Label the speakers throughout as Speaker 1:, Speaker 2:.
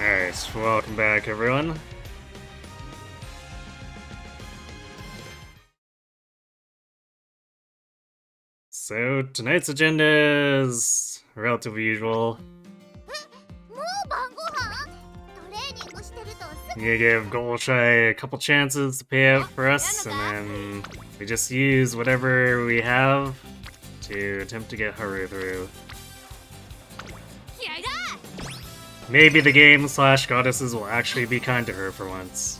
Speaker 1: Alright, welcome back everyone. So, tonight's agenda is relatively usual. I'm gonna give Golshi a couple chances to pay out for us, and then we just use whatever we have to attempt to get Haru through. Maybe the game/goddesses will actually be kind to her for once.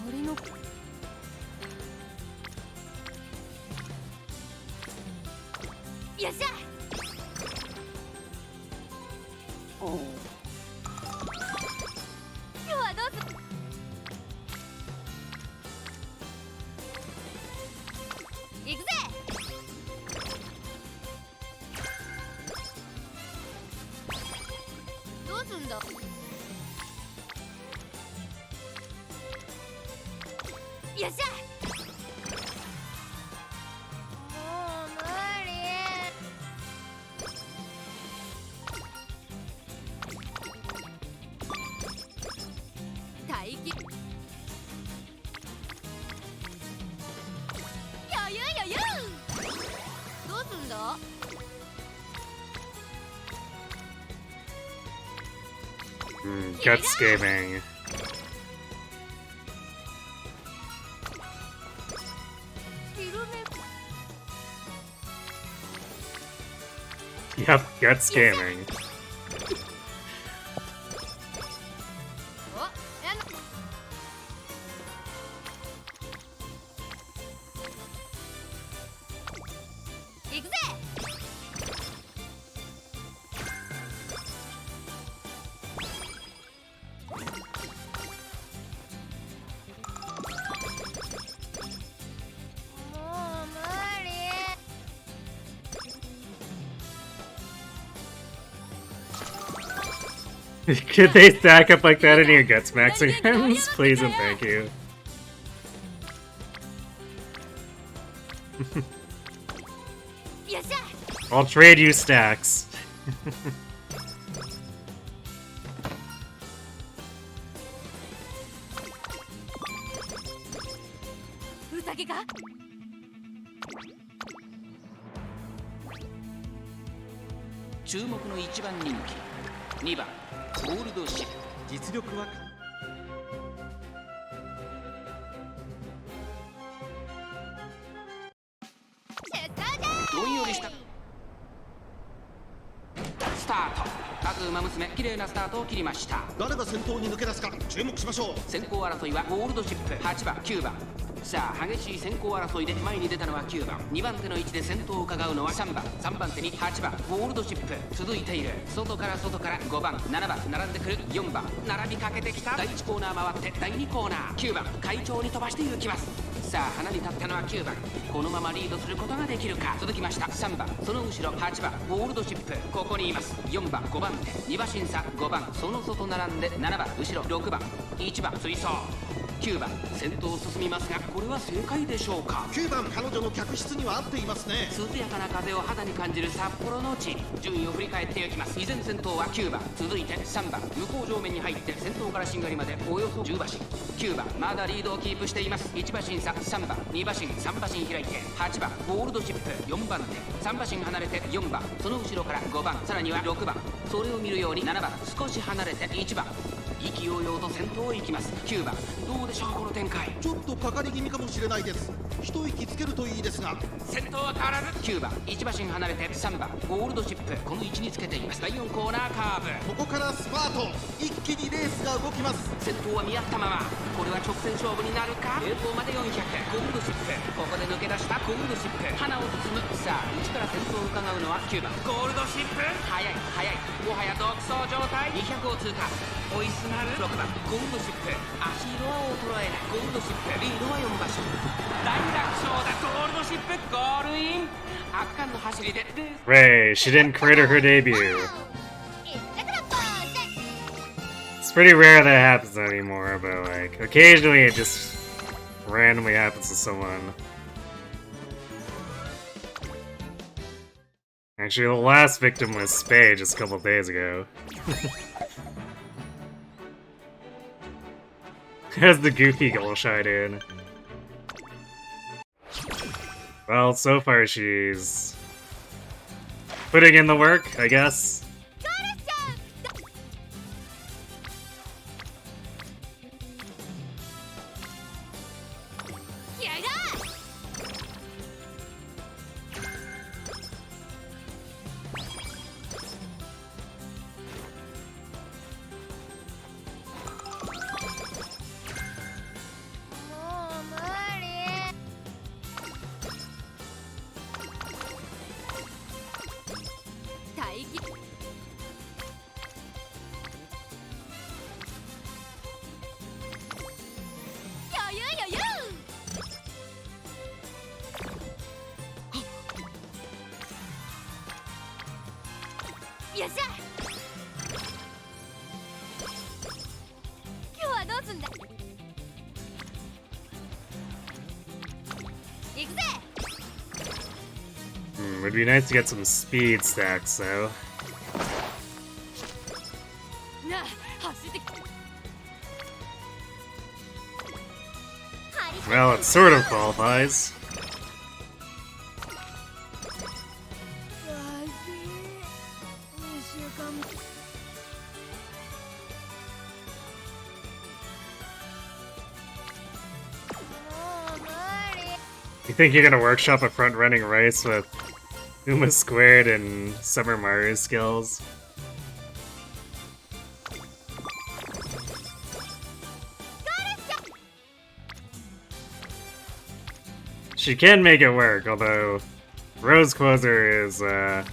Speaker 1: Guts gaming. Yep, guts gaming. Could they stack up like that in your guts maxing hands? Please and thank you. I'll trade you stacks.
Speaker 2: Umamusume 綺麗なスタートを切りました。誰が先頭に抜け出すか注目しましょう。先行争いはゴールドシップ8番9番。さあ激しい先行争いで前に出たのは9番。2番手の位置で先頭を伺うのは3番。3番手に8番ゴールドシップ続いている。外から5番7番並んでくる4番並びかけてきた。第1コーナー回って第2コーナー9番会長に飛ばして行きます。さあ花に立ったのは9番。このままリードすることができるか。続きました3番その後ろ8番ゴールドシップここにいます。4番5番手2馬身差5番その外並んで7番後ろ6番1番追走9番先頭を進みますがこれは正解でしょうか。9番彼女の客室には合っていますね。涼やかな風を肌に感じる札幌の地。順位を振り返っていきます。依然先頭は9番続いて3番向こう上面に入って先頭からしんがりまでおよそ10馬身。9番まだリードをキープしています。1馬身差3番2馬身3馬身開いて8番ゴールドシップ4番手3馬身離れて4番その後ろから5番さらには6番それを見るように7番少し離れて1番意気揚々と先頭を行きます。9番どうでしょうこの展開。ちょっとかかり気味かもしれないです。一息つけるといいですが先頭は変わらず9番1馬身離れて3番ゴールドシップこの位置につけています。第4コーナーカーブここからスパート一気にレースが動きます。先頭は見合ったままこれは直線勝負になるか。平行まで400ゴールドシップここで抜け出したゴールドシップ花を包む。さあ内から先頭を伺うのは9番ゴールドシップ速いもはや独走状態200を通過追いすがる6番ゴールドシップ足色は衰えないゴールドシップリードは4馬身大楽勝だゴールドシップゴールイン圧巻の走りで
Speaker 1: Ray, she didn't crater her debut. It's pretty rare that happens anymore, but like occasionally it just randomly happens to someone. Actually, the last victim was Spade just a couple days ago. Has the goofy Golshi in. Well, so far she's putting in the work, I guess. Would be nice to get some speed stacks, though. Well, it sort of qualifies. You think you're gonna workshop a front-running race with Uma Squared and Summer Mario skills? She can make it work, although Rose Quasar is a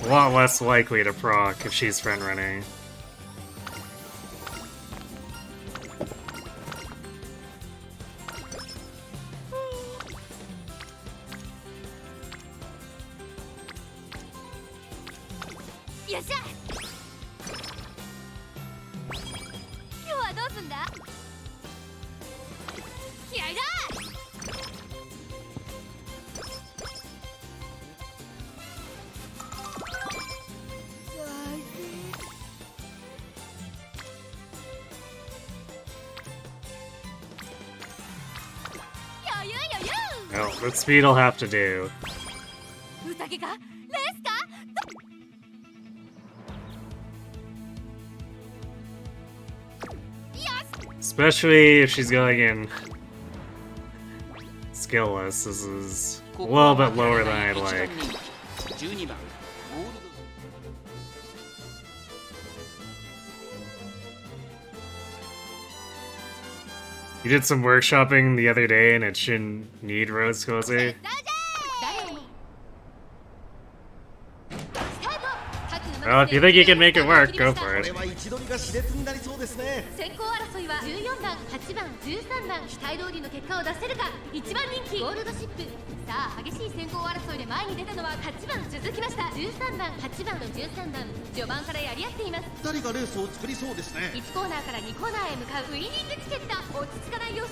Speaker 1: lot less likely to proc if she's front-running. Well, that speed'll have to do. Especially if she's going in skillless, this is a little bit lower than I'd like. You did some workshopping the other day and it shouldn't need Rose Quasar. Well, if you think you can make it work, go for it.
Speaker 3: 先行争いは14番、8番、13番期待通りの結果を出せるか。1番人気ゴールドシップ。さあ激しい先行争いで前に出たのは8番続きました。13番、8番と13番序盤からやり合っています。
Speaker 4: 2人がレースを作りそうですね。
Speaker 3: 1コーナーから2コーナーへ向かうウイニングチケット。落ち着かない様子。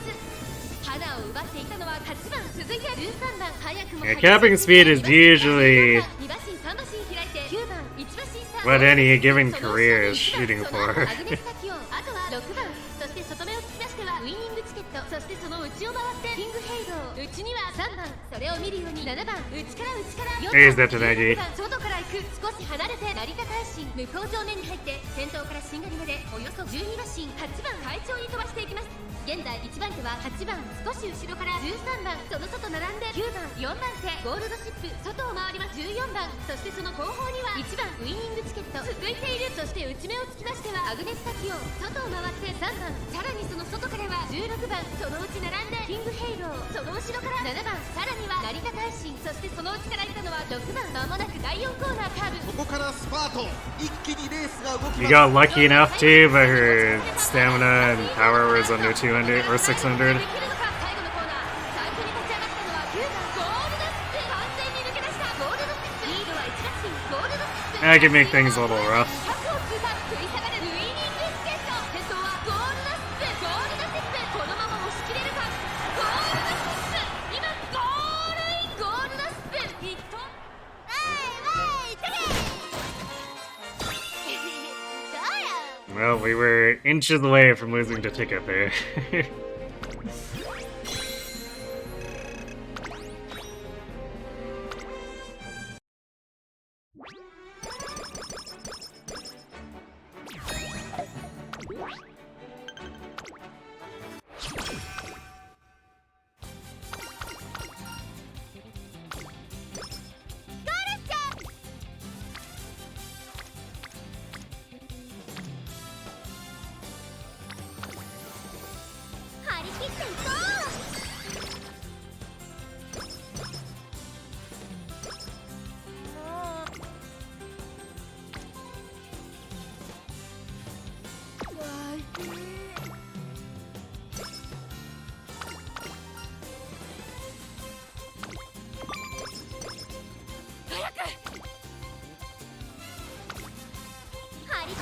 Speaker 3: 花を奪っていたのは8番続いて13番早くも
Speaker 1: Yeah, capping speed is usually
Speaker 3: 2馬身3馬身開いて9番1馬身差
Speaker 1: what any given career is shooting for.
Speaker 3: あとは6番そして外目を突き出してはウイニングチケットそしてその内を回ってキングヘイロー内には3番それを見るように7番内から4
Speaker 1: Here's that Tanagi.
Speaker 3: 外から行く少し離れて成田大臣向こう上面に入って先頭からしんがりまでおよそ12馬身8番快調に飛ばしていきます。現在1番手は8番少し後ろから13番その外並んで9番4番手ゴールドシップ外を回ります14番そしてその後方には1番ウイニングチケット続いているそして内目をつきましてはアグネスタキオ外を回って3番さらにその外からは16番そのうち並んでキングヘイローその後ろから7番さらには成田大臣そしてそのうちからいたのは6番まもなく第4コーナーカーブ
Speaker 4: ここからスパート一気にレースが動きます。
Speaker 1: You got lucky enough too, but her stamina and power was under 200 or 600. I can make things a little rough. Well, we were inches away from losing the ticket there.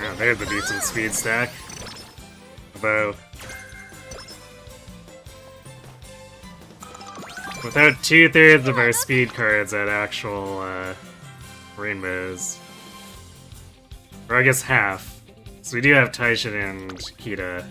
Speaker 1: Yeah, there's a decent speed stack. Although, without 2/3 of our speed cards at actual rainbows, or I guess half. So we do have Taishin and Kita.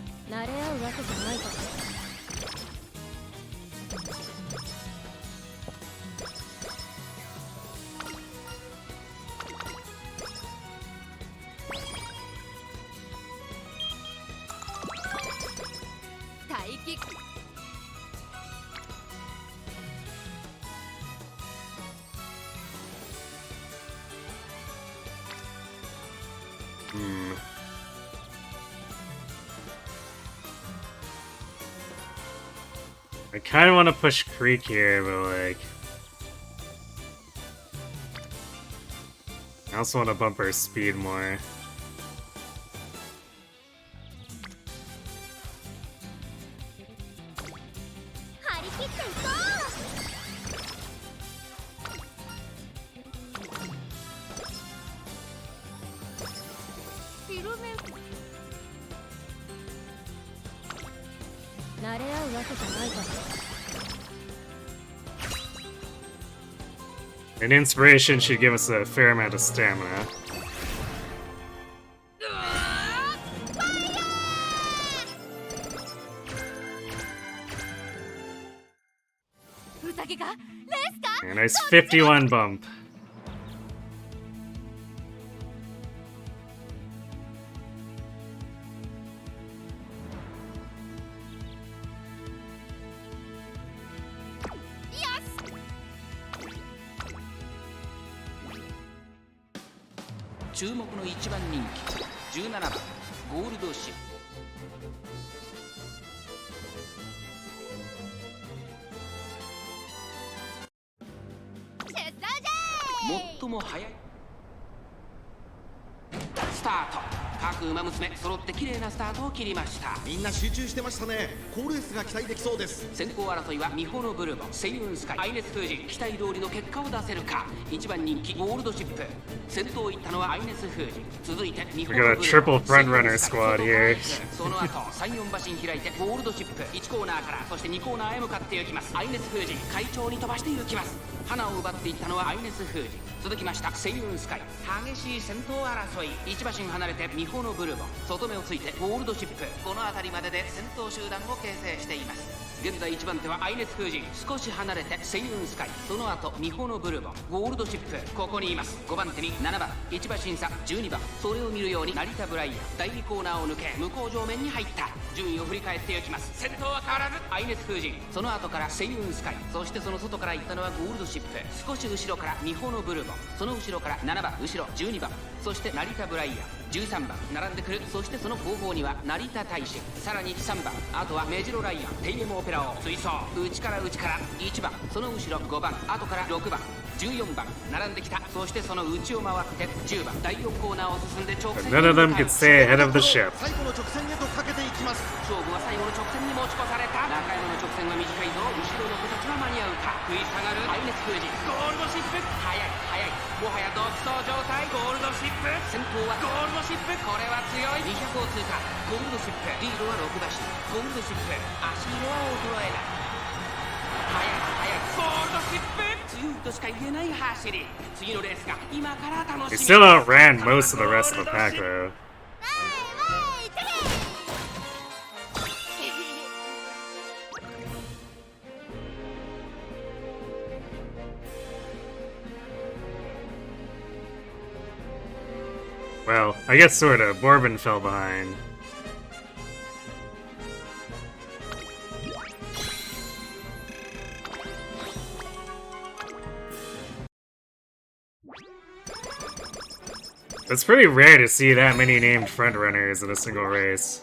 Speaker 1: I kind of want to push Creek here, but like, I also want to bump our speed more. An inspiration should give us a fair amount of stamina. A nice 51 bump.
Speaker 2: Umamusume 揃って綺麗なスタートを切りました。
Speaker 4: みんな集中してましたね。好レースが期待できそうです。
Speaker 2: 先行争いはミホのブルボ、セイウンスカイ、アイネスフージ、期待通りの結果を出せるか。1番人気ゴールドシップ、先頭を行ったのはアイネスフージ、続いてミホのブルボ、セイウンスカイ、その後3、4馬身開いてゴールドシップ、1コーナーからそして2コーナーへ向かって行きます。アイネスフージ、快調に飛ばして行きます。花を奪っていったのはアイネスフージ、続きましたセイウンスカイ、激しい先頭争い、1馬身離れてミホのブルボ、外目をついてゴールドシップ、この辺りまでで先頭集団を形成しています。現在1番手はアイネスフージ、少し離れてセイウンスカイ、その後ミホのブルボ、ゴールドシップ、ここにいます。5番手に7番、1馬身差12番、それを見るように成田ブライアン、第2コーナーを抜け向こう上面に入った。順位を振り返っていきます。先頭は変わらずアイネスフージ、その後からセイウンスカイ、そしてその外から行ったのはゴールドシップ、少し後ろからミホのブルボ、その後ろから7番、後ろ12番、そして成田ブライアン13番並んでくる。そしてその後方には成田大使、さらに3番、あとはメジロライアン、テイエムオペラを追走、内から1番、その後ろ5番、後から6番、14番並んできた。そしてその内を回って10番、第4コーナーを進んで直線に
Speaker 1: None of them could stay ahead of the ship.
Speaker 4: 最後の直線へとかけていきます。
Speaker 2: 勝負は最後の直線に持ち越された。中山の直線は短いぞ。後ろの子たちは間に合うか。食い下がるアイネスフージ、ゴールドシップ、速いもはや独走状態。ゴールドシップ、先頭はゴールドシップ、これは強い。200を通過、ゴールドシップ、リードは6馬身、ゴールドシップ、足色は衰えない。速いゴールドシップ、強いとしか言えない走り。次のレースが今から楽しみ。
Speaker 1: They still outran most of the rest of the pack though. Well, I guess sorta. Bourbon fell behind. It's pretty rare to see that many named frontrunners in a single race.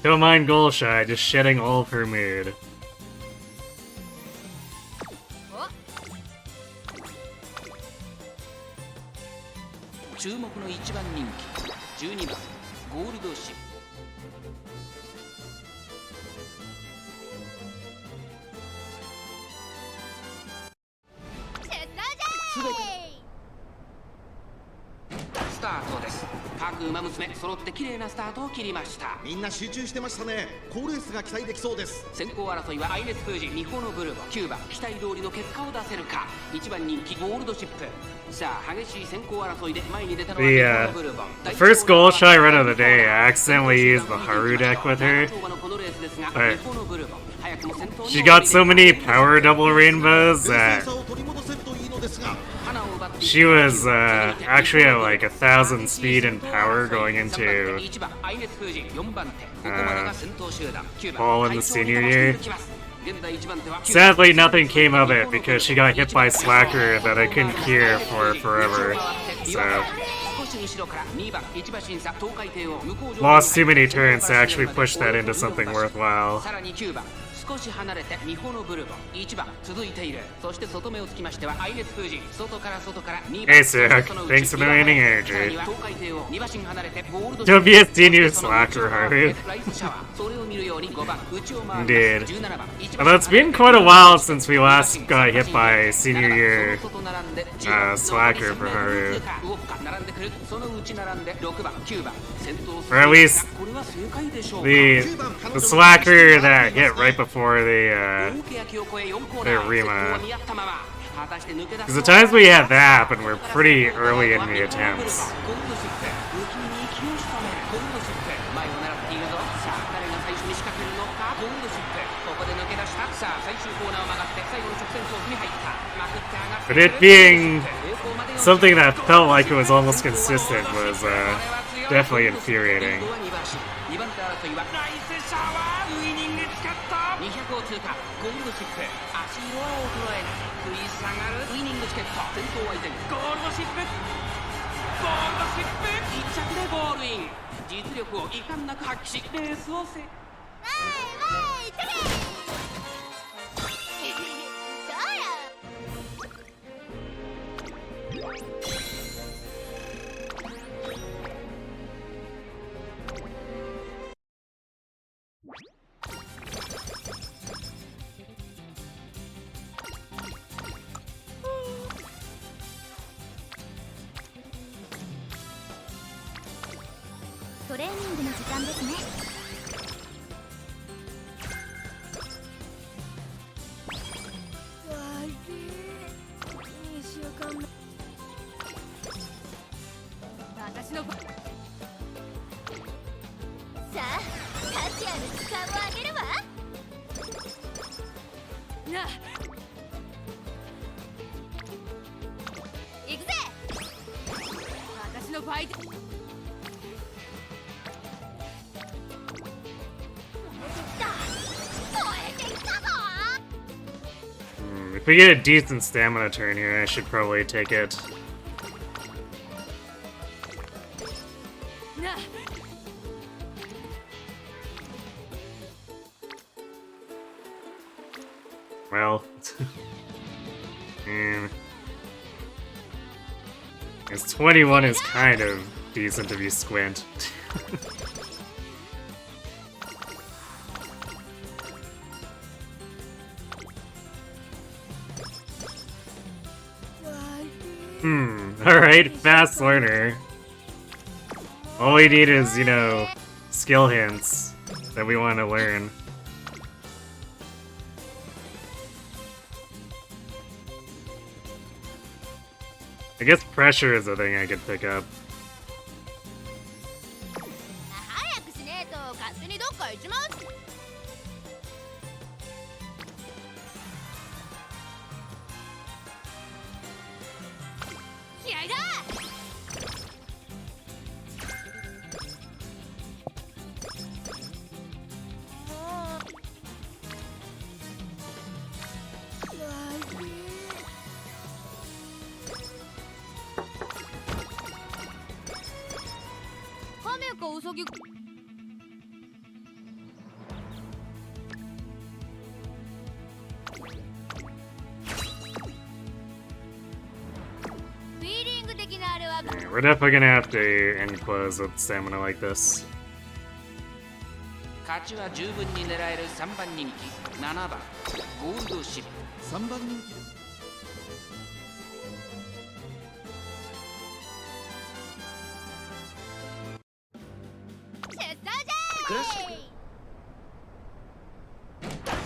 Speaker 1: Don't mind Golshi, just shedding all of her mood.
Speaker 2: 注目の一番人気12番ゴールドシップ スタートです。各馬娘揃って綺麗なスタートを切りました。
Speaker 4: みんな集中してましたね。好レースが期待できそうです。
Speaker 2: 先行争いは愛熱封じミホのブルボ9番期待通りの結果を出せるか。1番人気ゴールドシップ。さあ激しい先行争いで前に出たのはミホのブルボン。
Speaker 1: The first Golshi run of the day, I accidentally used the Haru deck with her. But she got so many power double rainbows that she was actually at like 1,000 speed and power going into fall in the senior year. Sadly, nothing came of it because she got hit by Slacker that I couldn't cure for forever. So lost too many turns to actually push that into something worthwhile.
Speaker 2: 少し離れてミホのブルボン1番続いている。そして外目をつきましては愛熱封じ外から2番
Speaker 1: Hey Suk, thanks for the waning energy. Don't be a senior slacker, Haru. Indeed. Although it's been quite a while since we last got hit by senior year slacker for Haru. Or at least the slacker that hit right before the Arima. Because the times we had that happen were pretty early in the attempts. But it being something that felt like it was almost consistent was definitely infuriating. 200を通過ゴールドシップ足色は衰えない食い下がるウイニングチケット先頭相手にゴールドシップ1着でゴールイン実力を遺憾なく発揮しレースを制
Speaker 3: トレーニングの時間ですね。私のさあ、価値ある時間をあげるわ。なあ、行くぜ。私のファイト。
Speaker 1: If we get a decent stamina turn here, I should probably take it. Well, This 21 is kind of decent if you squint. Alright, fast learner. All we need is, you know, skill hints that we want to learn. I guess pressure is a thing I could pick up.
Speaker 3: 早くしねえと勝手にどっか行っちまう。気合いだ。亀かウサギ。
Speaker 1: Yeah, we're definitely gonna have to end close with stamina like this.
Speaker 2: 勝ちは十分に狙える3番人気7番ゴールドシップ。
Speaker 4: 3番人気。
Speaker 2: クラッシュ。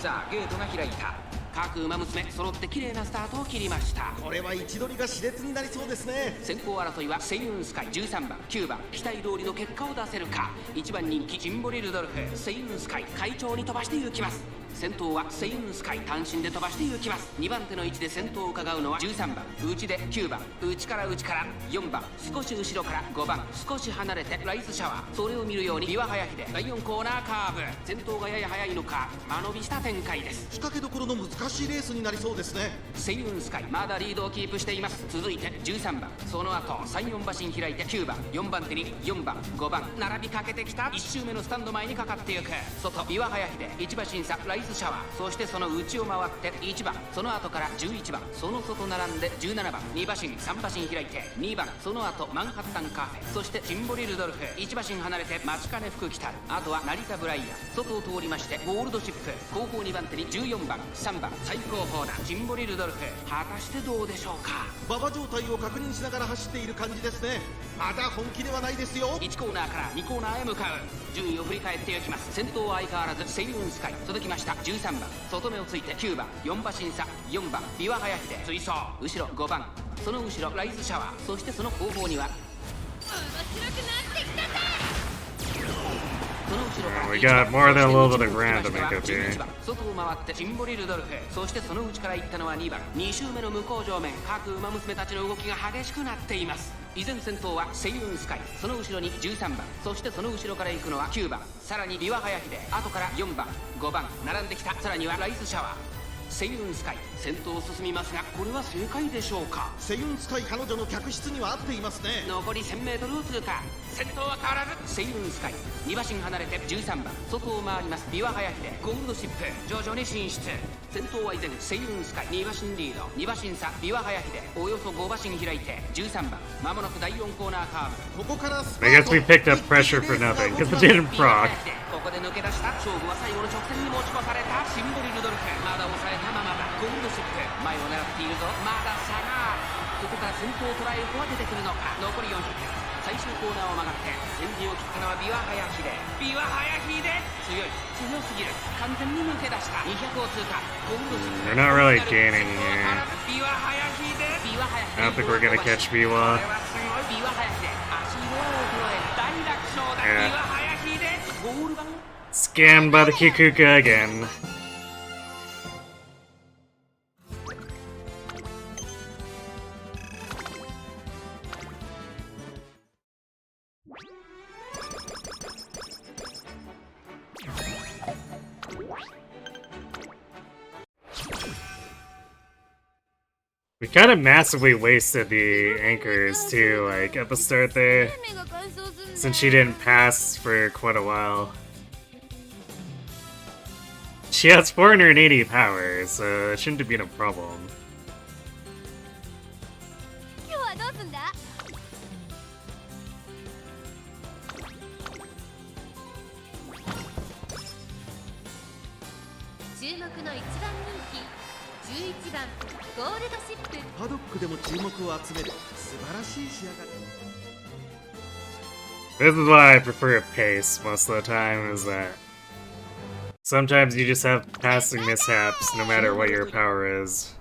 Speaker 2: さあゲートが開いた。各馬娘揃って綺麗なスタートを切りました。
Speaker 4: これは位置取りが熾烈になりそうですね。
Speaker 2: 先行争いはセイウンスカイ13番9番期待通りの結果を出せるか。1番人気ジンボリルドルフセイウンスカイ快調に飛ばして行きます。先頭はセイウンスカイ単身で飛ばして行きます。2番手の位置で先頭を伺うのは13番内で9番内から4番少し後ろから5番少し離れてライスシャワー。それを見るように岩早秀第4コーナーカーブ。先頭がやや早いのか間延びした展開です。
Speaker 4: 仕掛けどころの難しいレースになりそうですね。
Speaker 2: セイウンスカイまだリードをキープしています。続いて13番その後3、4馬身開いて9番4番手に4番5番並びかけてきた。1周目のスタンド前にかかってゆく。外岩早秀1馬身差ライスシャワー。そしてその内を回って1番その後から11番その外並んで17番2馬身3馬身開いて2番その後マンハッタンカフェ。そしてジンボリルドルフ1馬身離れて待ちかね福来たる。あとは成田ブライアン外を通りましてゴールドシップ後方2番手に14番3番最高峰だジンボリルドルフ。果たしてどうでしょうか。
Speaker 4: 馬場状態を確認しながら走っている感じですね。まだ本気ではないですよ。
Speaker 2: 1コーナーから2コーナーへ向かう。順位を振り返っていきます。先頭は相変わらずセイウンスカイ。続きました13番外目をついて9番4馬身差4番岩早秀追走。後ろ5番その後ろライズシャワー。そしてその後方には面白くなってきたぜ。その後ろから
Speaker 1: We got more than a little bit of ground to make up here.
Speaker 2: 外を回ってジンボリルドルフ。そしてその内から行ったのは2番2周目の向こう上面。各馬娘たちの動きが激しくなっています。依然先頭はセイウンスカイその後ろに13番そしてその後ろから行くのは9番さらに岩早秀後から4番5番並んできた。さらにはライスシャワー。セイウンスカイ先頭を進みますがこれは正解でしょうか。
Speaker 4: セイウンスカイ彼女の客室には合っていますね。
Speaker 2: 残り 1000m を通過。先頭は変わらずセイウンスカイ2馬身離れて13番外を回ります岩早秀ゴールドシップ徐々に進出。先頭は依然セイウンスカイ2馬身リード2馬身差岩早秀およそ5馬身開いて13番まもなく第4コーナーカーブ。
Speaker 4: ここからスパ
Speaker 1: I
Speaker 4: ー
Speaker 1: guess
Speaker 4: ト。
Speaker 1: we picked up pressure for nothing because it didn't proc.
Speaker 2: ここで抜け出した勝負は最後の直線に持ち越されたシンボリルドルフ。まだ抑えたままだゴールドシップ前を狙っているぞ。まだ差がある。ここから先頭を捉える子は出てくるのか。残り400最終コーナーを曲がって先陣を切ったのはビワハヤヒデ。ビワハヤヒデ強すぎる。完全に抜け出した200を通過。ゴールドシップ
Speaker 1: They're not really gaining here.
Speaker 2: ビワハヤヒデ
Speaker 1: I don't think we're gonna catch Biwa.
Speaker 2: これはすごいビワハヤヒデ足の衰え大楽勝だ。ビワハヤヒデゴール板
Speaker 1: Scammed by the Kikuka again. We kind of massively wasted the anchors too, like at the start there, since she didn't pass for quite a while. She has 480 power, so it shouldn't have been a problem.
Speaker 3: 今日はどうすんだ。注目の1番人気11番ゴールドシップ。
Speaker 4: パドックでも注目を集める素晴らしい仕上がり。
Speaker 1: This is why I prefer pace most of the time, is that sometimes you just have passing mishaps no matter what your power is.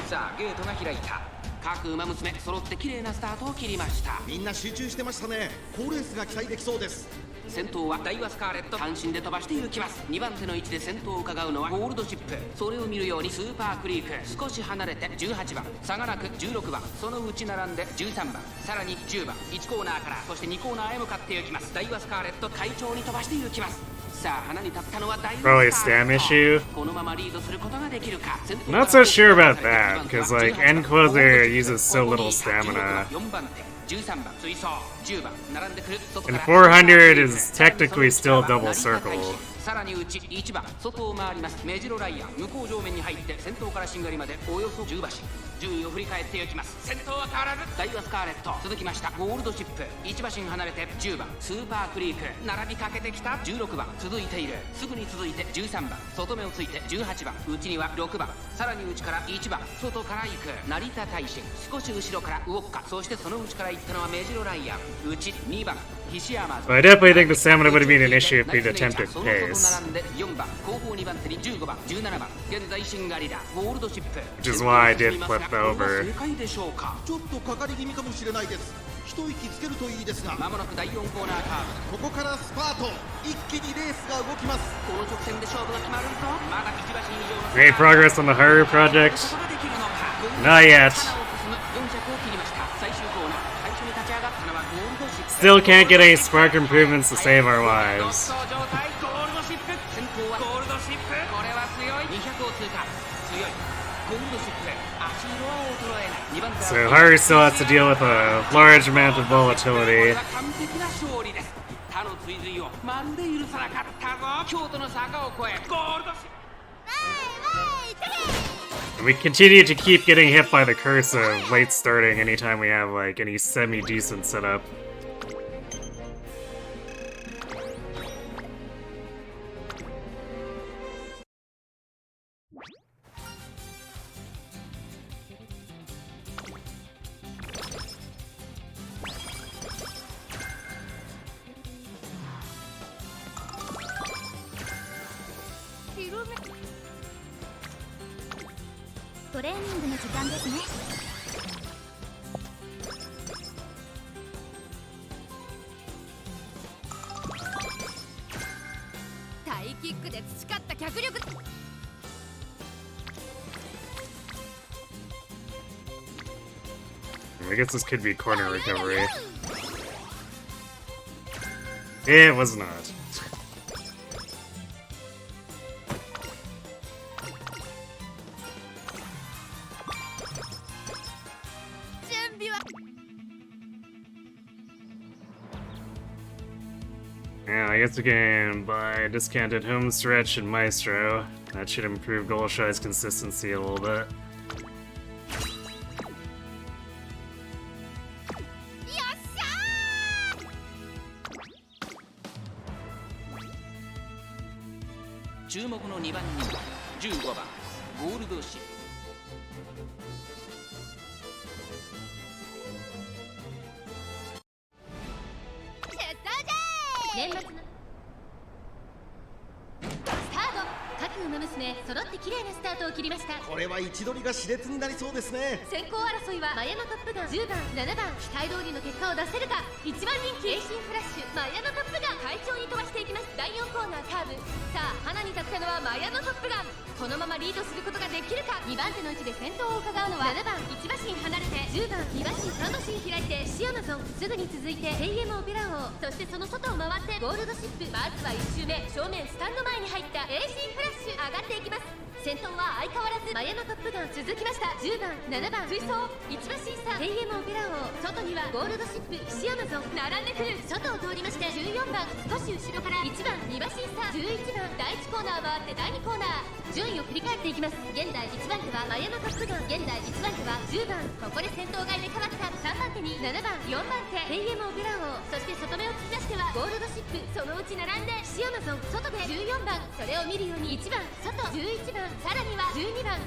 Speaker 2: さあゲートが開いた。各馬娘揃って綺麗なスタートを切りました。
Speaker 4: みんな集中してましたね。好レースが期待できそうです。
Speaker 2: 先頭はダイワスカーレット、単身で飛ばして行きます。2番手の位置で先頭を伺うのはゴールドシップ。それを見るようにスーパークリーク、少し離れて18番、差がなく16番、そのうち並んで13番、さらに10番、1コーナーからそして2コーナーへ向かって行きます。ダイワスカーレット快調に飛ばして行きます。さあ花に立ったのはダイワスカーレット。このままリードすることができるか。
Speaker 1: Not so sure about that, because like end closer uses so little stamina.
Speaker 2: 4番手13番追走10番並んでくる。
Speaker 1: And 400 is technically still double circle.
Speaker 2: さらに内1番外を回りますメジロライアン、向こう上面に入って先頭からしんがりまでおよそ10馬身。順位を振り返っていきます。先頭は変わらずダイワスカーレット、続きましたゴールドシップ、1馬身離れて10番スーパークリーク、並びかけてきた16番続いている。すぐに続いて13番外目をついて18番、内には6番、さらに内から1番外から行く成田大臣、少し後ろからウォッカ、そしてその内から行ったのはメジロライアン、内2番菱山。
Speaker 1: But I definitely think the stamina would have been an issue if he'd attempted pace,
Speaker 2: 並んで4番後方2番手に15番17番、現在シンガリラゴールドシップ、
Speaker 1: which is why I did flip over.
Speaker 2: 正解でしょうか。
Speaker 4: ちょっとかかり気味かもしれないです。一息つけるといいですが。
Speaker 2: まもなく第4コーナーカーブ、
Speaker 4: ここからスパート、一気にレースが動きます。
Speaker 2: この直線で勝負が決まると、まだ1馬身以上の
Speaker 1: Great progress on the Haru project. Not yet. Still can't get any spark improvements to save our lives. So Haru still has to deal with a large amount of volatility. And we continue to keep getting hit by the curse of late starting anytime we have like any semi-decent setup. I guess this could be corner recovery. It was not. Yeah, I guess we can buy a discounted home stretch and Maestro. That should improve Golshi's consistency a little bit.
Speaker 3: Umamusume 綺麗なスタートを切りました。
Speaker 4: これは位置取りが熾烈になりそうですね。
Speaker 3: 先行争いはマヤのトップガン10番7番、期待通りの結果を出せるか。1番人気エイシンフラッシュ、マヤのトップガン快調に飛ばしていきます。第4コーナーカーブ、さあ花に立ったのはマヤのトップガン、このままリードすることができるか。2番手の位置で先頭を伺うのは7番1馬身離れて10番2馬身3馬身開いてシアマゾン、すぐに続いて AM オペラ王、そしてその外を回ってゴールドシップ。まずは1周目正面スタンド前に入ったエイシンフラッシュ、上がっていきます。先頭は相変わらずマヤのトップガン、続きました10番7番追走1馬身差 AM オペラ王、外にはゴールドシップシアマゾン並んでくる。外を通りまして14番少し後ろから1番2馬身差11番、第1コーナー回って第2コーナー、順位を振り返っていきます。現在1番手はマヤのトップガン、現在1番手は10番、ここで先頭が入れ替わった3番手に7番4番手 AM オペラ王、そして外目を突き出してはゴールドシップ、そのうち並んでシアマゾン、外で14番、それを見るように1番外11番、さらには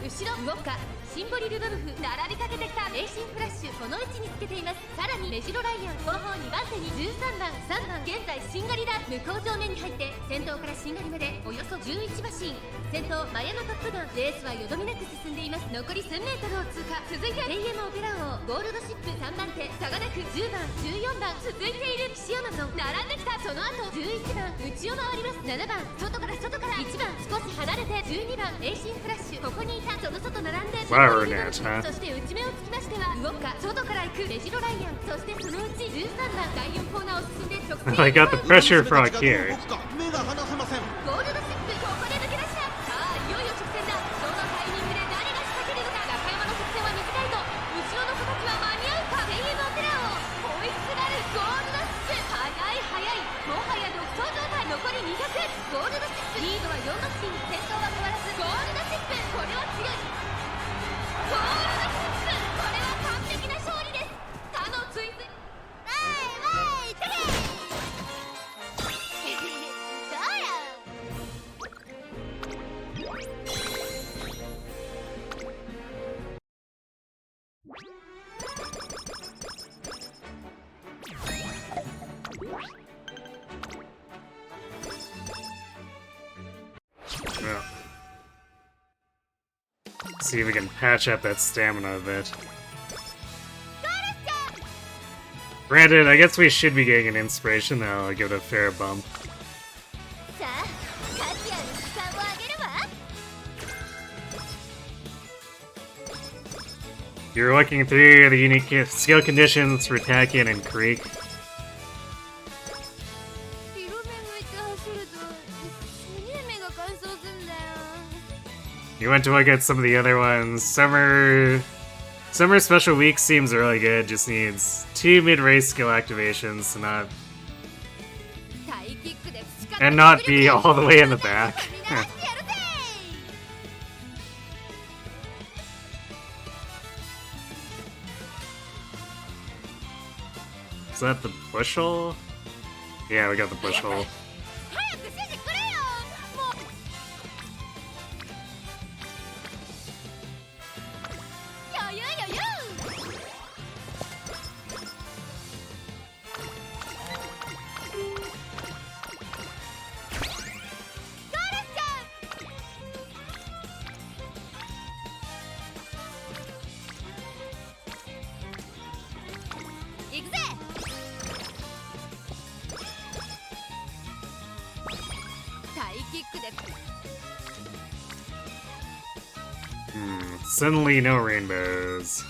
Speaker 3: 後ろ動くかシンボリルドルフ並びかけてきたレーシンフラッシュこの位置につけています。さらにメジロライアン後方2番手に13番3番現在しんがりだ。向こう上面に入って先頭からしんがりまでおよそ11馬身。先頭マヤのトップガンレースはよどみなく進んでいます。残り 1000m を通過。続いて AM オペラ王ゴールドシップ3番手差がなく10番14番続いている岸山の並んできた。その後11番内を回ります。7番外から1番少し離れて12番レーシンフラッシュここにいた。その外並んでそして内目をつきましては動くか外から行くメジロライアンそしてそのうち13番第4コーナーを進んで直線
Speaker 1: I got the pressure frog here.
Speaker 4: 目が離せません。
Speaker 3: ゴールドシップここで抜け出した。さあいよいよ直線だ。どのタイミングで誰が仕掛けるのか。中山の直線は短いと後ろの子たちは間に合うか。ペイエムオペラを追いすがるゴールドシップ速いもはや独走状態。残り200ゴールドシップリードは4馬身先頭は変わらずゴールドシップこれは強い。ゴールドシップこれは完璧な勝利です。他の追随
Speaker 1: Well, see if we can patch up that stamina a bit. Granted, I guess we should be getting an inspiration that'll give it a fair bump. You're looking through the unique skill conditions for Tactician and Creek. You went to look at some of the other ones. Summer Special Week seems really good, just needs 2 mid-race skill activations to not be all the way in the back. Is that the bushel? Yeah, we got the bushel. Suddenly no rainbows.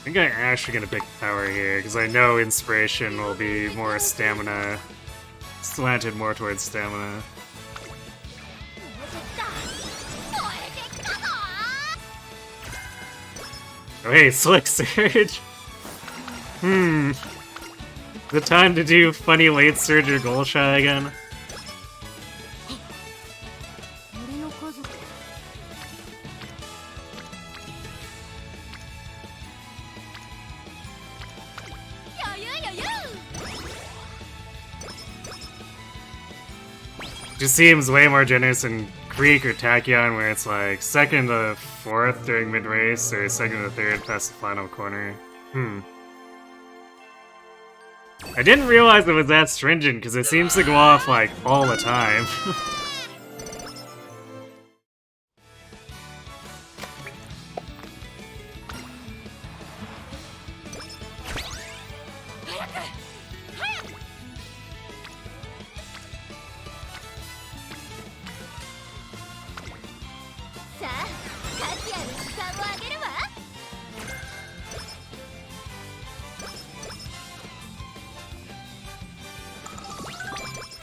Speaker 1: I think I'm actually gonna pick power here, because I know inspiration will be more stamina, slanted more towards stamina. Oh hey, Slick Surge! The time to do funny late surge or Golshi again? Just seems way more generous in Creek or Tachyon, where it's like 2nd to 4th during mid-race, or 2nd to 3rd past the final corner. I didn't realize it was that stringent, because it seems to go off, like, all the time.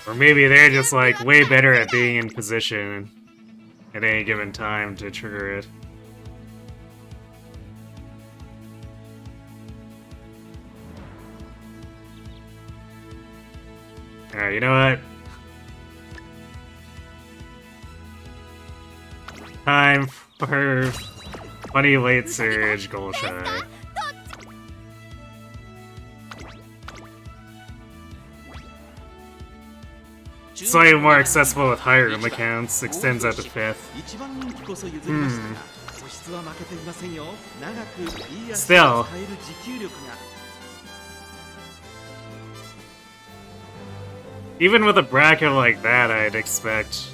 Speaker 1: Or maybe they're just like way better at being in position at any given time to trigger it. Alright, you know what? Time for Funny late surge Golshi. Slightly more accessible with higher room accounts, extends out to 5th. Still. Even with a bracket like that, I'd expect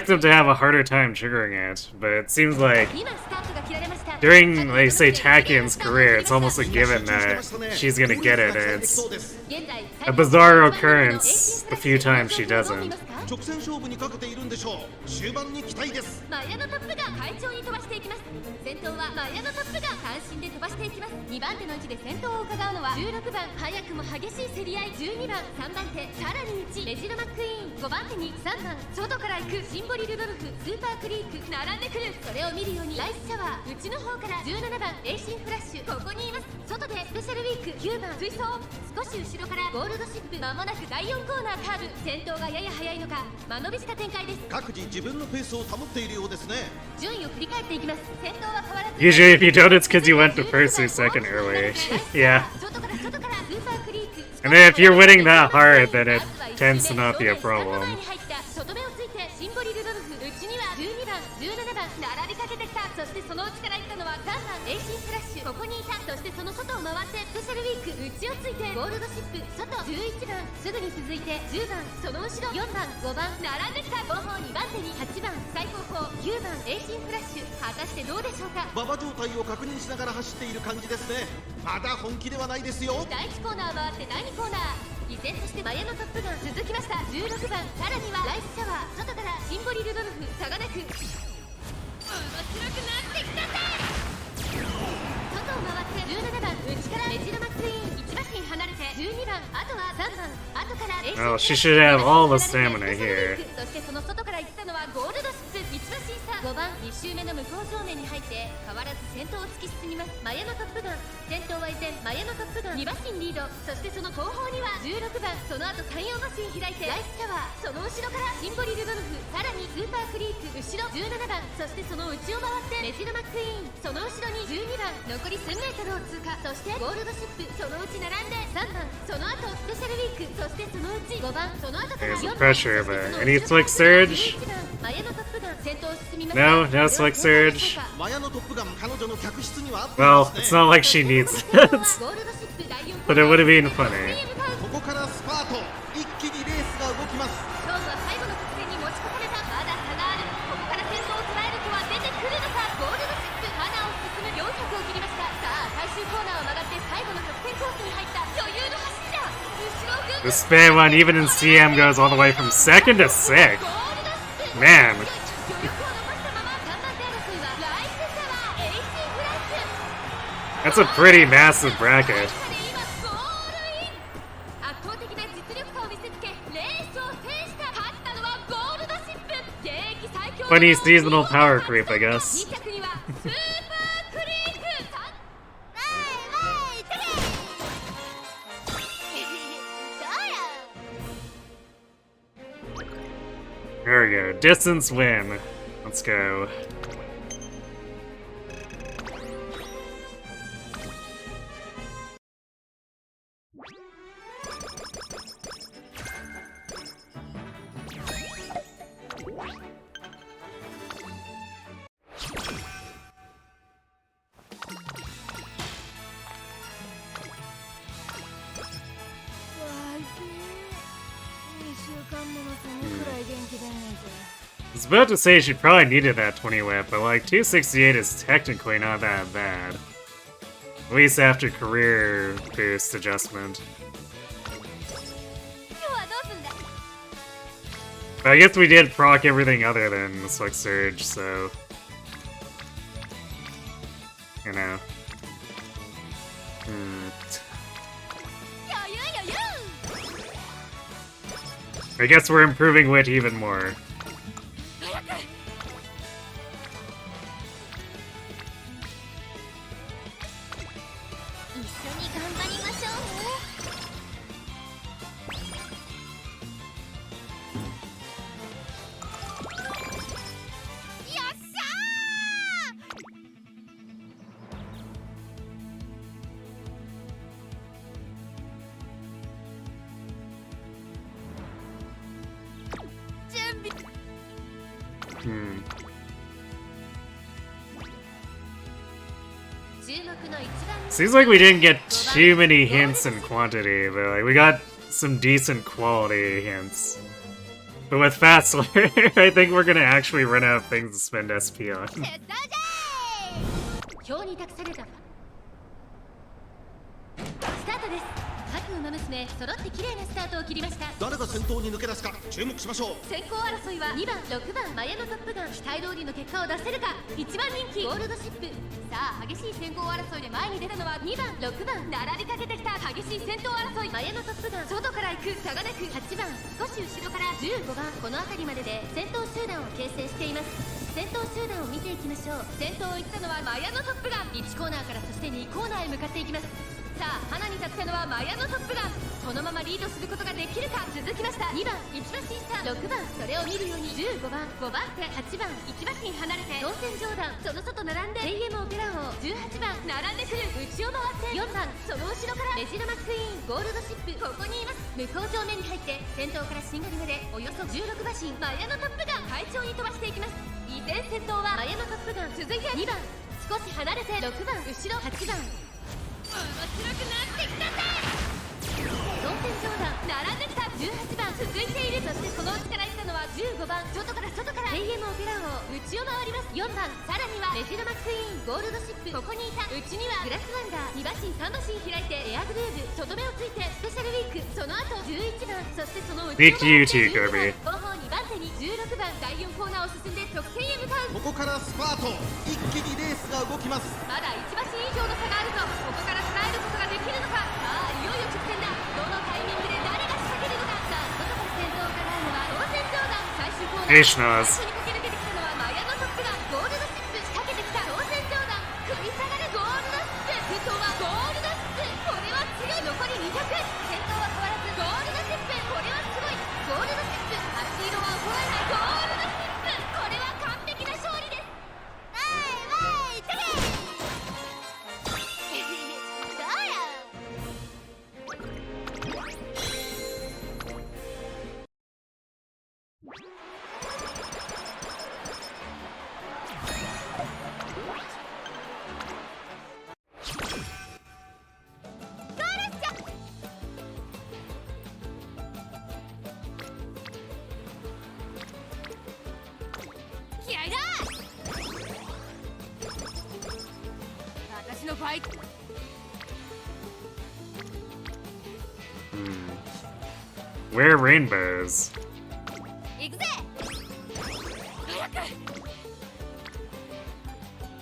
Speaker 1: them to have a harder time triggering it, but it seems like during, like, say, Takian's career, it's almost a given that she's gonna get it, and it's a bizarre occurrence the few times she doesn't.
Speaker 4: 直線勝負にかけているんでしょう。終盤に期待です。
Speaker 3: マヤのトップが快調に飛ばしていきます。先頭はマヤのトップが三振で飛ばしていきます。2番手の位置で先頭を伺うのは16番、早くも激しい競り合い12番、3番手さらに1レジロマックイーン、5番手に3番外から行くシンボリルドルフ、スーパークリーク並んでくる。それを見るようにライスシャワー、内の方から17番エイシンフラッシュ、ここにいます。外でスペシャルウィーク9番追走、少し後ろからゴールドシップ、間もなく第4コーナーカーブ、先頭がやや早いのか間延びした展開です。各自自分のペースを保っているようですね。順位を振り返っていきます。先頭は変わらず
Speaker 1: Usually if you don't, it's because you went to first or second early. Yeah. And then if you're winning that hard, then it tends to not be a problem.
Speaker 3: シンボリルドルフ、内には12番、17番並びかけてきた。そしてその内から行ったのは3番エイシンフラッシュ、ここにいた。そしてその外を回ってスペシャルウィーク、内をついてゴールドシップ、外11番、すぐに続いて10番、その後ろ4番、5番並んできた。後方2番手に8番、最後方9番エイシンフラッシュ、果たしてどうでしょうか。
Speaker 4: 馬場状態を確認しながら走っている感じですね。まだ本気ではないですよ。
Speaker 3: 第1コーナー回って第2コーナー、依然としてマヤのトップが続きました。16番、さらにはライスシャワー、外からシンボリルドルフ、差がなく面白くなってきたぜ。外を回って17番、内からレジロマックイーン、1馬身離れて12番、あとは3番、後からエイシンフラッ
Speaker 1: Oh,
Speaker 3: シュ、
Speaker 1: she should have all the stamina here.
Speaker 3: そしてその外から行ったのはゴールドシップ、1馬身差。5番、2周目の向こう正面に入って変わらず先頭を突き進みます。マヤのトップガン、先頭は依然マヤのトップガン2馬身リード。そしてその後方には16番、その後3、4馬身開いてライスシャワー、その後ろからシンボリルドルフ、さらにスーパークリーク、後ろ17番、そしてその内を回ってレジロマックイーン、その後ろに12番、残り1000メートルを通過。そしてゴールドシップ、そのうち並んで3番、その後スペシャルウィーク、そしてそのうち5番、その後から4
Speaker 1: There's
Speaker 3: 番、
Speaker 1: pressure, but any slick surge?
Speaker 3: マヤのトップガン、先頭を進みます。
Speaker 1: No, no slick surge.
Speaker 4: マヤのトップガン、彼女の客室にはあってい
Speaker 1: Well,
Speaker 4: ますね。
Speaker 1: it's not like she needs it,
Speaker 3: ゴールドシップ第4
Speaker 1: but it would have been funny.
Speaker 4: ここからスパート、一気にレースが動きます。
Speaker 3: 勝負は最後の直線に持ち込まれた。まだ差がある。ここから先頭を捉える子は出てくるのか。ゴールドシップ、花を進む400を切りました。さあ最終コーナーを曲がって最後の直線コースに入った。余裕の走りだ。後ろをぐん
Speaker 1: The span one, even in CM, goes all the way from 2nd to 6th. Man.
Speaker 3: 余力を残したまま3番手争いはライスシャワー、エイシンフラッシュ。
Speaker 1: That's a pretty massive bracket.
Speaker 3: 今ゴールイン。圧倒的な実力差を見せつけレースを制した。勝ったのはゴールドシップ。現役最強
Speaker 1: Funny seasonal power creep, I guess.
Speaker 3: 2着にはスーパークリーク。
Speaker 1: There we go. Distance win. Let's go. I was about to say she probably needed that 20 whip, but like 268 is technically not that bad. At least after career boost adjustment. But I guess we did proc everything other than the Slick Surge, so... You know. I guess we're improving wit even more. Seems like we didn't get too many hints in quantity, but like we got some decent quality hints. But with Fastler, I think we're gonna actually run out of things to spend SP on.
Speaker 3: 表に託されたスタートです。各馬娘揃って綺麗なスタートを切りました。
Speaker 4: 誰が先頭に抜け出すか注目しましょう。
Speaker 3: 先行争いは2番6番マヤのトップガン。期待通りの結果を出せるか。1番人気ゴールドシップ。さあ激しい先行争いで前に出たのは2番6番。並びかけてきた激しい先頭争い。マヤのトップガン外から行く差がなく8番少し後ろから15番。この辺りまでで先頭集団を形成しています。先頭集団を見ていきましょう。先頭を行ったのはマヤのトップガン。1コーナーからそして2コーナーへ向かっていきます。さあ花に立ったのはマヤのトップガン。このままリードすることができるか。続きました2番1馬身差6番。それを見るように15番5番手8番1馬身離れて当選上段。その外並んで AM オペラ王18番並んでくる。内を回って4番その後ろからメジロマックイーンゴールドシップ。ここにいます。向こう正面に入って先頭からしんがりまでおよそ16馬身。マヤのトップガン快調に飛ばしていきます。依然先頭はマヤのトップガン。続いて2番少し離れて6番後ろ8番。面白くなってきたぜ。同点上段並んできた18番続いている。そしてその内から行ったのは15番外から AM オペラ王内を回ります。4番さらにはメジロマックイーンゴールドシップ。ここにいた内にはグラスワンダー2馬身3馬身開いてエアグルーブとどめをついてスペシャルウィーク。その後11番そしてその内を回って15番後方2番手に16番第4コーナーを進んで直線へ向かう。
Speaker 4: ここからスパート。一気にレースが動きます。
Speaker 3: まだ1馬身以上の差があるぞ。ここから伝えることができるのか。さあいよいよ直線だ。どのタイミングで誰が仕掛けるのか。さあ外から先頭を伺うのは当選上段。最終コーナー最初に駆け抜けてきたのはマヤのトップガンゴールドシップ。仕掛けてきた当選上段食い下がるゴールドシップ。先頭はゴールドシップ。これは強い。残り200。先頭は変わらずゴールドシップ。これはすごい。ゴールドシップ足色は衰えないゴールドシップ。これは完璧な勝利です。気合いだ。私のファイト。
Speaker 1: Where are rainbows?
Speaker 3: 行くぜ。早く。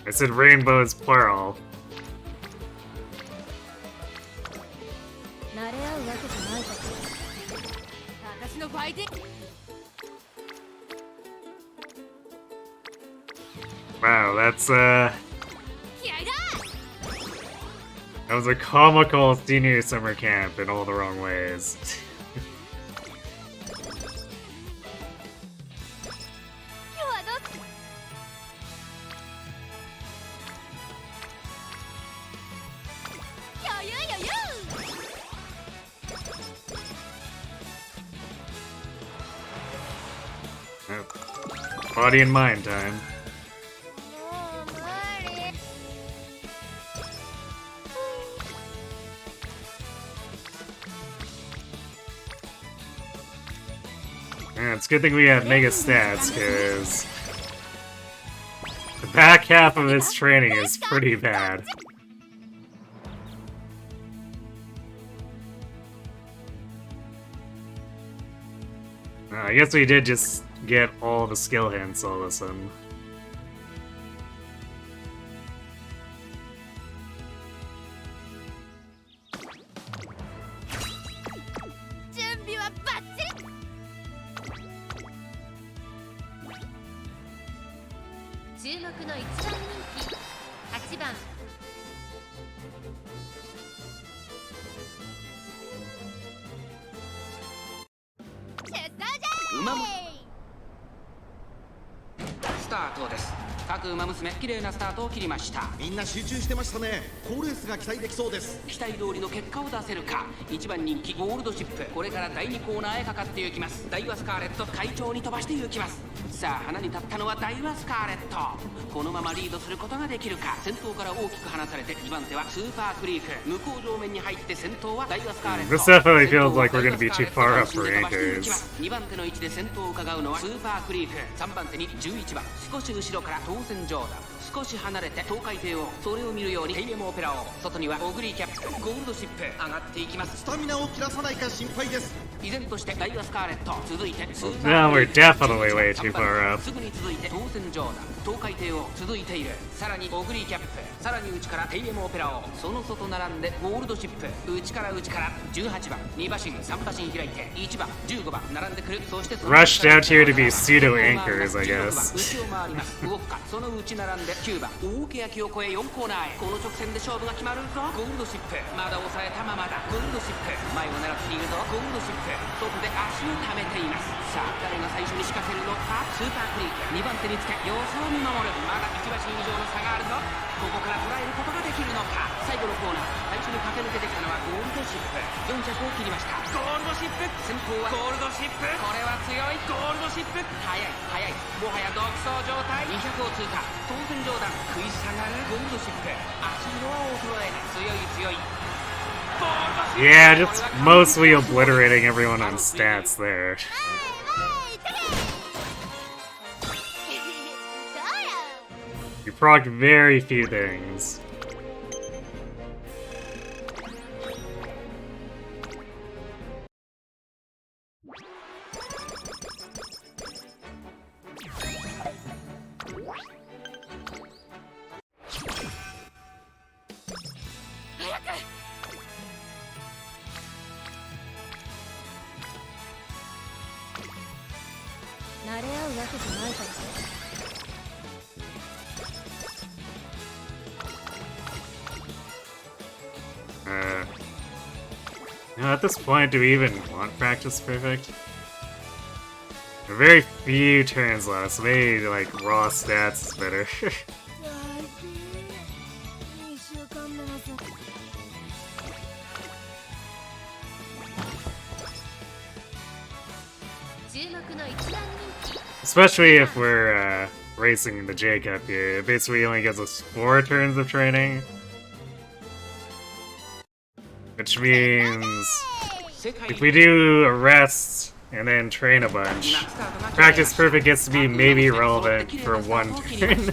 Speaker 1: I said rainbows plural.
Speaker 3: 慣れ合うわけじゃないか。私のファイティング。
Speaker 1: Wow, that was a comical senior summer camp in all the wrong ways.
Speaker 3: 今日はどう？余裕余裕。
Speaker 1: Body and mind time. Yeah, it's a good thing we have mega stats, because the back half of his training is pretty bad. I guess we did just get all the skill hints all of a sudden.
Speaker 2: Umamusume 綺麗なスタートを切りました。
Speaker 4: みんな集中してましたね。好レースが期待できそうです。
Speaker 2: 期待通りの結果を出せるか。1番人気ゴールドシップ、これから第2コーナーへかかっていきます。ダイワスカーレット快調に飛ばしていきます。さあ花に立ったのはダイワスカーレット。このままリードすることができるか。先頭から大きく離されて2番手はスーパークリーク。向こう上面に入って先頭はダイワスカーレット。
Speaker 1: This definitely feels like we're gonna be too far up for anchors.
Speaker 2: 2番手の位置で先頭を伺うのはスーパークリーク。3番手に11番、少し後ろから当選上段、少し離れて東海帝王、それを見るようにテイレムオペラ王、外にはオグリーキャップ、ゴールドシップ、上がっていきます。
Speaker 4: スタミナを切らさないか心配です。
Speaker 2: 依然としてダイワスカーレット、続いてスーパ
Speaker 1: Now
Speaker 2: ー
Speaker 1: we're definitely way too far up.
Speaker 2: すぐに続いて当選上段、東海帝王続いている。さらにオグリーキャップ、さらに内からテイレムオペラ王、その外並んでゴールドシップ、内から18番、2馬身3馬身開いて1番15番並んでくる。そして
Speaker 1: Rushed out here to be pseudo anchors, I guess.
Speaker 2: 内を回ります。動くか。その内並んで9番、大けやきを越え4コーナーへ。この直線で勝負が決まるぞ。ゴールドシップ、まだ抑えたままだ。ゴールドシップ、前を狙っているぞ。ゴールドシップ、外で足を溜めています。さあ誰が最初に仕掛けるのか。スーパークリーク、2番手につけ様子を見守る。まだ1馬身以上の差があるぞ。ここから捉えることができるのか。最後のコーナー、最初に駆け抜けてきたのはゴールドシップ。4着を切りました。ゴールドシップ、先頭はゴールドシップ。これは強い。ゴールドシップ、速い速い、もはや独走状態。200を通過、当選上段、食い下がるゴールドシップ。足色は衰えない。強い強い。
Speaker 1: Yeah, just mostly obliterating everyone on stats there. You proc very few things. Now at this point, do we even want practice perfect? There are very few turns left, so maybe like raw stats is better. Especially if we're racing the J Cup here. It basically only gives us 4 turns of training. Which means if we do a rest and then train a bunch, practice perfect gets to be maybe relevant for 1 turn.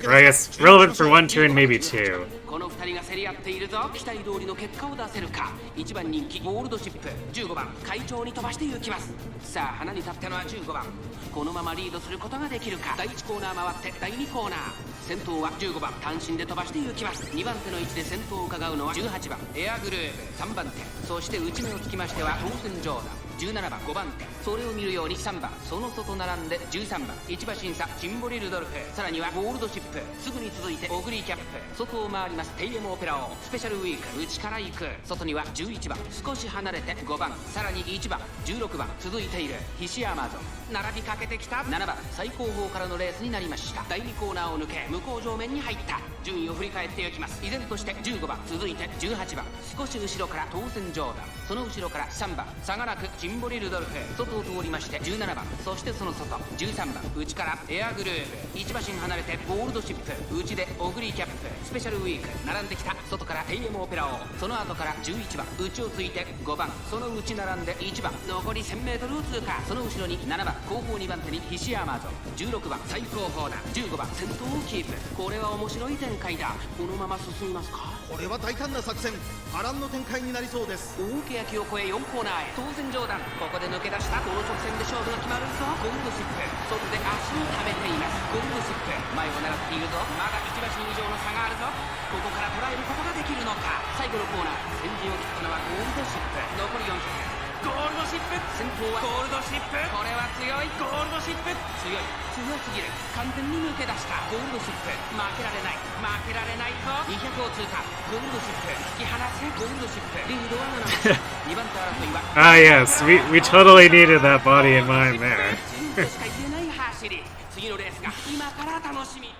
Speaker 1: Or I guess relevant for 1 turn, maybe 2.
Speaker 2: この2人が競り合っているぞ。期待通りの結果を出せるか。1番人気ゴールドシップ、15番会長に飛ばして行きます。さあ花に立ったのは15番。このままリードすることができるか。第1コーナー回って第2コーナー、先頭は15番、単身で飛ばして行きます。2番手の位置で先頭を伺うのは18番エアグルーヴ、3番手、そして内目をつきましては当選上段、17番5番手、それを見るように3番、その外並んで13番、1馬審査シンボリルドルフ、さらにはゴールドシップ、すぐに続いてオグリーキャップ、外を回りますテイレムオペラ王、スペシャルウィーク、内から行く。外には11番、少し離れて5番、さらに1番、16番続いている。ヒシアマゾン並びかけてきた。7番、最後方からのレースになりました。第2コーナーを抜け向こう上面に入った。順位を振り返っていきます。依然として15番、続いて18番、少し後ろから当選上段、その後ろから3番、差がなくシンボリルドルフ、外を通りまして17番、そしてその外13番、内からエアグルーヴ、1馬身離れてゴールドシップ、内でオグリーキャップ、スペシャルウィーク並んできた。外からテイレムオペラ王、その後から11番、内をついて5番、その内並んで1番、残り 1000m を通過。その後ろに7番、後方2番手にヒシアマゾン、16番最後方だ、15番先頭をキープ。これは面白い展開だ。このまま進みますか。
Speaker 4: これは大胆な作戦、波乱の展開になりそうです。
Speaker 2: 大けやきを越え4コーナーへ当然上段、ここで抜け出した。この直線で勝負が決まるぞ。ゴールドシップ、外で足を溜めています。ゴールドシップ、前を狙っているぞ。まだ1馬身以上の差があるぞ。ここから捉えることができるのか。最後のコーナー、先陣を切ったのはゴールドシップ、残り400。ゴールドシップ、先頭はゴールドシップ、これは強い。ゴールドシップ、強い、強すぎる。完全に抜け出したゴールドシップ、負けられない、負けられないぞ。200を通過、ゴールドシップ、突き放せ。ゴールドシップ、リードは7番。2番手争いは
Speaker 1: Ah yes, we totally needed that body in mind there.
Speaker 2: としか言えない走り。次のレースが今から楽しみ。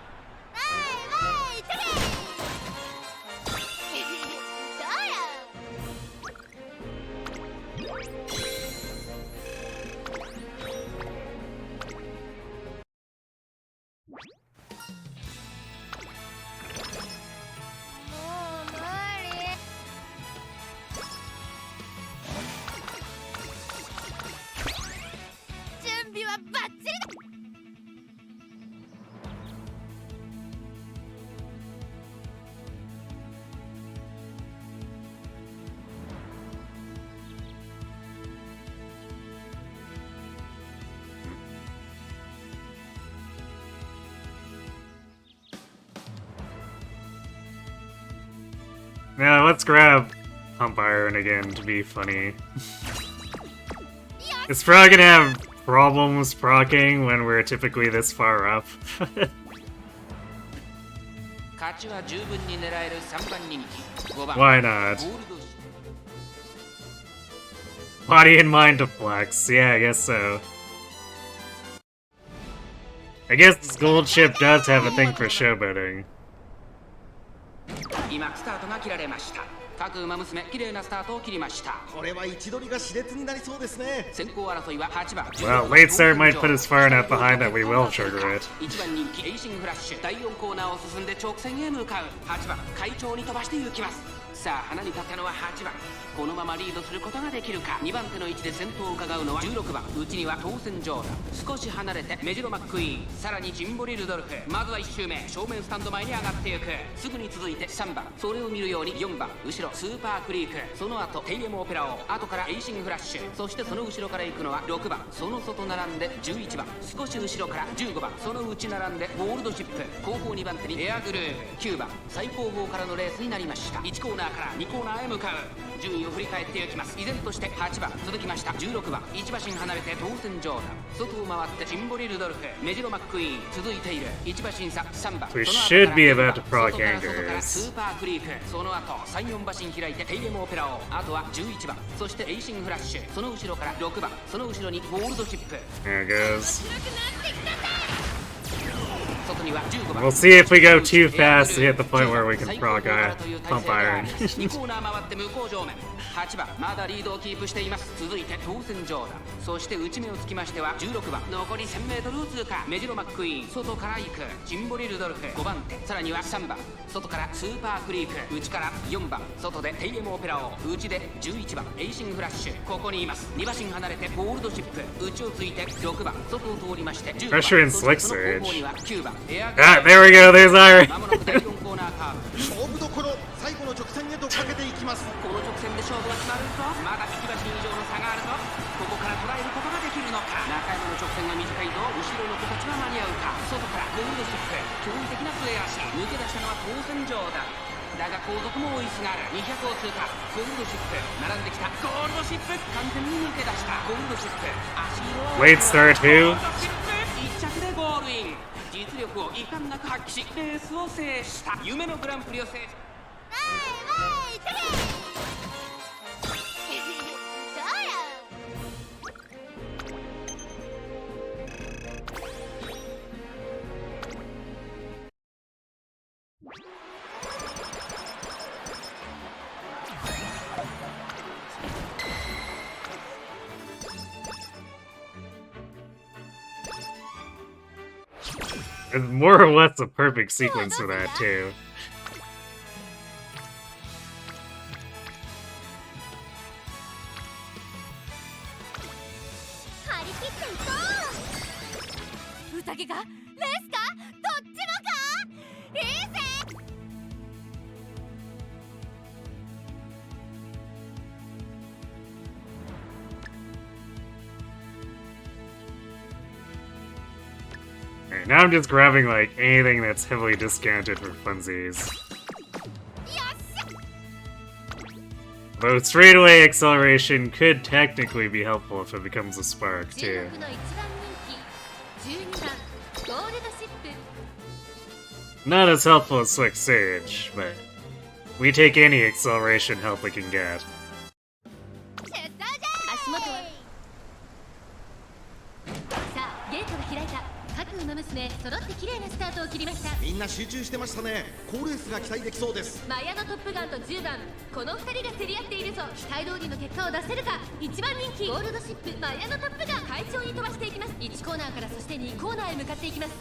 Speaker 1: Now let's grab Pump Iron again to be funny. It's probably gonna have problems proccing when we're typically this far up. Why not? Body and mind to flex. Yeah, I guess so. I guess this gold ship does have a thing for showboating.
Speaker 2: 今スタートが切られました。各馬娘綺麗なスタートを切りました。
Speaker 4: これは位置取りが熾烈になりそうですね。
Speaker 2: 先行争いは8番。
Speaker 1: Well, late start might put us far enough behind that we will trigger it.
Speaker 2: 1番人気エイシングフラッシュ第4コーナーを進んで直線へ向かう。8番会長に飛ばして行きます。さあ花に立ったのは8番。このままリードすることができるか。2番手の位置で先頭を伺うのは16番。内には当選上だ。少し離れてメジロマックイーン、さらにジンボリルドルフ。まずは1周目正面スタンド前に上がっていく。すぐに続いて3番。それを見るように4番。後ろスーパークリーク、その後テイエムオペラオ、後からエイシングフラッシュ、そしてその後ろから行くのは6番。その外並んで11番。少し後ろから15番。その内並んでゴールドシップ。後方2番手にエアグルーヴ。9番。最後方からのレースになりました。1コーナーから2コーナーへ向かう。順位を振り返っていきます。依然として8番続きました。16番1馬身離れて当選上段。外を回ってジンボリルドルフ、メジロマックイーン続いている。1馬身差3番。
Speaker 1: We should be about to proc
Speaker 2: 外から
Speaker 1: angers.
Speaker 2: スーパークリーク、その後3、4馬身開いてテイエムオペラオ、あとは11番。そしてエイシングフラッシュ、その後ろから6番。その後ろにゴールドシップ。
Speaker 1: There it goes.
Speaker 2: 外には15番。
Speaker 1: We'll see if we go too fast to hit the point where we can proc Pump Iron.
Speaker 2: 2コーナー回って向こう正面。8番まだリードをキープしています。続いて当選上段。そして内目をつきましては16番。残り 1000m を通過。メジロマックイーン、外から行く。ジンボリルドルフ5番手。さらには3番。外からスーパークリーク、内から4番。外でテイエムオペラオ、内で11番。エイシングフラッシュ、ここにいます。2馬身離れてゴールドシップ。内をついて6番。外を通りまして10番。
Speaker 1: Pressure and
Speaker 2: そ
Speaker 1: Slick
Speaker 2: してその後方には
Speaker 1: Surge.
Speaker 2: 9番。
Speaker 1: Ah, there we go, there's Iron.
Speaker 2: まもなく第4コーナーカーブ。
Speaker 4: 勝負どころ、最後の直線へとかけていきます。
Speaker 2: この直線で勝負が決まると、まだ1馬身以上の差があると、ここから捉えることができるのか。中山の直線が短いと後ろの子たちは間に合うか。外からゴールドシップ、驚異的な末足。抜け出したのは当選上だ。だが後続も追いすがる。200を通過。ゴールドシップ並んできた。ゴールドシップ完全に抜け出した。ゴールドシップ足色を
Speaker 1: Late start who?
Speaker 2: ゴールドシップ1着でゴールイン。実力を遺憾なく発揮しレースを制した。夢のグランプリを制した。
Speaker 1: It's more or less a perfect sequence for that, too. Alright, now I'm just grabbing, like, anything that's heavily discounted for funsies. Though straightaway acceleration could technically be helpful if it becomes a spark, too.
Speaker 3: ゴールドシップ。
Speaker 1: Not as helpful as Slick Surge, but we take any acceleration help we can get.
Speaker 3: 足元はさあゲートが開いた。各馬娘揃って綺麗なスタートを切りました。
Speaker 4: みんな集中してましたね。好レースが期待できそうです。
Speaker 3: マヤのトップガンと10番、この2人が競り合っているぞ。期待通りの結果を出せるか。1番人気ゴールドシップ、マヤのトップガン快調に飛ばしていきます。1コーナーからそして2コーナーへ向かっていきます。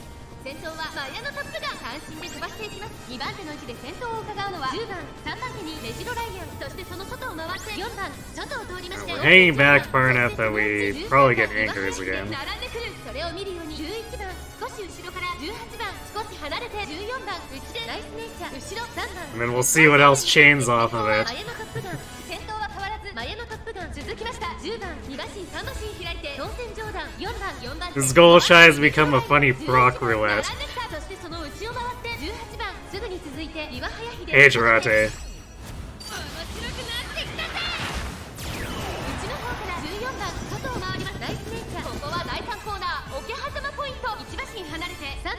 Speaker 3: 先頭はマヤのトップガン、三振で飛ばしていきます。2番手の位置で先頭を伺うのは10番、3番手にメジロライアン、そしてその外を回って4番、外を通りまして
Speaker 1: We're hanging back far enough that we probably get anchors again.
Speaker 3: 並んでくる。それを見るように11番、少し後ろから18番、少し離れて14番、内でナイスネイチャー、後ろ3番。
Speaker 1: And then we'll see what else chains off of it.
Speaker 3: マヤのトップガン、先頭は変わらずマヤのトップガン続きました。10番、2馬身3馬身開いて当選上段、4番、4番。
Speaker 1: This Golshi has become a funny proc roulette.
Speaker 3: 並んできた。そしてその内を回って18番、すぐに続いて岩早秀。
Speaker 1: Age Rate.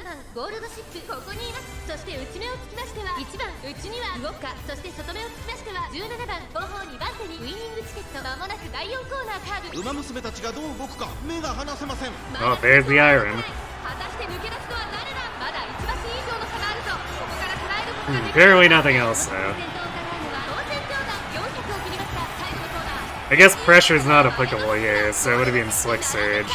Speaker 3: 番ゴールドシップここにいます。そして内目をつきましては1番内には動くか。そして外目をつきましては17番後方2番手にウイニングチケット。まもなく第4コーナーカーブ。
Speaker 4: 馬娘たちがどう動くか目が離せません。
Speaker 1: Oh, there's the iron.
Speaker 3: 果たして抜け出すのは誰だ。まだ1馬身以上の差があるぞ。ここから捉えることができる。
Speaker 1: Barely nothing else, though. I guess pressure is not applicable here, so it would have been Slick Surge.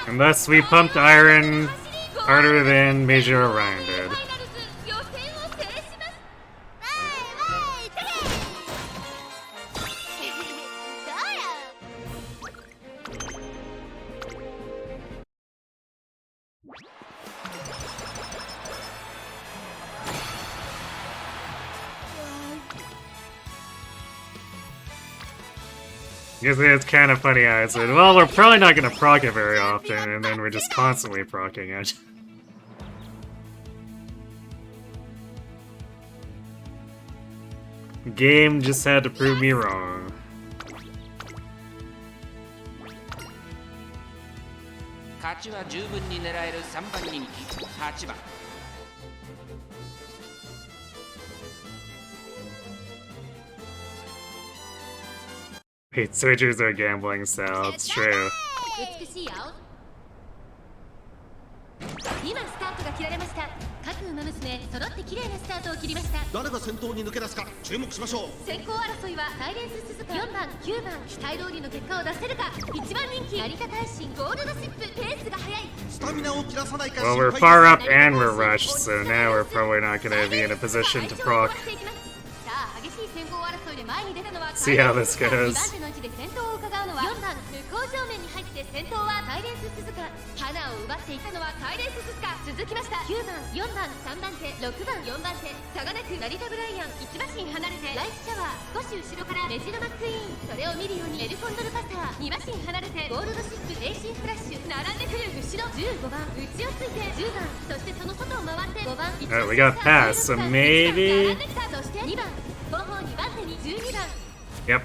Speaker 1: And thus we pumped iron harder than Major Orion did. Because it's kind of funny how I said, well, we're probably not going to proc it very often, and then we're just constantly procking it. Game just had to prove me wrong. Wait, switchers are gambling style, it's true.
Speaker 3: 今スタートが切られました。各馬娘揃って綺麗なスタートを切りました。
Speaker 4: 誰が先頭に抜け出すか注目しましょう。
Speaker 3: 先行争いはサイレンス鈴鹿4番9番期待通りの結果を出せるか。1番人気成田大臣ゴールドシップペースが速い。
Speaker 4: スタミナを切らさないか
Speaker 1: Well,
Speaker 4: 心
Speaker 1: we're
Speaker 4: 配
Speaker 1: far up and we're rushed, so now we're probably not going to be in a position to proc. See how this goes.
Speaker 3: 2番手の位置で先頭を伺うのは4番向こう正面に入って先頭はサイレンス鈴鹿。花を奪っていたのはサイレンス鈴鹿。続きました9番4番3番手6番4番手差がなく成田ブライアン1馬身離れてライフシャワー少し後ろからメジロマックイーン。それを見るようにエルコンドルパター2馬身離れてゴールドシップエイシンフラッシュ並んでくる後ろ15番内をついて10番そしてその外を回って5番
Speaker 1: Alright, we got past, so maybe...
Speaker 3: そして2番後方2番手に12番
Speaker 1: Yep,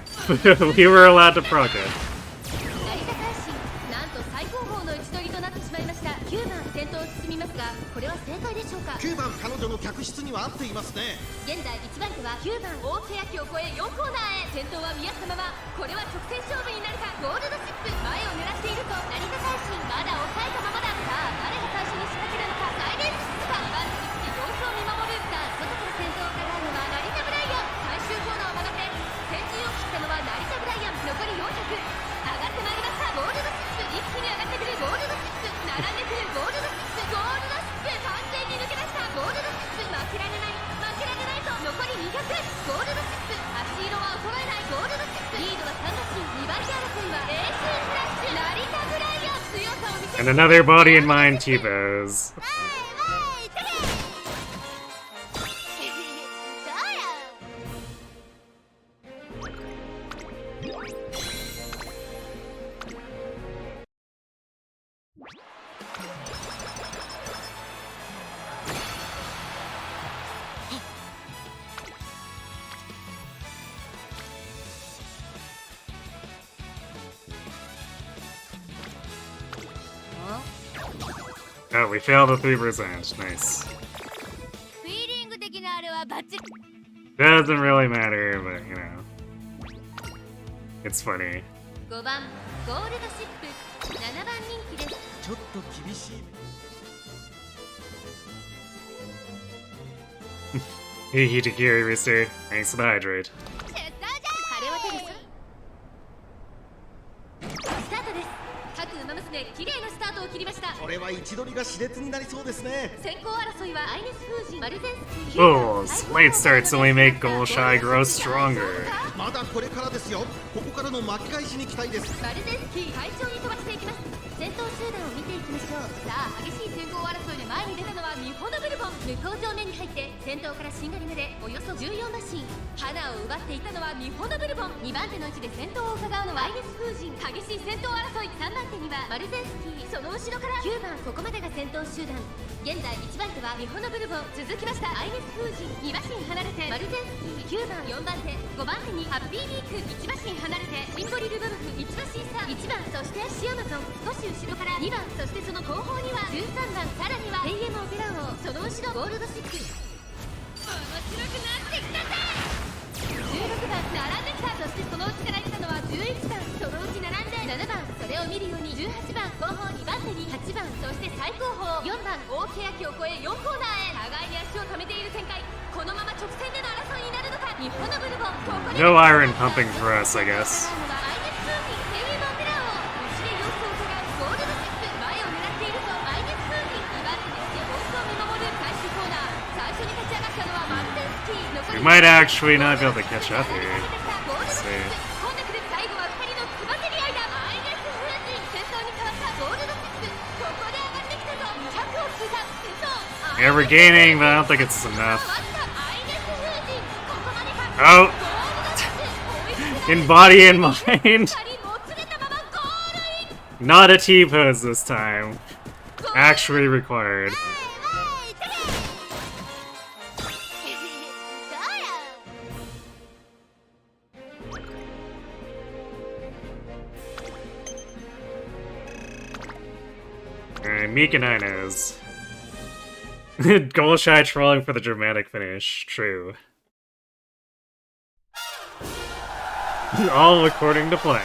Speaker 1: we were allowed to proc it.
Speaker 3: 成田大臣なんと最高峰の位置取りとなってしまいました。9番先頭を進みますがこれは正解でしょうか。
Speaker 4: 9番彼女の客室には合っていますね。
Speaker 3: 現在1番手は9番大欅を越え4コーナーへ。先頭は見合ったままこれは直線勝負になるか。ゴールドシップ前を狙っていると成田大臣まだ抑えたままだ。さあ誰が最初に仕掛けるのか。サイレンス鈴鹿2番手につき様子を見守る。さあ外から先頭を伺うのは成田ブライアン。最終コーナーを曲がって先陣を切ったのは成田ブライアン。残り400上がってまいりました。ゴールドシップ一気に上がってくる。ゴールドシップ並んでくる。ゴールドシップゴールドシップ完全に抜け出した。ゴールドシップ負けられない負けられないと残り200。ゴールドシップ足色は衰えない。ゴールドシップリードは3馬身2番手争いはエースフラッシュ成田ブライアン強さを見せ
Speaker 1: And another body and mind T-pose. Oh, we failed a 3%. Nice.
Speaker 3: フィーリング的なあれはバッチリ
Speaker 1: Doesn't really matter, but you know. It's funny.
Speaker 3: 5番ゴールドシップ7番人気です。
Speaker 4: ちょっと厳しい。
Speaker 1: Hey, Hitakiri, Rooster. Thanks for the hydrate.
Speaker 3: 晴れ渡るぞ。スタートです。各馬娘綺麗なスタートを切りました。
Speaker 4: これは位置取りが熾烈になりそうですね。
Speaker 3: 先行争いはアイネス風神マルゼンスキー
Speaker 1: Bulls. Late starts only make Golshi grow stronger.
Speaker 4: まだこれからですよ。ここからの巻き返しに期待です。
Speaker 3: マルゼンスキー快調に飛ばしていきます。先頭集団を見ていきましょう。さあ激しい先行争いで前に出たのは日本のブルボン。向こう正面に入って先頭からしんがりまでおよそ14馬身。花を奪っていたのは日本のブルボン。2番手の位置で先頭を伺うのはアイネス風神。激しい先頭争い。3番手にはマルゼンスキー。その後ろから9番ここまでが先頭集団。現現在1番手は日本のブルボン、続きましたアイネス封じ2馬身離れてマルゼンスキー9番4番手5番手にハッピーミーク1馬身離れてシンボリルドルフ1馬身差1番、そしてシアマゾン少し後ろから2番、そしてその後方には13番、さらにはヘイエムオペラ王、その後ろゴールドシック面白くなってきたぜ。16番並んできた。そしてそのうちから出たのは11番、そのうち並んで7番、それを見るように18番後方2番手に8番、そして最後方4番、大欅を越え4コーナーへ互いに足を止めている展開。このまま直線での争いになるのか。日本のブルボンここで
Speaker 1: No iron pumping for us, I guess.
Speaker 3: アイネス封じヘイエムオペラ王、後で様子を伺うゴールドシップ、前を狙っているぞアイネス封じ2番手でして様子を見守る最終コーナー。最初に立ち上がったのはマルゼンスキー、残
Speaker 1: We
Speaker 3: り
Speaker 1: might actually not be able to catch up here.
Speaker 3: ゴールドシッ
Speaker 1: See.
Speaker 3: プ今度来る最後は2人のつばぜり合いだ。アイネス封じ先頭に変わったゴールドシップ、ここで上がってきたぞ。200を通過先頭
Speaker 1: Yeah, we're gaining, but I don't think it's enough.
Speaker 3: アイネス封じここまでか。
Speaker 1: Oh!
Speaker 3: ゴールドシップ
Speaker 1: In body and mind.
Speaker 3: 2人もつれたままゴールイン
Speaker 1: Not a T-pose this time. Actually required. Alright, Mikanina's. Golshi trolling for the dramatic finish. True. All according to plan.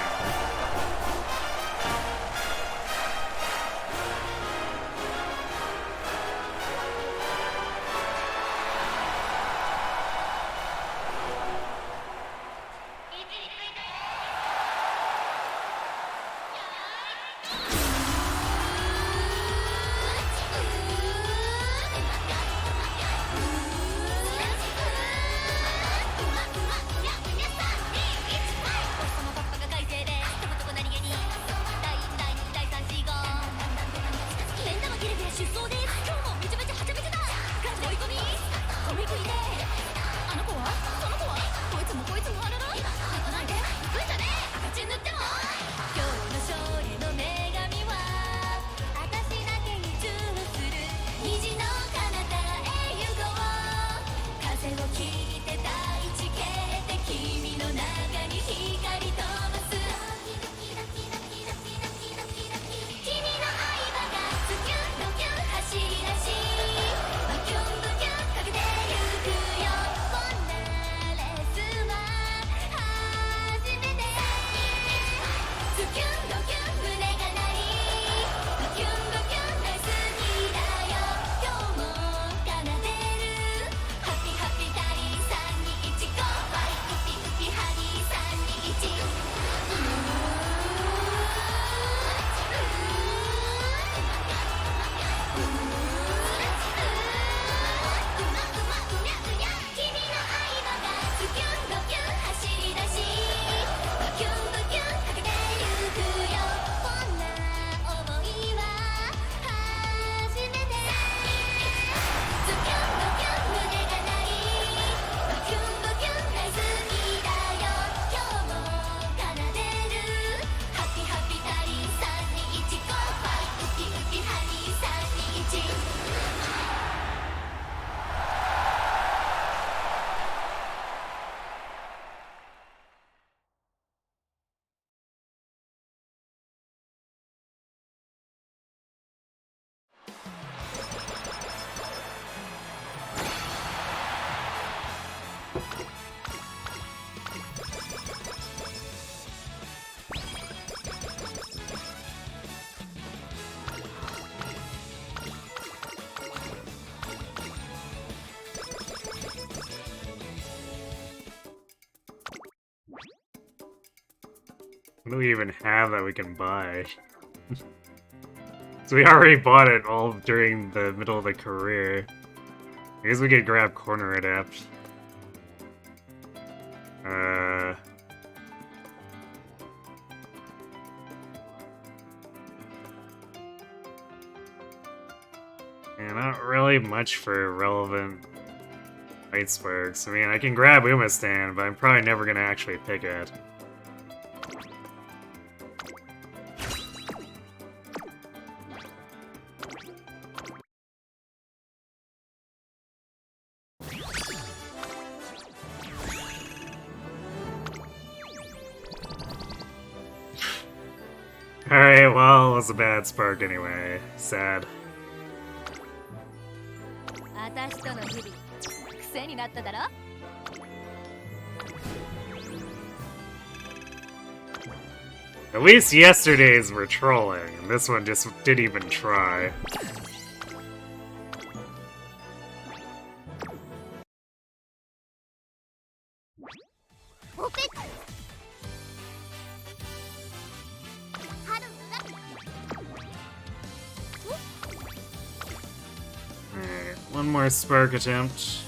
Speaker 1: What do we even have that we can buy? So we already bought it all during the middle of the career. I guess we could grab Corner Adapt. Yeah, not really much for relevant icebergs. I mean, I can grab Umamusume, but I'm probably never gonna actually pick it. Alright, well, it was a bad spark anyway. Sad.
Speaker 3: 私との日々癖になっただろ。
Speaker 1: At least yesterday's were trolling, and this one just didn't even try. Alright, one more spark attempt.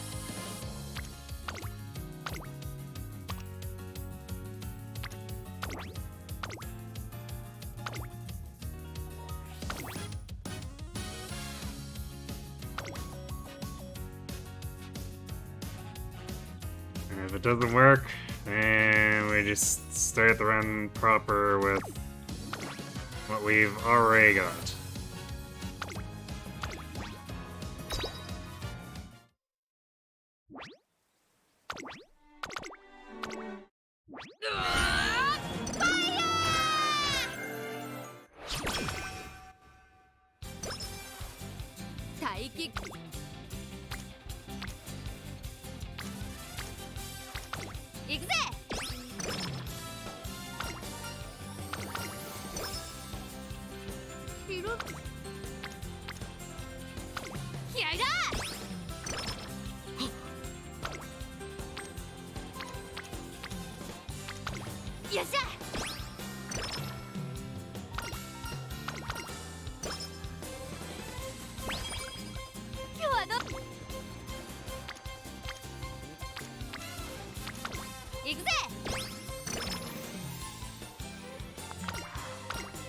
Speaker 1: And if it doesn't work, then we just start the run proper with what we've already got.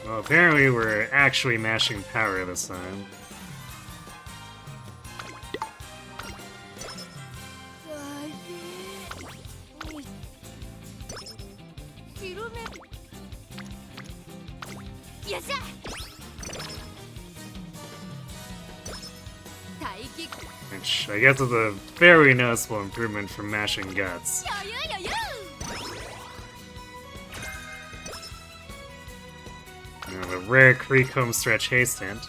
Speaker 1: Well, apparently we're actually mashing power this time. Which I guess is a very noticeable improvement from mashing guts. A rare creek home stretch haste hint.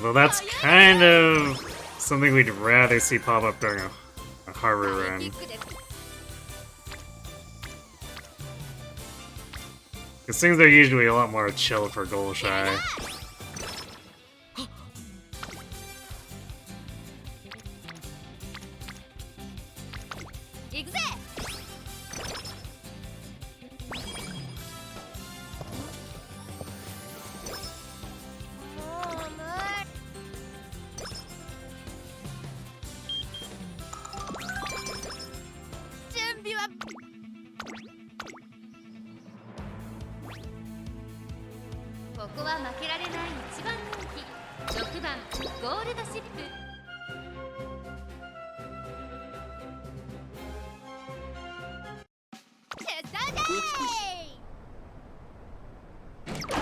Speaker 1: Well, that's kind of something we'd rather see pop up during a Haru run. Because things are usually a lot more chill for Golshi.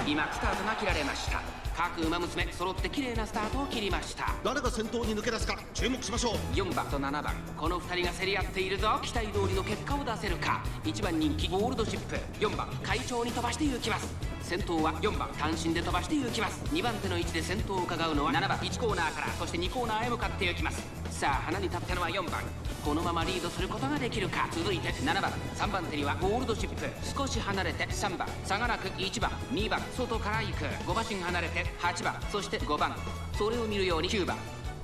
Speaker 2: 今スタートが切られました。各馬娘揃って綺麗なスタートを切りました。
Speaker 4: 誰が先頭に抜け出すか注目しましょう。
Speaker 2: 4番と7番、この2人が競り合っているぞ。期待通りの結果を出せるか。1番人気ゴールドシップ、4番会長に飛ばして行きます。先頭は4番単身で飛ばして行きます。2番手の位置で先頭を伺うのは7番1コーナーから、そして2コーナーへ向かって行きます。さあ花に立ったのは4番、このままリードすることができるか。続いて7番、3番手にはゴールドシップ、少し離れて3番、差がなく1番、2番外から行く、5馬身離れて8番、そして5番、それを見るように9番、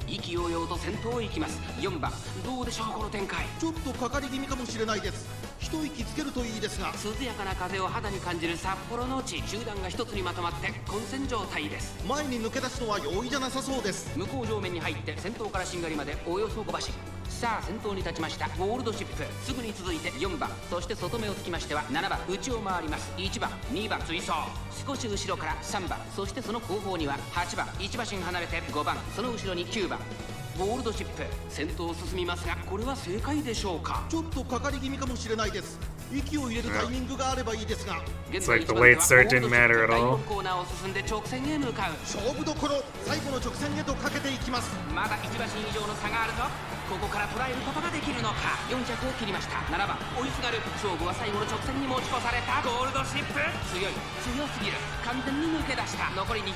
Speaker 2: 意気揚々と先頭へ行きます。4番、どうでしょうこの展開。
Speaker 4: ちょっとかかり気味かもしれないです。一息つけるといいですが。
Speaker 2: 涼やかな風を肌に感じる札幌の地、集団が一つにまとまって混戦状態です。
Speaker 4: 前に抜け出すのは容易じゃなさそうです。
Speaker 2: 向こう上面に入って先頭からしんがりまでおよそ5馬身。さあ先頭に立ちましたゴールドシップ、すぐに続いて4番、そして外目をつきましては7番、内を回ります。1番2番追走、少し後ろから3番、そしてその後方には8番、1馬身離れて5番、その後ろに9番ゴールドシップ、先頭を進みますが、これは正解でしょうか。
Speaker 4: ちょっとかかり気味かもしれないです。息を入れるタイミングがあればいいですが。
Speaker 1: It's like the late start didn't matter at all.
Speaker 2: コーナーを進んで直線へ向かう。
Speaker 4: 勝負どころ、最後の直線へとかけていきます。
Speaker 2: まだ1馬身以上の差があるぞ。ここから捉えることができるのか。4着を切りました。7番追いすがる。勝負は最後の直線に持ち越された。ゴールドシップ強い、強すぎる。完全に抜け出した。残り200、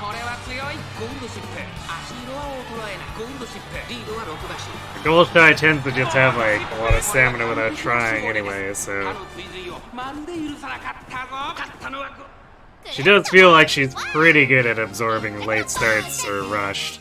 Speaker 2: これは強い。ゴールドシップ、足色は衰えない。ゴールドシップリードは6馬身。
Speaker 1: Golshi tends to just have like a lot of stamina without trying anyway, so she does feel like she's pretty good at absorbing late starts or rushed.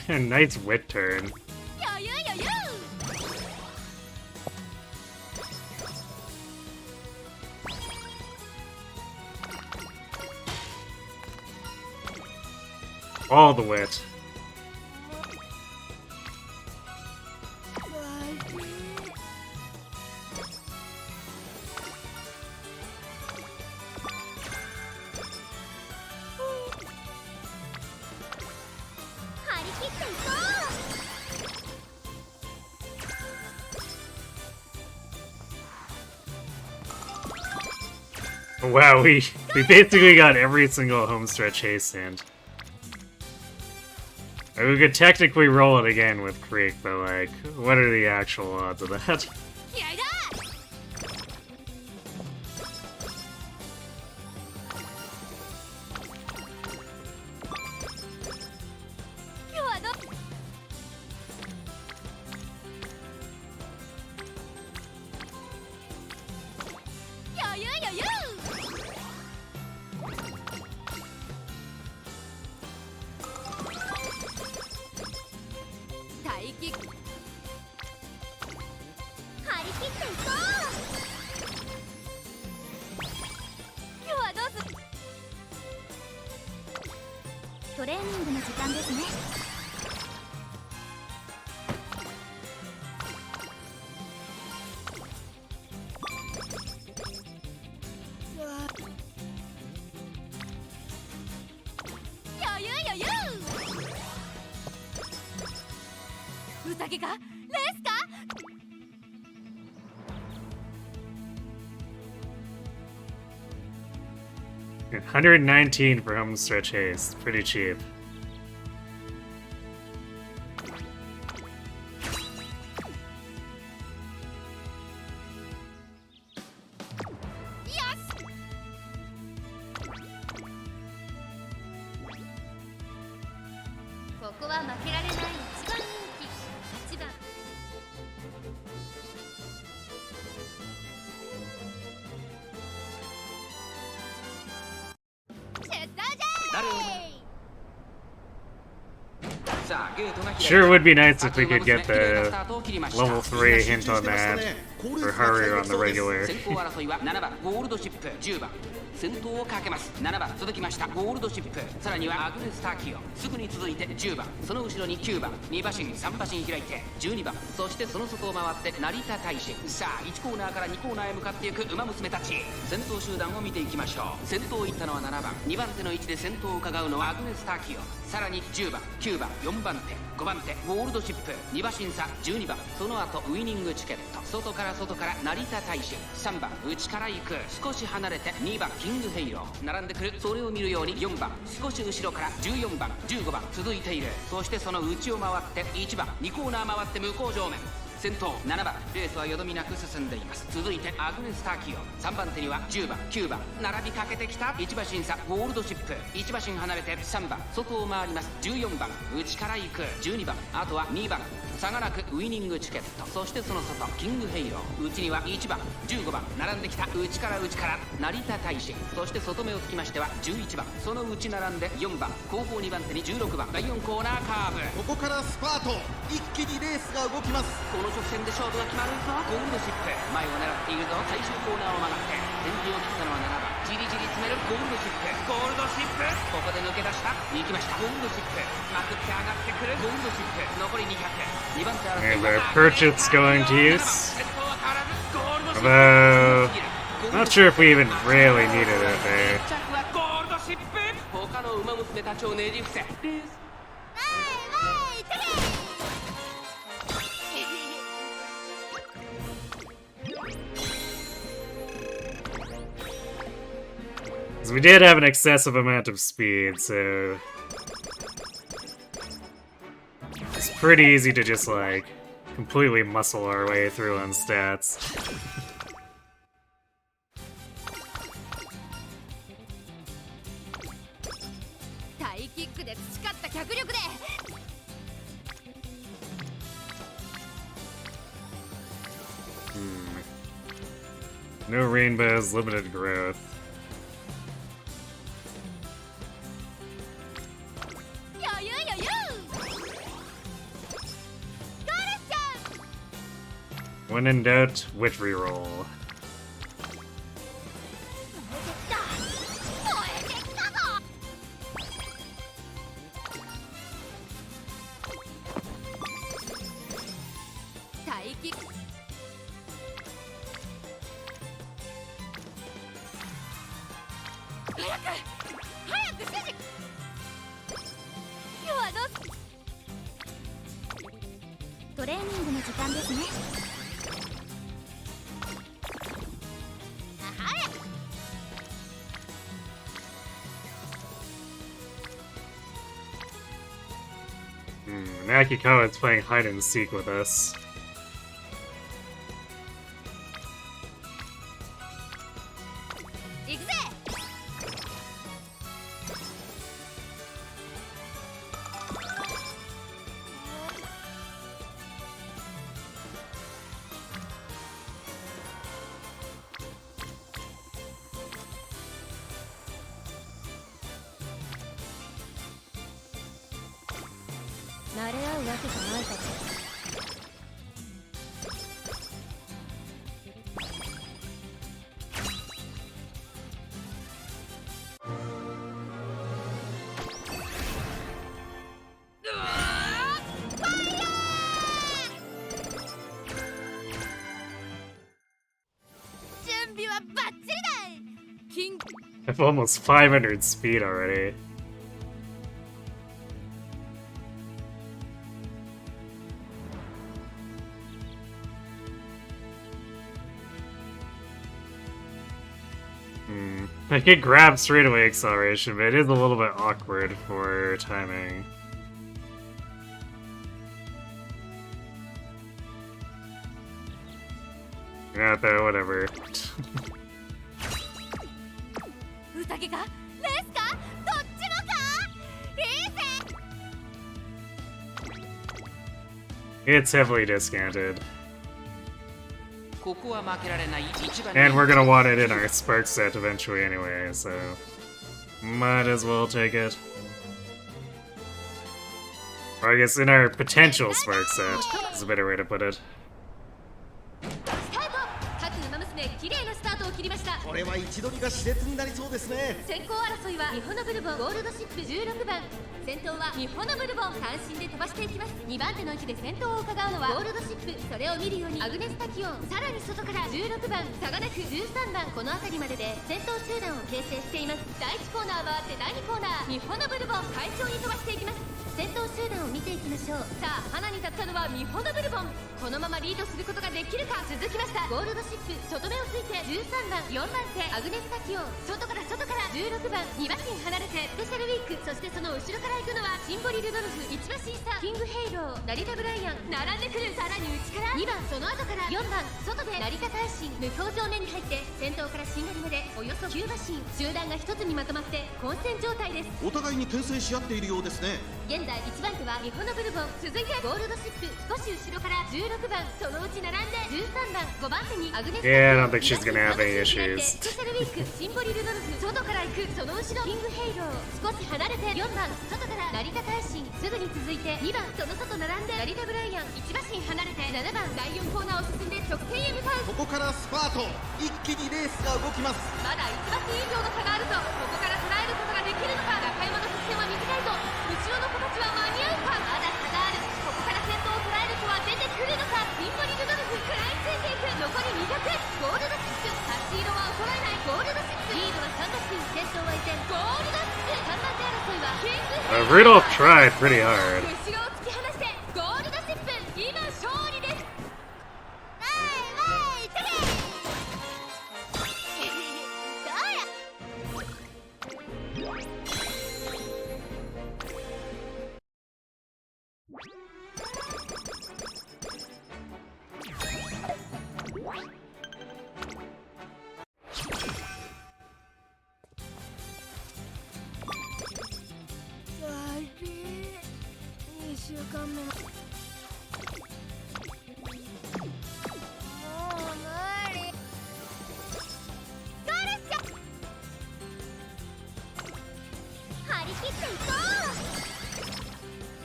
Speaker 1: Nice wit turn. All the wit. Wow, we basically got every single homestretch haste hand. We could technically roll it again with Creek, but like, what are the actual odds of that? $119 for homestretch haste, pretty cheap. Sure would be nice if we could get the level 3 hint on that for Haru on the regular.
Speaker 2: 先頭をかけます。7番続きましたゴールドシップ、さらにはアグネスターキオ、すぐに続いて10番、その後ろに9番、2馬身3馬身開いて12番、そしてその外を回って成田大使。さあ1コーナーから2コーナーへ向かっていく馬娘たち。先頭集団を見ていきましょう。先頭を行ったのは7番、2番手の位置で先頭を伺うのはアグネスターキオ、さらに10番、9番、4番手、5番手ゴールドシップ、2馬身差12番、その後ウイニングチケット、外からから外から成田大衆、3番内から行く少し離れて2番キングヘイロー、並んでくるそれを見るように4番少し後ろから14番15番続いている。そしてその内を回って1番2コーナー回って向こう正面先頭7番、レースはよどみなく進んでいます。続いてアグネスターキオ、3番手には10番9番並びかけてきた。1馬身差ゴールドシップ、1馬身離れて3番外を回ります。14番内から行く12番、あとは2番差がなくウイニングチケット。そしてその外キングヘイロー、内には1番15番並んできた。内から成田大使、そして外目をつきましては11番、その内並んで4番後方2番手に16番、第4コーナーカーブ。
Speaker 4: ここからスパート、一気にレースが動きます。
Speaker 2: この直線で勝負が決まるぞ。ゴールドシップ前を狙っているぞ。最終コーナーを曲がって天井を切ったのは7番、じりじり詰めるゴールドシップ、ゴールドシップ、ここで抜け出した行きました。ゴールドシップまくって上がってくるゴールドシップ、残り200、2番手争い
Speaker 1: And the purchase going to use. Although, not sure if we even really needed it there.
Speaker 2: ゴールドシップ、他の馬娘たちをねじ伏せレース。
Speaker 1: We did have an excessive amount of speed, so it's pretty easy to just, like, completely muscle our way through on stats. No rainbows, limited growth. When in doubt, wit reroll. Akikawa is playing hide and seek with us. I have almost 500 speed already. I could grab straightaway acceleration, but it is a little bit awkward for timing. Yeah, though, whatever. It's heavily discounted. And we're gonna want it in our Spark set eventually anyway, so might as well take it. Or I guess in our potential Spark set is a better way to put it.
Speaker 4: これは位置取りが熾烈になりそうですね。
Speaker 3: 先行争いはミホノブルボンゴールドシップ16番。先頭はミホノブルボン、単身で飛ばしていきます。2番手の位置で先頭を伺うのはゴールドシップ、それを見るようにアグネスタキオン、さらに外から16番サガナク、13番、この辺りまでで先頭集団を形成しています。第1コーナー回って第2コーナー、ミホノブルボン快調に飛ばしていきます。先頭集団を見ていきましょう。さあ花に立ったのはミホノブルボン、このままリードすることができるか。続きましたゴールドシップ、外目をついて13番4番手アグネスタキオン、外から16番2馬身離れてスペシャルウィーク、そしてその後ろから行くのはシンボリルドルフ、1馬身差キングヘイロー、成田ブライアン並んでくる。さらに内から2番、その後から4番外で成田大臣、無表情目に入って先頭からしんがりまでおよそ9馬身、集団が一つにまとまって混戦状態です。
Speaker 4: お互いに牽制し合っているようですね。
Speaker 3: 現在1番手はミホノブルボン、続いてゴールドシップ、少し後ろから16番、そのうち並んで13番5番手にアグネスタキオン、
Speaker 1: Yeah, I don't think she's gonna have any issues.
Speaker 3: スペシャルウィーク、シンボリルドルフ、外から行く、その後ろキングヘイロー、少し離れて4番外から成田大臣、すぐに続いて2番その外並んで成田ブライアン、1馬身離れて7番第4コーナーを進んで直線へ向かう。
Speaker 4: ここからスパート、一気にレースが動きます。
Speaker 3: まだ1馬身以上の差があると、ここから捉えることができるのか。中山の直線は短いと、後ろの子たちは間に合うか。まだ差がある、ここから先頭を捉える子は出てくるのか。シンボリルドルフ食らいついていく、残り200、ゴールドシップ、差し色は衰えないゴールドシップ、リードは3馬身、先頭は依然ゴールドシップ、3番手争いはキングヘイロー、
Speaker 1: Rudolph tried pretty hard.
Speaker 3: 後ろを突き放してゴールドシップ、今勝利です。2週間目のもう無理。ゴールっしょ、張り切っていこ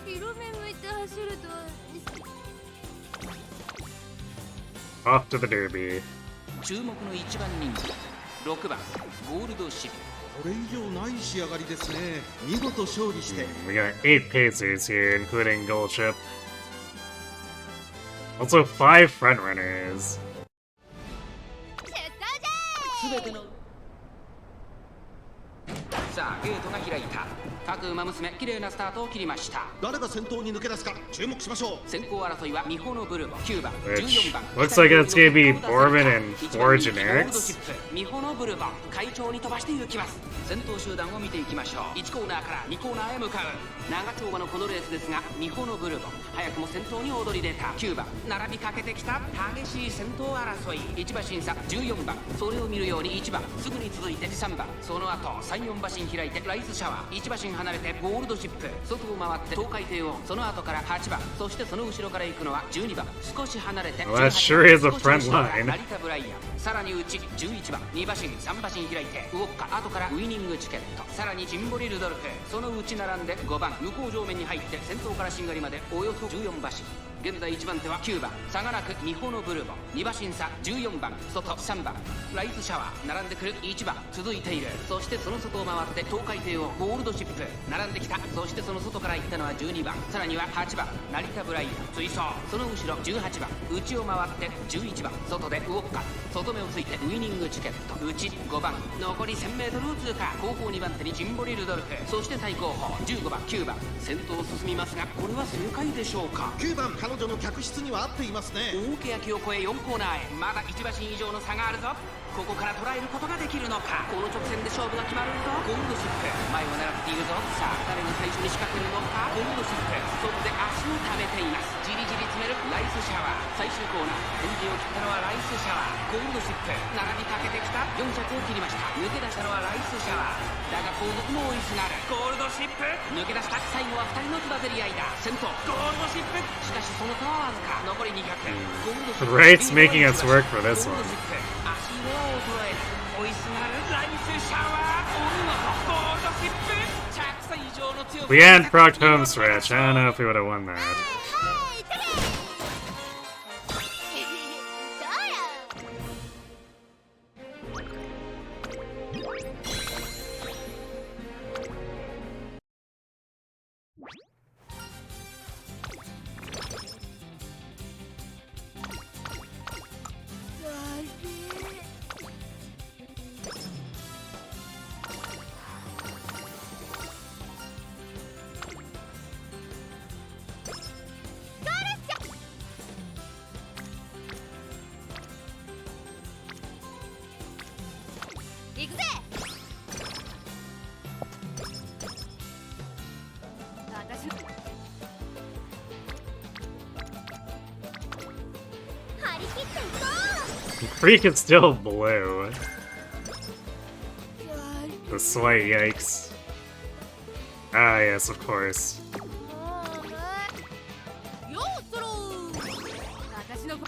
Speaker 3: う。色目向いて走ると
Speaker 1: Off to the Derby.
Speaker 2: 注目の1番人気6番ゴールドシップ、
Speaker 4: これ以上ない仕上がりですね。見事勝利して。
Speaker 1: We got 8 Pegasus here, including Golshi. Also 5 frontrunners.
Speaker 2: 全てのさあゲートが開いた。各馬娘綺麗なスタートを切りました。
Speaker 4: 誰が先頭に抜け出すか注目しましょう。
Speaker 2: 先行争いはミホノブルボ9番
Speaker 1: Which
Speaker 2: 14番
Speaker 1: looks like it's gonna be Bourbon and 4
Speaker 2: ゴールドシ
Speaker 1: generics.
Speaker 2: ップミホノブルボ快調に飛ばして行きます。先頭集団を見ていきましょう。1コーナーから2コーナーへ向かう長丁場のこのレースですが、ミホノブルボ早くも先頭に躍り出た。9番並びかけてきた激しい先頭争い、1馬身差14番、それを見るように1番すぐに続いて3番、その後3、4馬身開いてライスシャワー、1馬身離れてゴールドシップ、外を回って東海帝王、その後から8番、そしてその後ろから行くのは12番、少し離れて
Speaker 1: Well, that sure is a front
Speaker 2: 成
Speaker 1: line.
Speaker 2: 田ブライアン、さらに内11番2馬身3馬身開いてウォッカ、後からウイニングチケット、さらにジンボリルドルフ、その内並んで5番向こう上面に入って先頭からしんがりまでおよそ14馬身。現在1番手は9番差がなくミホノブルボ、2馬身差14番外3番ライスシャワー、並んでくる1番続いている。そしてその外を回って東海帝王ゴールドシップ並んできた。そしてその外から行ったのは12番、さらには8番成田ブライアン追走、その後ろ18番内を回って11番外でウォッカ、外目をついてウイニングチケット、内5番残り 1000m を通過、後方2番手にジンボリルドルフ、そして最後方15番9番先頭を進みますが、これは正解でしょうか。
Speaker 4: 9番彼女の客室には合っていますね。
Speaker 2: 大欅を越え4コーナーへ、まだ1馬身以上の差があるぞ。ここから捉えることができるのか。この直線で勝負が決まるぞ。ゴールドシップ前を狙っているぞ。さあ誰が最初に仕掛けるのか。ゴールドシップ外で足を溜めています。じりじり詰めるライスシャワー、最終コーナーエンジンを切ったのはライスシャワー、ゴールドシップ並びかけてきた。4着を切りました。抜け出したのはライスシャワーだが後続も追いすがる。ゴールドシップ抜け出した。最後は2人のつばぜり合いだ。先頭ゴールドシップ、しかしその差はわずか。残り200。ゴールドシップ
Speaker 1: Right's making us work for this
Speaker 2: ゴー
Speaker 1: one.
Speaker 2: ルドシップ足色は衰えず追いすがるライスシャワー、お見事ゴールドシップ着差以上の強さ。
Speaker 1: We hadn't procced home stretch. I don't know if we would have won that.
Speaker 3: どうよ。行くぜ。私張り切っていこう。
Speaker 1: Freak is still blue. The slight yikes. Ah, yes, of course.
Speaker 3: ようそろ私の行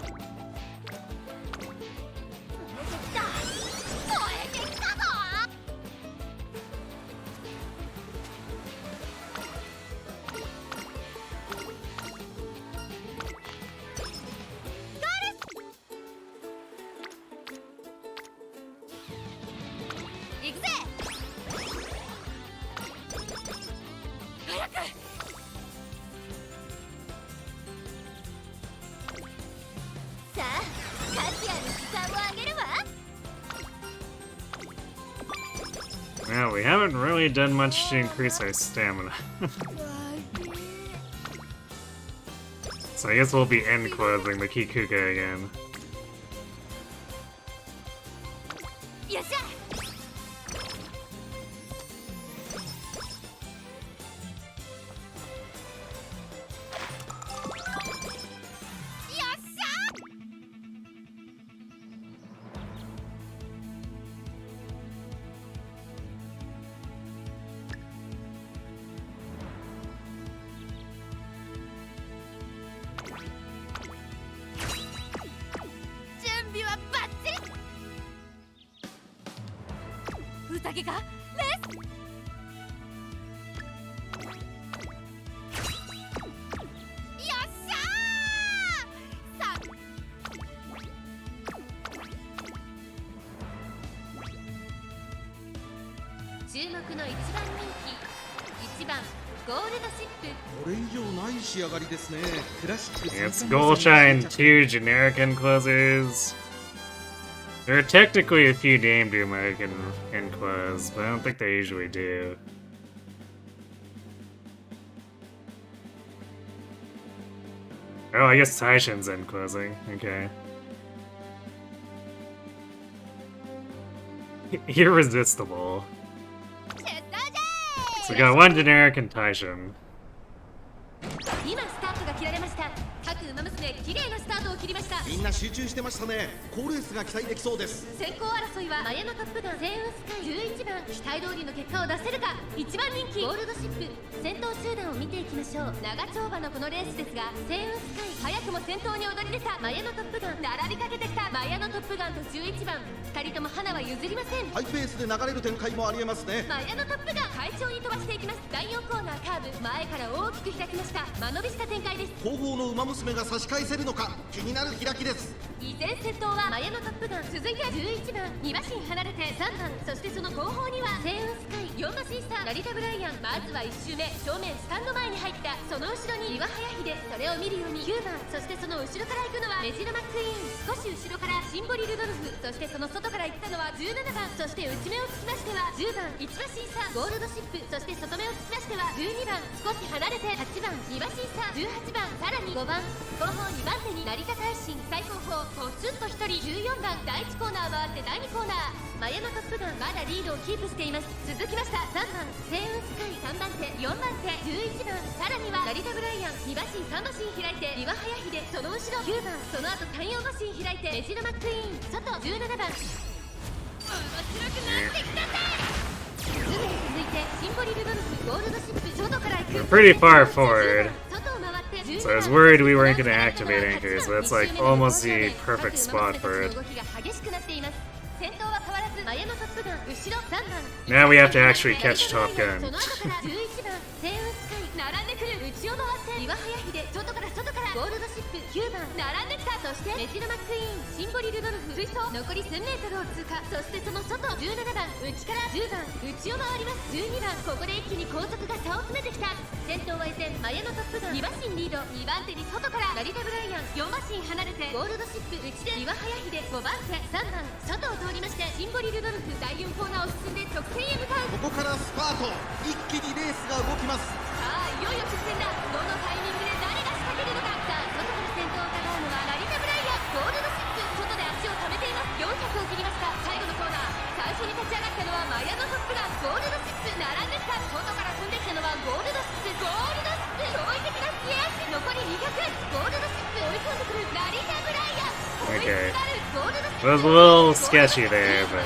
Speaker 3: くぜ。早く。さあ、勝也に時間をあげるわ。
Speaker 1: Yeah, we haven't really done much to increase our stamina. So I guess we'll be end closing the Kikuga again.
Speaker 3: よっしゃ。準備はバッチリ。宴がレース。よっしゃー。さあ。注目の一番人気、1番ゴールドシップ。
Speaker 4: これ以上ない仕上がりですね。クラシック
Speaker 1: It's Golshi 2 generic end closers. There are technically a few named American end close, but I don't think they usually do. Oh, I guess Taishin's end closing. Okay. Irresistible. So we got one generic and Taishin.
Speaker 3: 今スタートが切られました。各馬娘綺麗なスタートを切りました。
Speaker 4: みんな集中してましたね。好レースが期待できそうです。
Speaker 3: 先行争いはマヤのトップガン、星雲スカイ11番、期待通りの結果を出せるか。1番人気ゴールドシップ。先頭集団を見ていきましょう。長丁場のこのレースですが、星雲スカイ早くも先頭に躍り出た。マヤのトップガン並びかけてきた。マヤのトップガンと11番、2人とも花は譲りません。
Speaker 4: ハイペースで流れる展開もありえますね。
Speaker 3: マヤのトップガン快調に飛ばしていきます。第4コーナーカーブ、前から大きく開きました。間延びした展開です。
Speaker 4: 後方の馬娘が差し返せるのか気になる開きです。
Speaker 3: 依然先頭はマヤのトップガン、続いて11番、2馬身離れて3番、そしてその後方には星雲スカイ、4馬身差、成田ブライアン。まずは1周目正面スタンド前に入った。その後ろに岩早秀、それを見るように9番、そしてその後ろから行くのはメジロマックイーン。少し後ろからシンボリルドルフ、そしてその外から行ったのは17番、そして内目をつきましては10番、1馬身差ゴールドシップ、そして外目をつきましては12番、少し離れて8番、2馬身差18番、さらに5番、後方2番手に成田大臣、最後方ポツンと1人14番、第1コーナー回って第2コーナー。マヤのトップガンまだリードをキープしています。続きました3番、星雲スカイ3番手、4番手11番、さらには成田ブライアン、2馬身3馬身開いて岩早秀、その後ろ9番、その後3、4馬身開いてメジロマックイーン、外17番。面白くなってきたぜ。すぐに続いてシンボリルドルフ、ゴールドシップ、外から行く。
Speaker 1: We're pretty far forward,
Speaker 3: 外を回って
Speaker 1: so I was worried we weren't going to activate anchors, but that's like almost the perfect spot for it.
Speaker 3: 動きが激しくなっています。先頭は変わらずマヤのトップガン、後ろ3番。
Speaker 1: Now we have to actually catch Top
Speaker 3: そ
Speaker 1: Gun.
Speaker 3: の後から11番、星雲スカイ並んでくる。内を回って岩早秀、外からゴールドシップ9番並んできた。そしてメジロマックイーン、シンボリルドルフ、追走残り1000メートルを通過。そしてその外17番、内から10番、内を回ります。12番、ここで一気に後続が差を詰めてきた。先頭は依然マヤのトップガン、2馬身リード、2番手に外から成田ブライアン、4馬身離れてゴールドシップ、内で岩早秀、5番手3番、外を通りましてシンボリルドルフ、第4コーナーを進んで直線へ向かう。
Speaker 4: ここからスパート、一気にレースが動きます。
Speaker 3: さあいよいよ直線だ。どのタイミングで誰が仕掛けるのか。さあ外から先頭を伺うのは成田ブライアン、ゴールドシップ、外で足を溜めています。400を切りました。最後のコーナー、最初に立ちち上がったのはマヤのトップガンゴールドシップ。並んできた外から飛んできたのはゴールドシップ。ゴールドシップ驚異的なスエアシ。残り200。ゴールドシップ追い込んでくるラリタブライアン。
Speaker 1: Okay. Was a little sketchy there, but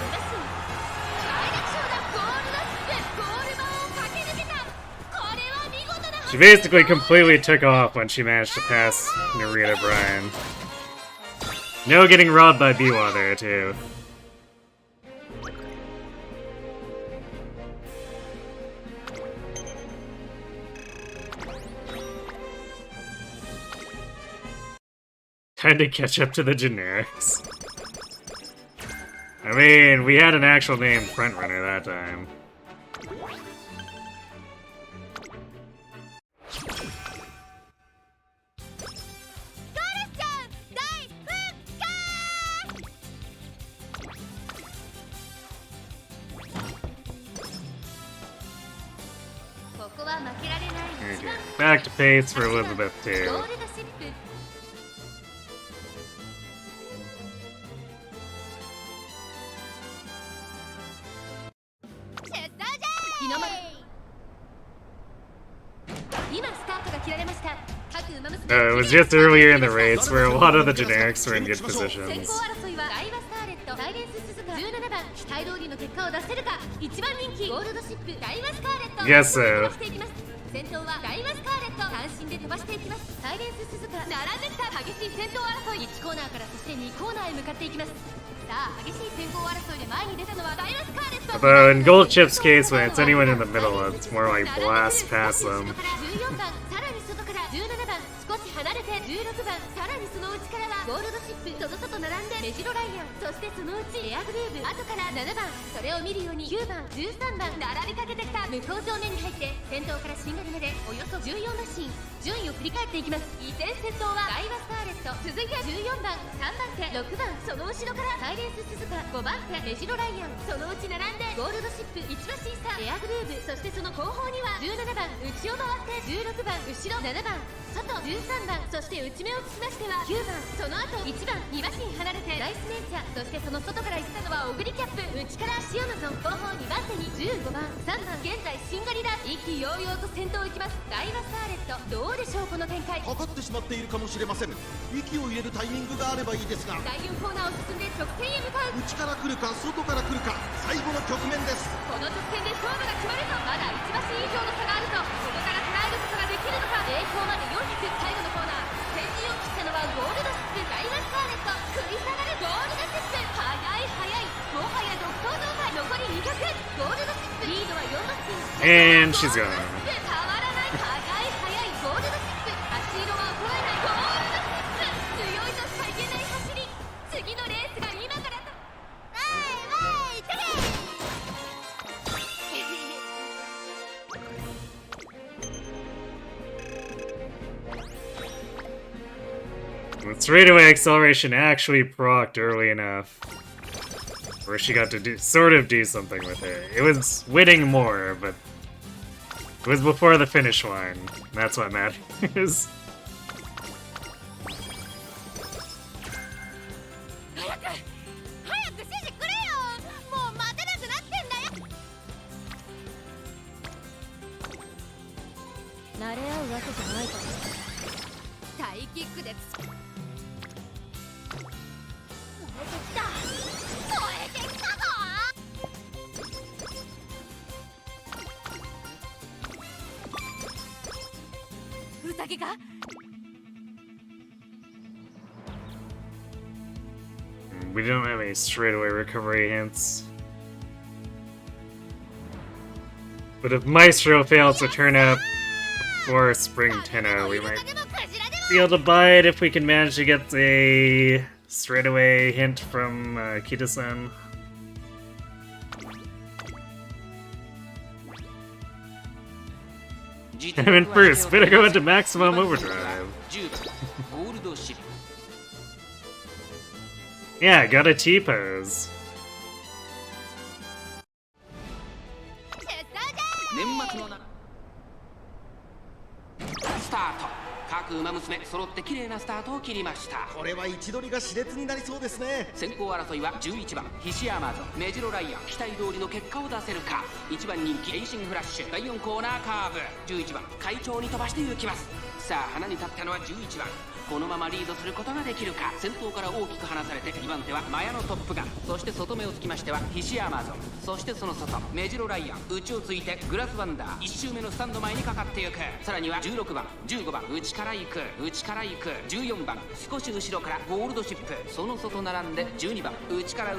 Speaker 1: she basically completely took off when she managed to pass Narita Bryan. No getting robbed by Biwa there, too. Time to catch up to the generics. I mean, we had an actual named frontrunner that time. Okay, back to pace for Elizabeth too. It was just earlier in the race where a lot of the generics were in good positions. Guess so. 先頭はダイワスカーレット。単身で飛ばしていきます。サイレンス鈴鹿並んできた激しい先頭争い。1コーナーからそして2コーナーへ向かっていきます。さあ激しい先行争いで前に出たのはダイワスカーレット。Although in Gold Chip's case, when it's anyone in the middle, it's more like blast past them. 14番さらに外から17番少し離れて16番さらにその内からはゴールドシップ。その外並んでメジロライアン。そしてそのうちエアグルーヴ。後から7番それを見るように9番13番並びかけてきた。向こう正面に入って先頭からしんがりまでおよそ14馬身。順位を振り返っていきます。依然先頭はダイワスカーレット。続いて14番3番手6番その後ろからサイレンス鈴鹿5番手メジロライアン。そのうち並んでゴールドシップ1馬身差エアグルーヴ。そしてその後方には17番内を回って16番後ろ7番外13番そして内目をつきましては9番その後1番2馬身離れてライスネイチャー。そしてその外から行ったのはオグリキャップ。内からシアマゾン後方2番手に15番3番現在シンガリラ。意気揚々と先頭を行きますダイワスカーレット。どうでしょうこの展開。
Speaker 4: かかってしまっているかもしれません。息を入れるタイミングがあればいいですが。
Speaker 3: 第4コーナーを進んで直線へ向かう。
Speaker 4: 内から来るか外から来るか最後の局面です。
Speaker 3: この直線で勝負が決まるとまだ1馬身以上の差があるとここから捉えることができるのか。栄光まで400最後のコーナー先陣を切ったのはゴールドシップダイワスカーレット。繰り下がるゴールドシップ速い速いもはや独走状態。残り200ゴールドシップリードは4馬身。
Speaker 1: And she's gone.
Speaker 3: 変わらない速い速いゴールドシップ。足色は衰えないゴールドシップ。強いとしか言えない走り。次のレースが今からと。
Speaker 1: The straightaway acceleration actually procced early enough where she got to do something with it. It was winning more, but it was before the finish line. That's what matters.
Speaker 3: 宴が
Speaker 1: We don't have any straightaway recovery hints. But if Maestro fails to turn up for Spring Tenno, we might be able to buy it if we can manage to get a straightaway hint from Kita-san. I'm in first, better go into maximum overdrive. Yeah, got a T-pose.
Speaker 2: スタート各馬娘揃って綺麗なスタートを切りました。
Speaker 4: これは位置取りが熾烈になりそうですね。
Speaker 2: 先行争いは11番ヒシアマゾン、メジロライアン、期待通りの結果を出せるか。1番人気エイシングフラッシュ、第4コーナーカーブ。11番快調に飛ばして行きます。さあ花に立ったのは11番。このままリードすることができるか。先頭から大きく離されて2番手はマヤのトップガン、そして外目をつきましてはヒシアマゾン、そしてその外メジロライアン、内をついてグラスワンダー、1周目のスタンド前にかかっていく。さらには16番15番内から行く14番少し後ろからゴールドシップ、その外並んで12番内から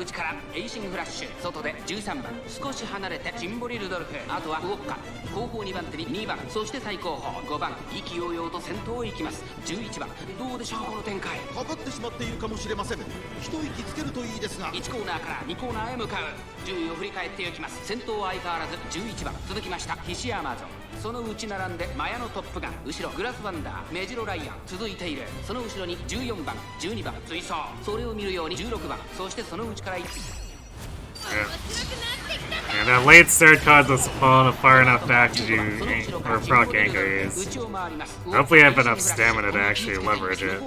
Speaker 2: エイシングフラッシュ、外で13番少し離れてジンボリルドルフ、あとはウォッカ、後方2番手に2番、そして最後方5番意気揚々と先頭へ行きます。11番どうでしょうこの展開。
Speaker 4: かかってしまっているかもしれません。一息つけるといいですが。
Speaker 2: 1コーナーから2コーナーへ向かう。順位を振り返っていきます。先頭は相変わらず11番、続きましたヒシアマゾン、その内並んでマヤのトップガン、後ろグラスワンダー、メジロライアン続いている。その後ろに14番12番追走、それを見るように16番、そしてその内から
Speaker 1: And that late start caused us to fall far enough back to do or proc angries. Hopefully I have enough stamina to actually leverage it.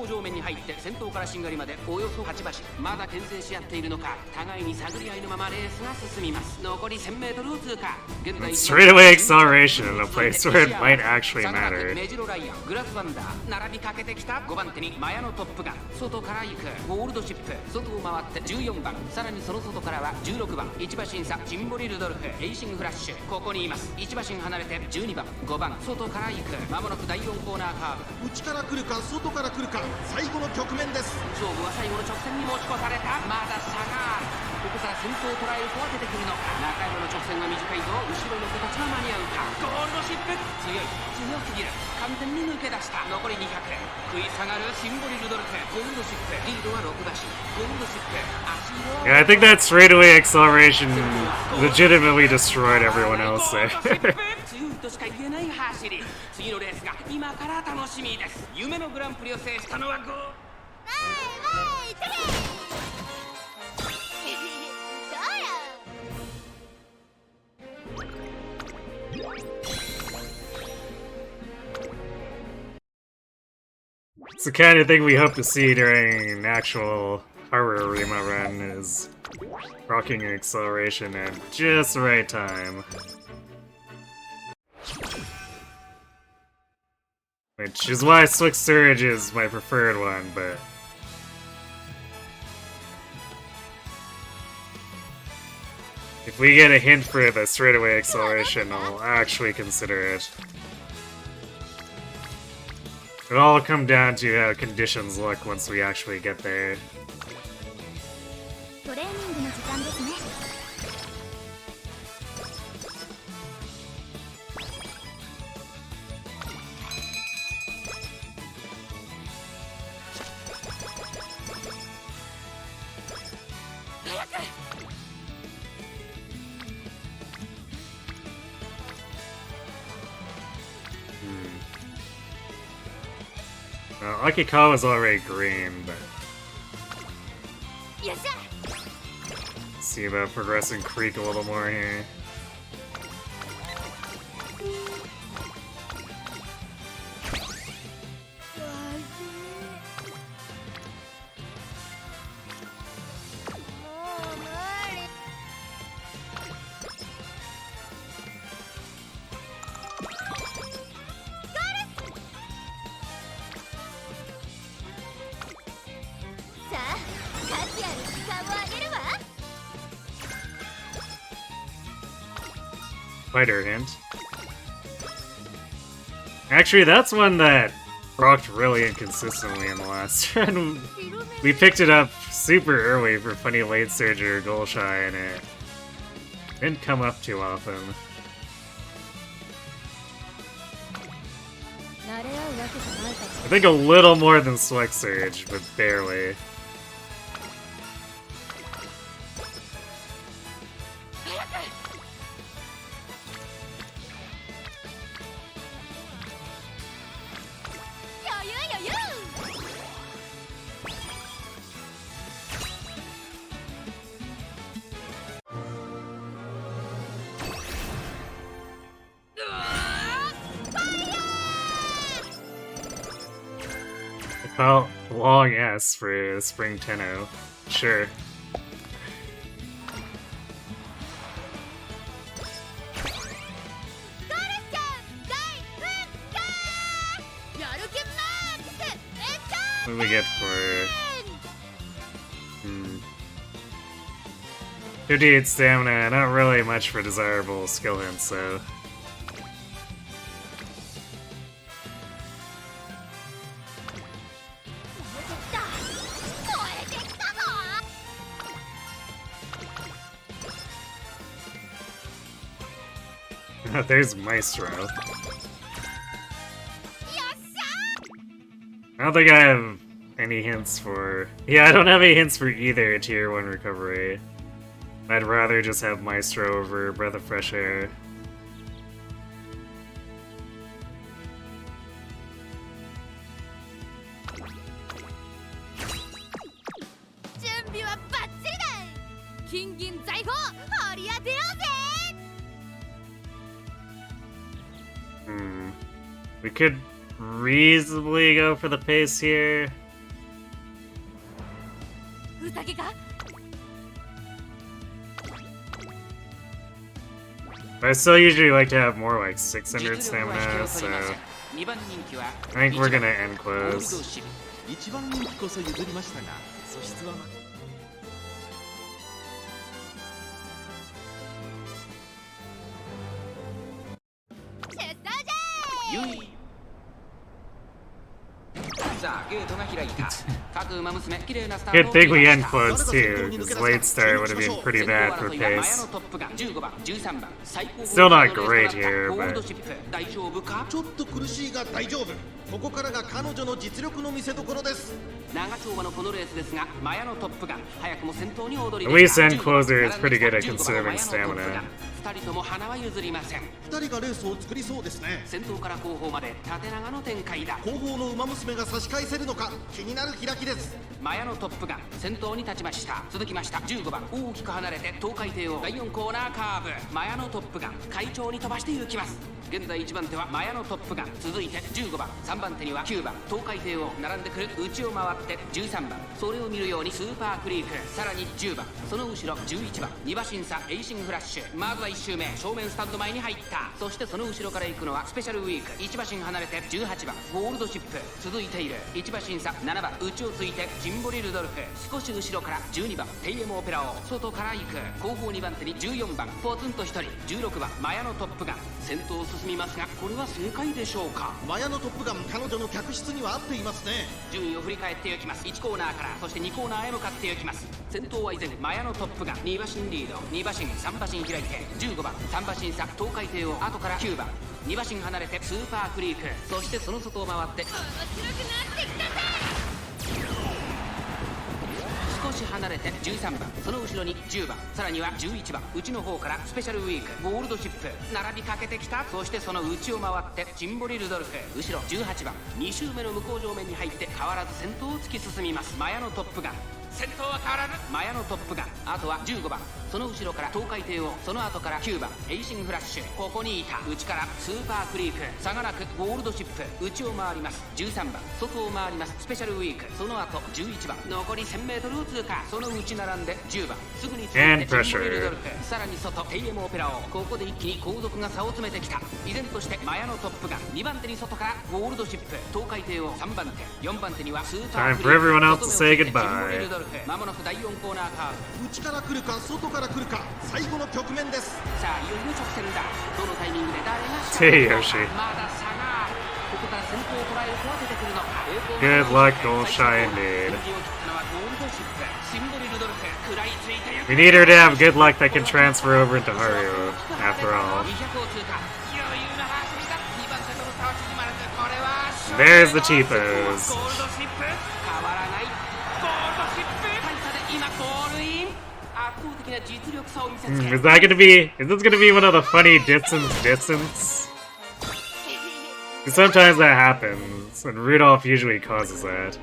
Speaker 2: 先頭からしんがりまでおよそ8馬身、まだ牽制し合っているのか、互いに探り合いのままレースが進みます。残り 1000m を通過。
Speaker 1: Straightaway acceleration in a place where it might actually matter.
Speaker 2: メジロライアン、グラスワンダー、並びかけてきた5番手にマヤのトップガン、外から行くゴールドシップ、外を回って14番、さらにその外からは16番1馬審査ジンボリルドルフ、エイシングフラッシュ、ここにいます。1馬身離れて12番5番外から行く。まもなく第4コーナーカーブ。
Speaker 4: 内から来るか外から来るか、最後の局面です。
Speaker 2: 勝負は最後の直線に持ち越された。まだ差がある。ここから先頭を捉えるとは出てくるのか。中山の直線は短いぞ。後ろの子たちは間に合うか。ゴールドシップ強すぎる。完全に抜け出した。残り200、食い下がるシンボリルドルフ、ゴールドシップ、リードは6馬身、ゴールドシップ足色。
Speaker 1: Yeah, I think that straightaway acceleration legitimately destroyed everyone else there.
Speaker 2: 強いとしか言えない走り。次のレースが今から楽しみです。夢のグランプリを制したのは
Speaker 1: It's the kind of thing we hope to see during an actual Haru Arima run, is rocking an acceleration at just the right time. Which is why Slick Surge is my preferred one, but if we get a hint for the straightaway acceleration, I'll actually consider it. It'll all come down to how conditions look once we actually get there. Akikawa's already green, but let's see about progressing Creek a little more here. Fighter hint. Actually, that's one that rocked really inconsistently in the last run. We picked it up super early for Funny Late Surge or Golshi, and it didn't come up too often. I think a little more than Select Surge, but barely. Well, long S for Spring Tenno. Sure. What do we get for... 58 stamina, not really much for desirable skill hints, so... There's Maestro. I don't think I have any hints for... Yeah, I don't have any hints for either Tier 1 recovery. I'd rather just have Maestro over Breath of Fresh Air. We could reasonably go for the pace here. But I still usually like to have more like 600 stamina, so I think we're gonna end close. Good thing we end close too, because late start would have been pretty bad for pace. Still not great here, but...
Speaker 4: ちょっと苦しいが大丈夫。ここからが彼女の実力の見せ所です。
Speaker 1: At least end closer is pretty good at conserving stamina.
Speaker 2: 2人とも花は譲りません。
Speaker 4: 2人がレースを作りそうですね。
Speaker 2: 先頭から後方まで縦長の展開だ。
Speaker 4: 後方の馬娘が差し返せるのか気になる開きです。
Speaker 2: マヤのトップガン先頭に立ちました。続きました15番大きく離れて東海帝を第4コーナーカーブ。マヤのトップガン快調に飛ばして行きます。現在1番手はマヤのトップガン、続いて15番、3番手には9番東海帝を並んでくる内を回って13番、それを見るようにスーパークリーク、さらに10番、その後ろ11番、2馬身差エイシングフラッシュ。まずは1周目正面スタンド前に入った。そしてその後ろから行くのはスペシャルウィーク、1馬身離れて18番ゴールドシップ、続いている1馬身差7番内をついてジンボリルドルフ、少し後ろから12番テイエムオペラを外から行く。後方2番手に14番ポツンと1人16番マヤのトップガン、先頭を進みますがこれは正解でしょうか。
Speaker 4: マヤのトップガン彼女の客室には合っていますね。
Speaker 2: 順位を振り返っていきます。1コーナーからそして2コーナーへ向かっていきます。先頭は依然マヤのトップガン、2馬身リード、2馬身3馬身開いて15番3馬身差東海帝を後から9番2馬身離れてスーパークリーク、そしてその外を回って面白くなってきたぜ。少し離れて13番、その後ろに10番、さらには11番内の方からスペシャルウィークゴールドシップ並びかけてきた。そしてその内を回ってジンボリルドルフ、後ろ18番2周目の向こう上面に入って変わらず先頭を突き進みます。マヤのトップガン先頭は変わらずマヤのトップガン、あとは15番その後ろから東海帝王、その後から9番エイシングフラッシュ、ここにいた。内からスーパークリーク、差がなくゴールドシップ内を回ります。13番外を回りますスペシャルウィーク、その後11番残り 1000m を通過、その内並んで10番すぐに続いてジンボリルドルフ、さらに外テイエムオペラを、ここで一気に後続が差を詰めてきた。依然としてマヤのトップガン2番手に外からゴールドシップ東海帝王3番手4番手にはスーパークリーク、
Speaker 1: Time for everyone else to say goodbye.
Speaker 2: まもなく第4コーナーカーブ、
Speaker 4: 内から来るか外から来るか最後の局面です。
Speaker 2: さあいよいよ直線だ。どのタイミングで誰が
Speaker 1: Hey Yoshi.
Speaker 2: まだ差がある。ここから先頭を捉える子は出てくるのか。
Speaker 1: Good luck, Golshi indeed. We need her to have good luck that can transfer over into Haru, after all. There's the cheapos. Is this gonna be one of the funny distance? Sometimes that happens, and Rudolph usually causes that.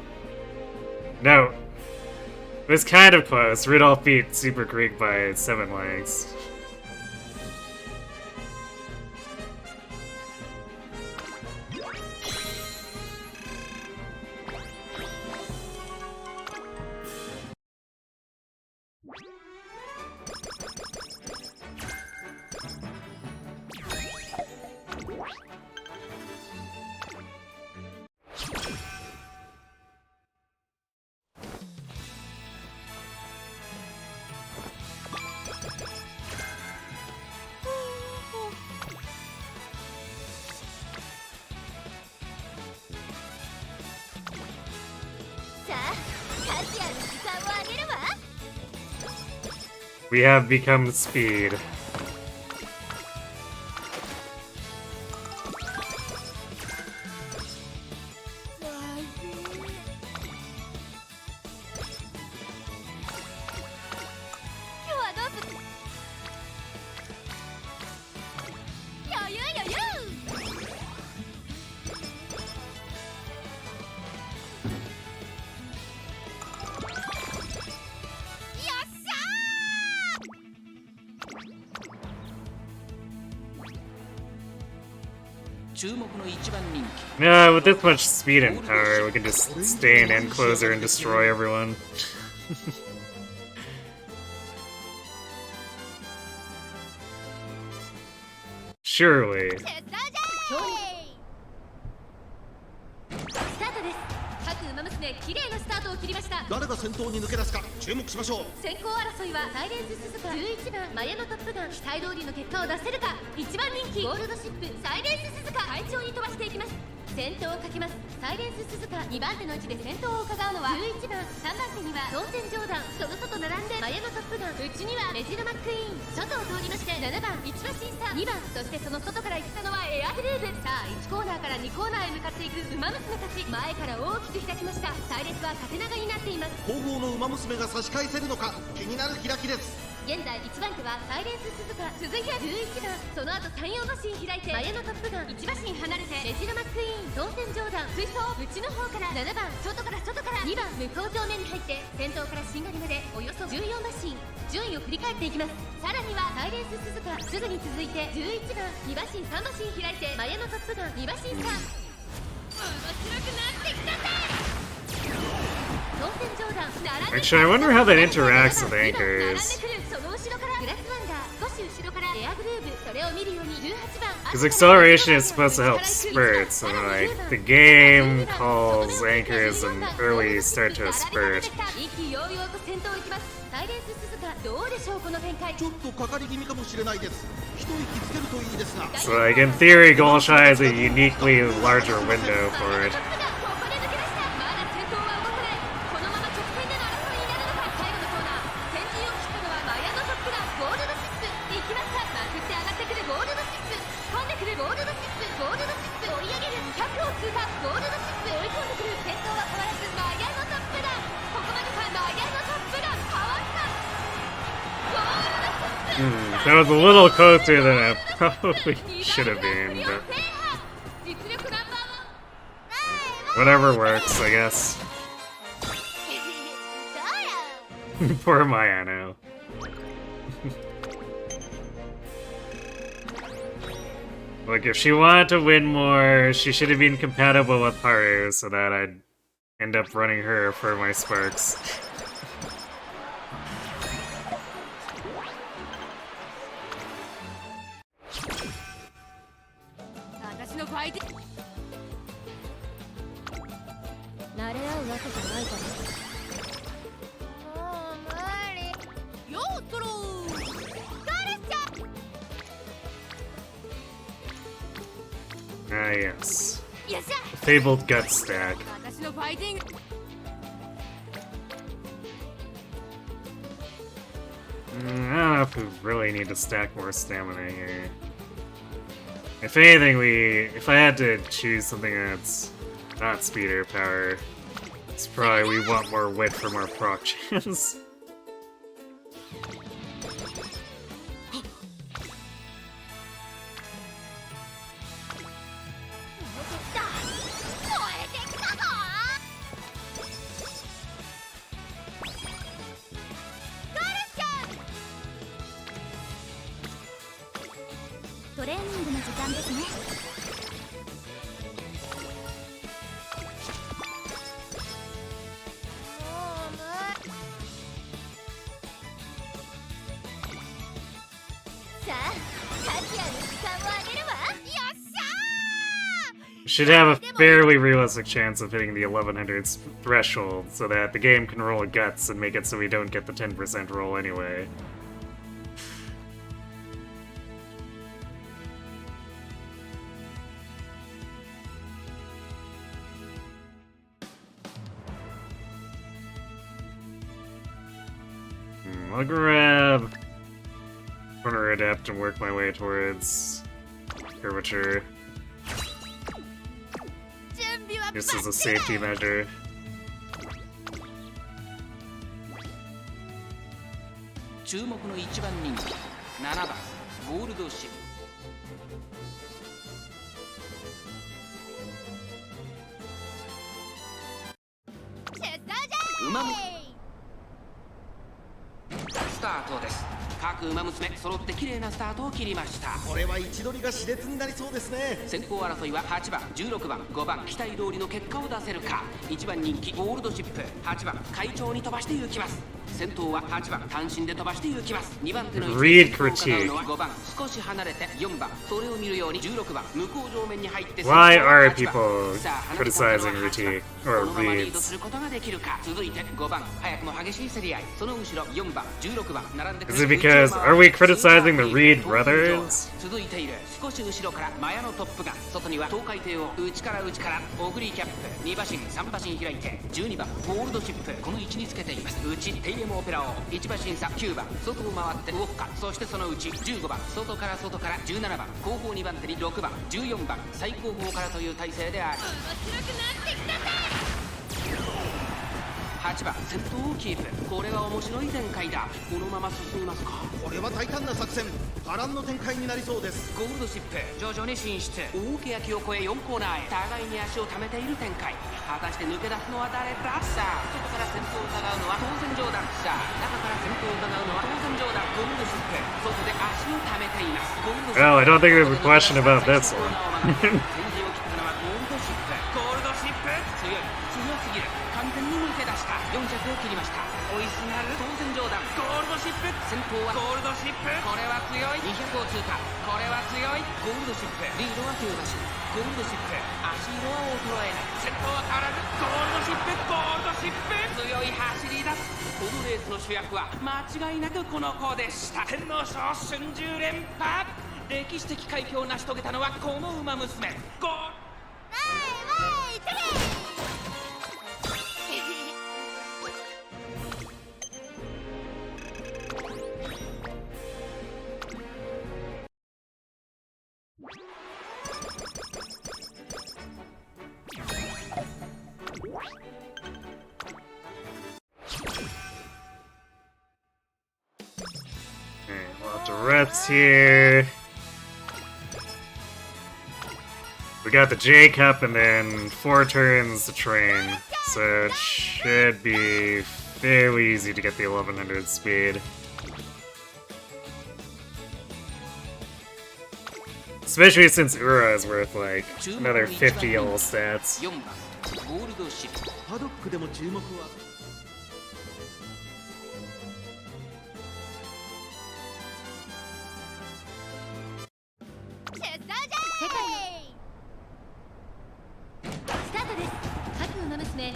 Speaker 1: No. It was kind of close. Rudolph beat Super Greek by 7 lengths. We have become speed. Yeah, with this much speed and power, we can just stay in end closer and destroy everyone. Surely.
Speaker 3: スタートです。各ウマ娘綺麗なスタートを切りました。
Speaker 4: 誰が先頭に抜け出すか注目しましょう。
Speaker 3: 先行争いはサイレンス鈴鹿11番マヤのトップガン、期待通りの結果を出せるか。1番人気ゴールドシップサイレンス鈴鹿、快調に飛ばしていきます。先頭をかけます。サイレンス鈴鹿2番手の位置で先頭を伺うのは11番、3番手には当選ジョーダン、その外並んでマヤのトップガン、内にはメジルマックイーン、外を通りまして7番1馬審査2番、そしてその外から行ったのはエアグルーブ。さあ1コーナーから2コーナーへ向かっていくウマ娘たち、前から大きく開きました。隊列は縦長になっています。
Speaker 4: 後方のウマ娘が差し返せるのか気になる開きです。
Speaker 3: 現在1番手はサイレンス鈴鹿、続いて11番、その後山陽馬身開いてマヤのトップガン、1馬身離れてメジルマックイーン、当選ジョーダン、追走内の方から7番、外から2番向こう正面に入って先頭からしんがりまでおよそ14馬身、順位を振り返っていきます。さらにはサイレンス鈴鹿、すぐに続いて11番、2馬身3馬身開いてマヤのトップガン、2馬身差。面白くなってきたぜ。
Speaker 1: Actually, I wonder how that interacts with anchors. Because acceleration is supposed to help spurts, and like the game calls anchors an early start to a spurt.
Speaker 4: ちょっとかかり気味かもしれないです。一息つけるといいですが。
Speaker 1: So like in theory, Golshi has a uniquely larger window for it. That was a little closer than it probably should have been, but whatever works, I guess. Poor Mayano. Like, if she wanted to win more, she should have been compatible with Haru so that I'd end up running her for my sparks. Ah, yes. Fabled gut stack. I don't know if we really need to stack more stamina here. If anything, if I had to choose something that's not speed or power, it's probably we want more wit from our proc chance. Should have a fairly realistic chance of hitting the 1100 threshold so that the game can roll guts and make it so we don't get the 10% roll anyway. I'll grab counter adapt and work my way towards curvature. This is a safety measure.
Speaker 2: 注目の1番人気7番ゴールドシップ。スタートです。各馬娘揃って綺麗なスタートを切りました。
Speaker 4: これは位置取りが熾烈になりそうですね。
Speaker 2: 先行争いは8番、16番、5番期待通りの結果を出せるか。1番人気ゴールドシップ、8番会長に飛ばして行きます。先頭は8番単身で飛ばして行きます。2番手の位置を伺うのは5番少し離れて4番、それを見るように16番向こう上面に入って
Speaker 1: Why are people criticizing Ruti
Speaker 2: こ
Speaker 1: or
Speaker 2: のままリード
Speaker 1: Reeds?
Speaker 2: することができるか。続いて5番早くも激しい競り合い、その後ろ4番16番並んでくる。
Speaker 1: Is it because are we criticizing the Reed brothers?
Speaker 2: 続いている少し後ろからマヤのトップガン、外には東海帝王内からオグリーキャップ、2馬身3馬身開いて12番ゴールドシップ、この位置につけています。内テイエムオペラ王1馬身差9番外を回ってウォッカ、そしてその内15番外から17番後方2番手に6番14番最後方からという体勢である。8番先頭をキープ、これは面白い展開だ。このまま進みますか。
Speaker 4: これは大胆な作戦、波乱の展開になりそうです。
Speaker 2: ゴールドシップ徐々に進出、大欅を越え4コーナーへ互いに足を溜めている展開。果たして抜け出すのは誰だ。さあ外から先頭を伺うのは当然上段、さあ中から先頭を伺うのは当然上段。ゴールドシップ外で足を溜めています。ゴールドシップ
Speaker 1: Well, I don't think there's a question about this one.
Speaker 2: 先陣を切ったのはゴールドシップ。ゴールドシップ強すぎる、完全に抜け出した。4着を切りました。追いすがる当然上段ゴールドシップ、先頭はゴールドシップ、これは強い。200を通過、これは強い。ゴールドシップリードは9馬身、ゴールドシップ足色は衰えない。先頭は変わらずゴールドシップ、ゴールドシップ強い走り出す。このレースの主役は間違いなくこの子でした。天皇賞春秋連覇、歴史的快挙を成し遂げたのはこの馬娘ゴール。
Speaker 1: Lots of reps here. We got the J Cup and then 4 turns to train, so it should be fairly easy to get the 1100 speed. Especially since Ura is worth like another 50 yellow stats.
Speaker 2: 4番ゴールドシップ。
Speaker 4: パドックでも注目は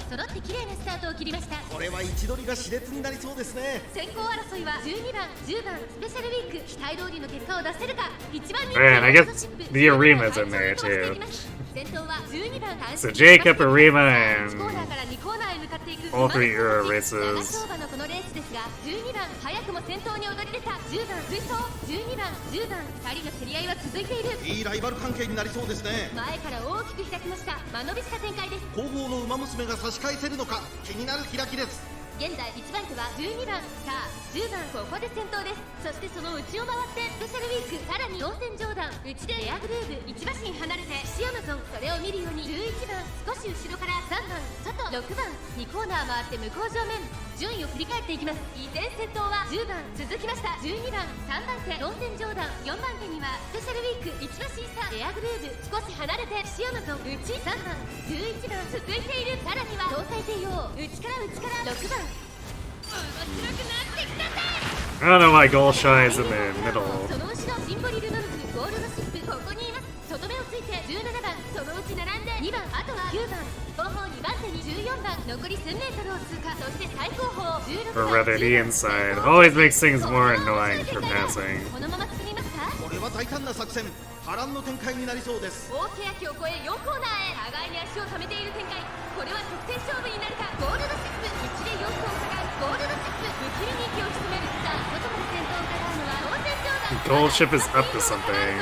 Speaker 3: 揃って綺麗なスタートを切りました。
Speaker 4: これは位置取りが熾烈になりそうですね。
Speaker 3: 先行争いは12番、10番スペシャルウィーク、期待通りの結果を出せるか。1番人気
Speaker 1: Man, I guess the Arima's in there too.
Speaker 3: 先頭は12番
Speaker 1: So Jacob, Arima, and
Speaker 3: コーナーから2コーナーへ向かっていく
Speaker 1: all 3 Ura
Speaker 3: 長
Speaker 1: races.
Speaker 3: 丁場のこのレースですが、12番早くも先頭に躍り出た。10番追走、12番、10番2人の競り合いは続いている。
Speaker 4: いいライバル関係になりそうですね。
Speaker 3: 前から大きく開きました。間延びした展開です。
Speaker 4: 後方の馬娘が差し返せるのか気になる開きです。
Speaker 3: 現在1番手は12番、さあ10番ここで先頭です。そしてその内を回ってスペシャルウィーク、さらに当選上段内でエアグルーヴ1馬身離れてシアマゾン、それを見るように11番少し後ろから3番外、6番2コーナー回って向こう正面、順位を振り返っていきます。依然先頭は10番続きました。12番3番手当選上段、4番手にはスペシャルウィーク1馬身差、エアグルーヴ少し離れてシアマゾン内3番11番続いている。さらには東海帝王内から6番。
Speaker 1: I don't know why Golshi is in the middle.
Speaker 3: その後ろシンボリルノルフゴールドシップここにいます。外目をついて17番、そのうち並んで2番、あとは9番後方2番手に14番、残り1000メートルを通過。そして最後方16
Speaker 1: Or
Speaker 3: 番
Speaker 1: rather, the inside. Always makes things more annoying for passing.
Speaker 3: このまま進みますか。
Speaker 4: これは大胆な作戦、波乱の展開になりそうです。
Speaker 3: 大欅を越え4コーナーへ互いに足を溜めている展開。これは得点勝負になるか。ゴールドシップ1で4分を伺うゴールドシップ、不気味に息を潜める。さあ外から先頭を伺うのは当選上段
Speaker 1: Gold ship is up to something.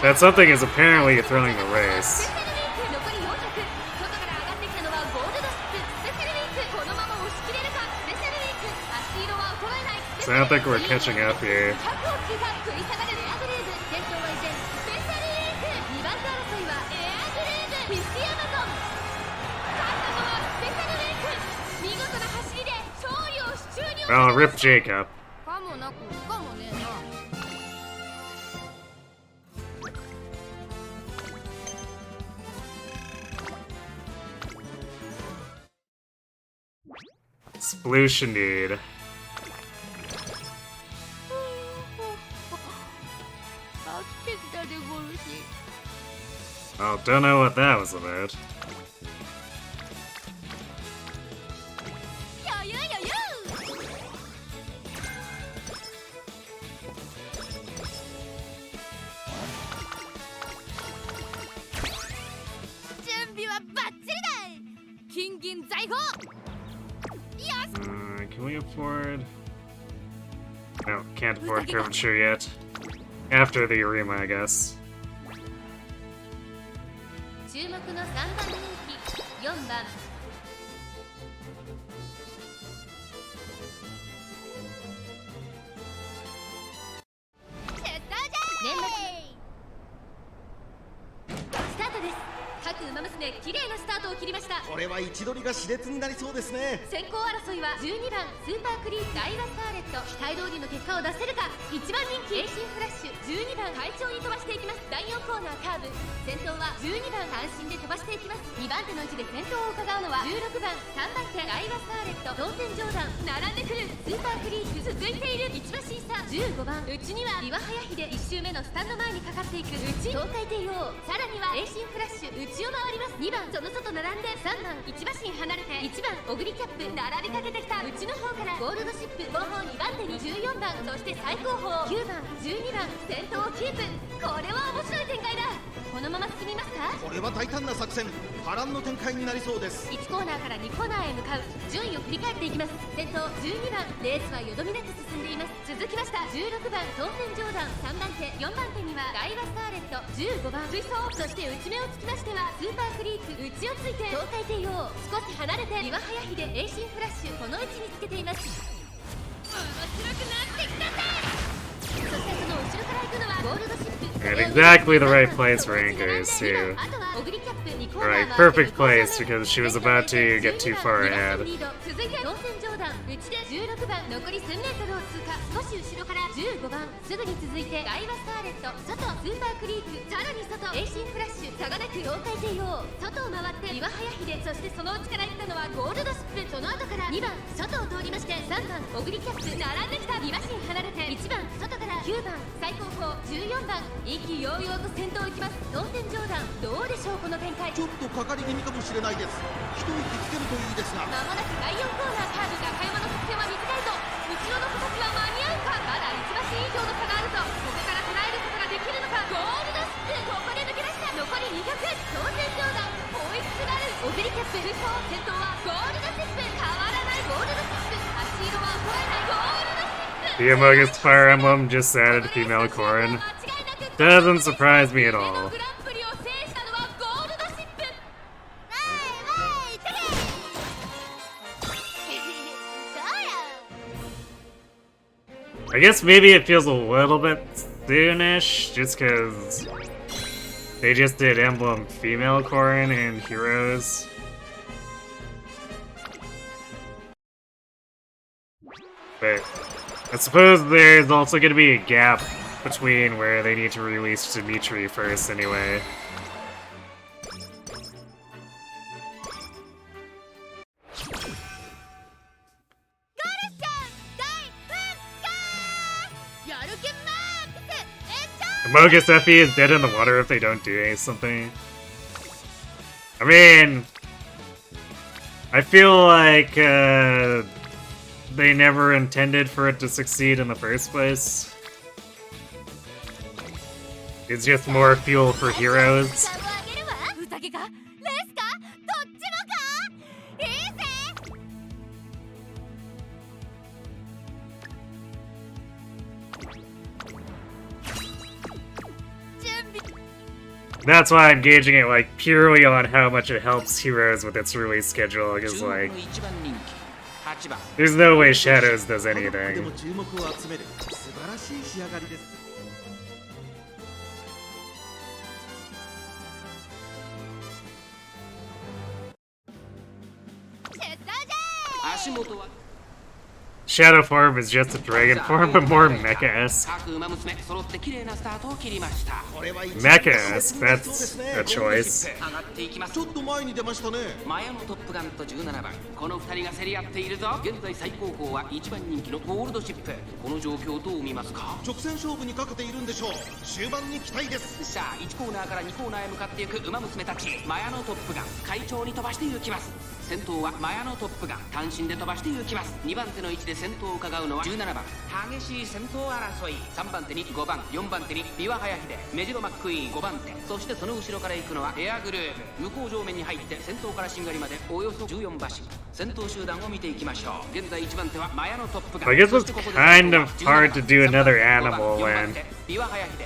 Speaker 1: That something is apparently throwing the race. So I don't think we're catching up here. Oh, rip Jacob. Sploosh indeed. Oh, don't know what that was about. Can we afford... No, can't afford curvature yet. After the Arima, I guess.
Speaker 3: Umamusume 綺麗なスタートを切りました。
Speaker 4: これは位置取りが熾烈になりそうですね。
Speaker 3: 先行争いは12番スーパークリーダイワスターレット。期待通りの結果を出せるか。1番人気エイシンフラッシュ12番快調に飛ばしていきます。第4コーナーカーブ。先頭は12番単身で飛ばしていきます。2番手の位置で先頭を伺うのは16番3番手ダイワスターレット。当選上段並んでくるスーパークリーク。続いている1馬身差15番内には岩早秀。1周目のスタンド前にかかっていく内東海帝王。さらにはエイシンフラッシュ内を回ります。2番その外並んで3番1馬身離れて1番オグリキャップ並びかけてきた内の方からゴールドシップ後方2番手に14番そして最高峰9番12番先頭をキープ。これは面白い展開だ。このまま進みますか。
Speaker 4: これは大胆な作戦。波乱の展開になりそうです。
Speaker 3: 1コーナーから2コーナーへ向かう。順位を振り返っていきます。先頭12番レースはよどみなく進んでいます。続きました16番当選上段3番手4番手にはダイワスターレット15番追走。そして内目をつきましてはスーパークリーク内をついて東海帝王。少し離れて岩早秀エイシンフラッシュこの位置につけています。面白くなってきたぜ。そしてその後ろから行くのはゴールドシップ。
Speaker 1: And exactly the right place for anchors, too. Right, perfect place because she was about to get too far ahead.
Speaker 3: 続いて当選上段内で16番残り数メートルを通過。少し後ろから15番すぐに続いてダイワスターレット外スーパークリークさらに外エイシンフラッシュ差がなく東海帝王。外を回って岩早秀そしてその内から行ったのはゴールドシップ。その後から2番外を通りまして3番オグリキャップ並んできた2馬身離れて1番外から9番最高峰14番意気揚々と先頭行きます。当選上段どうでしょうこの展開。
Speaker 4: ちょっとかかり気味かもしれないです。一息つけるといいですが。
Speaker 3: まもなく第4コーナーカーブ。中山の得点は短いぞ。後ろの子たちは間に合うか。まだ1馬身以上の差があるぞ。ここから捉えることができるのか。ゴールドシップここで抜け出した。残り200。当選上段追いすがるオグリキャップ追走。先頭はゴールドシップ変わらないゴールドシップ。足色は衰えないゴールドシップ。
Speaker 1: The Amogus Fire Emblem just added female Corrin. Doesn't surprise me at all. I guess maybe it feels a little bit soonish, just because they just did Emblem female Corrin and Heroes. But I suppose there's also going to be a gap between where they need to release Dimitri first anyway. Amogus Effie is dead in the water if they don't do something. I mean, I feel like they never intended for it to succeed in the first place. It's just more fuel for heroes. That's why I'm gauging it like purely on how much it helps heroes with its release schedule, because like there's no way Shadows does
Speaker 4: で
Speaker 1: anything.
Speaker 4: も注目を集める素晴らしい仕上がりです。
Speaker 2: 足元は
Speaker 1: Shadow form is just a dragon form, but more mecha-esque.
Speaker 2: 各馬娘揃って綺麗なスタートを切りました。
Speaker 1: Mecha-esque, that's a choice.
Speaker 2: 上がっていきます。
Speaker 4: ちょっと前に出ましたね。
Speaker 2: マヤのトップガンと17番、この2人が競り合っているぞ。現在最高峰は1番人気のゴールドシップ。この状況どう見ますか？
Speaker 4: 直線勝負にかけているんでしょう。終盤に期待です。
Speaker 2: さあ1コーナーから2コーナーへ向かっていく馬娘たち。マヤのトップガン快調に飛ばして行きます。先頭はマヤのトップガン単身で飛ばして行きます。2番手の位置で先頭を伺うのは17番。激しい先頭争い。3番手に5番、4番手にビワハヤヒデ、メジロマックイーン5番手、そしてその後ろから行くのはエアグルーヴ。向こう上面に入って先頭からしんがりまでおよそ14馬身。先頭集団を見ていきましょう。現在1番手はマヤのトップガン。
Speaker 1: I guess it's kind of hard to do another animal when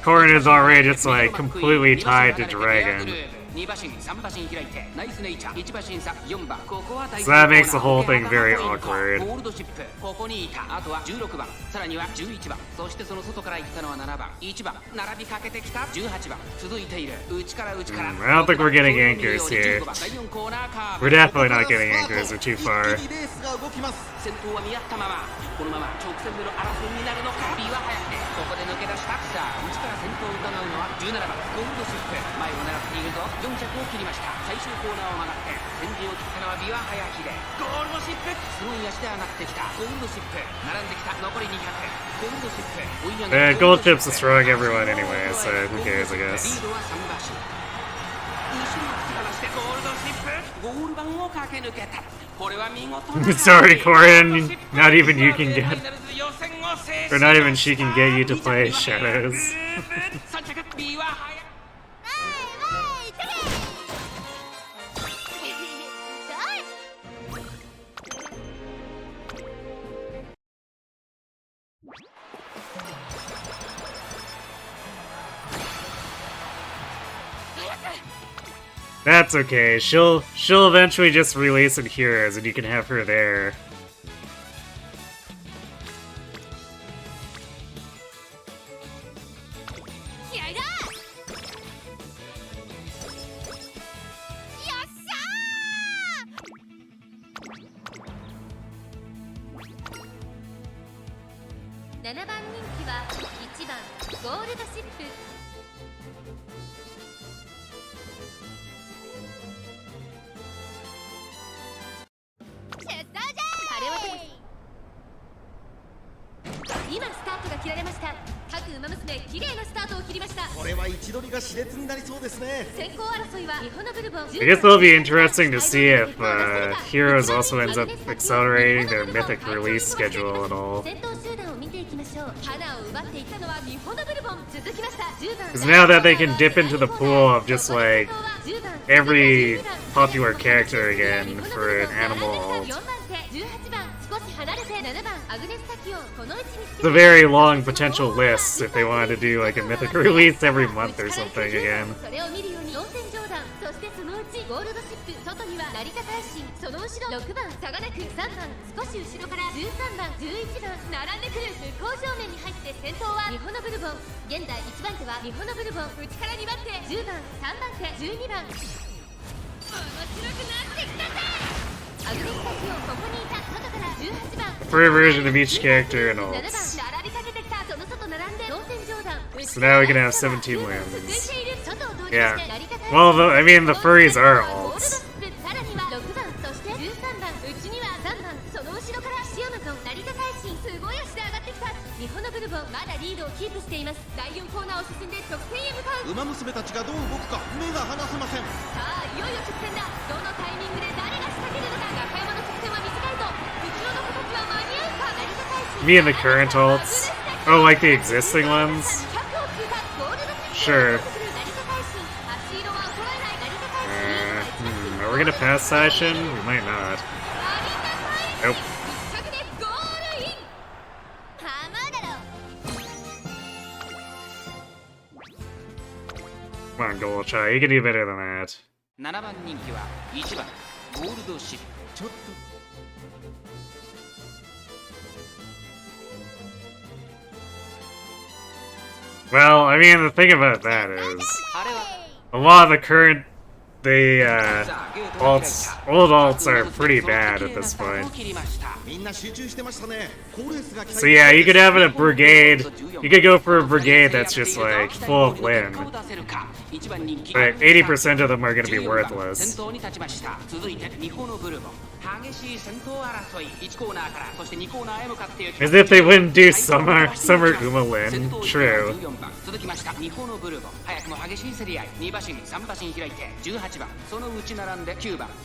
Speaker 1: Corrin is already just like completely tied to Dragon.
Speaker 2: 2馬身、3馬身開いてナイスネイチャー、1馬身差4番。ここは大
Speaker 1: So that makes the whole thing very awkward.
Speaker 2: ゴールドシップ、ここにいた。あとは16番、さらには11番、そしてその外から行ったのは7番、1番、並びかけてきた18番、続いている。内から内から。
Speaker 1: I don't think we're getting anchors here. We're definitely not getting anchors, we're too far.
Speaker 4: 一気にレースが動きます。
Speaker 2: 先頭は見合ったまま、このまま直線での争いになるのか。ビワハヤヒデ、ここで抜け出した。さあ内から先頭を伺うのは17番ゴールドシップ。前を狙っているぞ。4着を切りました。最終コーナーを曲がって先陣を切ったのはビワハヤヒデ。ゴールドシップ、すごい足で上がってきた。ゴールドシップ並んできた。残り200。ゴールドシップ追い上げ。
Speaker 1: Gold Chip's destroying everyone anyway, so who cares, I
Speaker 2: リ
Speaker 1: guess.
Speaker 2: ードは3馬身。後ろを突き放してゴールドシップ、ゴール板を駆け抜けた。これは見事な。
Speaker 1: Sorry, Corrin, not even you can get, or not even she can get you to play Shadows.
Speaker 2: 3着ビワハヤ。
Speaker 1: That's okay. She'll eventually just release in Heroes, and you can have her there. I guess it'll be interesting to see if Heroes also ends up accelerating their mythic release schedule at all. Because now that they can dip into the pool of just like every popular character again for an animal ult. It's a very long potential list if they wanted to do like a mythic release every month or something again.
Speaker 3: ゴールドシップ外には成田大臣、その後ろ6番差がなく3番少し後ろから13番11番並んでくる。向こう正面に入って先頭は日本のブルボン。現在1番手は日本のブルボン、内から2番手10番3番手12番。面白くなってきたぜ。アグネスタキオンここにいた。外から
Speaker 1: For a version of each character and ults. So now we can have 17 limbs. Yeah. Well, I mean, the furries are ults.
Speaker 4: Umamusume たちがどう動くか目が離せません。さあ、いよいよ直線だ。どのタイミングで誰が仕掛けるのか。中山の直線は短いと。後ろの子たちは間に合うか。成田大使。
Speaker 1: Me and the current ults? Oh, like the existing ones? Sure. Are we gonna pass Sashin? We might not. Nope. Come on, Golshi, you can do better than that.
Speaker 2: 7番人気は1番ゴールドシップ。ちょっと
Speaker 1: Well, I mean, the thing about that is, a lot of the current, old alts are pretty bad at this point. So yeah, you could have a brigade, you could go for a brigade that's just like full of Lin, but 80% of them are going to be worthless. As if they wouldn't do summer Uma Lin. True.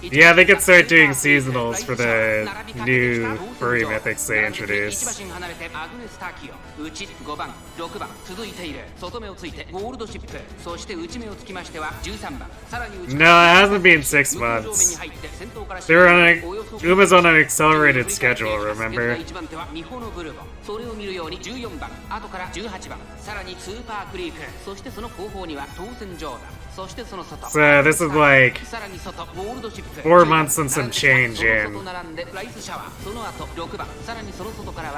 Speaker 1: Yeah, they could start doing seasonals for the new furry mythics they introduced. No, it hasn't been 6 months. They're on Uma's on an accelerated schedule, remember? So this is like 4 months and some change in,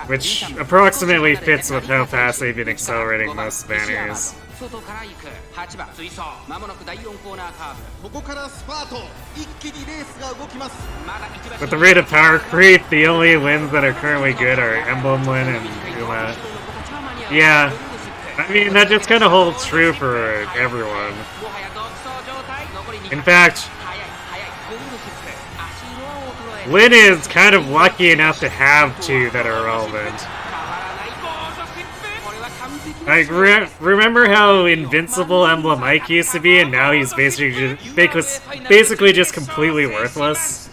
Speaker 1: which approximately fits with how fast they've been accelerating most banners. With the rate of power creep, the only wins that are currently good are Emblem Lin and Uma. Yeah, I mean, that just kind of holds true for everyone. In fact, Lin is kind of lucky enough to have 2 that are relevant. Like, remember how invincible Emblem Ike used to be, and now he's basically just completely worthless?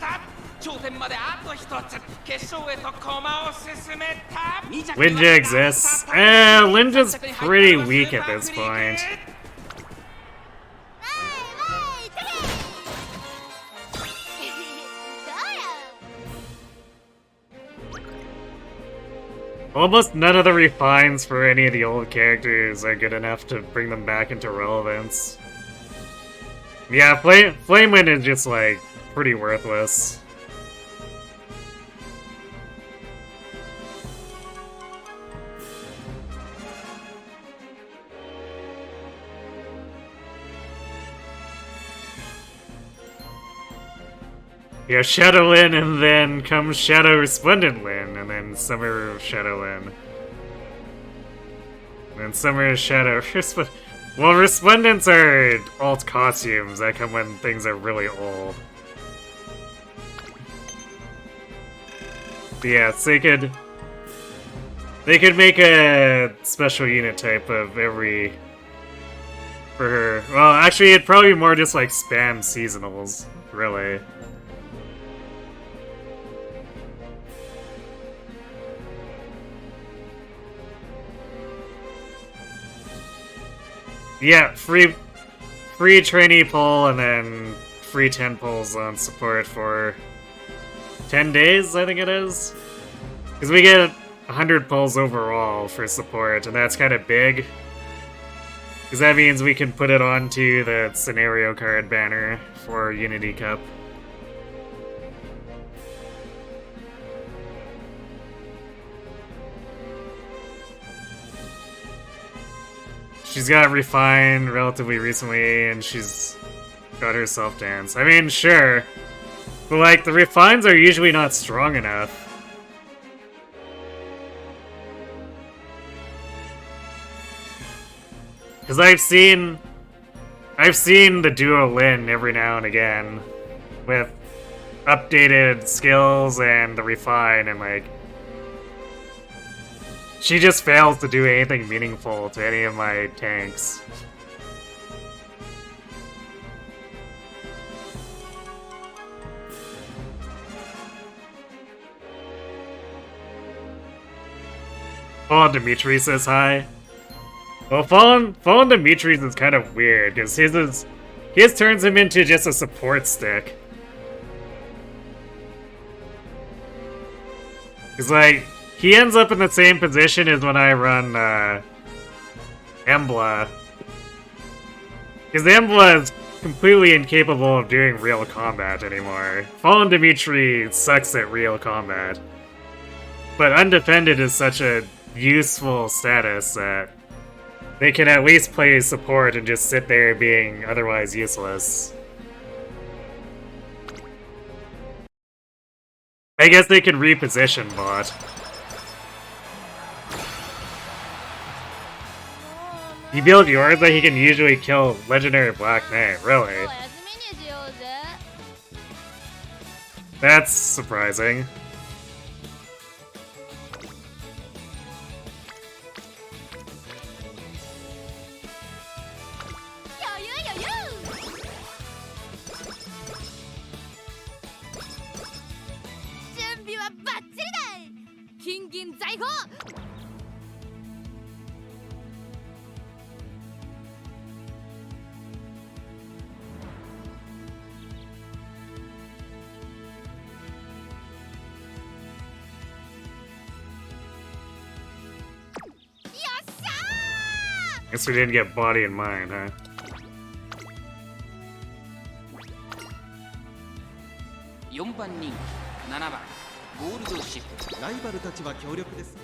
Speaker 1: Linja exists. Linja's pretty weak at this point. Almost none of the refines for any of the old characters are good enough to bring them back into relevance. Yeah, Flamewind is just, like, pretty worthless. Yeah, Shadow Lin, and then comes Shadow Resplendent Lin, and then Summer Shadow Lin. And then Summer Shadow Resplendent. Well, Resplendents are alt costumes that come when things are really old. But yeah, so they could make a special unit type of every for her. Well, actually, it'd probably be more just like spam seasonals, really. Yeah, free trainee pull and then free 10 pulls on support for 10 days, I think it is. Because we get 100 pulls overall for support, and that's kind of big. Because that means we can put it onto the scenario card banner for Unity Cup. She's got refined relatively recently, and she's got her self-dance. I mean, sure. But, like, the refines are usually not strong enough. Because I've seen the Duo Lin every now and again with updated skills and the refine, and, like, she just fails to do anything meaningful to any of my tanks. Fallen Dimitri says hi. Well, Fallen Dimitri is kind of weird, because his turns him into just a support stick. It's like, he ends up in the same position as when I run Embla. Because them was completely incapable of doing real combat anymore. Fallen Dimitri sucks at real combat. But Undefended is such a useful status that they can at least play support and just sit there being otherwise useless. I guess they could reposition bot. You build yours that he can usually kill Legendary Black Knight, really? That's surprising. Guess we didn't get body in mind, huh?
Speaker 2: 4番人気7番ゴールドシップ
Speaker 4: ライバルたちは強力です。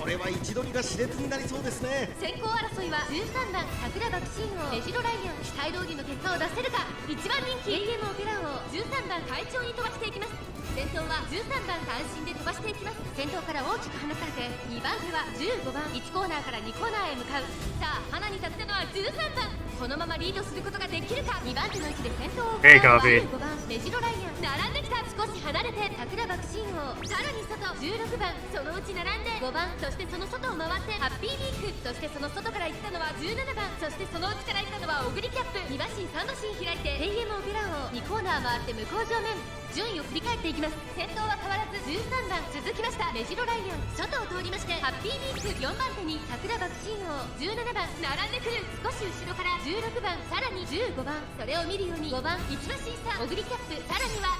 Speaker 4: これは位置取りが熾烈になりそうですね。
Speaker 3: 先行争いは13番桜爆心王メジロライアン、期待通りの結果を出せるか。1番人気 AM オペラ王13番会長に飛ばしていきます。先頭は13番単身で飛ばしていきます。先頭から大きく離されて2番手は15番1コーナーから2コーナーへ向かう。さあ花に立ったのは13番、このままリードすることができるか。2番手の位置で先頭を
Speaker 1: Hey, Coffee.
Speaker 3: 15番メジロライアン並んできた。少し離れて桜爆心王、さらに外16番、そのうち並んで5番、そしてその外を回ってハッピーリーク、そしてその外から行ったのは17番、そしてその内から行ったのはオグリキャップ。2馬身3馬身開いてペイエムオペラ王2コーナー回って向こう正面、順位を振り返っていきます。先頭は変わらず13番、続きましたメジロライアン、外を通りましてハッピーリーク4番手に桜爆心王17番並んでくる。少し後ろから16番、さらに15番、それを見るように5番1馬身差オグリキャップ、さらには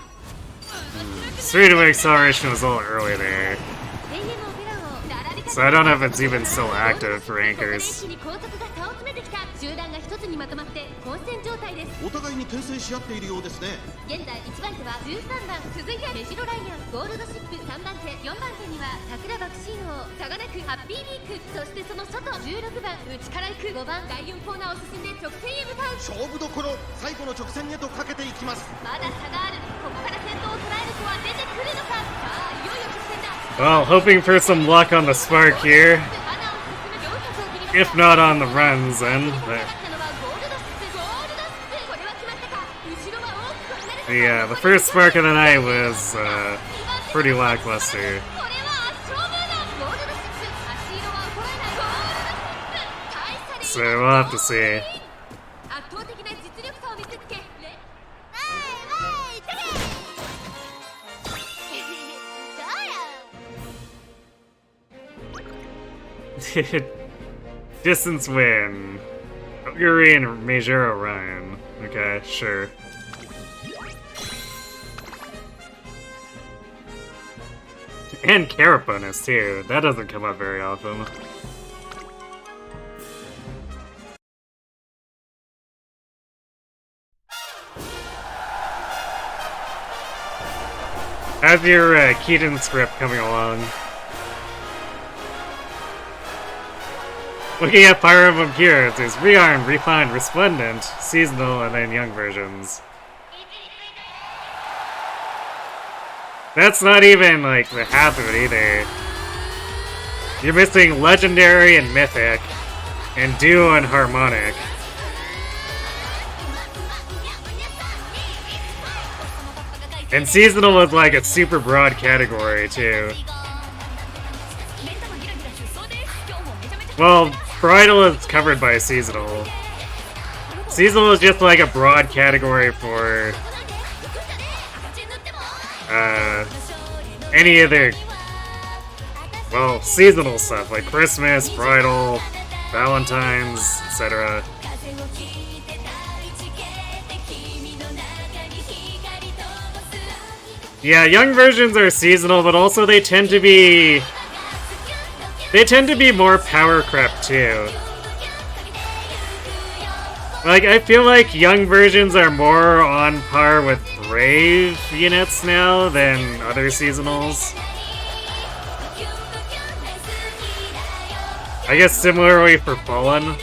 Speaker 1: Speed of acceleration was a little early there. So I don't know if it's even still active for anchors.
Speaker 3: 集団が一つにまとまって混戦状態です。
Speaker 4: お互いに牽制し合っているようですね。
Speaker 3: 現在1番手は13番、続いてメジロライアンゴールドシップ3番手、4番手には桜爆心王差がなくハッピーリーク、そしてその外16番内から行く5番、第4コーナーを進んで直線へ向かう。
Speaker 4: 勝負どころ、最後の直線へとかけていきます。
Speaker 3: まだ差がある。ここから先頭を捉える子は出てくるのか。さあいよいよ直線だ。
Speaker 1: Well, hoping for some luck on the spark here. If not on the runs, then. But the first spark of the night was pretty lackluster. So we'll have to see. Distance win. Yuri and Major Orion. Okay, sure. And carrot bonus too. That doesn't come up very often. How's your Keaton script coming along? Looking at Fire Emblem Heroes, there's Rearmed, Refined, Resplendent, Seasonal, and then Young versions. That's not even, like, the half of it either. You're missing Legendary and Mythic, and Duo and Harmonic. And Seasonal is like a super broad category, too. Well, Bridal is covered by Seasonal. Seasonal is just like a broad category for any other, well, seasonal stuff like Christmas, Bridal, Valentine's, etc. Yeah, young versions are seasonal, but also they tend to be more power crept too. Like, I feel like young versions are more on par with Brave units now than other seasonals. I guess similarly for Fallen.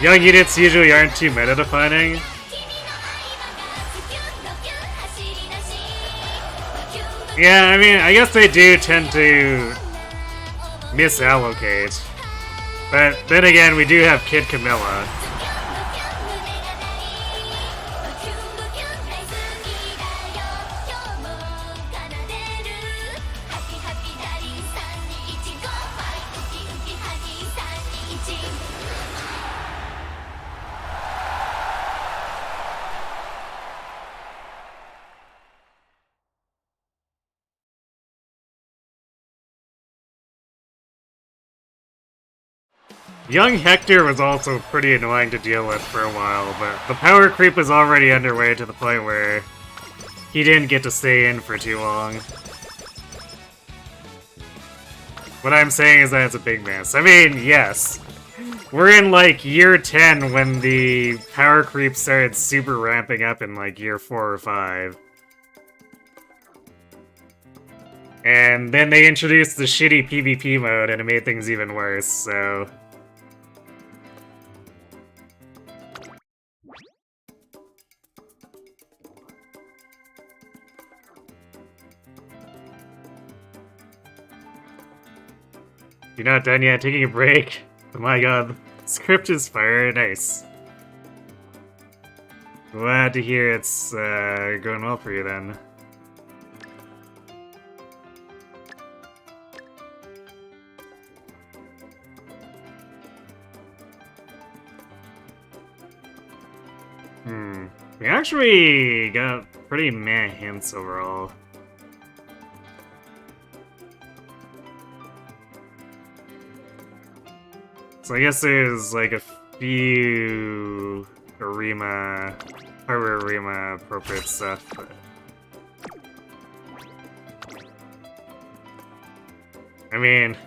Speaker 1: Young units usually aren't too meta-defining. Yeah, I mean, I guess they do tend to misallocate. But then again, we do have Kid Camilla. Young Hector was also pretty annoying to deal with for a while, but the power creep was already underway to the point where he didn't get to stay in for too long. What I'm saying is that it's a big miss. I mean, yes. We're in, like, year 10 when the power creep started super ramping up in, like, year 4 or 5. And then they introduced the shitty PvP mode and it made things even worse, so... You're not done yet? Taking a break? Oh my god. Script is fire. Nice. Glad to hear it's going well for you then. We actually got pretty meh hints overall. So I guess there's like a few Arima, Haru Arima appropriate stuff, but... I mean,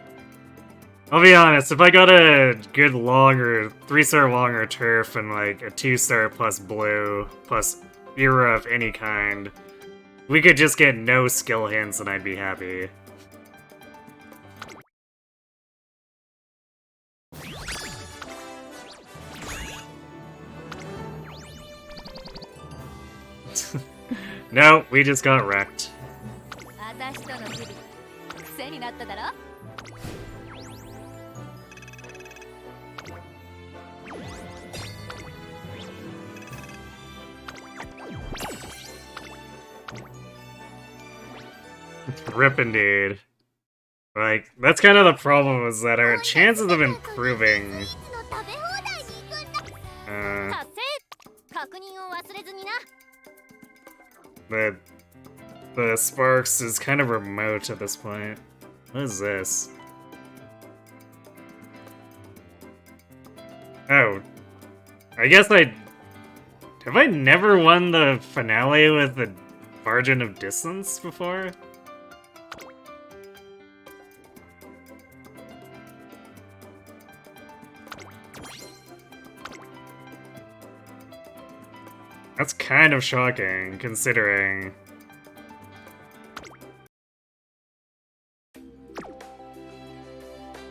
Speaker 1: I'll be honest, if I got a good long or 3-star long or turf and like a 2-star plus blue plus era of any kind, we could just get no skill hints and I'd be happy. No, we just got wrecked. Rip indeed. Like, that's kind of the problem, is that our chances of improving... The sparks is kind of remote at this point. What is this? Oh. I guess have I never won the finale with the Margin of Distance before? That's kind of shocking, considering...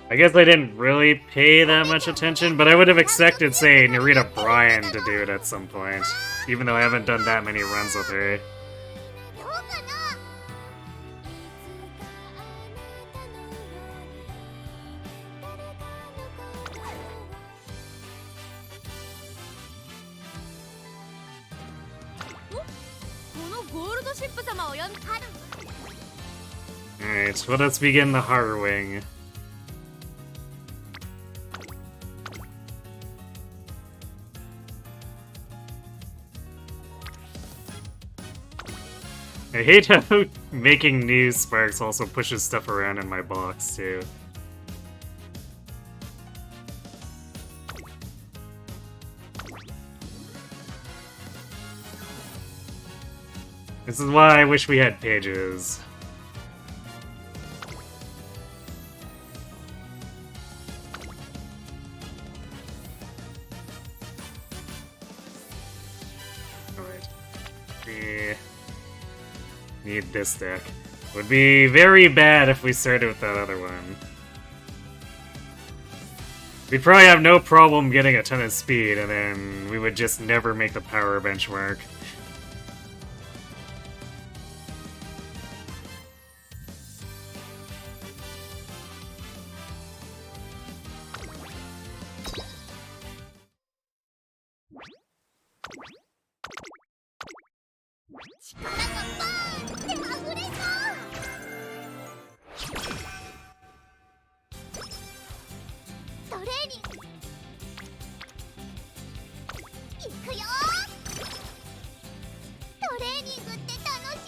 Speaker 1: I guess I didn't really pay that much attention, but I would have expected, say, Narita Bryan to do it at some point, even though I haven't done that many runs with her. Alright, well, let's begin the Haruing. I hate how making new sparks also pushes stuff around in my box, too. This is why I wish we had pages. Alright. We need this deck. Would be very bad if we started with that other one. We'd probably have no problem getting a ton of speed, and then we would just never make the power benchmark.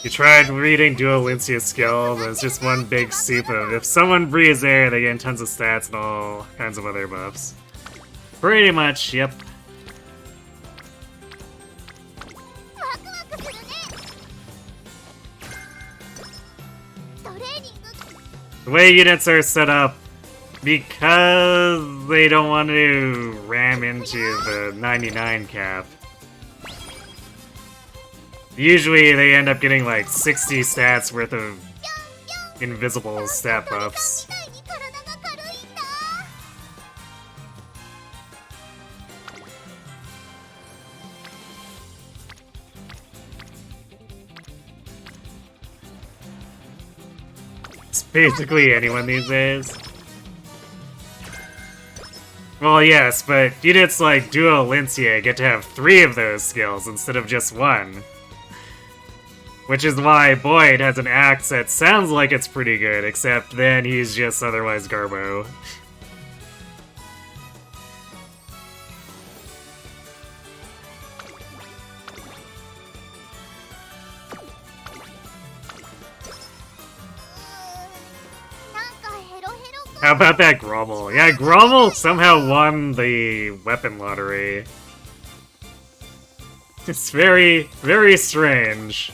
Speaker 1: You tried reading Dual Lincia's skill, and it's just one big soup of if someone breathes air, they get tons of stats and all kinds of other buffs. Pretty much, yep. The way units are set up, because they don't want to ram into the 99 cap, usually they end up getting like 60 stats worth of invisible stat buffs. It's basically anyone these days. Well, yes, but units like Duo Lincia get to have 3 of those skills instead of just 1. Which is why Boyd has an axe that sounds like it's pretty good, except then he's just otherwise Garbo. How about that Grommel? Yeah, Grommel somehow won the weapon lottery. It's very, very strange.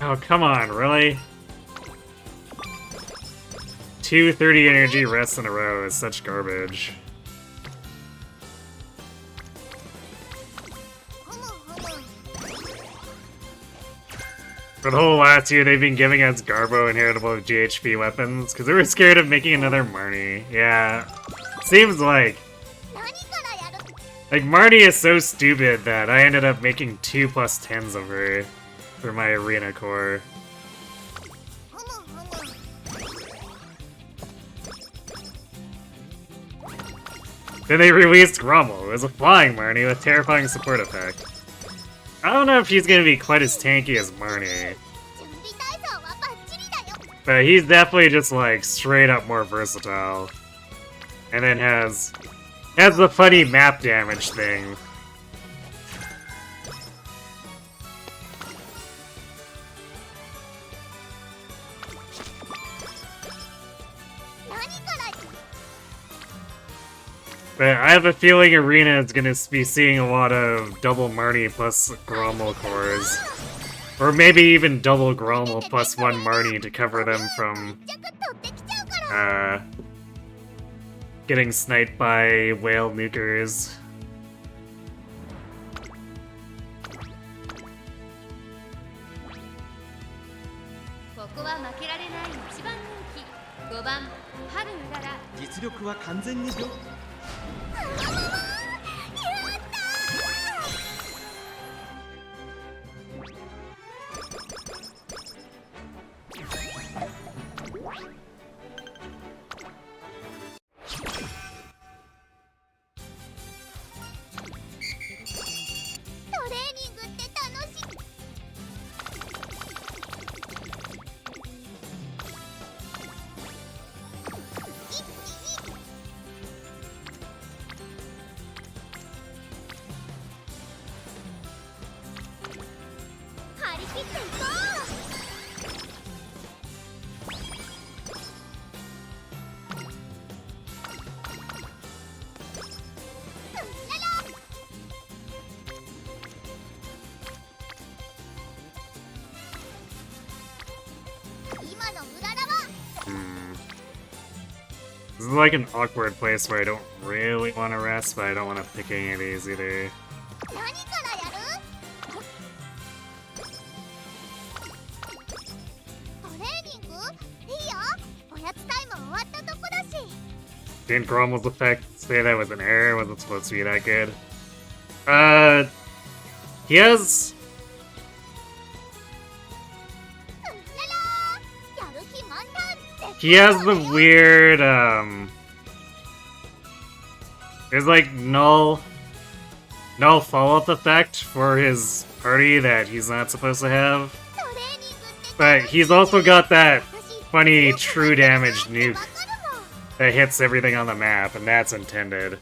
Speaker 1: Oh, come on, really? 2 30 energy rests in a row is such garbage. For the whole last year, they've been giving us Garbo inheritable GHP weapons, because they were scared of making another Marnie. Yeah, seems like Marnie is so stupid that I ended up making 2+10s of her for my arena core. Then they released Grommel. It was a flying Marnie with terrifying support effect. I don't know if he's gonna be quite as tanky as Marnie, but he's definitely just like straight up more versatile. And then has the funny map damage thing. But I have a feeling Arena is going to be seeing a lot of double Marnie plus Grommel cores. Or maybe even double Grommel plus 1 Marnie to cover them from getting sniped by whale nukers. This is like an awkward place where I don't really want to rest, but I don't want to pick any of these either.
Speaker 3: 何からやる？トレーニング？いいよ。おやつタイム終わったとこだし。
Speaker 1: Didn't Grommel's effect say that was an error? Wasn't supposed to be that good. He has... He has the weird, there's like null follow-up effect for his party that he's not supposed to have. But he's also got that funny true damage nuke that hits everything on the map, and that's intended.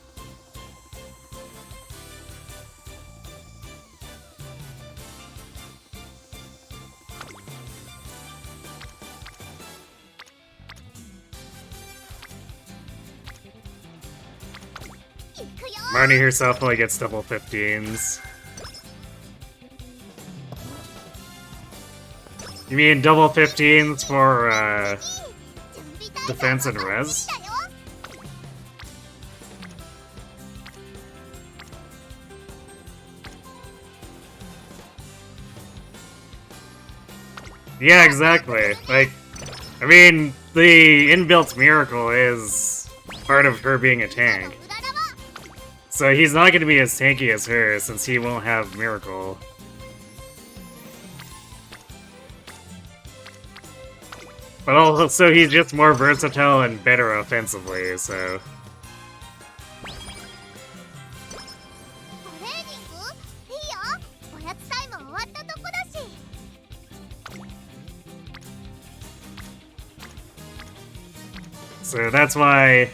Speaker 1: Marnie herself only gets double 15s. You mean double 15s for, defense and res? Yeah, exactly. Like, I mean, the inbuilt miracle is part of her being a tank. So he's not going to be as tanky as her, since he won't have Miracle. But also, he's just more versatile and better offensively, so... So that's why...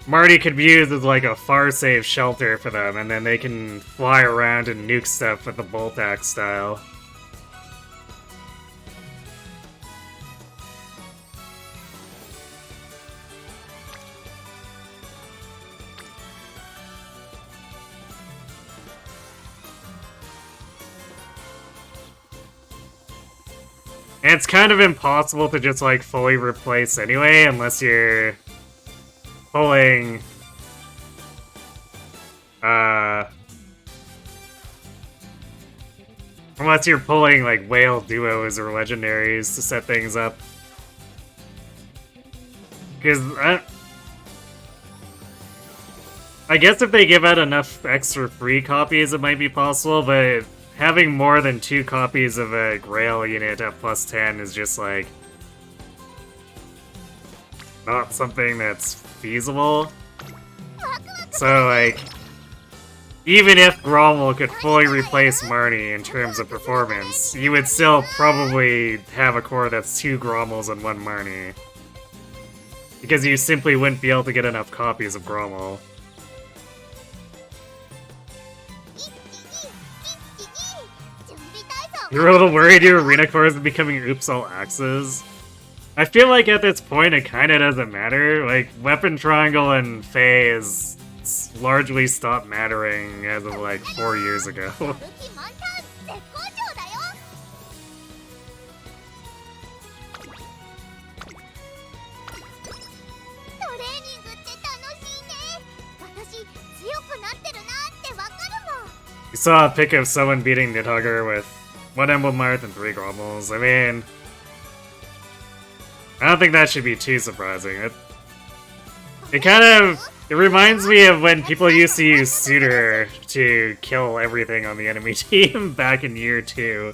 Speaker 1: Marty could be used as like a far-safe shelter for them, and then they can fly around and nuke stuff with the bolt axe style. And it's kind of impossible to just like fully replace anyway, unless you're pulling, unless you're pulling, like, whale duos or legendaries to set things up. Because, I guess if they give out enough extra free copies, it might be possible, but having more than 2 copies of a Grail unit at plus 10 is just, like, not something that's feasible. So, like, even if Grommel could fully replace Marnie in terms of performance, you would still probably have a core that's 2 Grommels and 1 Marnie. Because you simply wouldn't be able to get enough copies of Grommel. You're a little worried your arena cores are becoming oops all axes? I feel like at this point it kinda doesn't matter. Like, Weapon Triangle and Faye is largely stopped mattering as of like 4 years ago. You saw a pic of someone beating Nidhugger with 1 Emblem Marth and 3 Grommels. I mean, I don't think that should be too surprising. It kind of... It reminds me of when people used to use Suitor to kill everything on the enemy team back in year 2.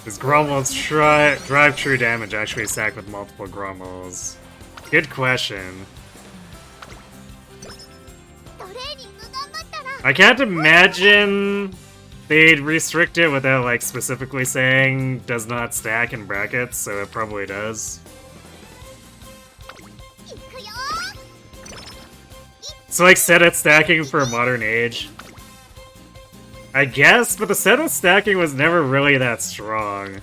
Speaker 1: Does Grommel's drive true damage actually stack with multiple Grommels? Good question. I can't imagine they'd restrict it without like specifically saying does not stack in brackets, so it probably does. So like set it stacking for a modern age. I guess, but the Seto stacking was never really that strong.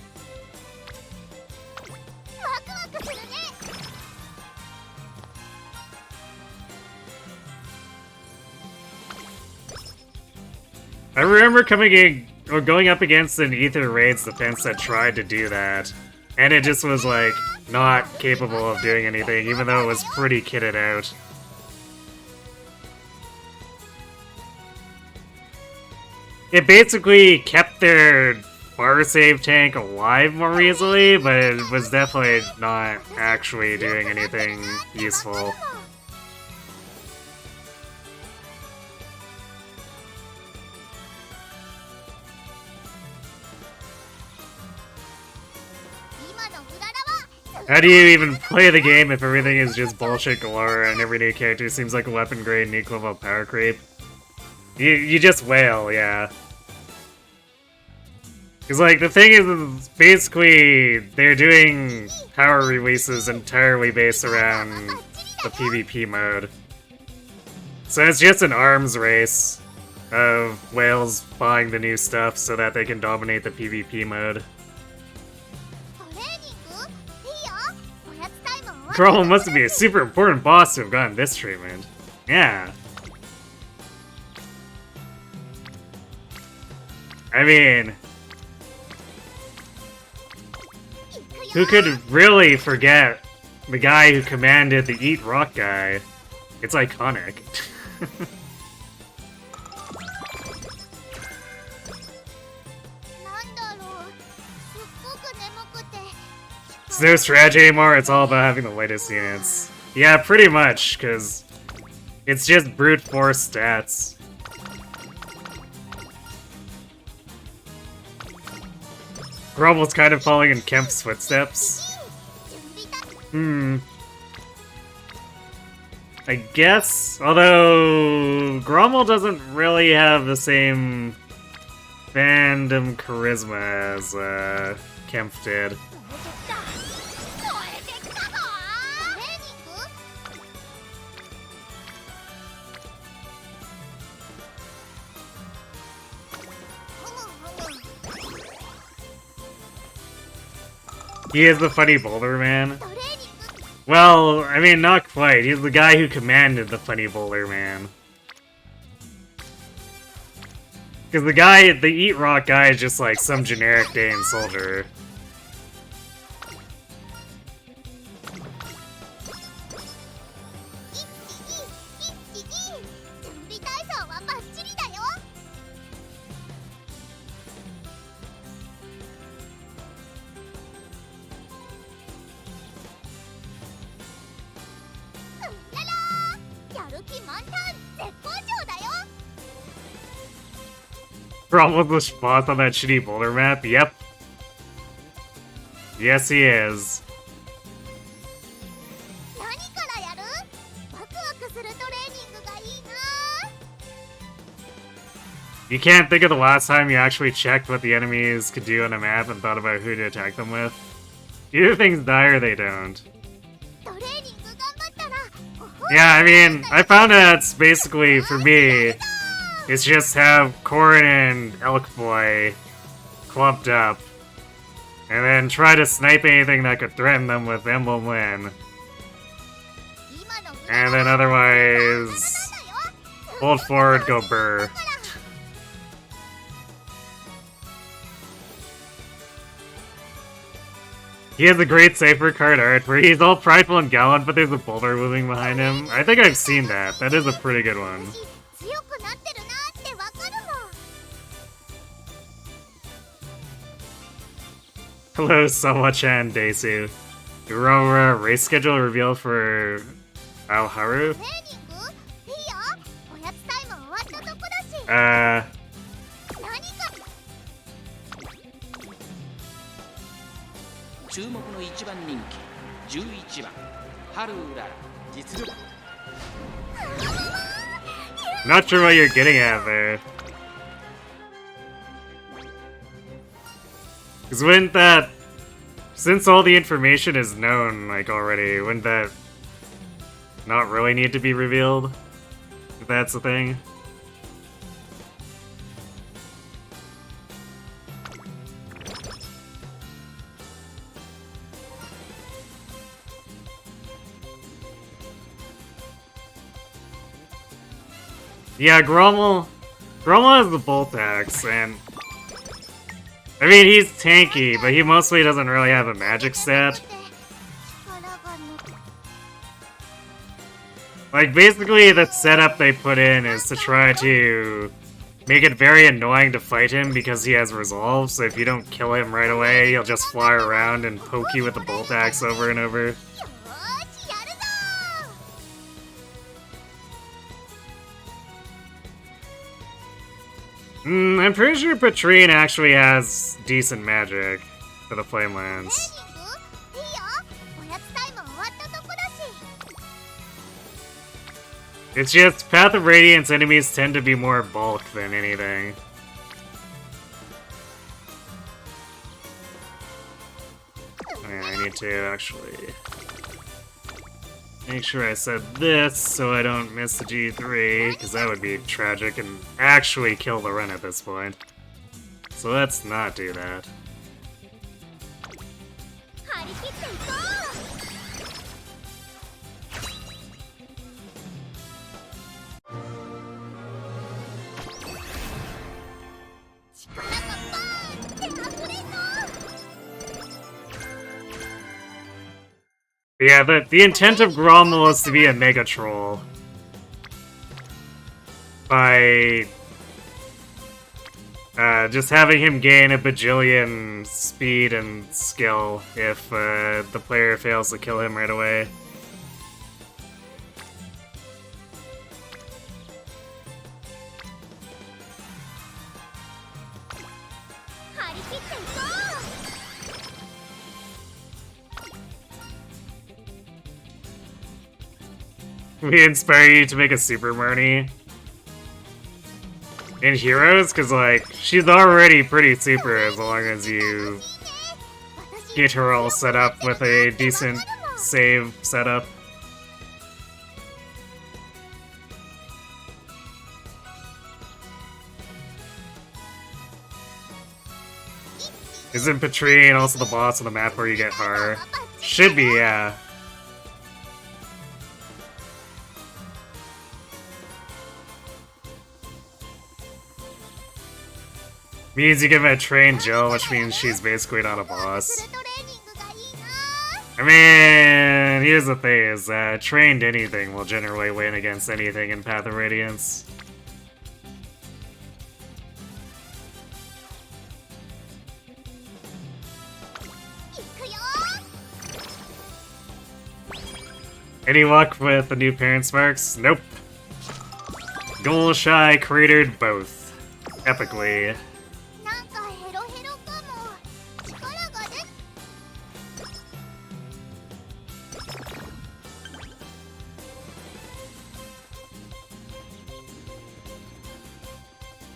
Speaker 1: I remember going up against an Ether Raid's defense that tried to do that, and it just was like not capable of doing anything, even though it was pretty kitted out. It basically kept their bar save tank alive more easily, but it was definitely not actually doing anything useful. How do you even play the game if everything is just bullshit galore and every new character seems like a weapon grade nuke level power creep? You just wail, yeah. Because, like, the thing is, basically, they're doing power releases entirely based around the PvP mode. So it's just an arms race of whales buying the new stuff so that they can dominate the PvP mode. Gromel must be a super important boss to have gotten this treatment. Yeah. I mean, who could really forget the guy who commanded the Eat Rock guy? It's iconic. There's no strategy anymore, it's all about having the latest units. Yeah, pretty much, because it's just brute force stats. Gromel's kind of following in Kemp's footsteps. I guess, although Gromel doesn't really have the same fandom charisma as Kemp did. He is the funny boulder man. Well, I mean, not quite. He's the guy who commanded the funny boulder man. Because the Eat Rock guy is just like some generic Daein soldier. Gromel's the boss on that shitty boulder map? Yep. Yes, he is. You can't think of the last time you actually checked what the enemies could do on a map and thought about who to attack them with. Either things die or they don't. Yeah, I mean, I found that's basically, for me, it's just have Corrin and Elk Boy clumped up, and then try to snipe anything that could threaten them with Emblem Lin. And then otherwise, hold forward, go burr. He has a great Cypher card art where he's all prideful and gallant, but there's a boulder moving behind him. I think I've seen that. That is a pretty good one. Hello, Sawa-chan Daisu. Aurora race schedule revealed for Haru? Not sure what you're getting at there. Because wouldn't that, since all the information is known, like, already, wouldn't that not really need to be revealed? If that's the thing? Yeah, Grommel has the Bolt Axe, and I mean, he's tanky, but he mostly doesn't really have a magic stat. Like, basically, the setup they put in is to try to make it very annoying to fight him because he has resolve, so if you don't kill him right away, he'll just fly around and poke you with the Bolt Axe over and over. I'm pretty sure Pt33 actually has decent magic for the Flamelands. It's just Path of Radiance enemies tend to be more bulk than anything. Yeah, I need to actually make sure I said this so I don't miss the G3, because that would be tragic and actually kill the run at this point. So let's not do that. Yeah, the intent of Grommel is to be a Mega Troll. By just having him gain a bajillion speed and skill if the player fails to kill him right away. We inspire you to make a Super Marnie in Heroes, because, like, she's already pretty super as long as you get her all set up with a decent save setup. Isn't Pt33 and also the boss on the map where you get Haru? Should be, yeah. Means you give a trained Jill, which means she's basically not a boss. I mean, here's the thing, is trained anything will generally win against anything in Path of Radiance. Any luck with the new Parent Sparks? Nope. Golshi cratered both. Epically.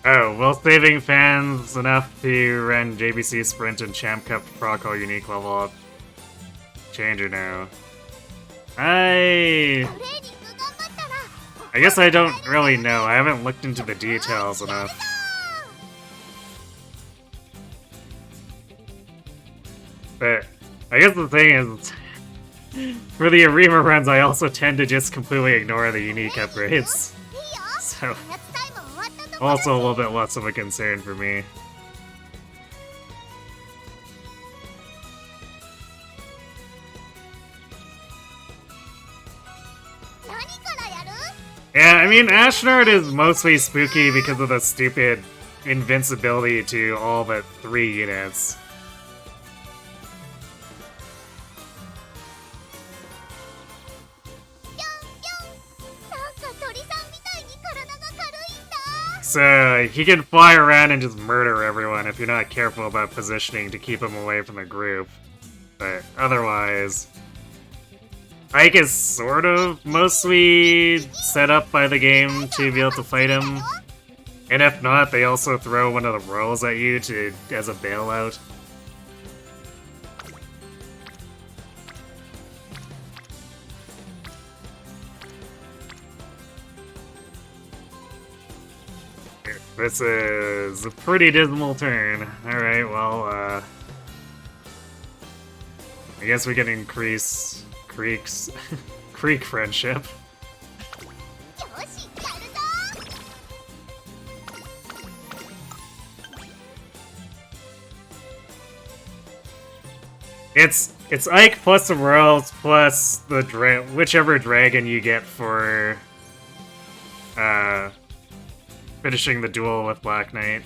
Speaker 1: Oh, will saving fans enough to run JBC Sprint and Champ Cup proc all unique level up? Change or no? I guess I don't really know. I haven't looked into the details enough. But I guess the thing is, for the Arima runs, I also tend to just completely ignore the unique upgrades. So, also a little bit less of a concern for me. Yeah, I mean, Ashnard is mostly spooky because of the stupid invincibility to all but 3 units. So, he can fly around and just murder everyone if you're not careful about positioning to keep him away from the group. But otherwise, Ike is sort of mostly set up by the game to be able to fight him. And if not, they also throw one of the rolls at you as a bailout. This is a pretty dismal turn. Alright, well, I guess we can increase Creek friendship. It's Ike plus the Royals plus the whichever dragon you get for finishing the duel with Black Knight.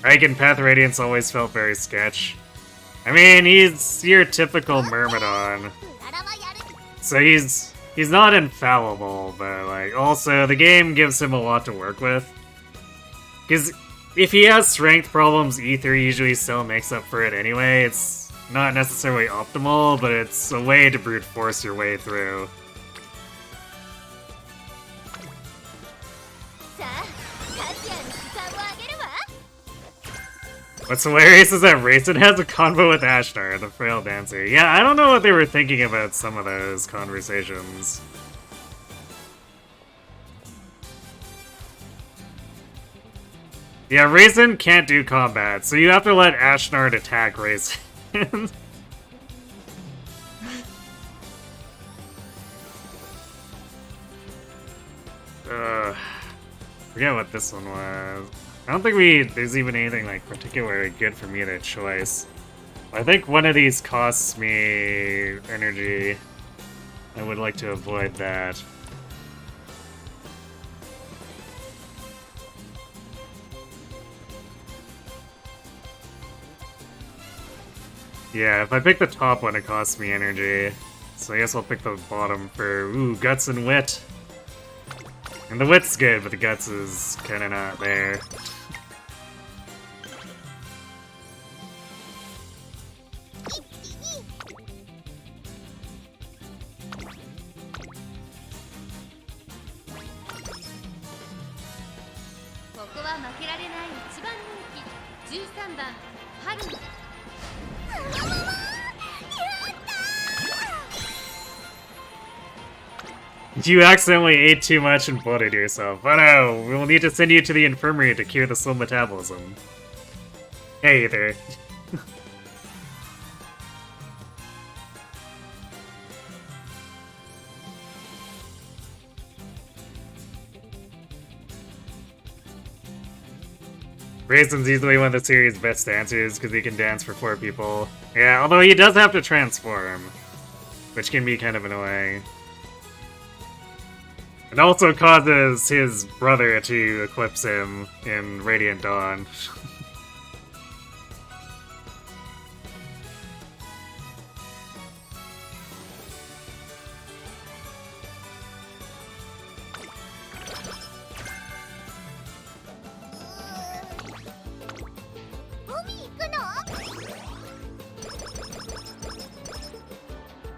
Speaker 1: Ike in Path of Radiance always felt very sketch. I mean, he's your typical Myrmidon, so he's not infallible, but like also the game gives him a lot to work with. Because if he has strength problems, Ether usually still makes up for it anyway. It's not necessarily optimal, but it's a way to brute force your way through. What's hilarious is that Raisin has a convo with Ashnar, the frail dancer. Yeah, I don't know what they were thinking about some of those conversations. Yeah, Raisin can't do combat, so you have to let Ashnar attack Raisin. Forget what this one was. I don't think there's even anything like particularly good for me to choice. I think one of these costs me energy. I would like to avoid that. Yeah, if I pick the top one, it costs me energy. So I guess I'll pick the bottom for, ooh, Guts and Wit. And the Wit's good, but the Guts is kinda not there. You accidentally ate too much and bloated yourself. Oh no, we will need to send you to the infirmary to cure the slow metabolism. Hey there. Raisin's easily one of the series' best dancers because he can dance for 4 people. Yeah, although he does have to transform, which can be kind of annoying. It also causes his brother to eclipse him in Radiant Dawn.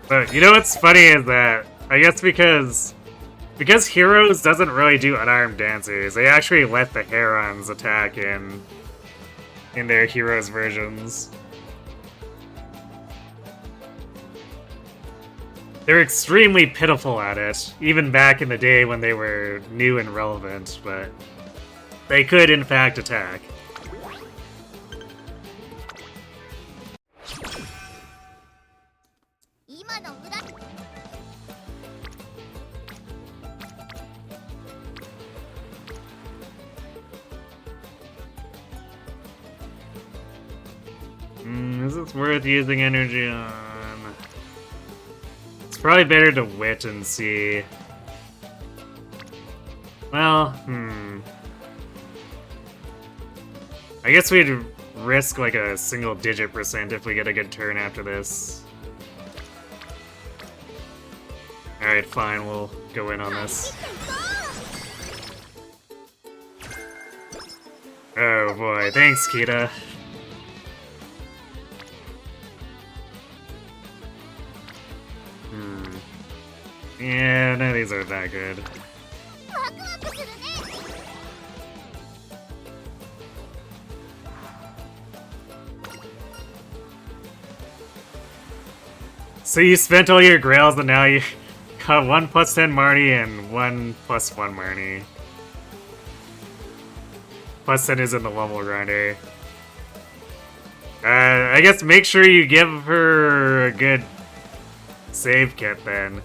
Speaker 1: But you know what's funny is that, I guess because Heroes doesn't really do unarmed dancers, they actually let the Herons attack in their Heroes versions. They're extremely pitiful at it, even back in the day when they were new and relevant, but they could in fact attack. Is this worth using energy on? It's probably better to wit and see. Well, I guess we'd risk like a single-digit % if we get a good turn after this. Alright, fine, we'll go in on this. Oh boy, thanks, Kita. Yeah, none of these are that good. So you spent all your grails and now you got 1 + 10 Marnie and 1 + 1 Marnie. +10 is in the level grinder. I guess make sure you give her a good save kit then.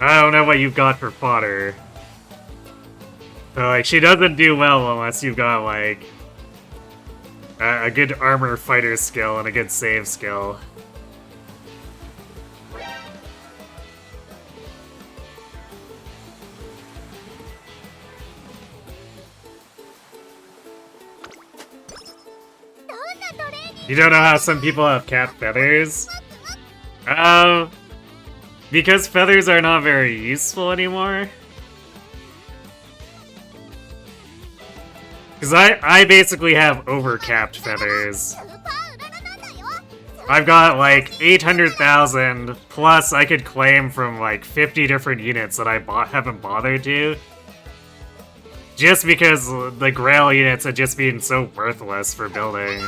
Speaker 1: I don't know what you've got for fodder. So, like, she doesn't do well unless you've got, like, a good armor fighter skill and a good save skill. You don't know how some people have cat feathers? Because feathers are not very useful anymore. Because I basically have overcapped feathers. I've got like 800,000, plus I could claim from like 50 different units that I haven't bothered to. Just because the Grail units have just been so worthless for building.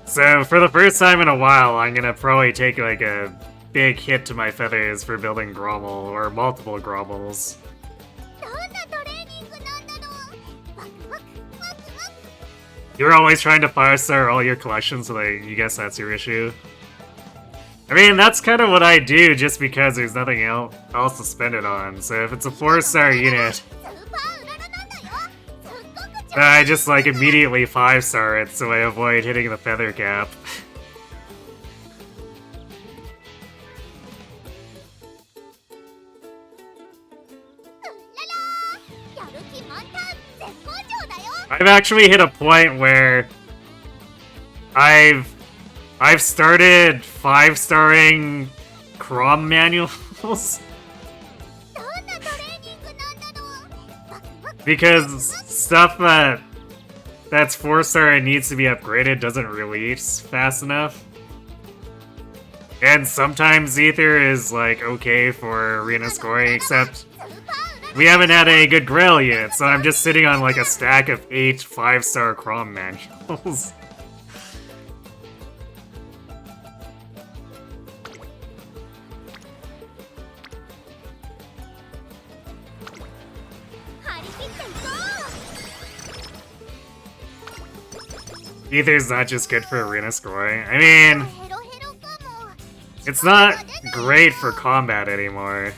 Speaker 1: So, for the first time in a while, I'm gonna probably take like a big hit to my feathers for building Grommel, or multiple Grommels. You're always trying to 5-star all your collections, so you guess that's your issue? I mean, that's kind of what I do just because there's nothing else to spend it on. So if it's a 4-star unit, I just like immediately 5-star it so I avoid hitting the feather cap. I've actually hit a point where I've started 5-starring Crom manuals. Because stuff that's 4-star and needs to be upgraded doesn't release fast enough. And sometimes Ether is like okay for arena scoring, except we haven't had any good Grail yet, so I'm just sitting on like a stack of 8 5-star Crom manuals. Ether's not just good for arena scoring. I mean, it's not great for combat anymore.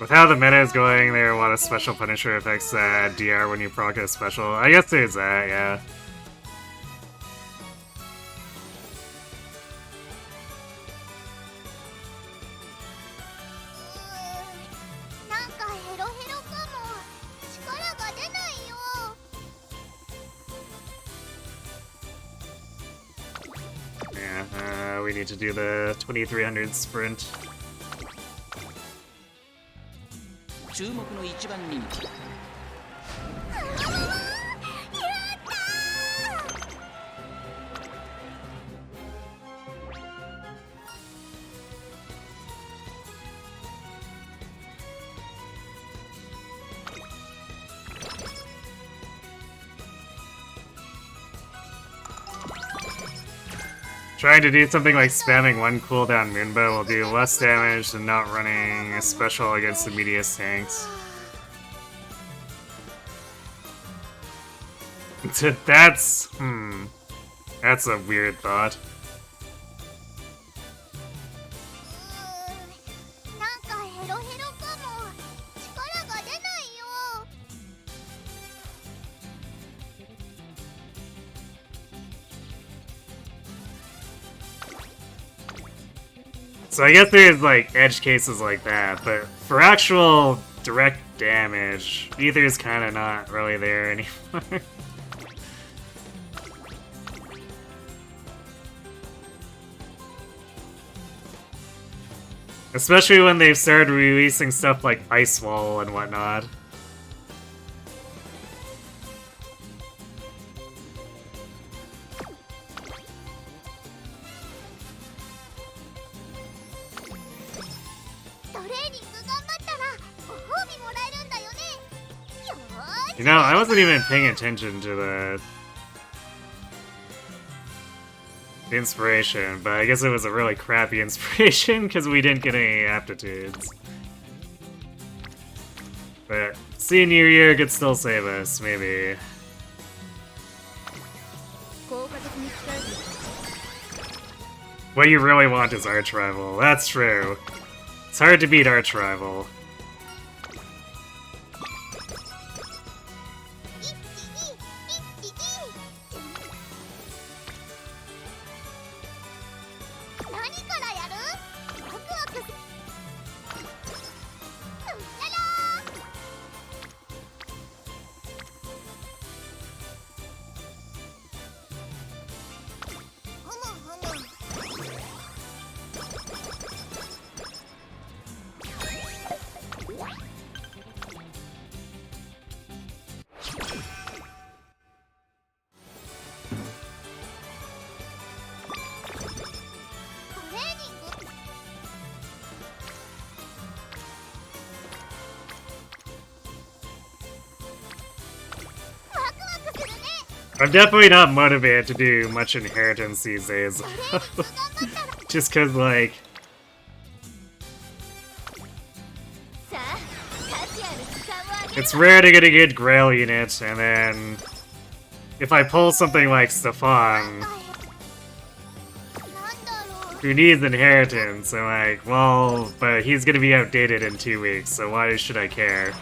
Speaker 1: With how the meta is going, there are a lot of special Punisher effects that DR when you proc a special. I guess there's that, yeah. Yeah, we need to do the 2300 sprint.
Speaker 2: 注目の一番人気
Speaker 1: Trying to do something like spamming one cooldown Moonbow will do less damage than not running a special against the meatiest tanks. That's a weird thought. So I guess there's like edge cases like that, but for actual direct damage, Ether's kind of not really there anymore. Especially when they've started releasing stuff like Ice Wall and whatnot. You know, I wasn't even paying attention to the inspiration, but I guess it was a really crappy inspiration because we didn't get any aptitudes. But senior year could still save us, maybe. What you really want is arch rival. That's true. It's hard to beat arch rival. I'm definitely not motivated to do much inheritance these days. Just cause, like... it's rare to get a good Grail unit, and then... if I pull something like Stefan, who needs inheritance, I'm like, well, but he's gonna be outdated in 2 weeks, so why should I care?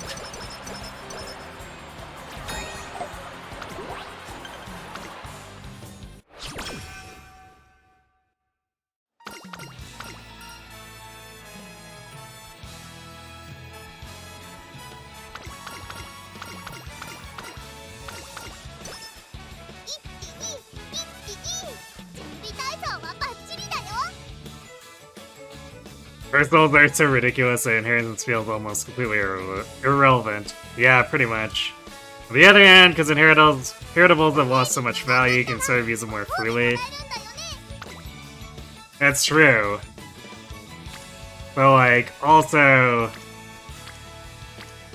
Speaker 1: Personals are so ridiculous that inheritance feels almost completely irrelevant. Yeah, pretty much. On the other hand, because inheritables have lost so much value, you can sort of use them more freely. That's true. But, like, also...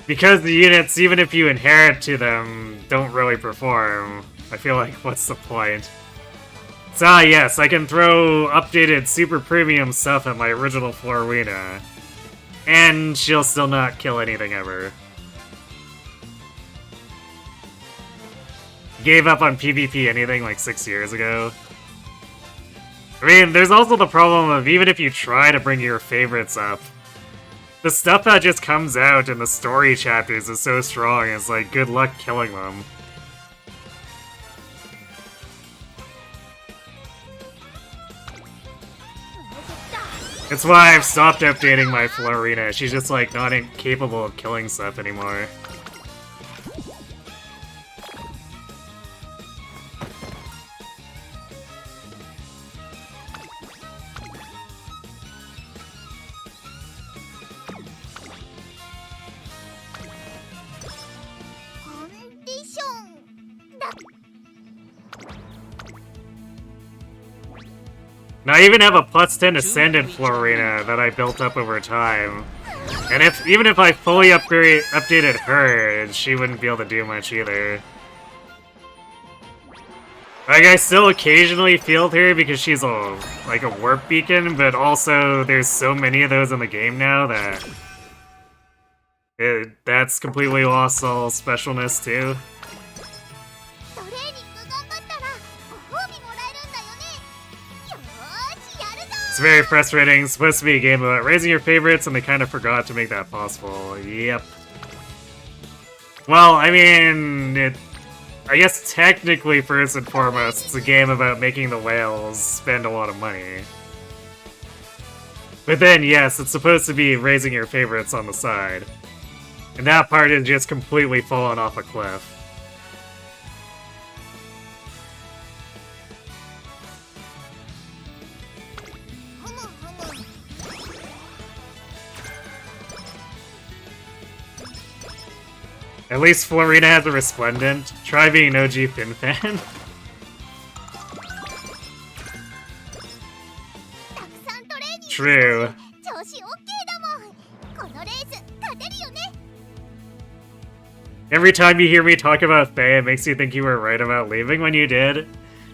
Speaker 1: because the units, even if you inherit to them, don't really perform, I feel like, what's the point? So yes, I can throw updated super premium stuff at my original Florina, and she'll still not kill anything ever. Gave up on PvP anything like 6 years ago. I mean, there's also the problem of even if you try to bring your favorites up, the stuff that just comes out in the story chapters is so strong, it's like, good luck killing them. That's why I've stopped updating my Florina. She's just like not capable of killing stuff anymore. Now I even have a +10 Ascendant Florina that I built up over time. And even if I fully updated her, she wouldn't be able to do much either. Like, I still occasionally field her because she's like a warp beacon, but also there's so many of those in the game now that that's completely lost all specialness too. It's very frustrating. It's supposed to be a game about raising your favorites, and they kind of forgot to make that possible. Yep. Well, I mean, I guess technically, first and foremost, it's a game about making the whales spend a lot of money. But then, yes, it's supposed to be raising your favorites on the side. And that part is just completely fallen off a cliff. At least Florina has a Resplendent. Try being an OG Finn fan. True. Every time you hear me talk about Faye, it makes you think you were right about leaving when you did.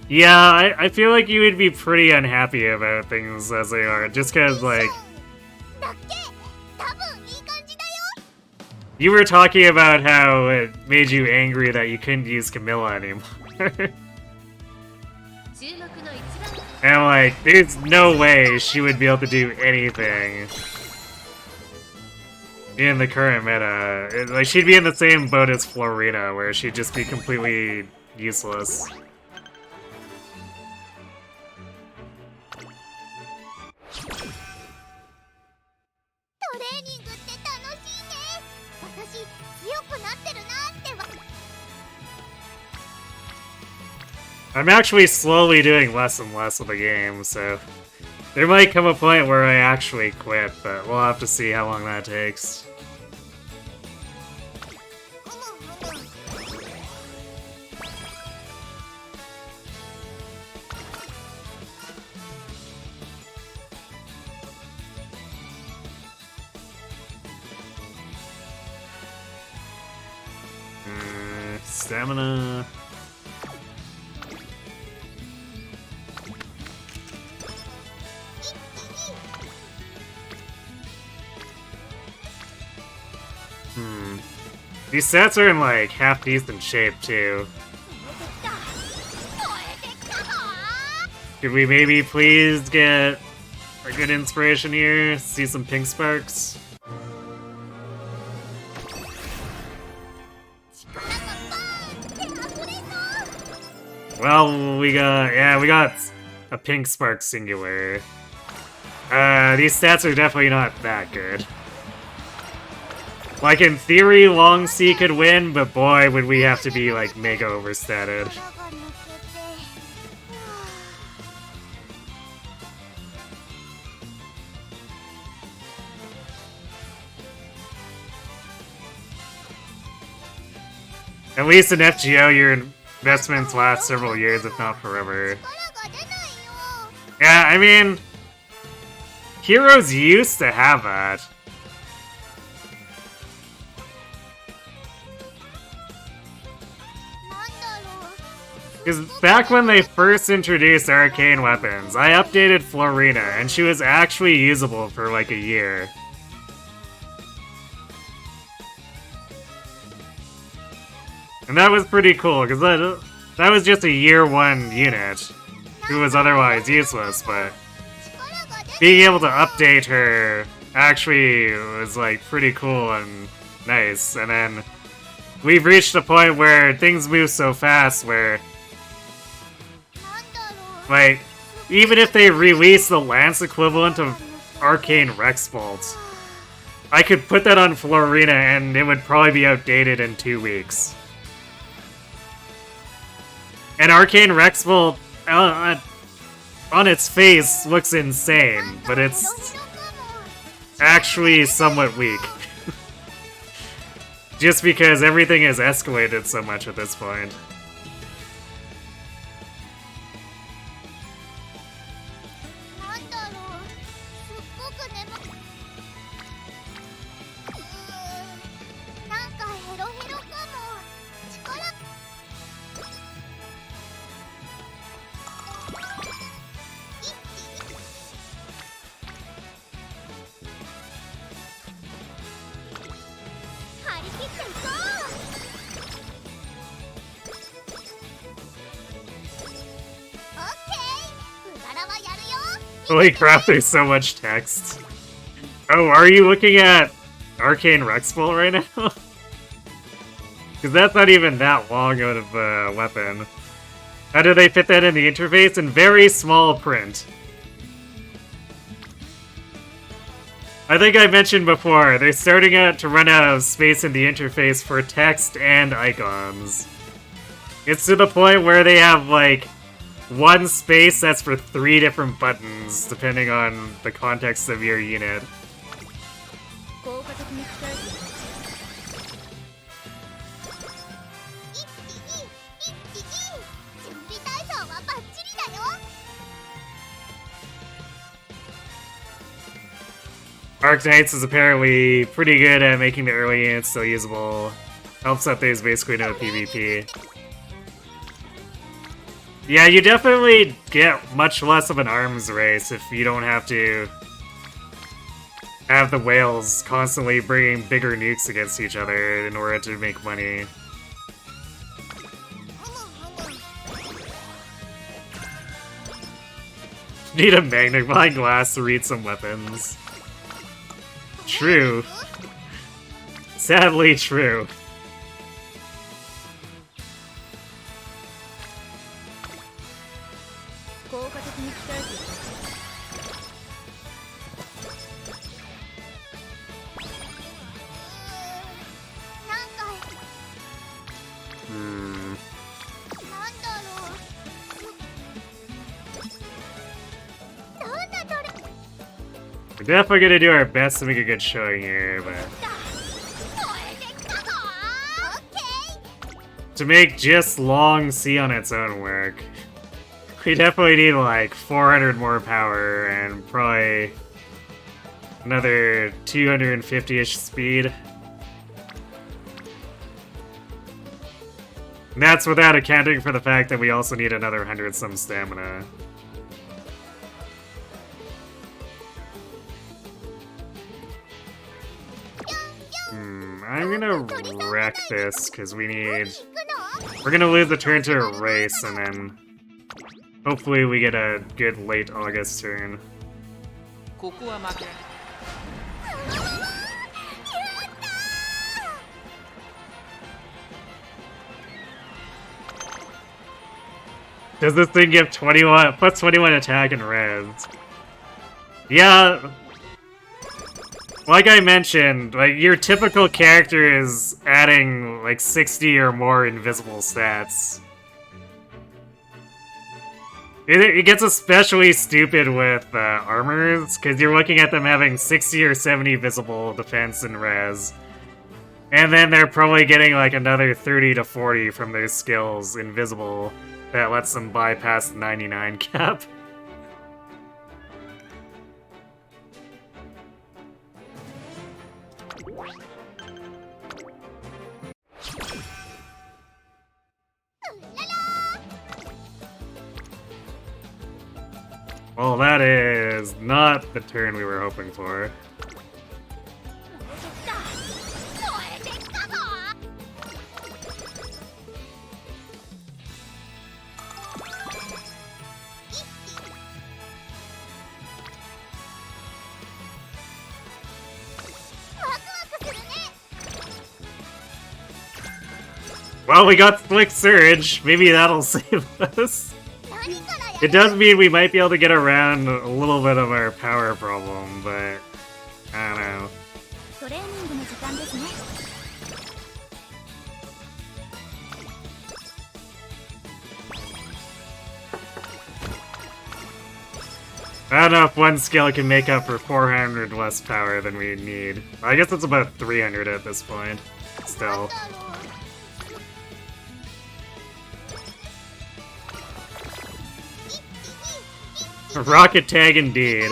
Speaker 1: Yeah, I feel like you would be pretty unhappy about things as they are, just because, like... You were talking about how it made you angry that you couldn't use Camilla anymore. And like, there's no way she would be able to do anything in the current meta. Like, she'd be in the same boat as Florina, where she'd just be completely useless. I'm actually slowly doing less and less of the game, so there might come a point where I actually quit, but we'll have to see how long that takes. Stamina. These sets are in like half-decent shape too. Could we maybe please get a good inspiration here? See some pink sparks? Well, we got a pink spark singular. These stats are definitely not that good. Like, in theory, Long C could win, but boy, would we have to be, like, mega overstated. At least in FGO, your investments last several years, if not forever. Yeah, I mean, heroes used to have that. Because back when they first introduced arcane weapons, I updated Florina, and she was actually usable for like a year. And that was pretty cool, because that was just a year one unit, who was otherwise useless, but being able to update her actually was like pretty cool and nice. And then we've reached a point where things move so fast where, like, even if they release the Lance equivalent of Arcane Rex Bolt, I could put that on Florina and it would probably be outdated in 2 weeks. And Arcane Rex Bolt, on its face, looks insane, but it's actually somewhat weak. Just because everything has escalated so much at this point. Holy crap, there's so much text. Oh, are you looking at Arcane Rex Bolt right now? Because that's not even that long of a weapon. How do they fit that in the interface? In very small print. I think I mentioned before, they're starting out to run out of space in the interface for text and icons. It's to the point where they have, like, one space that's for 3 different buttons, depending on the context of your unit. Arknights is apparently pretty good at making the early units still usable. Helps that there's basically no PvP. Yeah, you definitely get much less of an arms race if you don't have to have the whales constantly bringing bigger nukes against each other in order to make money. Need a magnifying glass to read some weapons. True. Sadly true. We're definitely gonna do our best to make a good showing here, but... to make just long C on its own work, we definitely need like 400 more power and probably another 250-ish speed. And that's without accounting for the fact that we also need another 100-some stamina. I'm gonna wreck this, because we need... we're gonna lose the turn to a race, and then... hopefully we get a good late August turn. Does this thing give 21, plus 21 attack and res? Yeah... like I mentioned, like, your typical character is adding, like, 60 or more invisible stats. It gets especially stupid with armors, because you're looking at them having 60 or 70 visible defense and res. And then they're probably getting, like, another 30 to 40 from their skills invisible that lets them bypass the 99 cap. Well, that is not the turn we were hoping for. Well, we got Slick Surge. Maybe that'll save us. It does mean we might be able to get around a little bit of our power problem, but I don't know. I don't know if one skill can make up for 400 less power than we need. I guess it's about 300 at this point, still. Rocket tag indeed.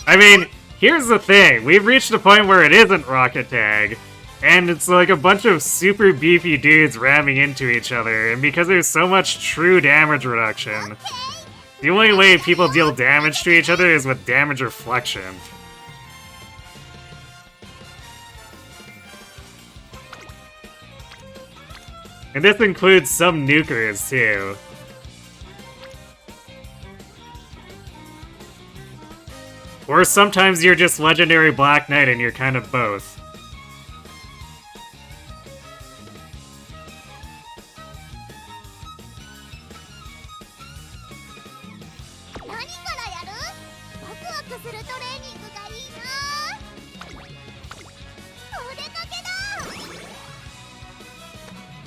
Speaker 1: I mean, here's the thing. We've reached a point where it isn't rocket tag, and it's like a bunch of super beefy dudes ramming into each other, and because there's so much true damage reduction, the only way people deal damage to each other is with damage reflection. And this includes some nukers, too. Or sometimes you're just Legendary Black Knight and you're kind of both.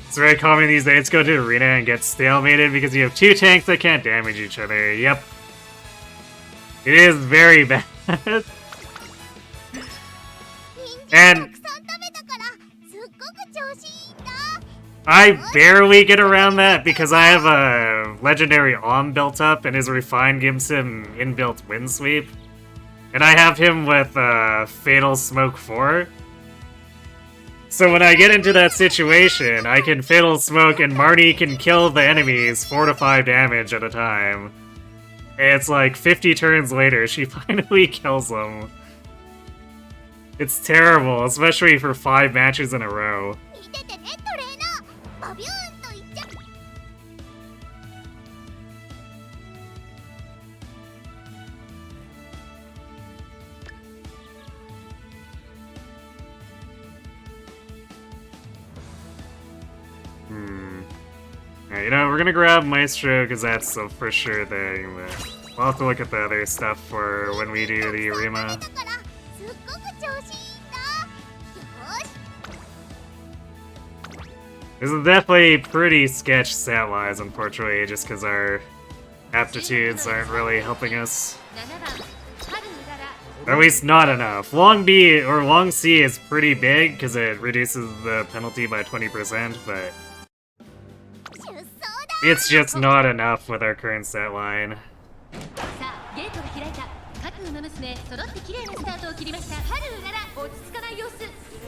Speaker 1: It's very common these days to go to arena and get stalemated because you have two tanks that can't damage each other. Yep. It is very bad. And I barely get around that because I have a legendary Om built up and his Refine gives him inbuilt Wind Sweep. And I have him with Fatal Smoke 4. So when I get into that situation, I can Fatal Smoke and Marty can kill the enemies 4 to 5 damage at a time. And it's like 50 turns later, she finally kills them. It's terrible, especially for 5 matches in a row.
Speaker 3: 見ててねトレーナーバビューンと言っちゃ
Speaker 1: Alright, you know, we're gonna grab Maestro because that's a for sure thing, but we'll have to look at the other stuff for when we do the Arima.
Speaker 3: だからすっごく調子いいんだよーし
Speaker 1: This is definitely pretty sketch stat-wise, unfortunately, just because our aptitudes aren't really helping us.
Speaker 3: 7番春うらら
Speaker 1: Or at least not enough. Long B or Long C is pretty big because it reduces the penalty by 20%, but
Speaker 3: 出走だ
Speaker 1: it's just not enough with our current stat line.
Speaker 3: さあゲートが開いた各馬娘揃って綺麗なスタートを切りました春うらら落ち着かない様子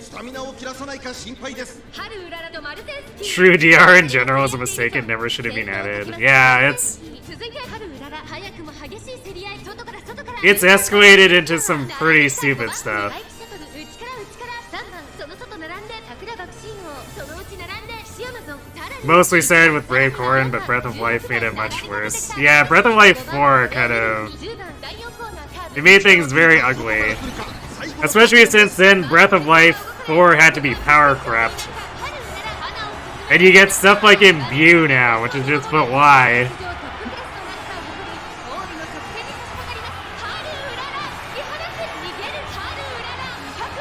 Speaker 4: スタミナを切らさないか心配です
Speaker 3: 春うららとマルゼンス
Speaker 1: True DR in general is a mistake, it never should have been added. Yeah, it's
Speaker 3: 続いて春うらら早くも激しい競り合い外から外から
Speaker 1: it's escalated into some pretty stupid stuff.
Speaker 3: バイクシャトル内から内から3番その外並んで桜爆心王そのうち並んでシアマゾンさらに
Speaker 1: Mostly started with Brave Corn, but Breath of Life made it much worse. Yeah, Breath of Life 4 kind of...
Speaker 3: 10番第4コーナーカーブ
Speaker 1: It made things very ugly. Especially since then, Breath of Life 4 had to be power crept. And you get stuff like Imbue now, which is just but why?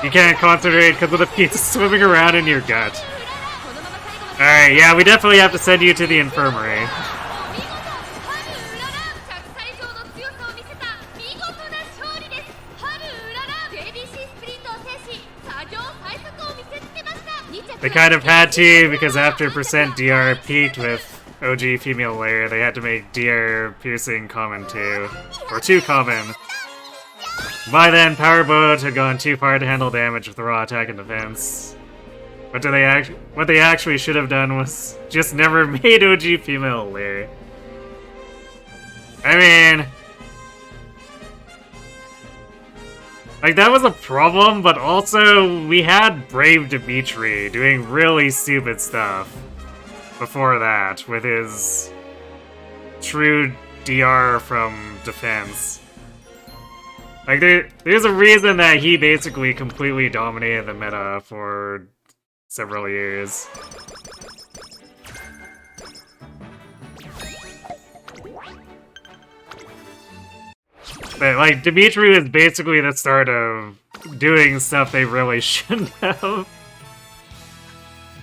Speaker 1: You can't concentrate because of the pizza swimming around in your gut. Alright, yeah, we definitely have to send you to the infirmary.
Speaker 3: 見
Speaker 1: They kind of had to, because after percent DR peaked with OG female layer, they had to make DR piercing common too. Or 2 common. By then, Power Boat had gone too far to handle damage with raw attack and defense. What they actually should have done was just never made OG female layer. I mean... like, that was a problem, but also, we had Brave Dimitri doing really stupid stuff before that, with his true DR from defense. Like, there's a reason that he basically completely dominated the meta for several years. But, like, Dimitri was basically the start of doing stuff they really shouldn't have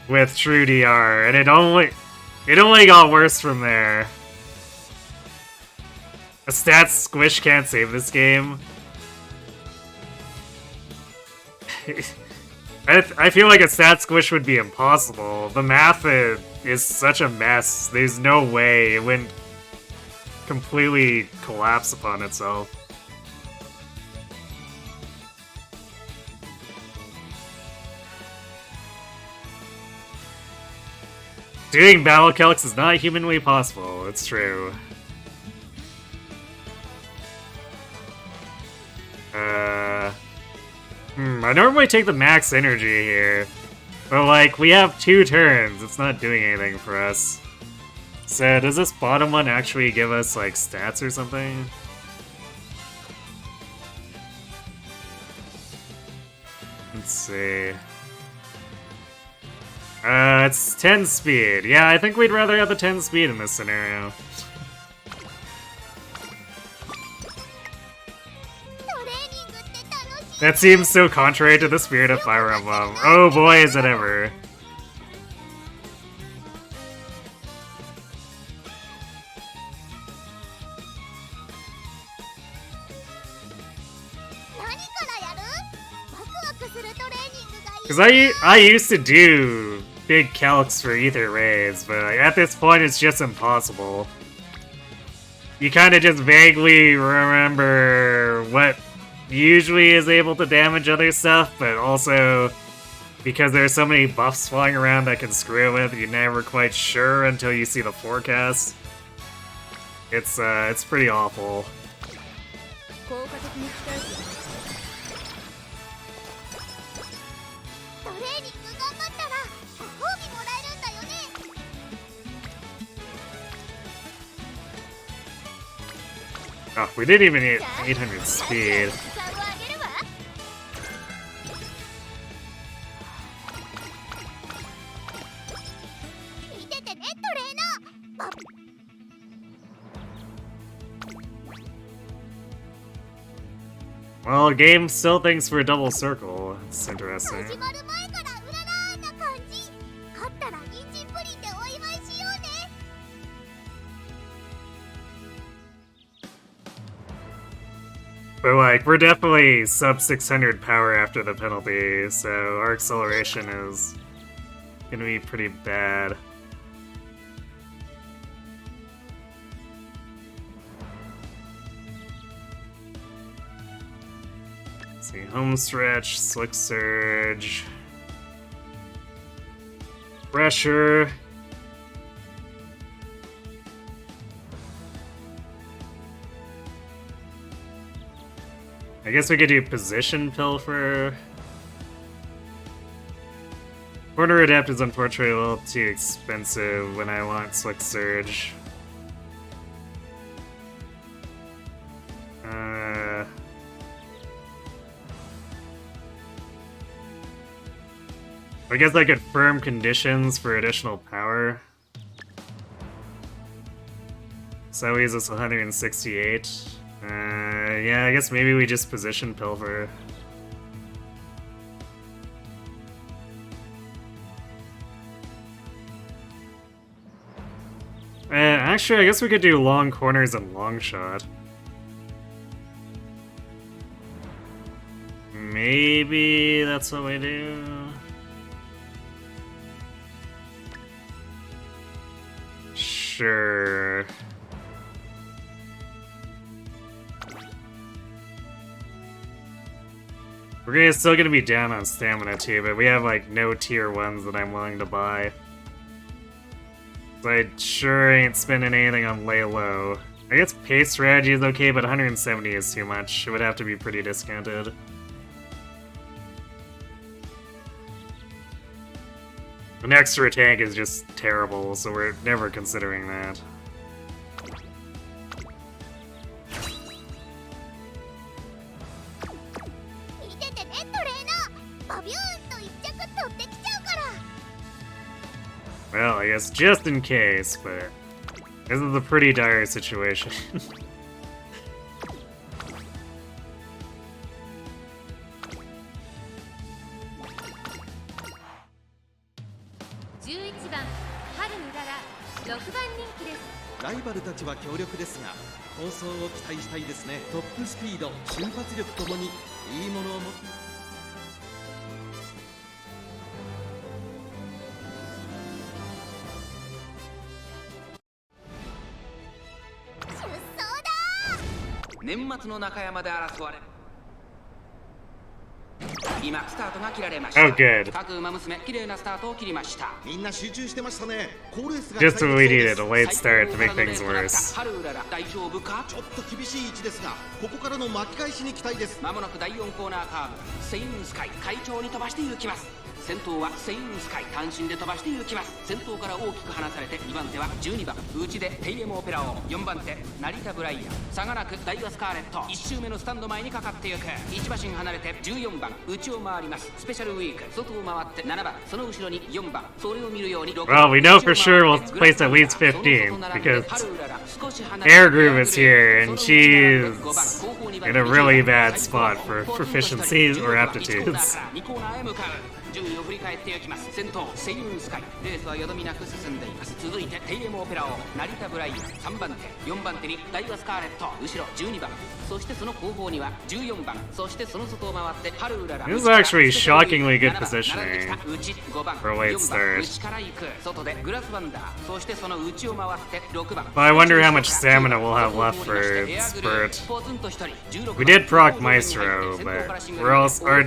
Speaker 1: with True DR, and it only got worse from there. A stats squish can't save this game. I feel like a stat squish would be impossible. The math is such a mess. There's no way it wouldn't completely collapse upon itself. Doing battle calcs is not humanly possible, it's true. I normally take the max energy here, but like, we have 2 turns, it's not doing anything for us. So, does this bottom one actually give us, like, stats or something? Let's see. It's 10 speed. Yeah, I think we'd rather have the 10 speed in this scenario. That seems so contrary to the spirit of Fire Emblem. Oh boy, is it ever. Because I used to do big calcs for Ether Raids, but like, at this point it's just impossible. You kind of just vaguely remember what usually is able to damage other stuff, but also because there's so many buffs flying around that can screw with, you're never quite sure until you see the forecast. It's pretty awful. Oh, we didn't even hit 800 speed. Well, game still thinks we're double circle. It's interesting. But like, we're definitely sub 600 power after the penalty, so our acceleration is gonna be pretty bad. Let's see, home stretch, slick surge, pressure. I guess we could do position pilfer. Corner adapt is unfortunately a little too expensive when I want slick surge. I guess I could firm conditions for additional power. So he uses 168. Yeah, I guess maybe we just position pilfer. Actually, I guess we could do long corners and long shot. Maybe that's what we do. Sure. We're still gonna be down on stamina too, but we have like no tier 1s that I'm willing to buy. So I sure ain't spending anything on lay low. I guess pace strategy is okay, but 170 is too much. It would have to be pretty discounted. An extra tank is just terrible, so we're never considering that. Well, I guess just in case, but this is a pretty dire situation. Oh, good. Just what we needed, a late start to make things worse. Well, we know for sure we'll place at least 15, because Air Groove is here, and she's in a really bad spot for proficiencies or aptitudes. 順位を振り返っていきます。先頭セイウンスカイ、レースはよどみなく進んでいます。続いてテイエムオペラオ、成田ブライアン、3番手、4番手にダイワスカーレット、後ろ12番、そしてその後方には14番、そしてその外を回ってハルウララ。This is actually shockingly good positioning for a late start. But I wonder how much stamina we'll have left for Spurt. We did proc Maestro, but we're also, our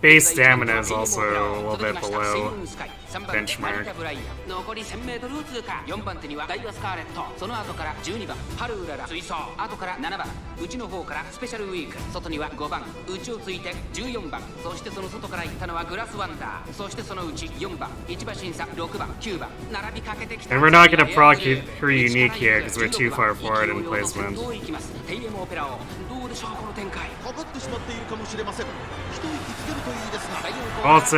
Speaker 1: base stamina is also a little bit below. benchmark.
Speaker 2: 残り 1000m を通過。4番手にはダイワスカーレット、その後から12番ハルウララ追走、後から7番内の方からスペシャルウィーク、外には5番内をついて14番、そしてその外から行ったのはグラスワンダー、そしてその内4番1馬審査6番9番並びかけてきた。
Speaker 1: And we're not gonna proc her unique here because we're too far forward in placement.
Speaker 2: テイエムオペラをどうでしょうこの展開。
Speaker 4: かかってしまっているかもしれません。一息つけるといいですが。
Speaker 1: Also,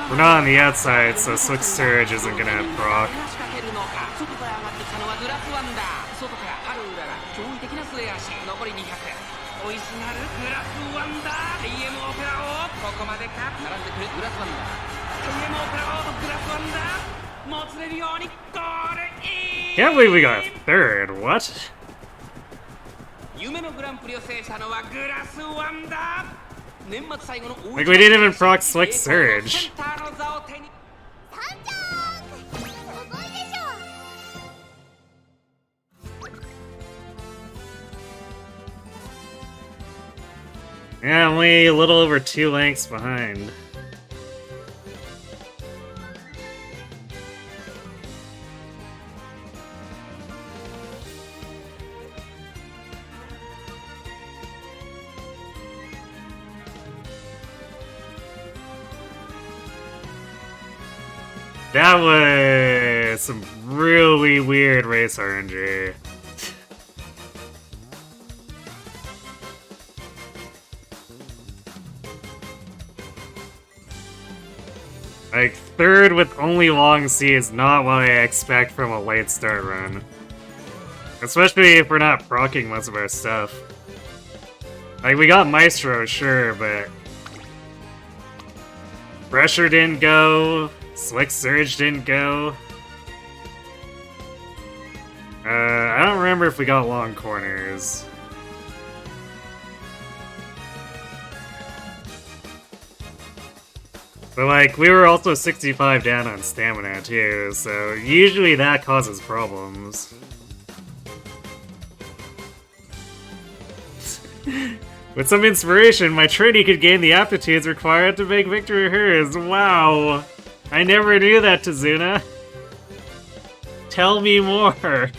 Speaker 1: we're not on the outside, so Slick Surge isn't gonna proc.
Speaker 2: 外から上がってきたのはグラスワンダー、外からハルウララ驚異的な末脚、残り200。追いすがるグラスワンダー、テイエムオペラをここまでか。並んでくるグラスワンダー、テイエムオペラをとグラスワンダーもつれるようにゴールイン。
Speaker 1: Can't believe we got third. What?
Speaker 2: 夢のグランプリを制したのはグラスワンダー。年末最後の
Speaker 1: Like we didn't even proc Slick Surge.
Speaker 3: サンジャークすごいでしょ。
Speaker 1: Yeah, only a little over 2 lengths behind. That was some really weird race RNG. Like, third with only long C is not what I expect from a late start run. Especially if we're not proccing most of our stuff. Like, we got Maestro, sure, but... Pressure didn't go, Slick Surge didn't go. I don't remember if we got long corners. But like, we were also 65 down on stamina too, so usually that causes problems. With some inspiration, my trainee could gain the aptitudes required to make victory hers. Wow! I never knew that, Tazuna. Tell me more.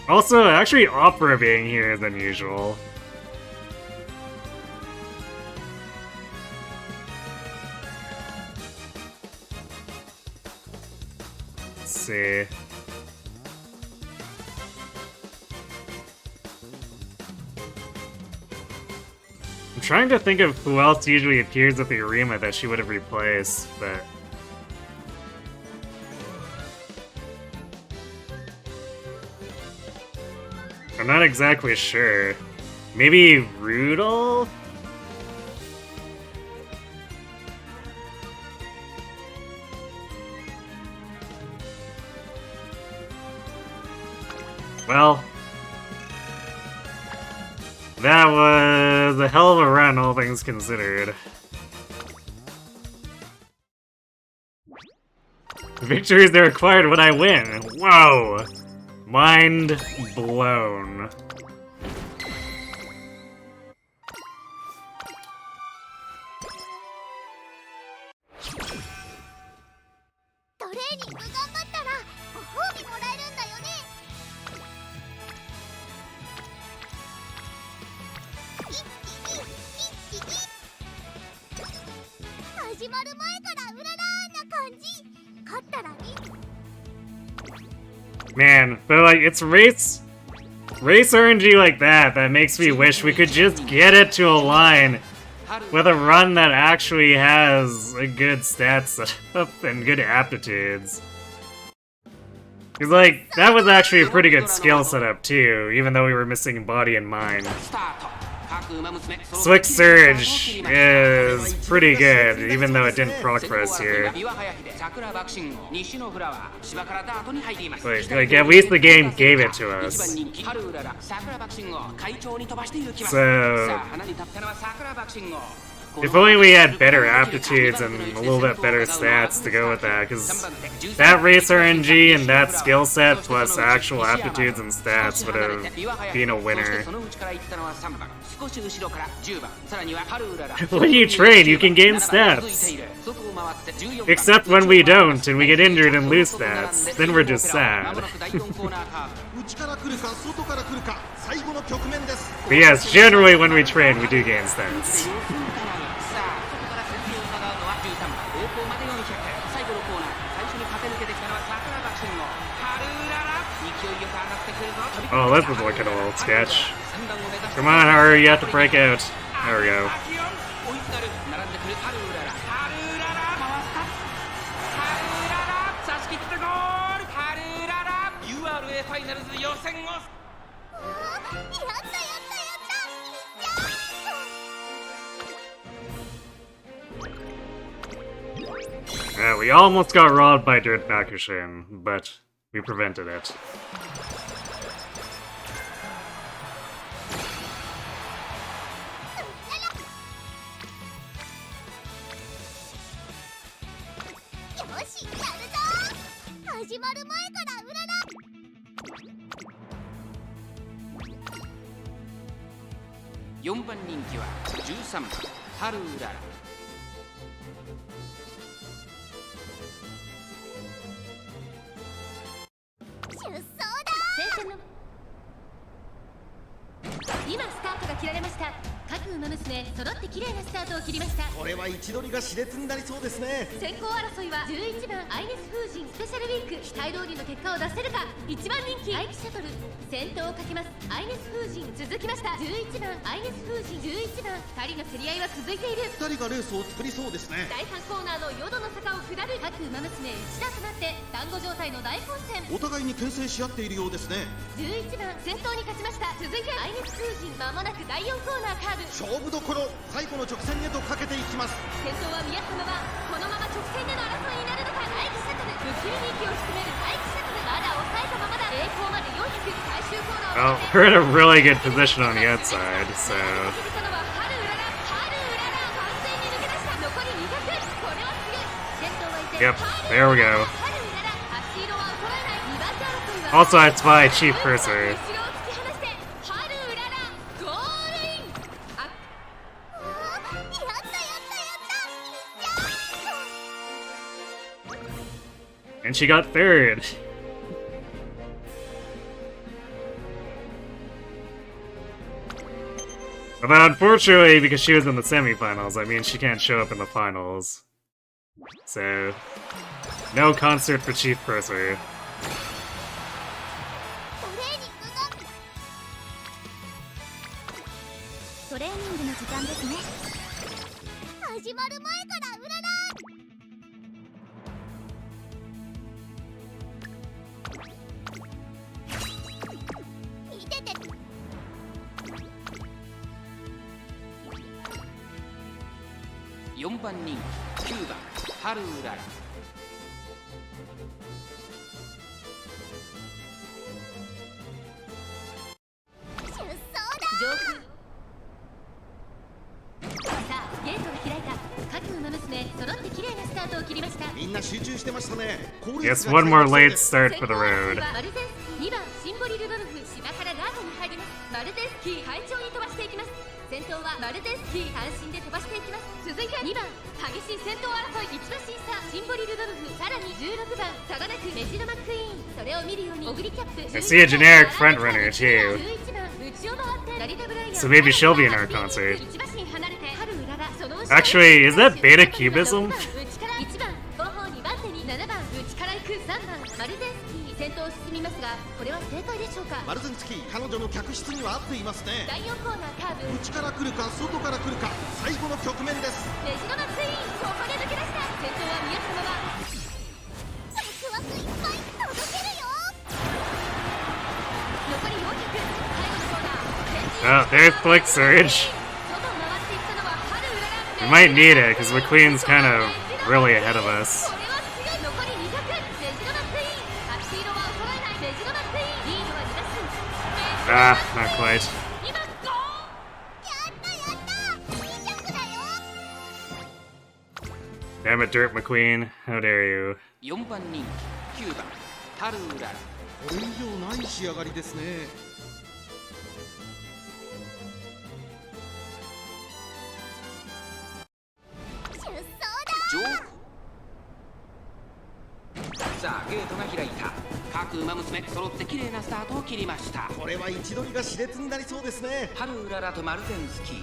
Speaker 1: Also, actually Opera being here is unusual. Let's see. I'm trying to think of who else usually appears at the Arima that she would have replaced, but... I'm not exactly sure. Maybe Rudolph? Well, that was a hell of a run, all things considered. Victories are required when I win. Whoa! Mind blown. Man, but like, it's race RNG like that makes me wish we could just get it to a line with a run that actually has a good stat setup and good aptitudes. Cause like, that was actually a pretty good skill setup too, even though we were missing body and mind. Slick Surge is pretty good, even though it didn't proc for us here. Like, at least the game gave it to us. So... If only we had better aptitudes and a little bit better stats to go with that, because that race RNG and that skill set plus actual aptitudes and stats would have been a winner. When you train, you can gain stats. Except when we don't, and we get injured and lose stats. Then we're just sad. But yes, generally when we train, we do gain stats. Oh, this was looking a little sketch. Come on, Haru, you have to break out. There we go. We almost got robbed by Dirt Bakushin, but we prevented it. Well, we're in a really good position on the outside, so... Yep, there we go. Also, I spy Chief Purser. And she got third. But unfortunately, because she was in the semifinals, I mean, she can't show up in the finals. So, no concert for Chief Purser. Yes, one more late start for the road. I see a generic frontrunner too. So maybe she'll be in our concert. Actually, is that beta cubism? Oh, there's Flick Surge. We might need it, because McQueen's kind of really ahead of us. Ah, not quite. Damn it, Dirt McQueen. How dare you.
Speaker 2: 4番人気9番ハルウララ。
Speaker 4: これ以上ない仕上がりですね。
Speaker 2: さあゲートが開いた。各馬娘揃って綺麗なスタートを切りました。
Speaker 4: これは位置取りが熾烈になりそうですね。
Speaker 2: ハルウララとマルゼンスキー、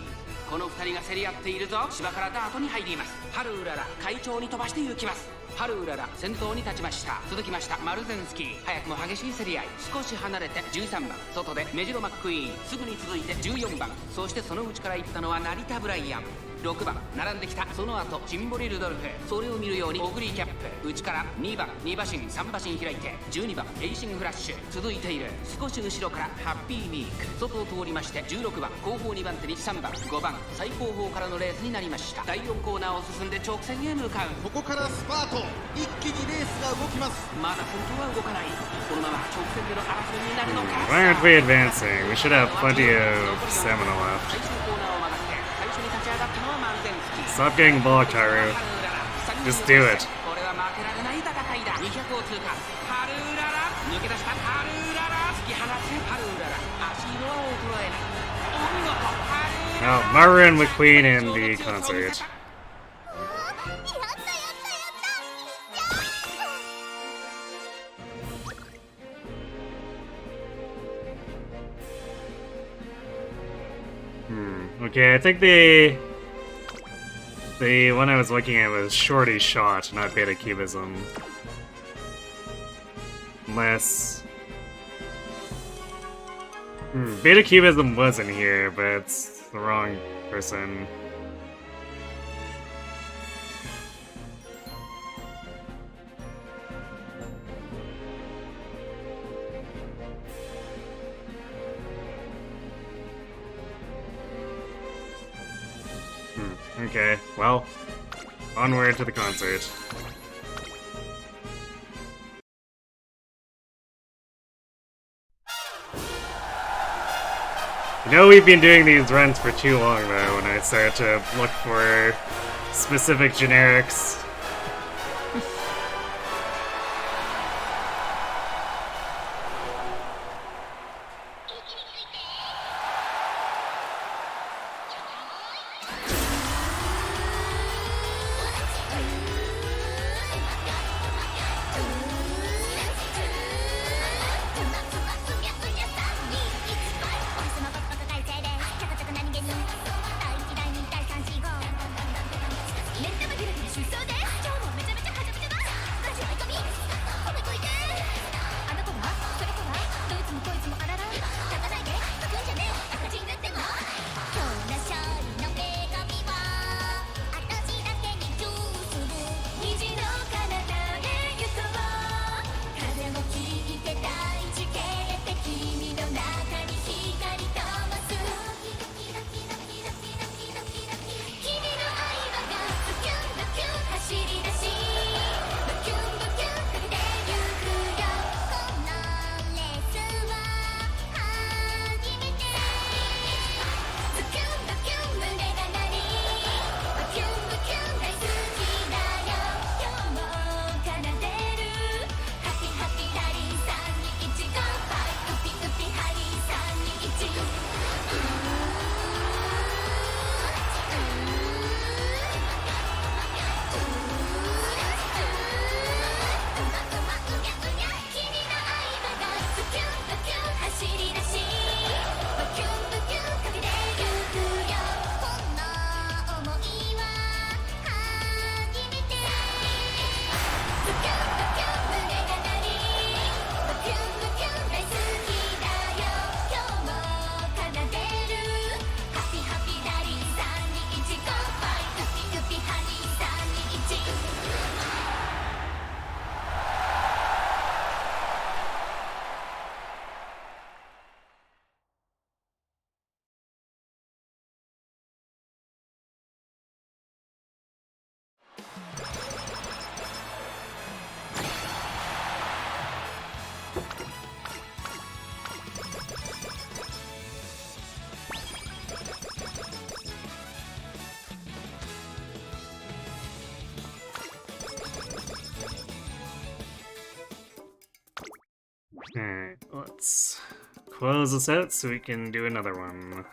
Speaker 2: この2人が競り合っているぞ。芝からダートに入ります。ハルウララ快調に飛ばして行きます。ハルウララ先頭に立ちました。続きましたマルゼンスキー、早くも激しい競り合い。少し離れて13番外でメジロマックイーン、すぐに続いて14番、そしてその内から行ったのは成田ブライアン。6番並んできた。その後シンボリルドルフ、それを見るようにオグリーキャップ。内から2番2馬身3馬身開いて12番エイシングフラッシュ続いている。少し後ろからハッピーウィーク、外を通りまして16番後方2番手に3番5番最後方からのレースになりました。第4コーナーを進んで直線へ向かう。
Speaker 4: ここからスパート、一気にレースが動きます。
Speaker 2: まだ先頭は動かない。このまま直線での争いになるのか。
Speaker 1: Why aren't we advancing? We should have plenty of stamina left.
Speaker 2: 最終コーナーを曲がって最初に立ち上がったのはマルゼンスキー。
Speaker 1: Stop getting blocked, Haru. Just do it.
Speaker 2: これは負けられない戦いだ。200を通過。ハルウララ抜け出した。ハルウララ突き放す。ハルウララ足色は衰えない。お見事。ハルウララ
Speaker 1: Now, Maru and McQueen in the concert. Okay, I think the one I was looking at was Shorty Shot, not Beta Cubism. Unless... Beta Cubism was in here, but it's the wrong person. Okay, well, onward to the concert. You know we've been doing these runs for too long though when I start to look for specific generics. Alright, let's close this out so we can do another one.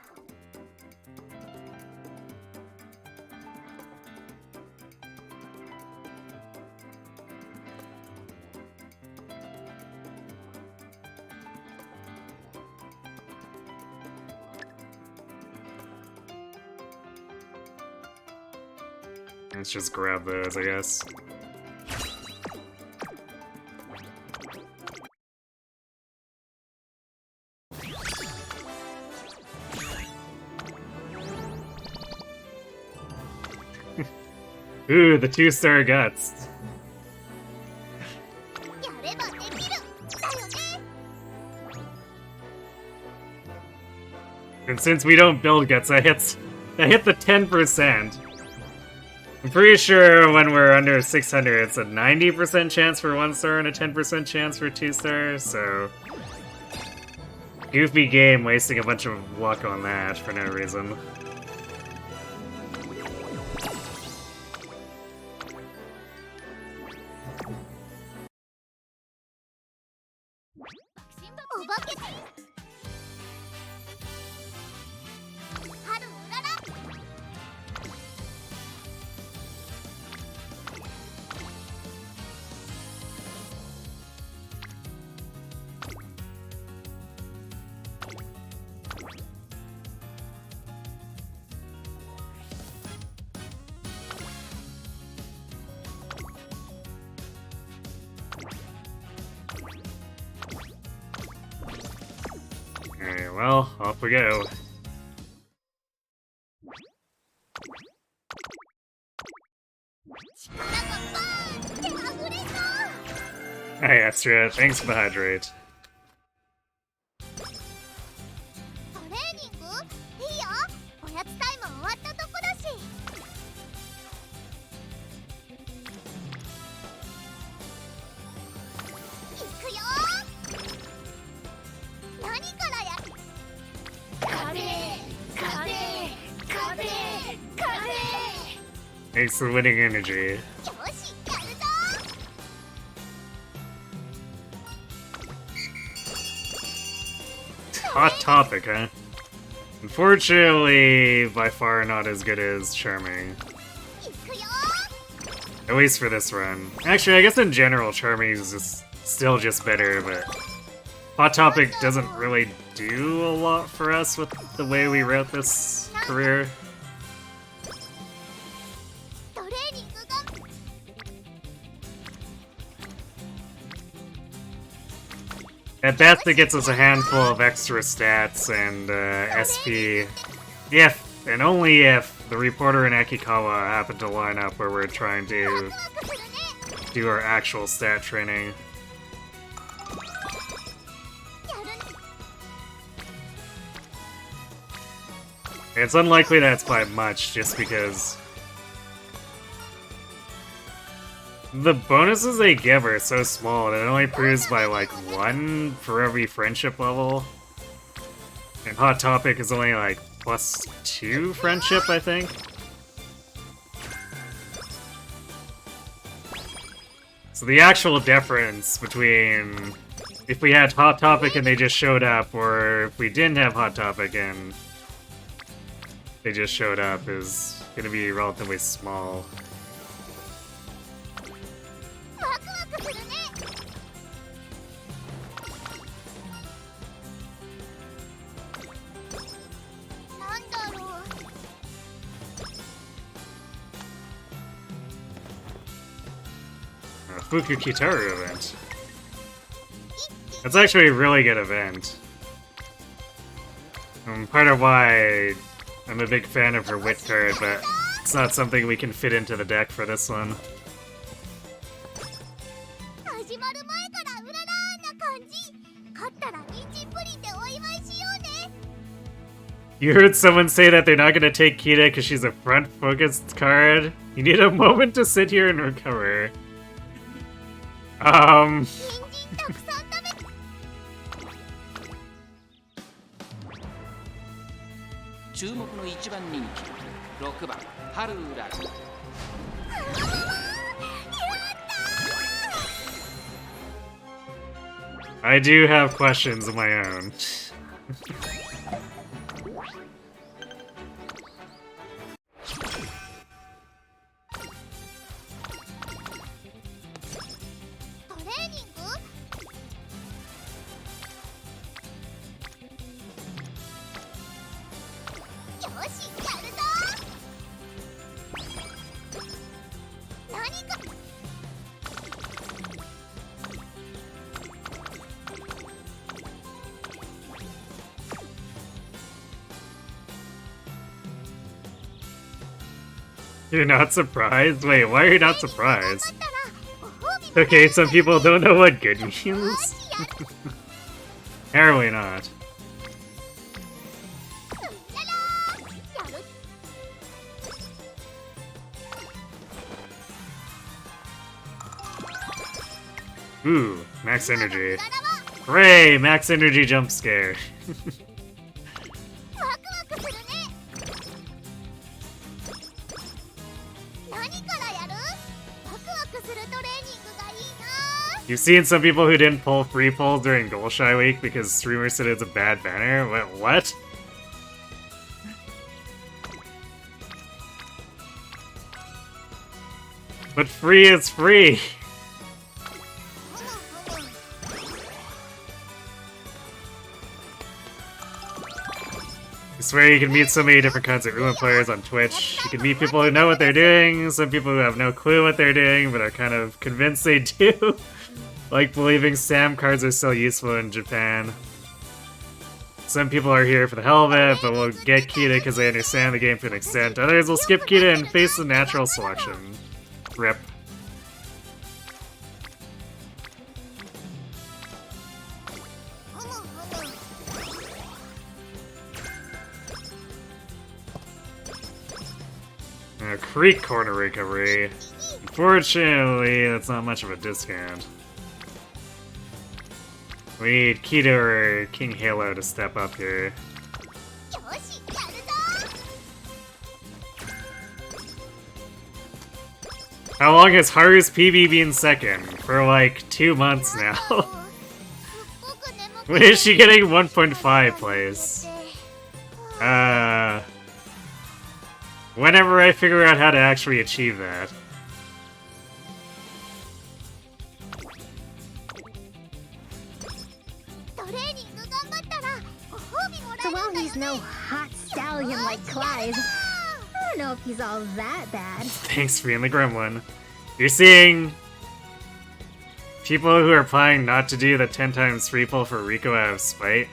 Speaker 1: Let's just grab those, I guess. Ooh, the 2-star guts. And since we don't build guts, that hit the 10%. I'm pretty sure when we're under 600, it's a 90% chance for 1-star and a 10% chance for 2-stars, so... Goofy game wasting a bunch of luck on that for no reason. Alright, well, off we go. Hi, Astra. Thanks for the hydrate. Thanks for winning energy. Hot topic, huh? Unfortunately, by far not as good as Charming. At least for this run. Actually, I guess in general, Charming is still just better, but Hot Topic doesn't really do a lot for us with the way we route this career. At best, it gets us a handful of extra stats and SP, if, and only if, the reporter and Akikawa happen to line up where we're trying to do our actual stat training. It's unlikely that's by much, just because the bonuses they give are so small that it only proves by like 1 for every friendship level. And Hot Topic is only like +2 friendship, I think. So the actual difference between if we had Hot Topic and they just showed up, or if we didn't have Hot Topic and they just showed up, is gonna be relatively small. Fuku Kitaru event. That's actually a really good event. Part of why I'm a big fan of her wit card, but it's not something we can fit into the deck for this one. You heard someone say that they're not gonna take Kita because she's a front-focused card? You need a moment to sit here and recover. I do have questions of my own. You're not surprised? Wait, why are you not surprised? Okay, some people don't know what good means? Apparently not. Ooh, max energy. Hooray! Max energy jump scare. You've seen some people who didn't pull free pull during Golshi week because streamers said it's a bad banner? What? But free is free! I swear you can meet so many different kinds of Uma players on Twitch. You can meet people who know what they're doing, some people who have no clue what they're doing but are kind of convinced they do. Like believing Sam cards are still useful in Japan. Some people are here for the hell of it, but will get Kita because they understand the game to an extent. Others will skip Kita and face the natural selection. Rip. Creek corner recovery. Unfortunately, that's not much of a discount. We need Kita or King Halo to step up here. How long has Haru's PB been second? For like 2 months now. When is she getting 1.5 place? Whenever I figure out how to actually achieve that.
Speaker 3: So while he's no hot stallion like Clive, I don't know if he's all that bad.
Speaker 1: Thanks for being the gremlin. You're seeing people who are planning not to do the 10 times free pull for Rico out of spite.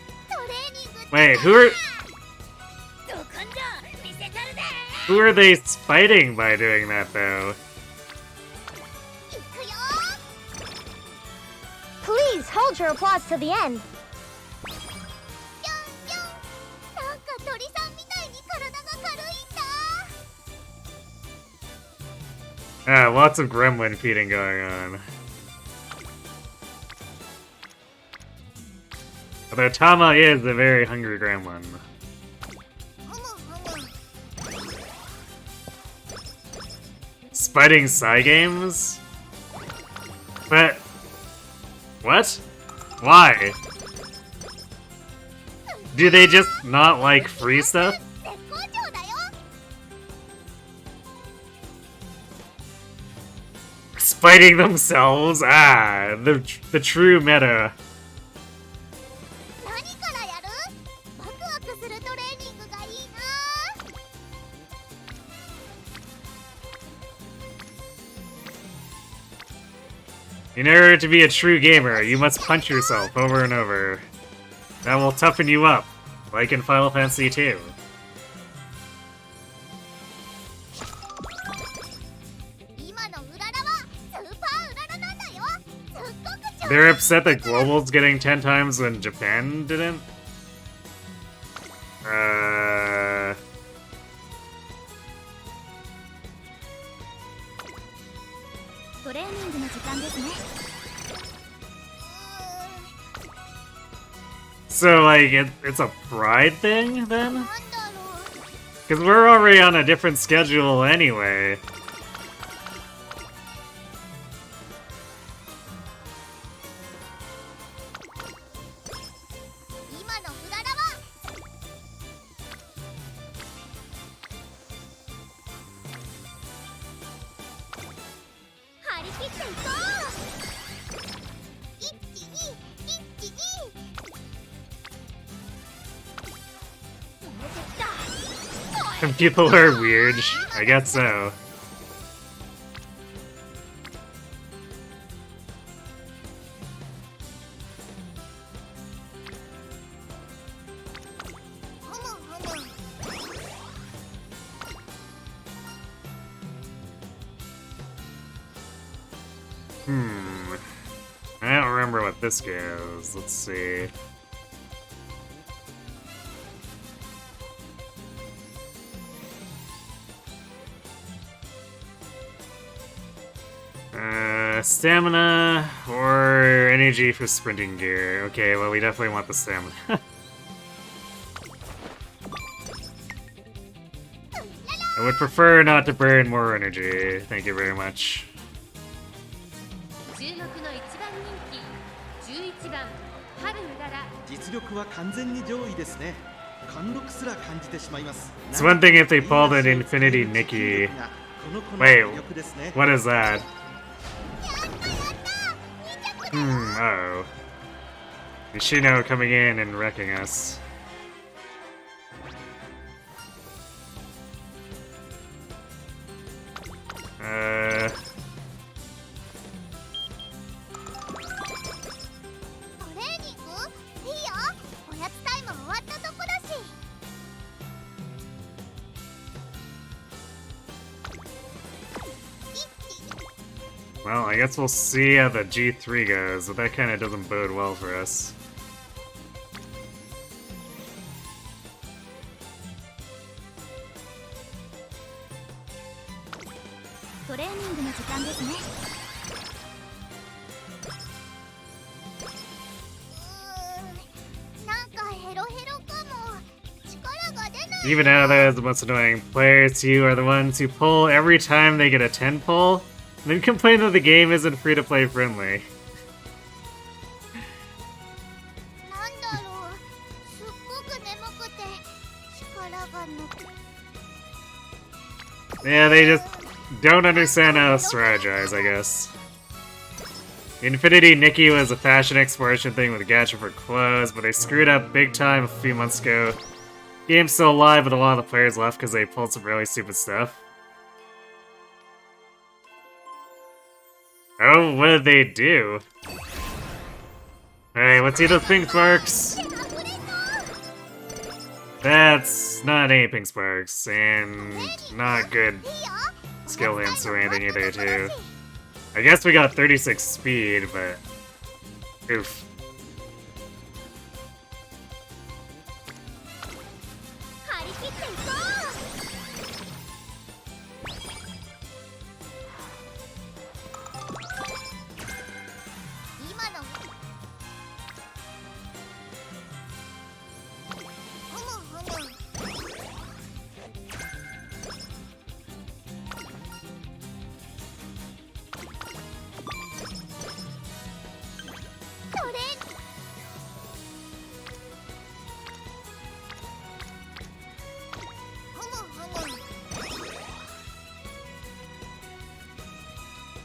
Speaker 1: Wait, who are they spiting by doing that, though?
Speaker 3: Please hold your applause to the end.
Speaker 1: Lots of gremlin feeding going on. Although Tama is a very hungry gremlin. Spiting Psy games? But... what? Why? Do they just not like free stuff? Spiting themselves? Ah, the true meta. In order to be a true gamer, you must punch yourself over and over. That will toughen you up, like in Final Fantasy II. They're upset that Global's getting 10 times when Japan didn't? So, like, it's a pride thing, then? Because we're already on a different schedule anyway. And people are weird. I guess so. I don't remember what this goes. Let's see. Stamina or energy for sprinting gear. Okay, well, we definitely want the stamina. I would prefer not to burn more energy. Thank you very much.
Speaker 3: 注目の一番人気11番ハルウララ。
Speaker 4: 実力は完全に上位ですね。貫禄すら感じてしまいます。
Speaker 1: It's one thing if they pulled an Infinity Nikki. Wait, what is that? Oh. Ishino coming in and wrecking us. Well, I guess we'll see how the G3 goes, but that kind of doesn't bode well for us. Even now, they're the most annoying players. You are the ones who pull every time they get a 10 pull. And then complain that the game isn't free-to-play friendly. Yeah, they just don't understand how to strategize, I guess. Infinity Nikki was a fashion exploration thing with gacha for clothes, but they screwed up big time a few months ago. Game's still alive, but a lot of the players left because they pulled some really stupid stuff. Oh, what did they do? Hey, let's see those pink sparks! That's not any pink sparks, and not good skill hints or anything either, too. I guess we got 36 speed, but... oof.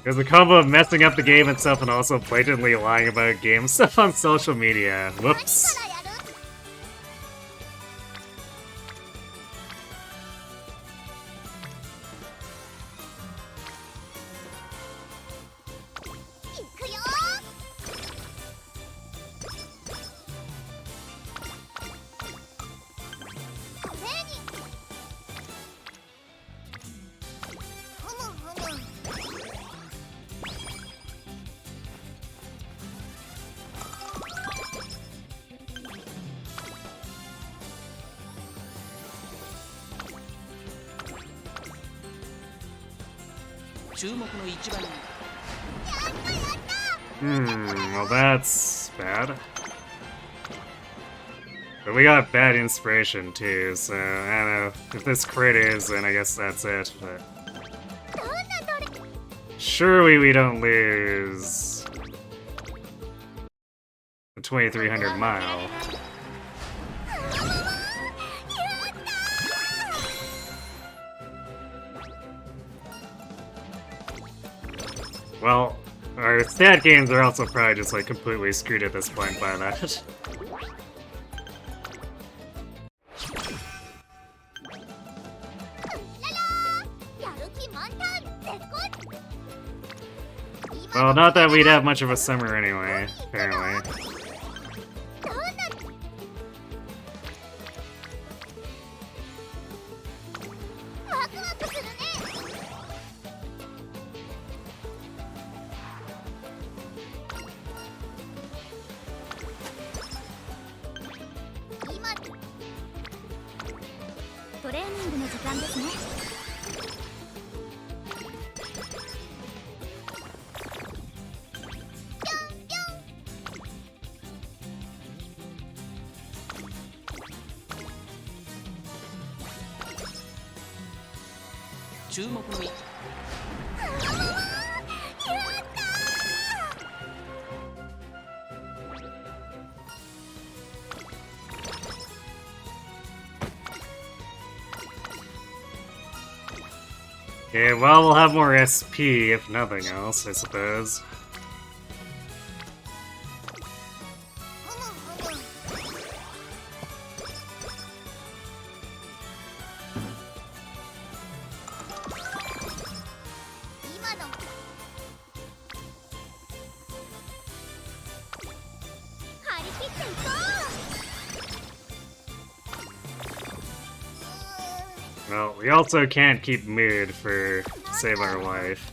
Speaker 1: There's a combo of messing up the game itself and also blatantly lying about game stuff on social media. Whoops. Well that's bad. But we got bad inspiration too, so I don't know. If this crit is, then I guess that's it, but... surely we don't lose... the 2300 mile. Well, our stat gains are also probably just like completely screwed at this point by that. Well, not that we'd have much of a summer anyway, apparently. Yeah, well, we'll have more SP, if nothing else, I suppose. Well, we also can't keep mood for Save Our Life.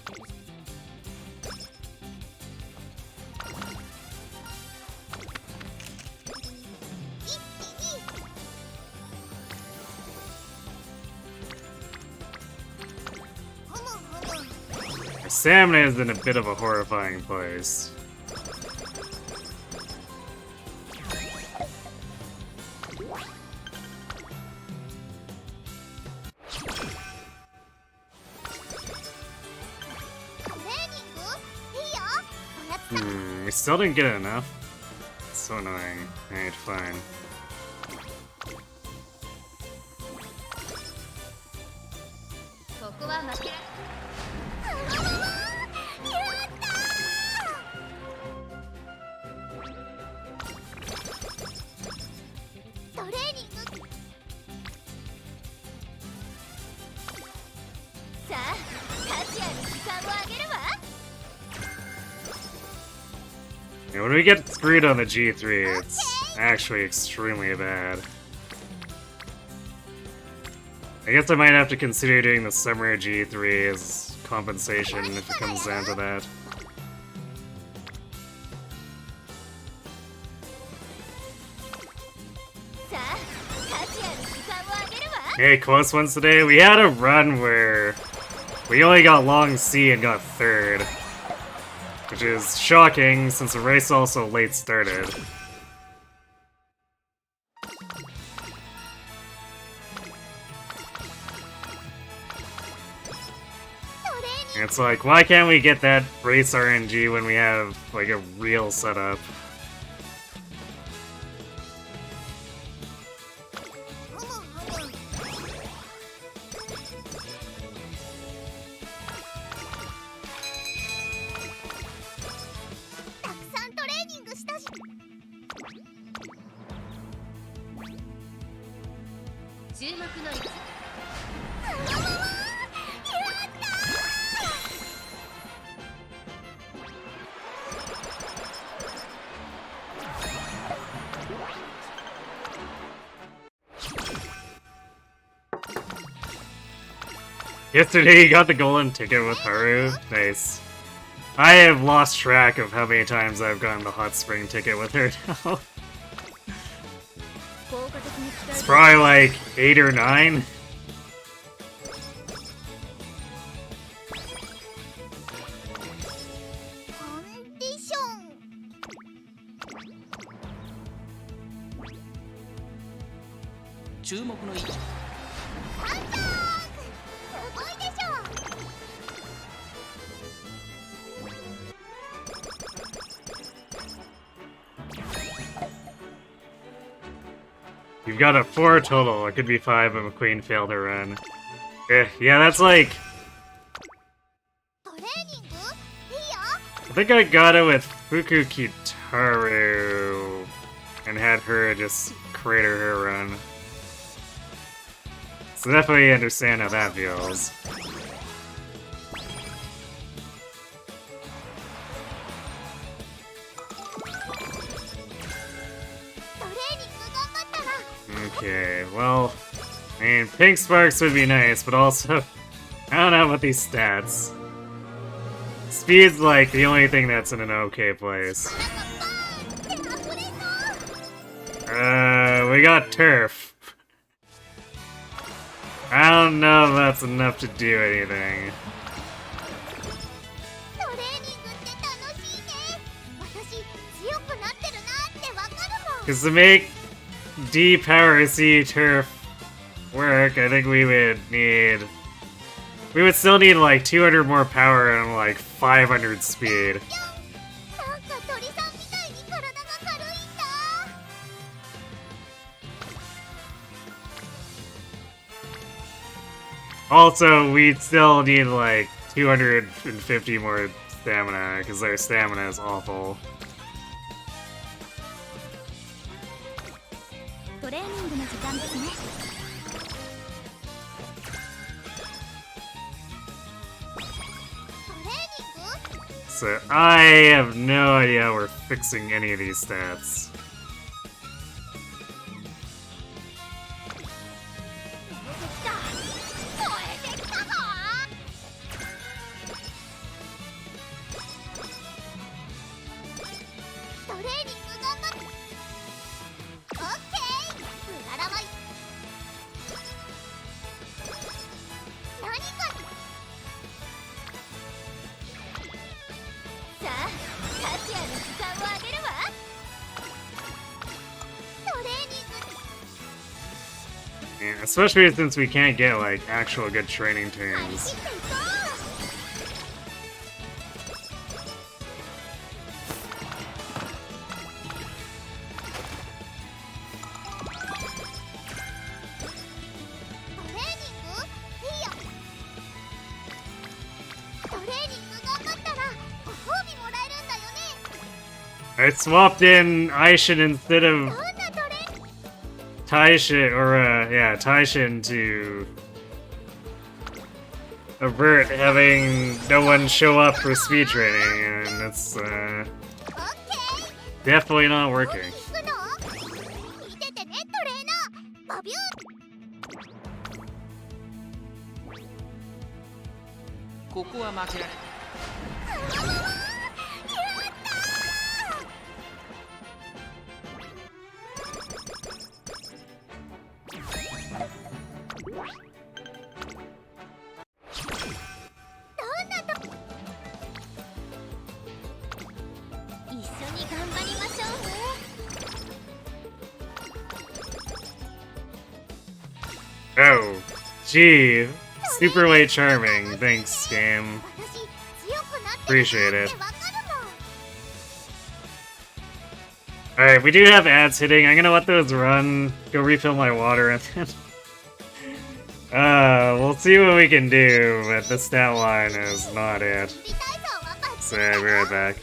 Speaker 1: Our stamina is in a bit of a horrifying place. We still didn't get enough. It's so annoying. Alright, fine. Yeah, when we get screwed on the G3, it's actually extremely bad. I guess I might have to consider doing the summer G3 as compensation if it comes down to that. Hey, close ones today. We had a run where we only got long C and got third. Which is shocking, since the race also late started. And it's like, why can't we get that race RNG when we have, like, a real setup? Yesterday you got the golden ticket with Haru? Nice. I have lost track of how many times I've gotten the hot spring ticket with her now. It's probably like 8 or 9. You've got a 4 total. It could be 5 if McQueen failed her run. Yeah, that's like... I think I got it with Fuku Kitaru and had her just crater her run. So definitely understand how that feels. Okay, well, I mean, pink sparks would be nice, but also, I don't know about these stats. Speed's like the only thing that's in an okay place. We got turf. I don't know if that's enough to do anything. Because to make D power C turf work, I think we would still need like 200 more power and like 500 speed. Also, we'd still need like 250 more stamina, because their stamina is awful. So I have no idea how we're fixing any of these stats. Yeah, especially since we can't get like actual good training teams. I swapped in Aishin instead of Taishin, or Taishin to avert having no one show up for speed training, and it's definitely not working. Oh, gee, super late charming. Thanks, game. Appreciate it. Alright, we do have ads hitting. I'm gonna let those run, go refill my water, and then we'll see what we can do, but the stat line is not it. So, I'll be right back.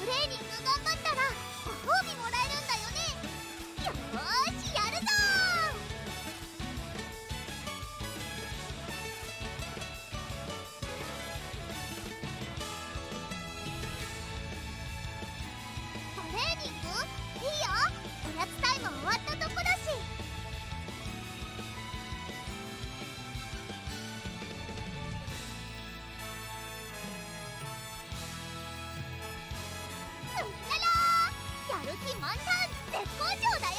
Speaker 3: レーニング頑張ったらご褒美もらえるんだよね。よーしやるぞトレーニングいいよ、おやつタイム終わったとこだし。やる気満タン絶好調だよ。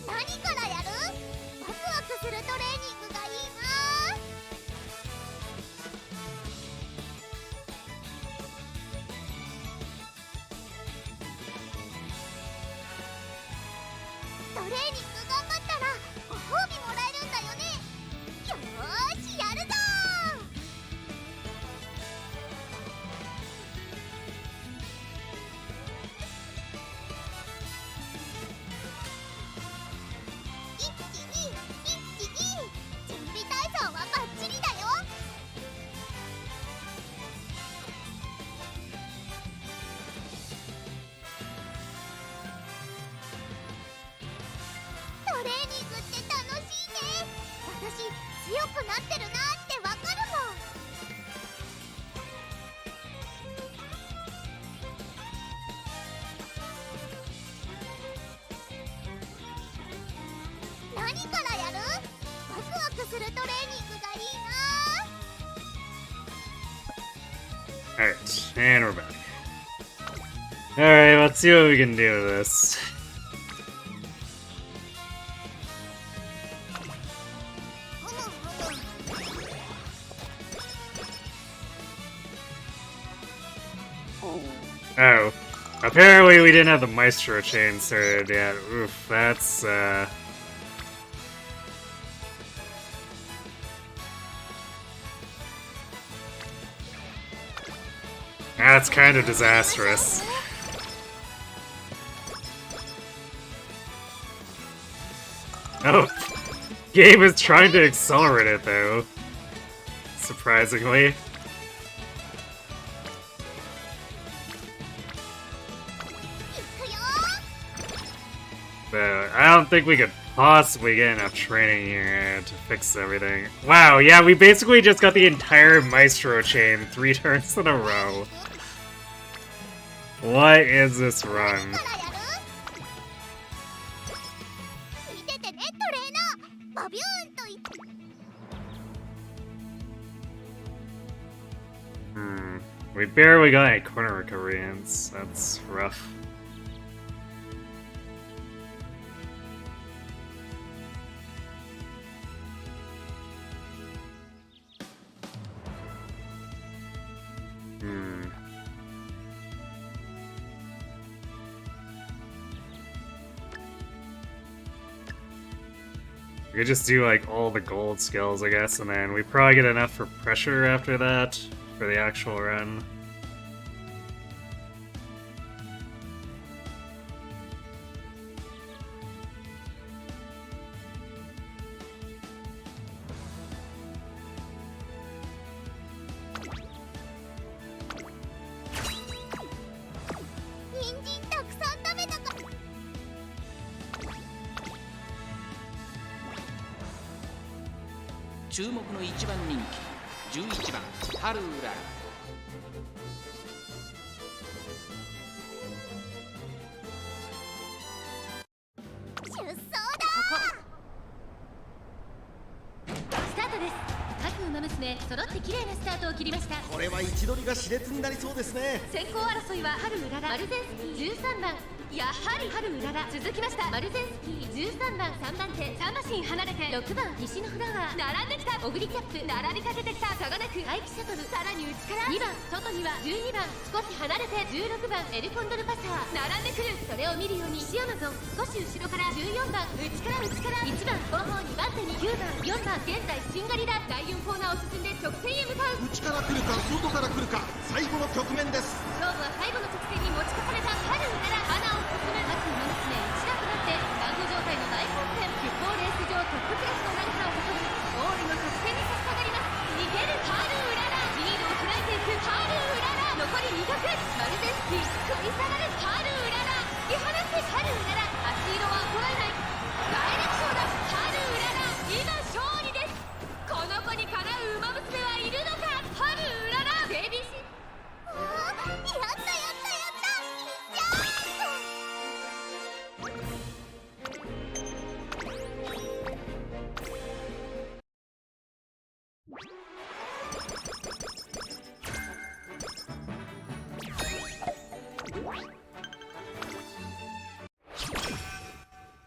Speaker 3: 何からやる？ワクワクするトレーニングがいいな。トレーニング頑張ったらご褒美もらえるんだよね。よーしやるぞー。準備体操はバッチリだよ。トレーニングって楽しいね。私強くなってるなってわかるもん。何からやる？ワクワクするトレーニングがいいな。
Speaker 1: Alright, and we're back. Alright, let's see what we can do with this. Oh. Apparently we didn't have the Maestro chain started yet. Oof, that's, that's kind of disastrous. Oh, game is trying to accelerate it though. Surprisingly. But I don't think we could possibly get enough training here to fix everything. Wow, yeah, we basically just got the entire Maestro chain 3 turns in a row. What is this run? We barely got any corner recoveries. That's rough. We could just do like all the gold skills, I guess, and then we probably get enough for pressure after that for the actual run.
Speaker 2: 注目の一番人気11番ハルウララ。
Speaker 3: 出走だスタートです。各馬娘揃って綺麗なスタートを切りました。
Speaker 4: これは位置取りが熾烈になりそうですね。
Speaker 3: 先行争いはハルウララ、マルゼンスキー13番。やはりハルウララ続きました。マルゼンスキー13番3番手3馬身離れて6番西のフラワー並んできた。オグリキャップ並びかけてきた。差がなく待機シャトルさらに内から2番外には12番少し離れて16番エルコンドルパサー並んでくる。それを見るようにシアマゾン少し後ろから14番内から1番後方2番手に9番4番現在しんがりだ。第4コーナーを進んで直線へ向かう。
Speaker 4: 内から来るか外から来るか最後の局面です。
Speaker 3: 勝負は最後の直線に持ち越されたハルウララ。花を進む各馬娘一打となって団子状態の大混戦。キュッポールり下がれハルウララ見放せハルウララ足色は衰えないダイレクションだハルウララ今勝利ですこの子にかなう馬娘はいるのかハルウララベビーシやったやったやった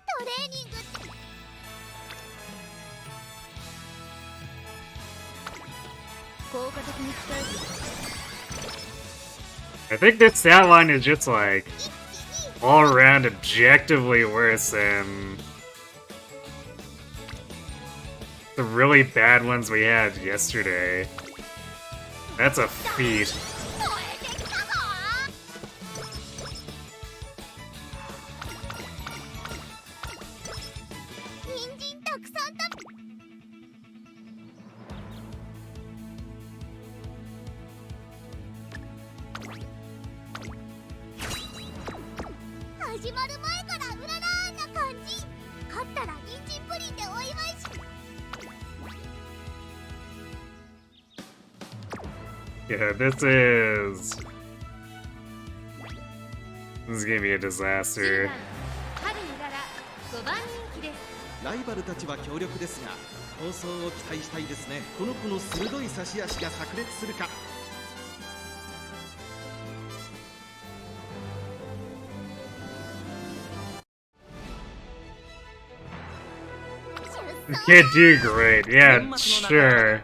Speaker 3: トレーニング効果的に使える
Speaker 1: I think that stat line is just like all around objectively worse than the really bad ones we had yesterday. That's a feat.
Speaker 3: 超えてきたぞ人参たくさん始まる前からうららーな感じ勝ったら人参プリンでお祝いし
Speaker 1: Yeah, this is gonna be a disaster.
Speaker 3: 春うらら5番人気です
Speaker 4: ライバルたちは強力ですが放送を期待したいですね。この子の鋭い差し足が炸裂するか。
Speaker 1: You can't do great. Yeah, sure.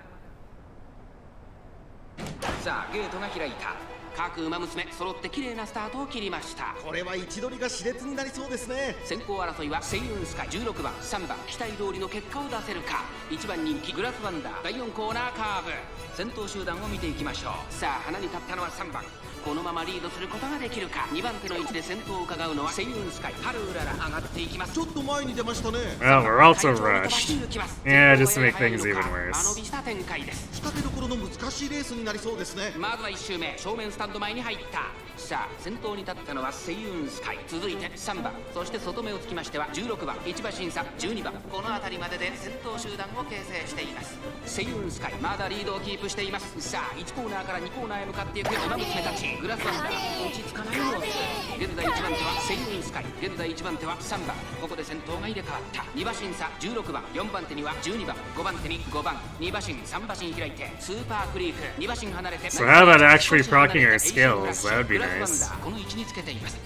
Speaker 2: さあゲートが開いた各馬娘揃って綺麗なスタートを切りました。
Speaker 4: これは位置取りが熾烈になりそうですね。
Speaker 2: 先行争いはセイウンスカイ16番3番期待通りの結果を出せるか。1番人気グラスワンダー第4コーナーカーブ先頭集団を見ていきましょう。さあ花に立ったのは3番このままリードすることができるか。2番手の位置で先頭を伺うのはセイウンスカイ春うらら上がっていきます。
Speaker 4: ちょっと前に出ましたね。
Speaker 1: Well, we're also rushed. Yeah, just to make things even
Speaker 2: 間延
Speaker 1: worse.
Speaker 2: びした展開です。
Speaker 4: 仕掛けどころの難しいレースになりそうですね。
Speaker 2: まずは1周目正面スタンド前に入った。さあ先頭に立ったのはセイウンスカイ続いて3番そして外目をつきましては16番1馬審査12番この辺りまでで先頭集団を形成しています。セイウンスカイまだリードをキープしています。さあ1コーナーから2コーナーへ向かっていく馬娘たちグラスワンダー落ち着かないようです。現在1番手はセイウンスカイ現在1番手は3番ここで先頭が入れ替わった2馬審査16番4番手には12番5番手に5番2馬審3馬審開いてスーパークリーク2馬審離れて
Speaker 1: So how about actually proccing our skills? That would be nice.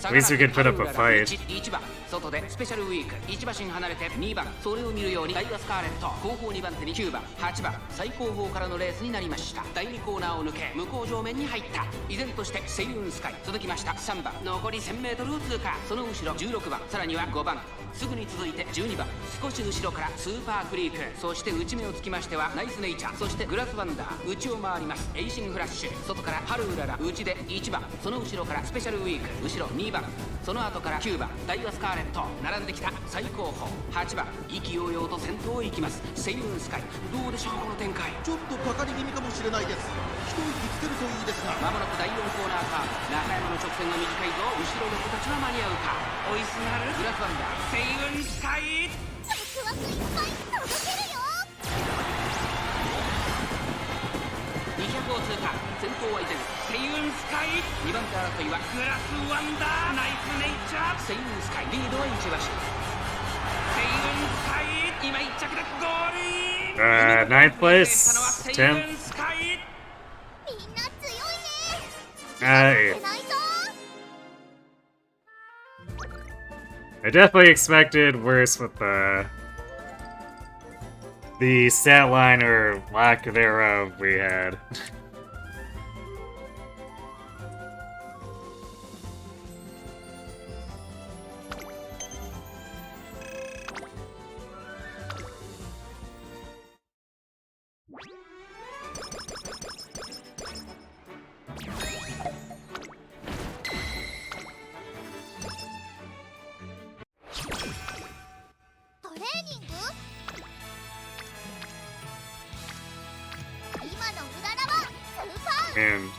Speaker 1: At least we could put up a fight.
Speaker 2: 1番外でスペシャルウィーク1馬身離れて2番それを見るようにダイワスカーレット後方2番手に9番8番最後方からのレースになりました。第2コーナーを抜け向こう上面に入った依然としてセイウンスカイ続きました3番残り 1000m を通過その後ろ16番さらには5番すぐに続いて12番少し後ろからスーパークリークそして内目をつきましてはナイスネイチャーそしてグラスワンダー内を回りますエイシングフラッシュ外からハルウララ内で1番その後ろからスペシャルウィーク後ろ2番その後から9番ダイワスカーレット並んできた最後方8番意気揚々と先頭を行きますセイウンスカイどうでしょうこの展開。
Speaker 4: ちょっとかかり気味かもしれないです。一息つけるといいですが。
Speaker 2: まもなく第4コーナーカーブ中山の直線が短いぞ後ろの子たちは間に合うか。追いすがるグラスワンダーセイウンスカイ
Speaker 3: ワクワクいっぱい届けるよ
Speaker 2: 200を通過先頭は依然セイウンスカイ2番手争いはグラスワンダーナイスネイチャーセイウンスカイリードは1馬身セイウンスカイ今1着でゴールイン
Speaker 1: Ninth place, 10th.
Speaker 3: みんな強いねないぞ
Speaker 1: I definitely expected worse with the stat line or lack thereof we had. And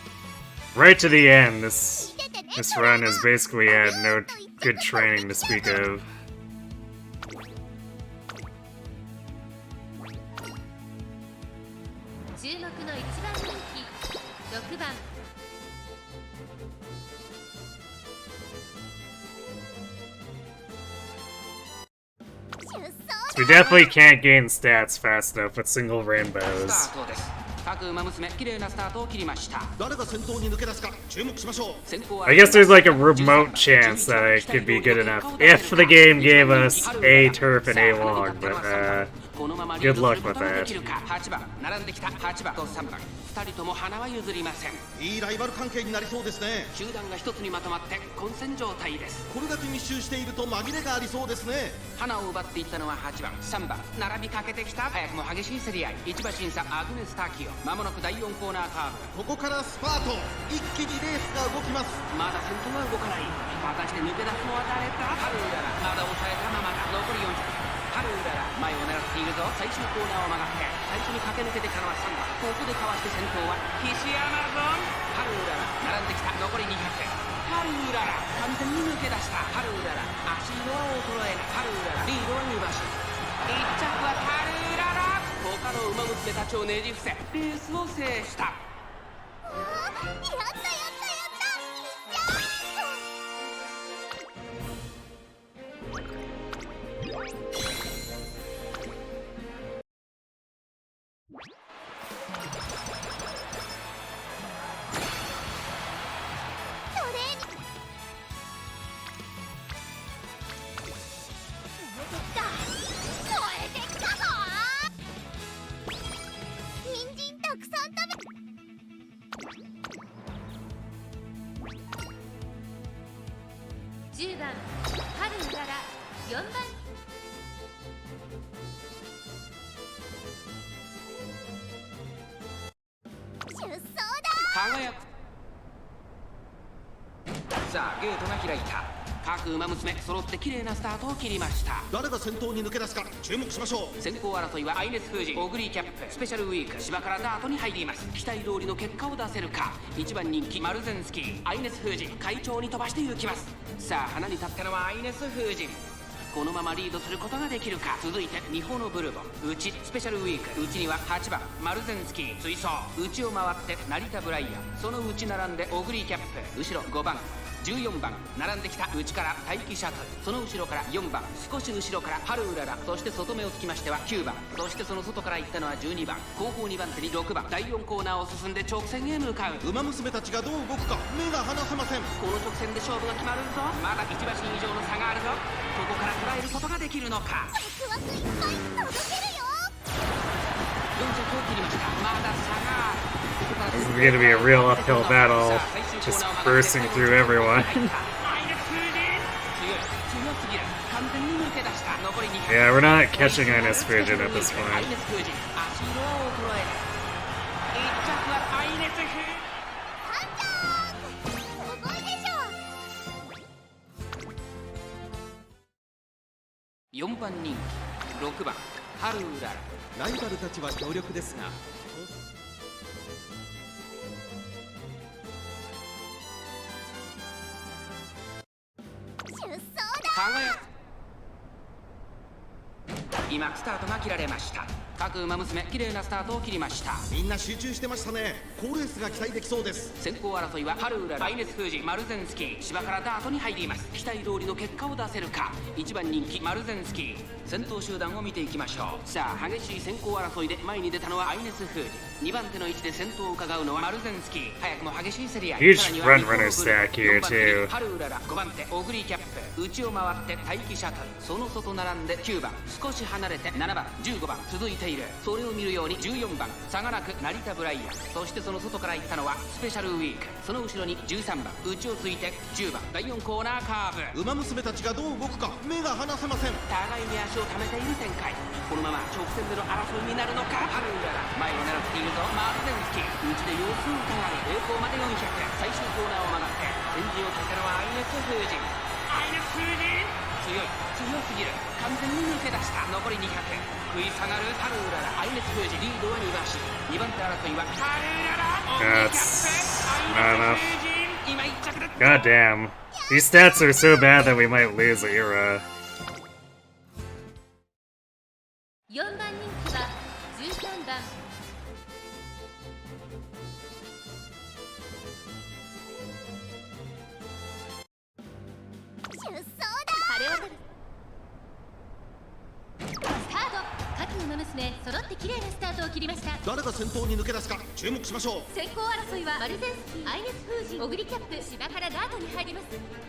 Speaker 1: right to the end, this This run has basically had no good training to speak of.
Speaker 3: 注目の1番人気6番
Speaker 1: So we definitely can't gain stats fast enough with single rainbows.
Speaker 2: 各馬娘綺麗なスタートを切りました。
Speaker 4: 誰が先頭に抜け出すか注目しましょう。
Speaker 1: I guess there's like a remote chance that I could be good enough if the game gave us A turf and A long, but good luck with that.
Speaker 2: 8番並んできた8番と3番2人とも花は譲りません。
Speaker 4: いいライバル関係になりそうですね。
Speaker 2: 集団が一つにまとまって混戦状態です。
Speaker 4: これだけ密集していると紛れがありそうですね。
Speaker 2: 花を奪っていったのは8番3番並びかけてきた。早くも激しい競り合い。1馬審査アグネス・タキオ。まもなく第4コーナーカーブ。
Speaker 4: ここからスパート。一気にレースが動きます。
Speaker 2: まだ先頭は動かない。果たして抜け出すのは誰か。ハルウララまだ抑えたままだ。残り40。ハルウララ前を狙っているぞ。最終コーナーを曲がって最初に駆け抜けてからは3番。ここでかわして先頭は岸アマゾン。ハルウララ並んできた。残り200。ハルウララ完全に抜け出した。ハルウララ足色は衰えない。ハルウララリードは2馬身。1着はハルウララ。他の馬娘たちをねじ伏せレースを制した。
Speaker 3: やったやったやった10番ハルウララ4番
Speaker 2: 輝く。さあゲートが開いた。各馬娘揃って綺麗なスタートを切りました。
Speaker 4: 誰が先頭に抜け出すか注目しましょう。
Speaker 2: 先行争いはアイネス・フージ、オグリーキャップ、スペシャルウィーク、芝からダートに入ります。期待通りの結果を出せるか。1番人気マルゼンスキー、アイネス・フージ会長に飛ばして行きます。さあ花に立ったのはアイネス・フージ。このままリードすることができるか。続いて日本のブルボン内スペシャルウィーク。内には8番マルゼンスキー追走。内を回って成田ブライアン。その内並んでオグリーキャップ。後ろ5番14番並んできた。内から待機シャトル。その後ろから4番少し後ろからハルウララ。そして外目をつきましては9番。そしてその外から行ったのは12番。後方2番手に6番。第4コーナーを進んで直線へ向かう。
Speaker 4: 馬娘たちがどう動くか目が離せません。
Speaker 2: この直線で勝負が決まるぞ。まだ1馬身以上の差があるぞ。ここから捉えることができるのか。
Speaker 3: ワクワクいっぱい届けるよ。
Speaker 2: 4着を切りました。まだ差がある。
Speaker 1: This is going to be a real uphill battle, just bursting through everyone. Yeah, we're not catching Ines Fujin at this point.
Speaker 2: 4番人気6番ハルウララ。
Speaker 4: ライバルたちは強力ですが
Speaker 2: 輝く。今スタートが切られました。各馬娘綺麗なスタートを切りました。
Speaker 4: みんな集中してましたね。好レースが期待できそうです。
Speaker 2: 先行争いはハルウララ、アイネス・フージ、マルゼンスキー、芝からダートに入ります。期待通りの結果を出せるか。1番人気マルゼンスキー。先頭集団を見ていきましょう。さあ激しい先行争いで前に出たのはアイネス・フージ。2番手の位置で先頭を伺うのはマルゼンスキー。早くも激しい競り合い。
Speaker 1: Huge front runner stack here
Speaker 2: 4番手
Speaker 1: too.
Speaker 2: にハルウララ、5番手オグリーキャップ。内を回って待機シャトル。その外並んで9番少し離れて7番15番続いている。それを見るように14番差がなく成田ブライアン。そしてその外から行ったのはスペシャルウィーク。その後ろに13番内をついて10番第4コーナーカーブ。
Speaker 4: 馬娘たちがどう動くか目が離せません。
Speaker 2: 互いに足を溜めている展開。このまま直線での争いになるのか。ハルウララ前を狙っているぞ。マルゼンスキー内で様子を伺い。栄光まで400。最終コーナーを曲がって先陣を切ったのはアイネス・フージ。アイネス・フージ強い強すぎる。完全に抜け出した。残り200。食い下がるハルウララ、アイネス・フージ。リードは2馬身。2番手争いはハルウララ、オグリーキャップ、アイネス・フージ。
Speaker 1: God damn. These stats are so bad that we might lose Arima.
Speaker 3: 4番人気は13番出走だ。晴れ渡るスタート。各馬娘揃って綺麗なスタートを切りました。
Speaker 4: 誰が先頭に抜け出すか注目しましょう。
Speaker 3: 先行争いはマルゼンスキー、アイネス風神、オグリキャップ、芝からダートに入ります。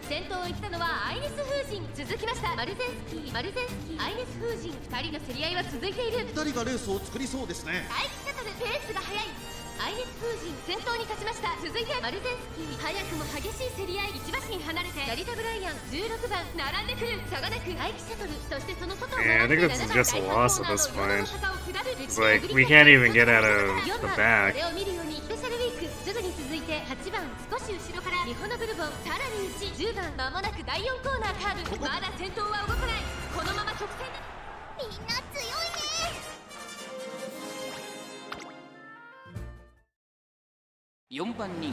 Speaker 3: 先頭を行ったのはアイネス風神。続きましたマルゼンスキー、マルゼンスキー、アイネス風神。2人の競り合いは続いている。
Speaker 4: 2人がレースを作りそうですね。
Speaker 3: 大気シャトル、ペースが速い。アイネス風神先頭に勝ちました。続いてマルゼンスキー。早くも激しい競り合い。1馬身離れてラリタ・ブライアン16番並んでくる。差がなく大気シャトル、そしてその外を回
Speaker 1: Yeah, I
Speaker 3: って
Speaker 1: think this is just a loss at this point. It's like, we
Speaker 3: 4
Speaker 1: can't even get out of
Speaker 3: 番
Speaker 1: the back.
Speaker 3: これを見るようにスペシャルウィーク。すぐに続いて8番少し後ろからリホノブルボン、さらに内10番まもなく第4コーナーカーブ。まだ先頭は動かない。このまま直線でみんな強いね。
Speaker 2: 4番人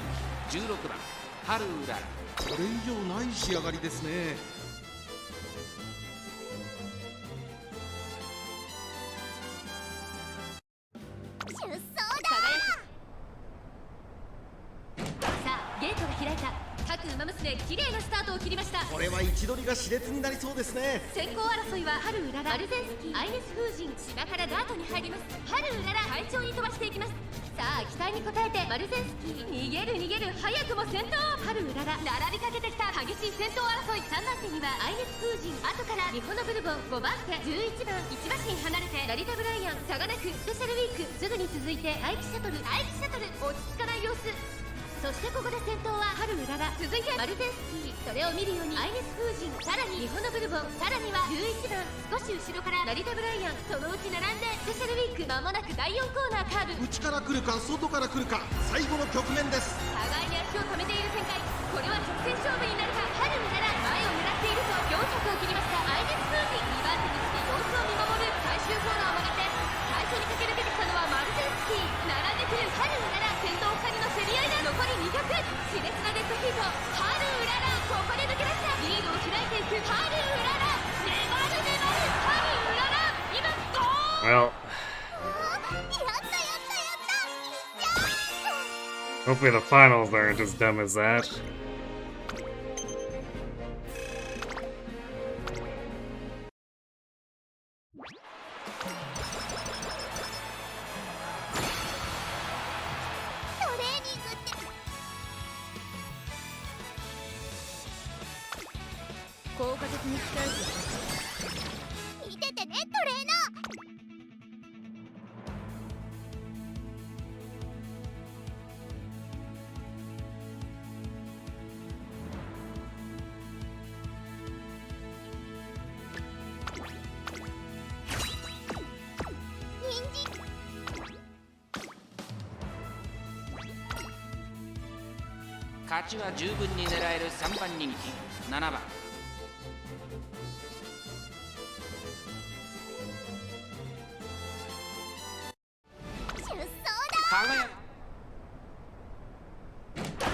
Speaker 2: 気16番ハルウララ。
Speaker 4: これ以上ない仕上がりですね。
Speaker 3: 出走だ。さあゲートが開いた。各馬娘綺麗なスタートを切りました。
Speaker 4: これは位置取りが熾烈になりそうですね。
Speaker 3: 先行争いはハルウララ、マルゼンスキー、アイネス風神、芝からダートに入ります。ハルウララ快調に飛ばしていきます。さあ期待に応えてマルゼンスキー、逃げる逃げる、早くも先頭。ハルウララ並びかけてきた。激しい先頭争い。3番手にはアイネス風神、後からリホノブルボン、5番手11番1馬身離れてラリタ・ブライアン、差がなくスペシャルウィーク。すぐに続いて大気シャトル、大気シャトル落ち着かない様子。そしてここで先頭はハルウララ、続いてマルゼンスキー。それを見るようにアイネス風神、さらにリホノブルボン、さらには11番少し後ろからラリタ・ブライアン。そのうち並んでスペシャルウィーク。まもなく第4コーナーカーブ。
Speaker 4: 内から来るか外から来るか、最後の局面です。
Speaker 3: 互いに足を止めている展開。これは直線勝負になるか。ハルウララ前を狙っていると400を切りました。アイネス風神2番手につき様子を見守る。最終コーナーを曲がって最初に駆け抜けてきたのはマルゼンスキー。並んでくるハルウララ、先頭2人の競り合いだ。残り200、熾烈なデッドヒート。ハルウララここで抜け出した。リードを開いていくハルウララ。粘る粘るハルウララ、今ゴール。
Speaker 1: Well,
Speaker 3: やったやったやった。
Speaker 1: hopefully the finals aren't as dumb as that.
Speaker 3: トレーニングって効果的に使う。見ててねトレーナー。
Speaker 2: 勝ちは十分に狙える3番人気7番。
Speaker 3: 出走だ。
Speaker 2: 輝く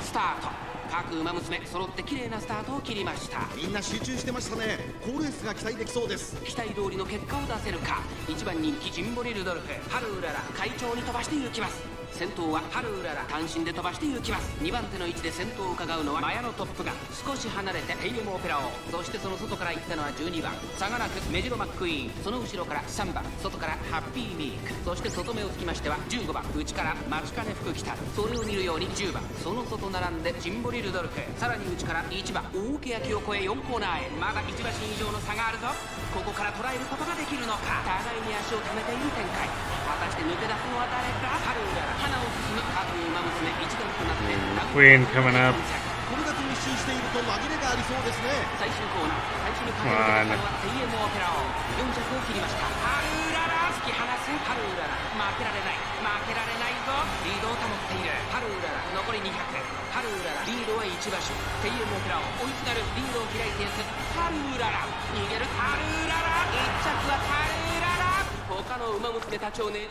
Speaker 2: スタート。各馬娘揃って綺麗なスタートを切りました。
Speaker 4: みんな集中してましたね。好レースが期待できそうです。
Speaker 2: 期待通りの結果を出せるか。1番人気ジンボリルドルフ、ハルウララ快調に飛ばしていきます。先頭はハルウララ単身で飛ばしていきます。2番手の位置で先頭を伺うのはマヤのトップガン。少し離れてヘイレムオペラ王。そしてその外から行ったのは12番差がなくメジロマックイーン。その後ろから3番外からハッピーミーク。そして外目をつきましては15番内からマチカネ福来た。それを見るように10番その外並んでジンボリルドルフ、さらに内から1番大欅を越え4コーナーへ。まだ1馬身以上の差があるぞ。ここから捉えることができるのか。互いに足を止めている展開。果たして抜け出すのは誰か。ハルウララ花を進む各馬娘一段となって
Speaker 1: Queen coming up.
Speaker 4: これだけ密集していると紛れがありそうですね。
Speaker 2: 最終コーナー最初に駆け抜けたのはテイエモオペラ王。4着を切りました。ハルウララ突き放す。ハルウララ負けられない負けられないぞ。リードを保っているハルウララ。残り200。ハルウララリードは1馬身。テイエモオペラ王追いすがる。リードを開いていくハルウララ。逃げるハルウララ。1着はハルウララ。他の馬娘たちをねじ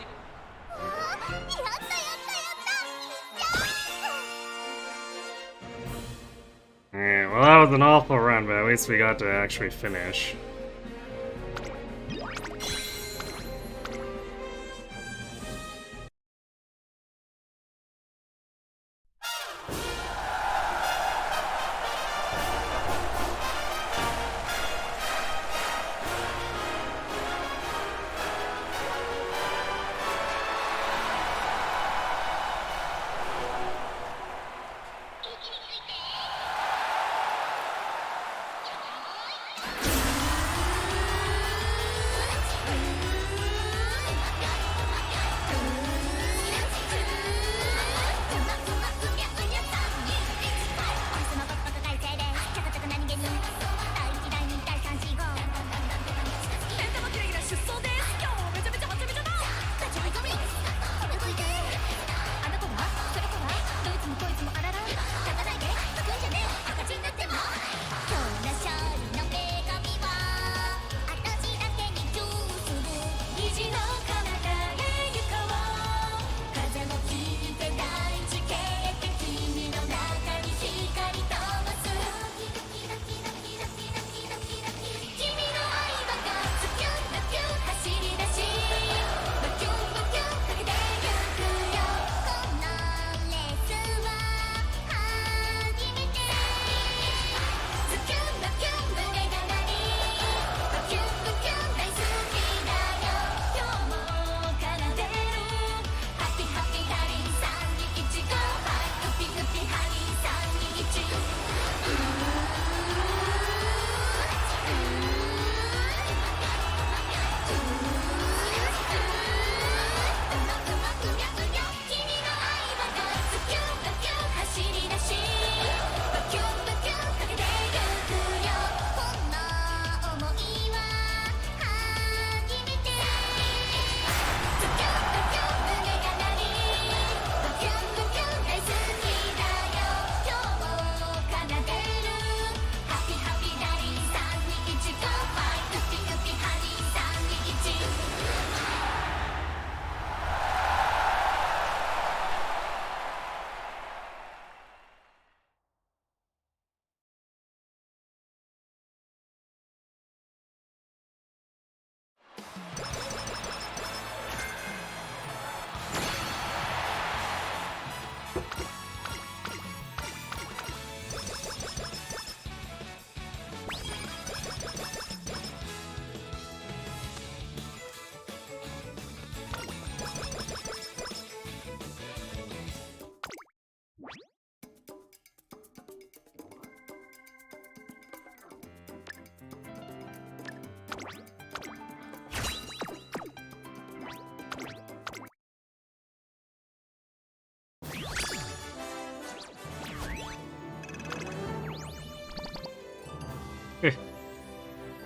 Speaker 3: やったやったやった。
Speaker 1: that was an awful run, but at least we got to actually finish.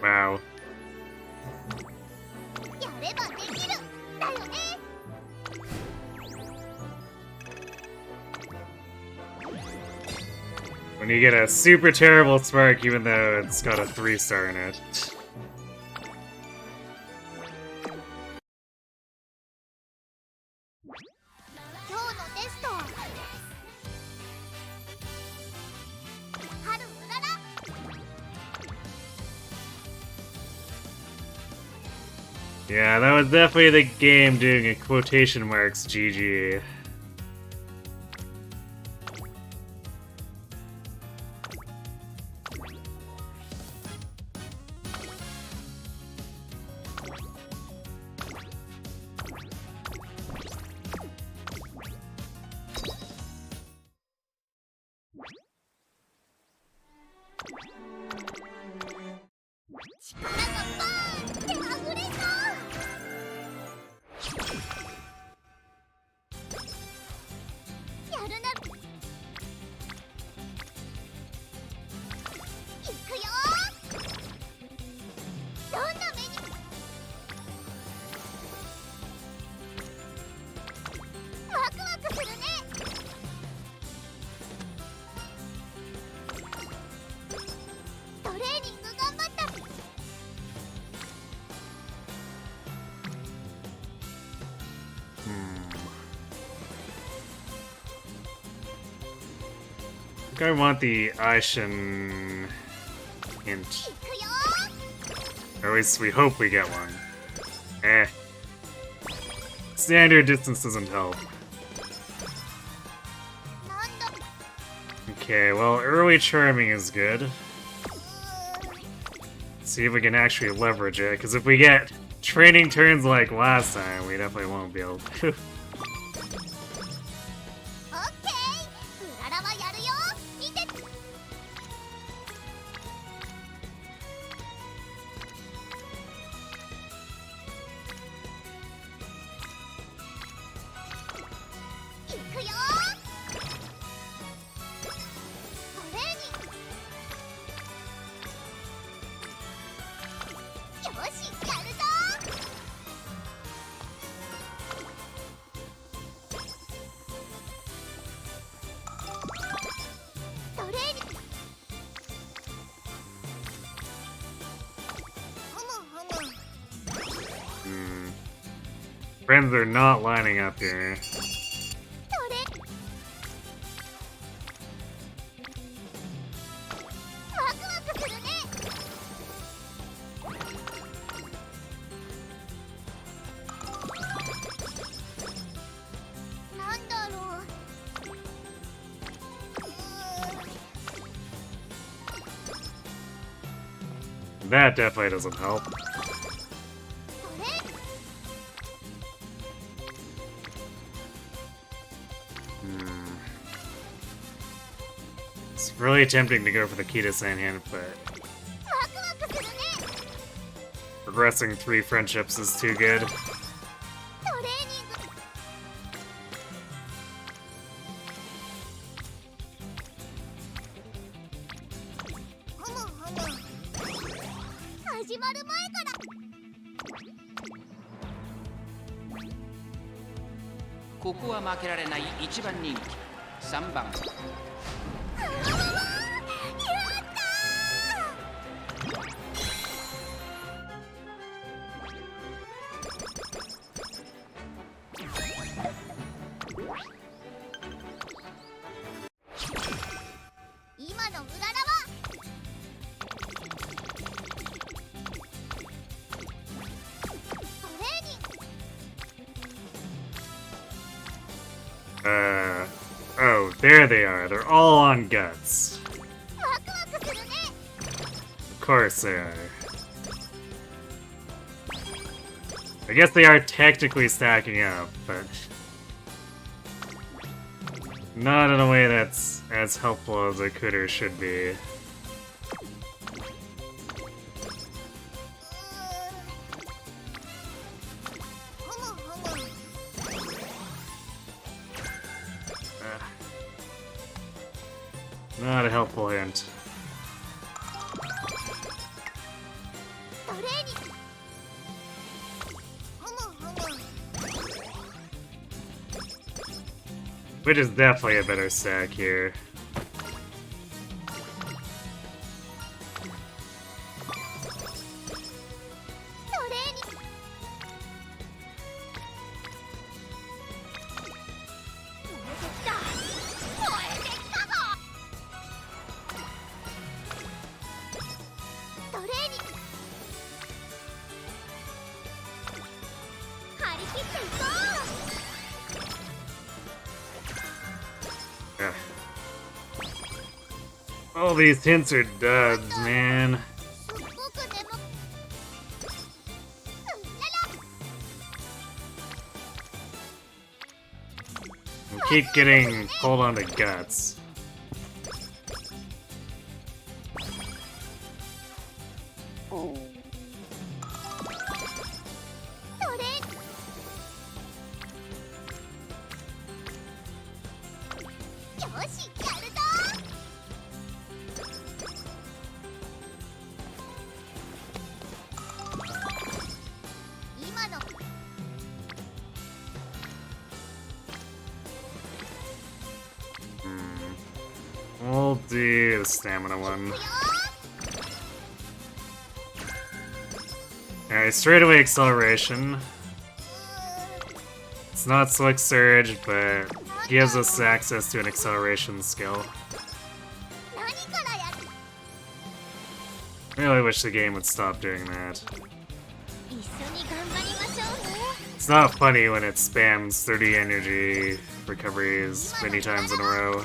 Speaker 1: Wow. When you get a super terrible spark, even though it's got a 3-star in it. Yeah, that was definitely the game doing a quotation marks GG. think I want the Aishin hint. Or at least we hope we get one. Eh. Standard distance doesn't help. Okay, well, early charming is good. See if we can actually leverage it, because if we get training turns like last time, we definitely won't be able to. Friends are not lining up here. That definitely doesn't help. It's really tempting to go for the Kita-san hand, but progressing 3 friendships is too good. Oh, there they are. They're all on guts. Of course they are. I guess they are technically stacking up, but not in a way that's as helpful as it could or should be. Not a helpful hint. Which is definitely a better stack here. All these hints are duds, man. We keep getting pulled onto guts. We'll do the stamina one. Alright, straightaway acceleration. It's not Slick Surge, but gives us access to an acceleration skill. really wish the game would stop doing that. It's not funny when it spams 30 energy recoveries many times in a row.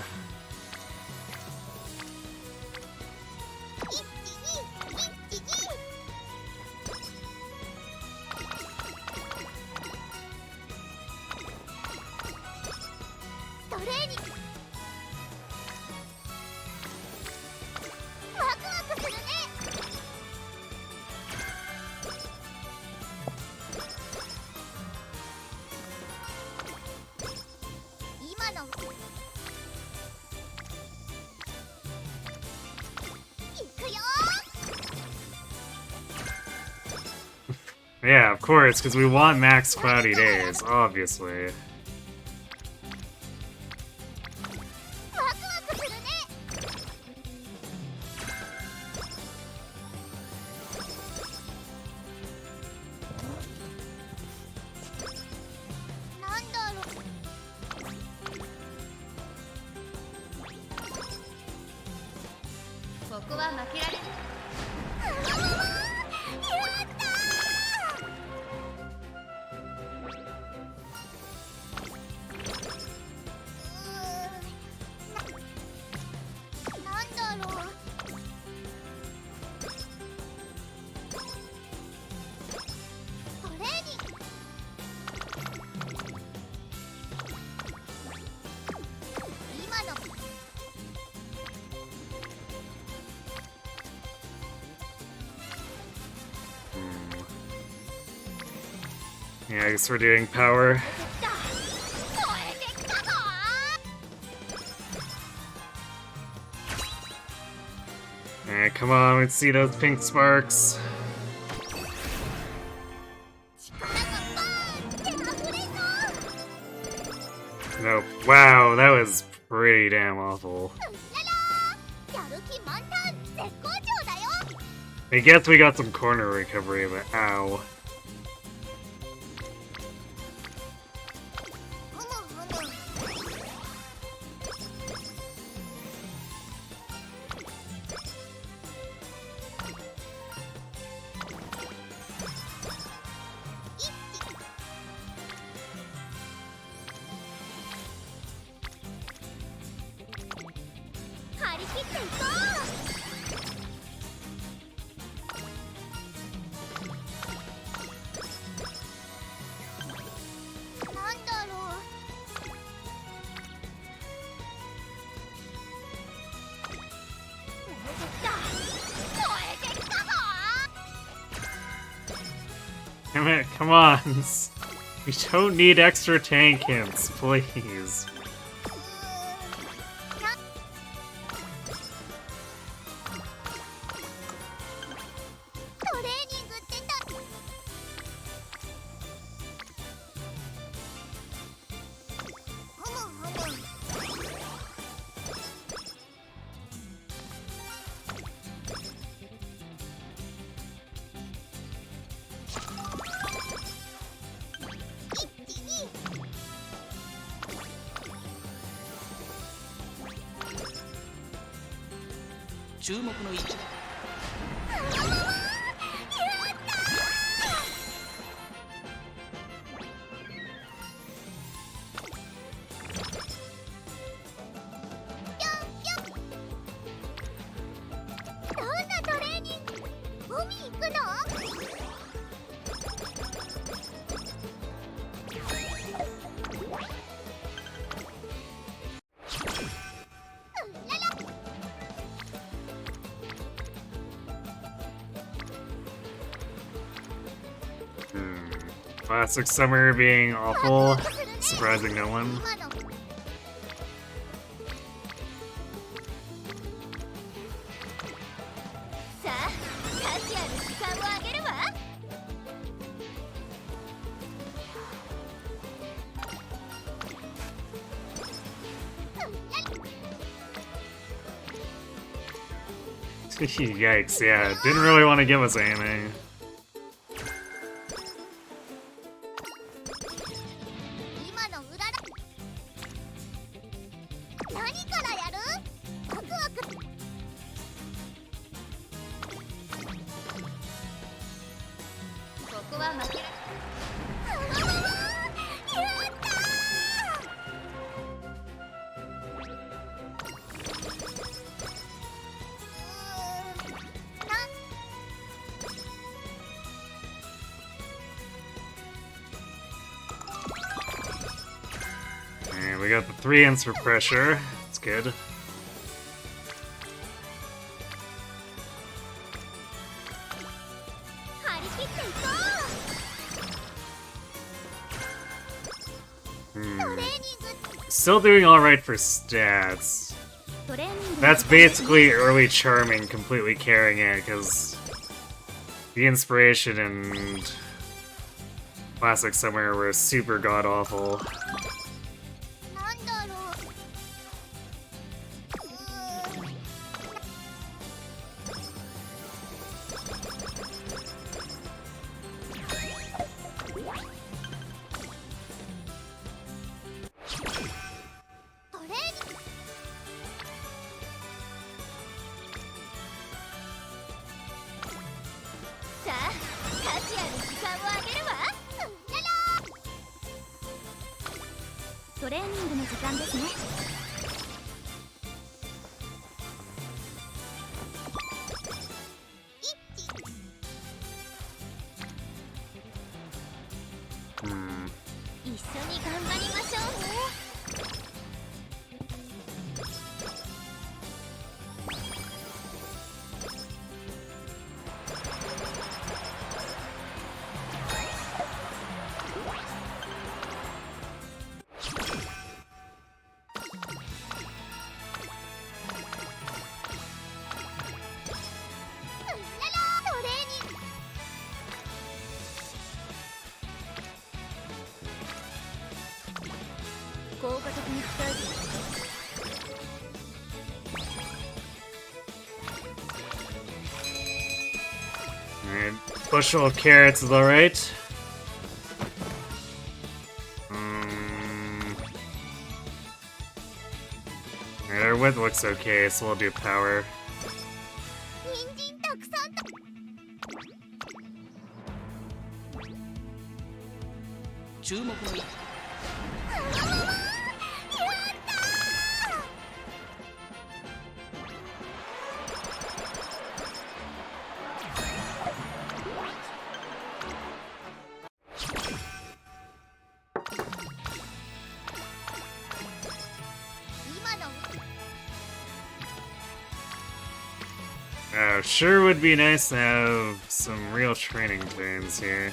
Speaker 1: Yeah, of course, because we want max cloudy days, obviously. Yeah, I guess we're doing power. Alright, come on, let's see those pink sparks. Nope. Wow, that was pretty damn awful. I guess we got some corner recovery, but ow. Damn it, come on. We don't need extra tank hints, please. Classic summer being awful, surprising no one. Yikes, yeah, didn't really want to give us anything. And we got the 3 ends for pressure. That's good. Still doing alright for stats. That's basically early charming completely carrying it, because the inspiration and classic summer were super god-awful. Alright, bushel of carrots is alright. Alright, our width looks okay, so we'll do power. Oh, sure would be nice to have some real training turns here.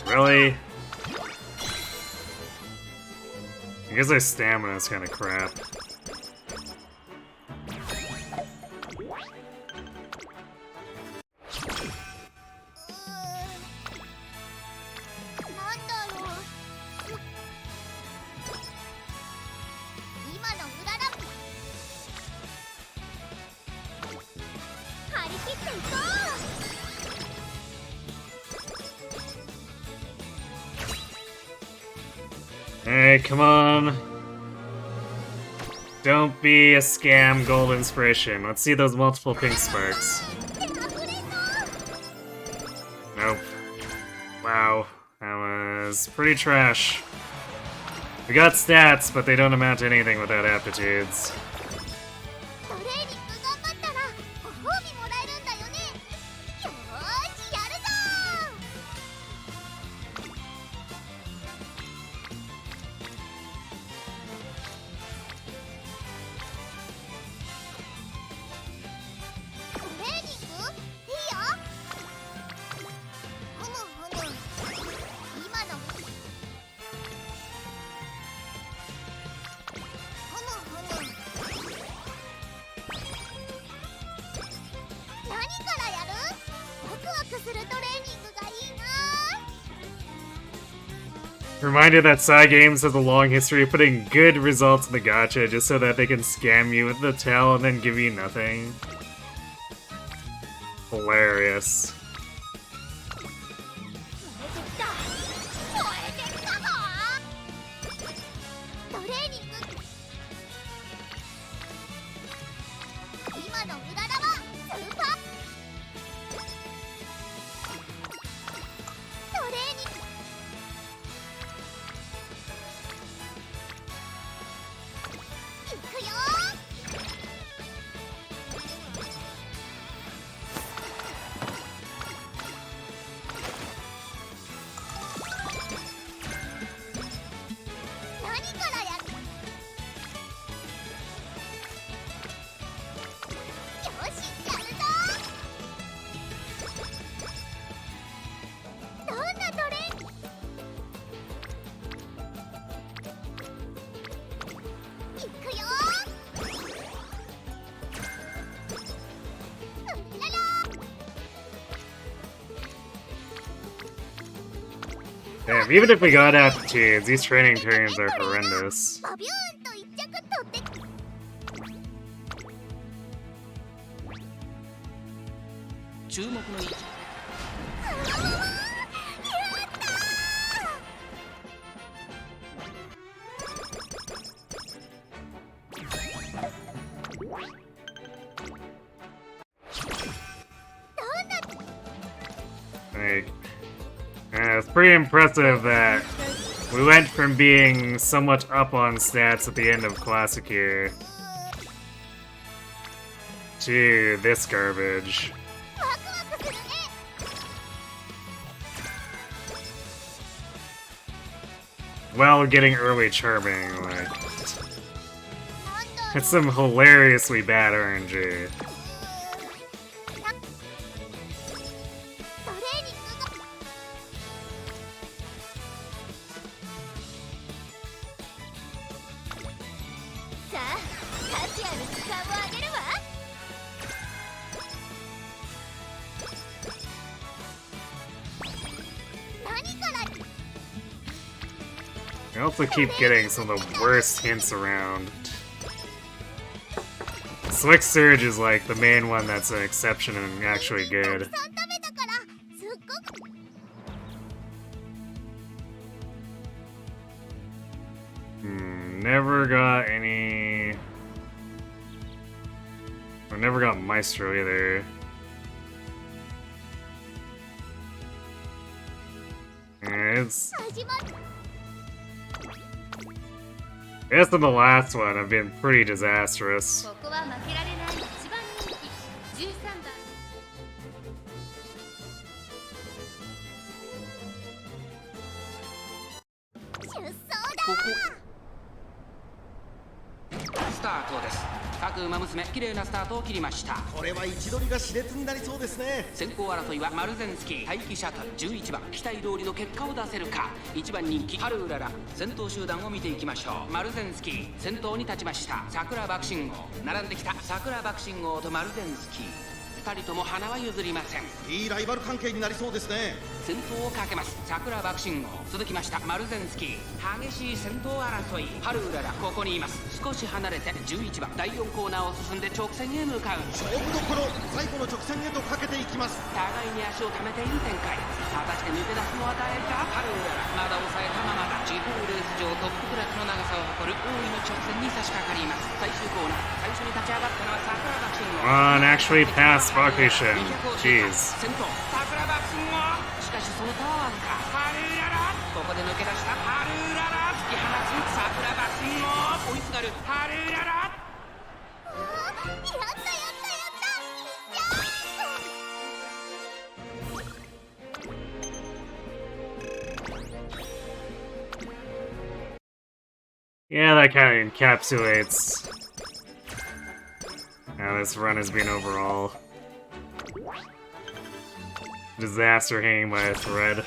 Speaker 1: Really? I guess our stamina is kind of crap. Alright, come on. Don't be a scam, gold inspiration. Let's see those multiple pink sparks. Nope. Wow, that was pretty trash. We got stats, but they don't amount to anything without aptitudes. Reminder that Cygames has a long history of putting good results in the gacha just so that they can scam you with the tail and then give you nothing. Hilarious. Damn, even if we got aptitudes, these training turns are horrendous.
Speaker 3: バビューンと一着取って
Speaker 2: 注目の位置。
Speaker 1: Like, it's pretty impressive that we went from being somewhat up on stats at the end of Classic Year to this garbage.
Speaker 3: ワクワクするね
Speaker 1: While getting early charming, like,
Speaker 3: なんだろ
Speaker 1: it's some hilariously bad RNG.
Speaker 3: うトレーニングがさあ価値ある時間をあげるわ
Speaker 1: I also keep getting some of the worst hints around. Slick Surge is like the main one that's an exception and actually
Speaker 3: た
Speaker 1: good.
Speaker 3: くさん食べたからすっごく
Speaker 1: Never got any... I never got Maestro either. Yeah, it's...
Speaker 3: 始まる
Speaker 1: This and the last one have been pretty disastrous.
Speaker 3: ここは負けられない一番人気13番 出走だ
Speaker 2: スタートです。各馬娘、綺麗なスタートを切りました。
Speaker 4: これは位置取りが熾烈になりそうですね。
Speaker 2: 先行争いはマルゼンスキー、待機シャトル11番、期待通りの結果を出せるか。1番人気ハルウララ、先頭集団を見ていきましょう。マルゼンスキー先頭に立ちました。桜爆信号並んできた。桜爆信号とマルゼンスキー2人とも花は譲りません。
Speaker 4: いいライバル関係になりそうですね。
Speaker 2: 先頭をかけます。桜爆信号続きました。マルゼンスキー激しい先頭争い。ハルウララここにいます。少し離れて11番第4コーナーを進んで直線へ向かう。
Speaker 4: 勝負どころ、最後の直線へとかけていきます。
Speaker 2: 互いに足を溜めている展開。果たして抜け出すのは誰か。ハルウララまだ抑えたままだ。地方レース場トップクラスの長さを誇る大井の直線に差し掛かります。最終コーナー最初に立ち上がったのは桜爆信号。
Speaker 1: Actually passed Tactician. Jeez.
Speaker 2: 先頭桜爆信号。しかしそのターンか。ハルウララここで抜け出したハルウララ。突き放す桜爆信号。追いすがるハルウララ。
Speaker 3: やったやったやった。
Speaker 1: Yeah, that kind of encapsulates how this run has been overall. Disaster hanging by a thread.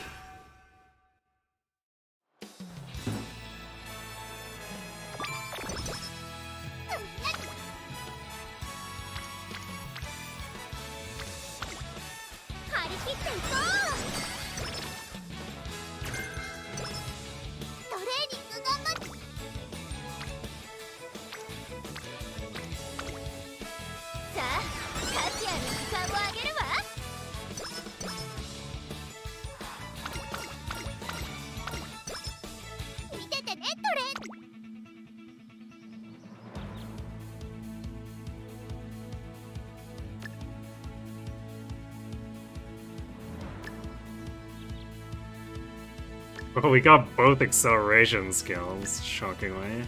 Speaker 1: Well, we got both acceleration skills, shockingly.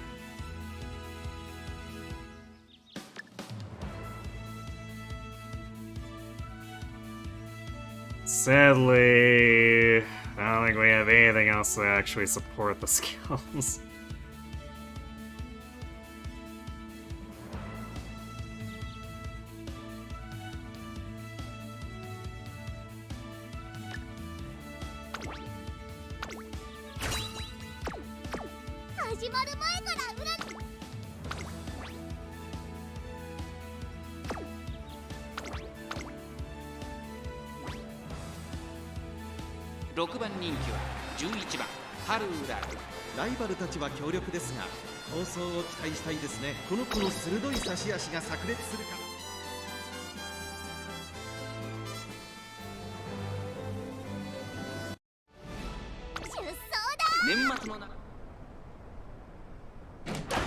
Speaker 1: Sadly, I don't think we have anything else to actually support the skills.
Speaker 2: .6 番人気は11番ハルウラル。
Speaker 4: ライバルたちは強力ですが構想を期待したいですね。この子の鋭い差し足が炸裂するか。
Speaker 2: 年末の中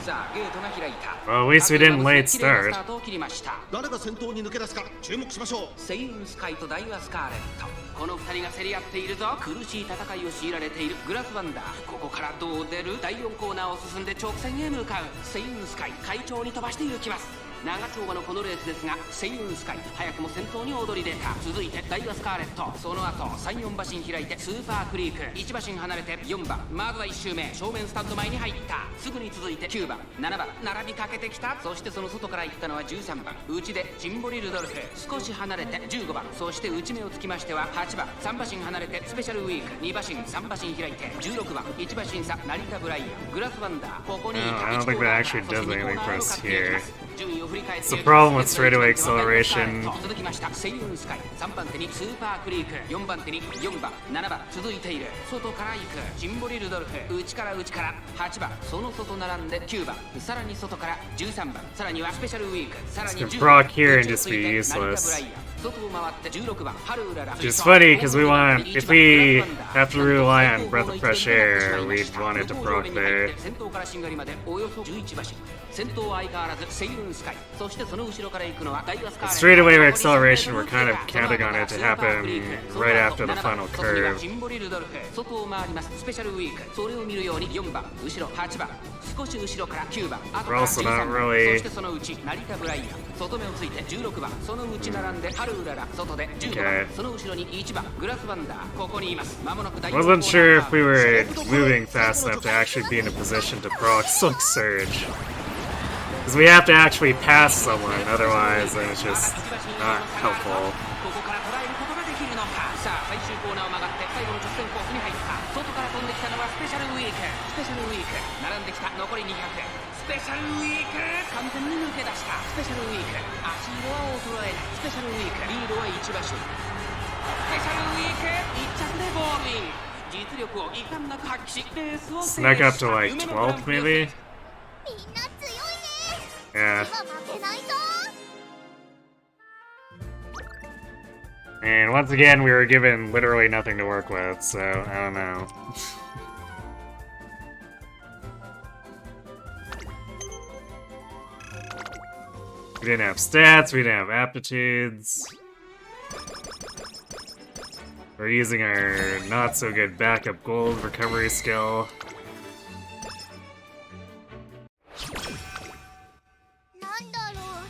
Speaker 2: さあゲートが開いた。
Speaker 1: Well, at least we didn't late
Speaker 2: 綺麗な
Speaker 1: start.
Speaker 2: スタートを切りました。
Speaker 4: 誰が先頭に抜け出すか注目しましょう。
Speaker 2: セイウンスカイとダイワスカーレット、この2人が競り合っているぞ。苦しい戦いを強いられているグラスワンダー。ここからどう出る。第4コーナーを進んで直線へ向かう。セイウンスカイ快調に飛ばしていきます。長丁場のこのレースですが、セイウンスカイ早くも先頭に躍り出た。続いてダイワスカーレット、その後3、4馬身開いてスーパークリーク、1馬身離れて4番。まずは1周目正面スタンド前に入った。すぐに続いて9番7番並びかけてきた。そしてその外から行ったのは13番内でジンボリルドルフ。少し離れて15番。そして内目をつきましては8番。3馬身離れてスペシャルウィーク、2馬身3馬身開いて16番1馬身差成田ブライアングラスワンダー。ここにいた。
Speaker 1: I don't think that actually does anything for us here.
Speaker 2: 順位を振り返って
Speaker 1: It's the problem with straightaway acceleration.
Speaker 2: 続きましたセイウンスカイ。3番手にスーパークリーク、4番手に4番7番続いている。外から行くジンボリルドルフ、内から8番。その外並んで9番、さらに外から13番、さらにはスペシャルウィーク、さらに10
Speaker 1: proc
Speaker 2: 番
Speaker 1: here and just be useless.
Speaker 2: 外を回って16番ハルウララ。
Speaker 1: Which is funny because we want, if we have to rely on breath of fresh air, we'd want it to proc there.
Speaker 2: 先頭からしんがりまでおよそ11馬身。先頭は相変わらずセイウンスカイ。そしてその後ろから行くのはダイワスカーレット。
Speaker 1: Straightaway acceleration, we're kind of counting on it to happen right after the final curve.
Speaker 2: ジンボリルドルフ、外を回りますスペシャルウィーク。それを見るように4番後ろ8番、少し後ろから9番、後から
Speaker 1: also
Speaker 2: 13
Speaker 1: not
Speaker 2: 番、
Speaker 1: really-
Speaker 2: そしてそのうち成田ブライアン。外目をついて16番、そのうち並んでハルウララ。外で15番、
Speaker 1: Okay.
Speaker 2: その後ろに1番グラスワンダー。ここにいます。間もなく第
Speaker 1: Wasn't sure if we were moving fast enough to actually be in a position to proc Silk Surge. Because we have to actually pass someone, otherwise then it's just not helpful.
Speaker 2: ここから捉えることができるのか。さあ最終コーナーを曲がって最後の直線コースに入った。外から飛んできたのはスペシャルウィーク。スペシャルウィーク並んできた。残り200。スペシャルウィーク完全に抜け出した。スペシャルウィーク足色は衰えない。スペシャルウィークリードは1馬身。スペシャルウィーク1着でゴールイン。実力を遺憾なく発揮しレースを制
Speaker 1: Snuck
Speaker 2: し
Speaker 1: up
Speaker 2: た
Speaker 1: to like
Speaker 2: 夢の
Speaker 1: 12th
Speaker 2: グランプリ
Speaker 1: maybe?
Speaker 3: みんな強いね。
Speaker 1: Yeah.
Speaker 3: 負けないぞ。
Speaker 1: And once again, we were given literally nothing to work with, so I don't know. We didn't have stats, we didn't have aptitudes. We're using our not so good backup gold recovery skill.
Speaker 3: なんだろう。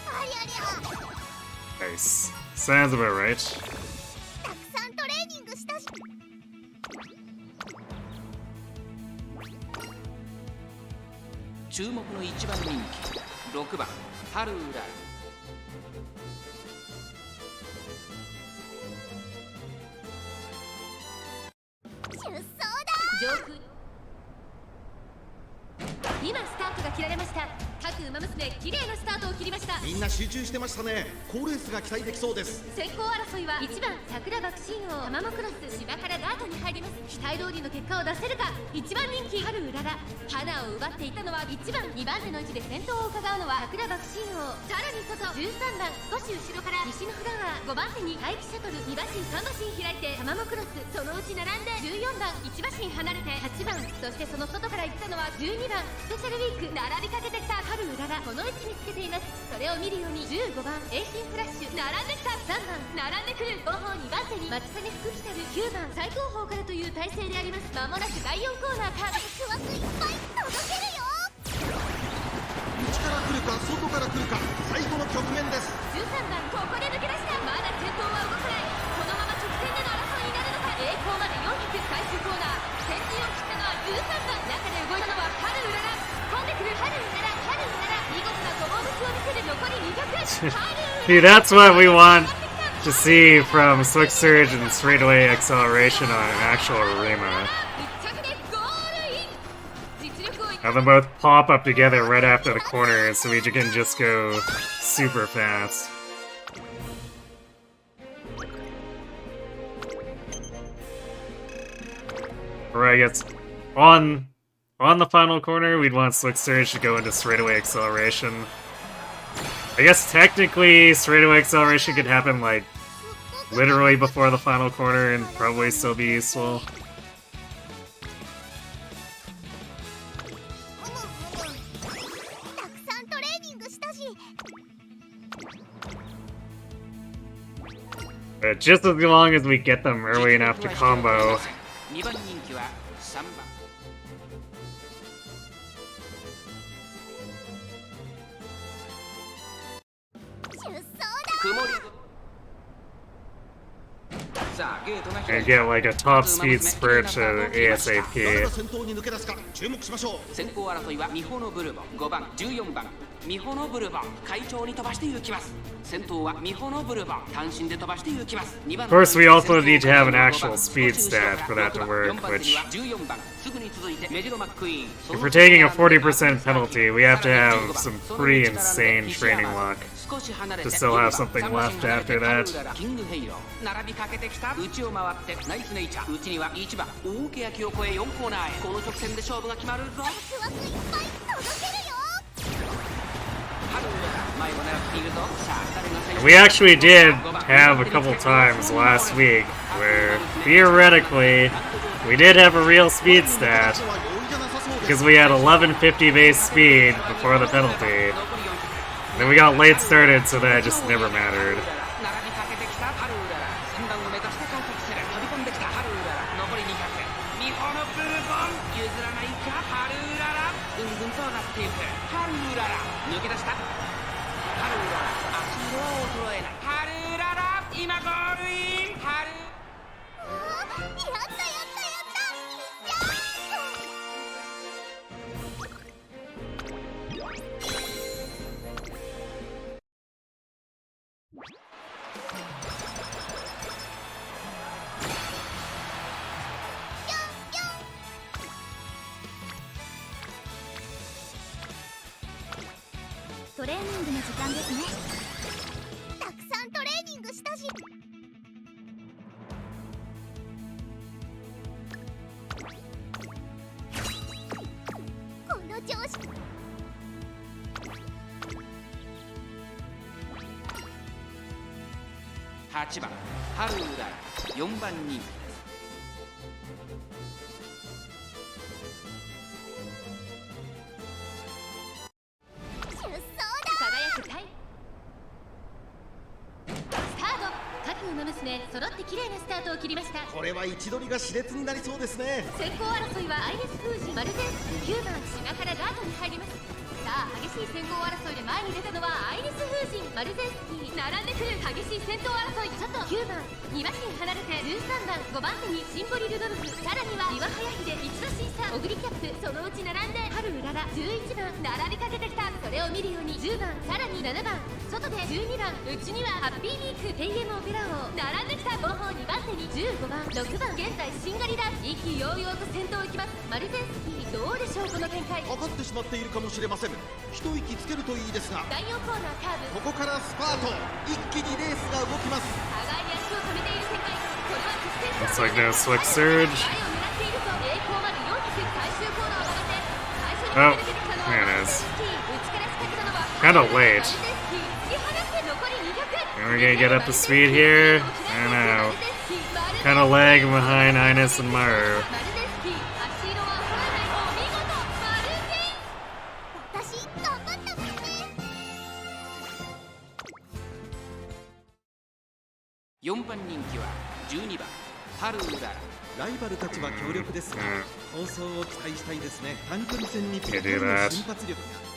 Speaker 3: ありゃりゃ。
Speaker 1: Nice. Sounds about right.
Speaker 3: たくさんトレーニングしたし。
Speaker 2: 注目の1番人気6番ハルウラル。
Speaker 3: 出走だ。
Speaker 5: 上空今スタートが切られました。各馬娘綺麗なスタートを切りました。
Speaker 4: みんな集中してましたね。好レースが期待できそうです。
Speaker 5: 先行争いは1番桜爆心王玉もクロス芝からダートに入ります。期待通りの結果を出せるか。1番人気春うらら。花を奪っていたのは1番。2番手の位置で先頭を伺うのは桜爆心王。さらに外13番少し後ろから西のフラワー。5番手に大気シャトル。2馬身3馬身開いて玉もクロス。そのうち並んで14番1馬身離れて8番。そしてその外から行ったのは12番スペシャルウィーク。並びかけてきた春うらら。この位置につけています。それを見るように15番エイシンフラッシュ。並んできた3番並んでくる。後方2番手に松金福来たる9番最後方からという体勢であります。まもなく第4コーナーか。
Speaker 3: クワクいっぱい届けるよ。
Speaker 4: 内から来るか外から来るか最後の局面です。
Speaker 5: 13番ここで抜け出した。まだ先頭は動かない。このまま直線での争いになるのか。栄光まで400。最終コーナー先陣を切ったのは13番。中で動いたのは春うらら。突っ込んでくる春うらら。春うらら見事なごぼう口を見せる。残り200。
Speaker 1: Dude, that's what we want to see from Slick Surge and straightaway acceleration on an actual Arima.
Speaker 5: 1着でゴールイン。実力を生か
Speaker 1: Have them both pop up together right after the corner so we can just go super fast. Or I guess on the final corner, we'd want Slick Surge to go into straightaway acceleration. I guess technically straightaway acceleration could happen like literally before the final corner and probably still be useful. But just as long as we get them early enough to combo. And get like a top speed spurt to ASAP.
Speaker 2: 先行争いはミホノブルボン5番14番ミホノブルボン快調に飛ばして行きます先頭はミホノブルボン単身で飛ばして行きます2番
Speaker 1: Of course, we also need to have an actual speed stat for that to work, which if we're taking a 40% penalty, we have to have some pretty insane training luck to still have something left after that.
Speaker 2: 並びかけてきた内を回ってナイスネイチャー内には1番大欅を越え4コーナーへこの直線で勝負が決まるぞ
Speaker 1: We actually did have a couple times last week where, theoretically, we did have a real speed stat because we had 1150 base speed before the penalty. And then we got late started, so that just never mattered.8
Speaker 2: 番ハルウラ4番人気です
Speaker 3: 揃って綺麗なスタートを切りました。
Speaker 4: これは位置取りが熾烈になりそうですね。
Speaker 3: 先行争いはアイレス封じマルゼンス9番島からガートに入ります。さあ激しい先行争いで前に出たのはアイレス封じマルゼンスキー並んでくる激しい先頭争いちょっと9番2馬身離れて13番5番手にシンボリルドルフさらには岩早秀1馬身差オグリキャップそのうち並んで春うらら11番並びかけてきたそれを見るように10番さらに7番外で12番うちにはハッピーミークペイエムオペラ王並んできた後方2番手に15番6番現在しんがりだ意気揚々と先頭行きますマルゼンスキーどうでしょうこの展開
Speaker 4: 分かってしまっているかもしれません一息つけるといいですが
Speaker 3: 第4コーナーカーブ
Speaker 4: ここからスパート一気にレースが動きます
Speaker 3: 互いに足を止めている展開これは決戦
Speaker 1: Looks like no slick surge.
Speaker 3: 前を狙っていると栄光まで400最終コーナーを曲がって最初に
Speaker 1: Oh,
Speaker 3: 出てきたのは
Speaker 1: there it is.
Speaker 3: 内から仕掛けたのは
Speaker 1: Kinda late.
Speaker 3: 突き放して残り200
Speaker 1: And we're gonna get up to speed here. I don't know. Kinda lag behind Ines and Maru.
Speaker 3: マルゼンスキー足色は怒らないお見事マルゼン私頑張ったもんね
Speaker 2: 4番人気は12番ハルウララ
Speaker 4: ライバルたちは強力ですが放送を期待したいですね短距離戦にぴったり
Speaker 1: Can't do
Speaker 4: の
Speaker 1: that.
Speaker 4: 瞬発力が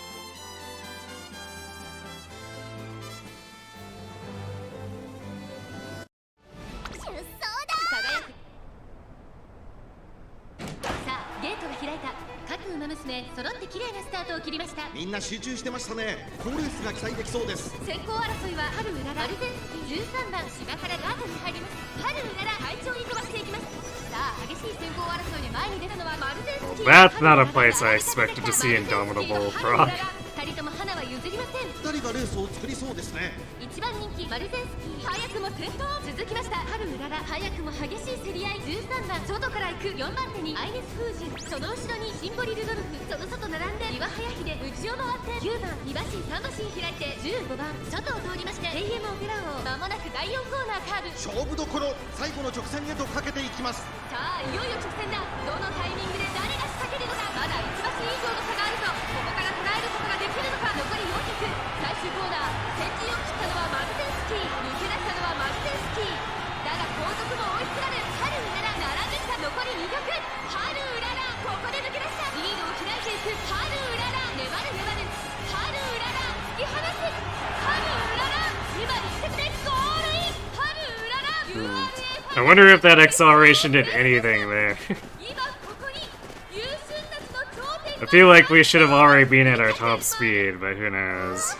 Speaker 3: 揃って綺麗なスタートを切りました
Speaker 4: みんな集中してましたね好レースが期待できそうです
Speaker 3: 先行争いは春うららマルゼンスキー13番島からガートに入ります春うらら快調に飛ばしていきますさあ激しい先行争いで前に出たのはマルゼンスキー
Speaker 1: That's not a place I expected to see Indomitable from.
Speaker 3: 2人とも花は譲りません。
Speaker 4: 2人がレースを作りそうですね。
Speaker 3: 1番人気マルゼンスキー、早くも先頭。続きました春うらら、早くも激しい競り合い。13番外から行く。4番手にアイネス風神、その後ろにシンボリルドルフ、その外並んで岩早秀、内を回って9番2馬身3馬身開いて15番外を通りまして AM オペラ王。まもなく第4コーナーカーブ、
Speaker 4: 勝負どころ、最後の直線へとかけていきます。
Speaker 3: さあいよいよ直線だ。どのタイミングで誰が仕掛けるのか。まだ1馬身以上の差があるぞ。ここから捉えることができるのか。残り400、最終コーナー。先陣を切ったのはマルゼンスキー、抜け出したのはマルゼンスキー。だが後続も追いすがる。春うらら並んできた。残り200、春うららここで抜け出した。リードを開いていく春うらら、粘る粘る。春うらら突き放す。春うらら今力説でゴールイン。春うらら URA
Speaker 1: I wonder if that acceleration did anything there.
Speaker 3: 今ここに優秀たちの頂点
Speaker 1: I feel like we should have already been at our top speed, but who knows.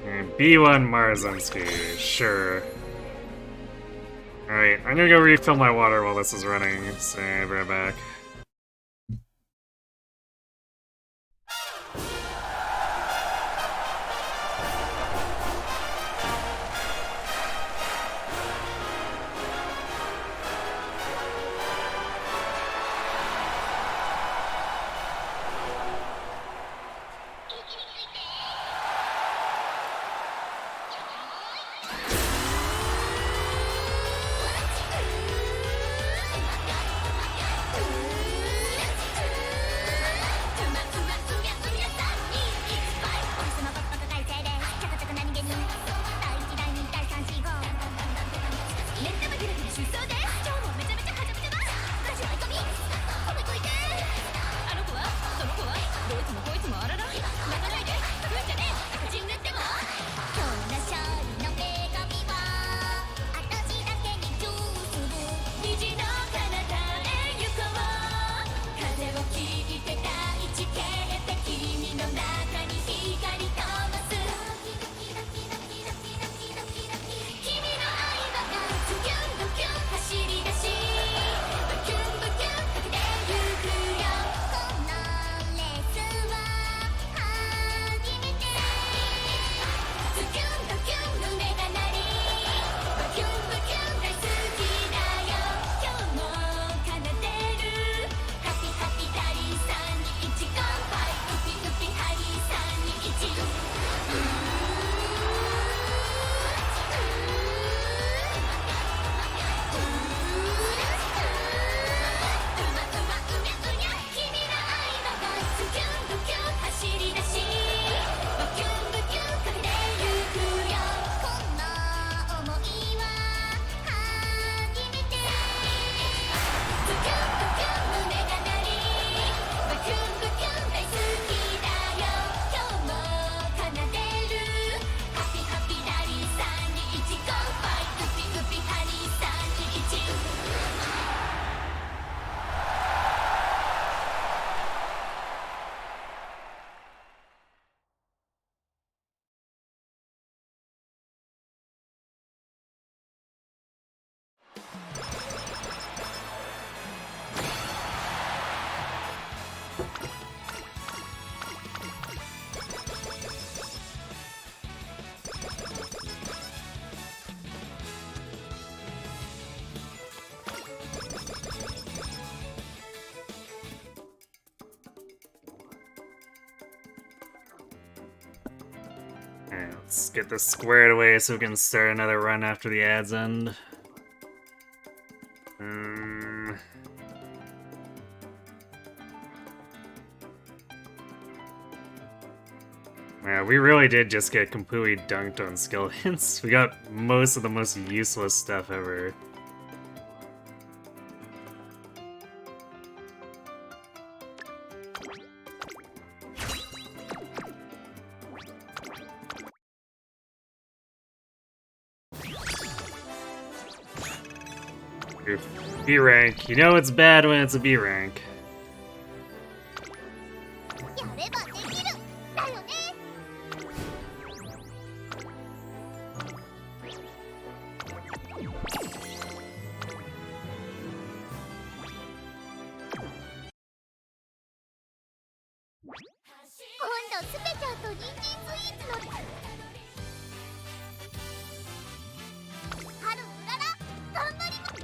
Speaker 1: And B1 Marzensky, sure. Alright, I'm gonna go refill my water while this is running, so I'll be right back. Let's get this squared away so we can start another run after the ads end. Yeah, we really did just get completely dunked on skill hints. We got most of the most useless stuff ever. B rank. You know it's bad when it's a B rank.
Speaker 5: のスペちゃんと人参スイーツの春うらら頑張ります。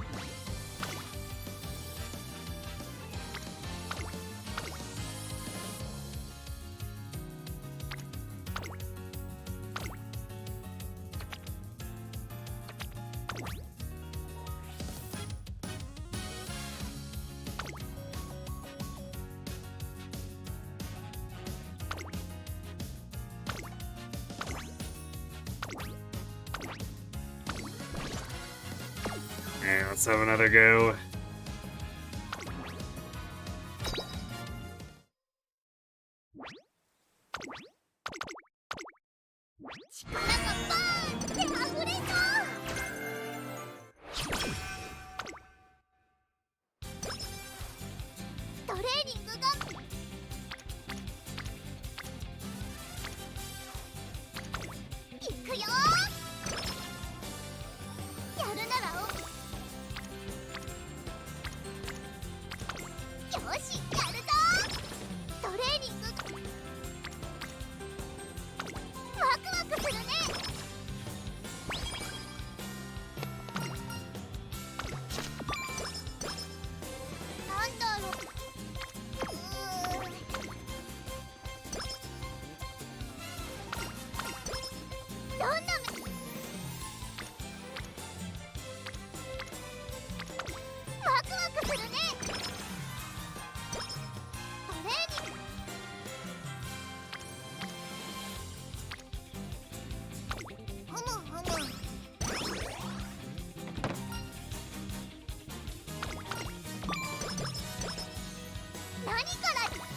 Speaker 1: Alright, let's have another go.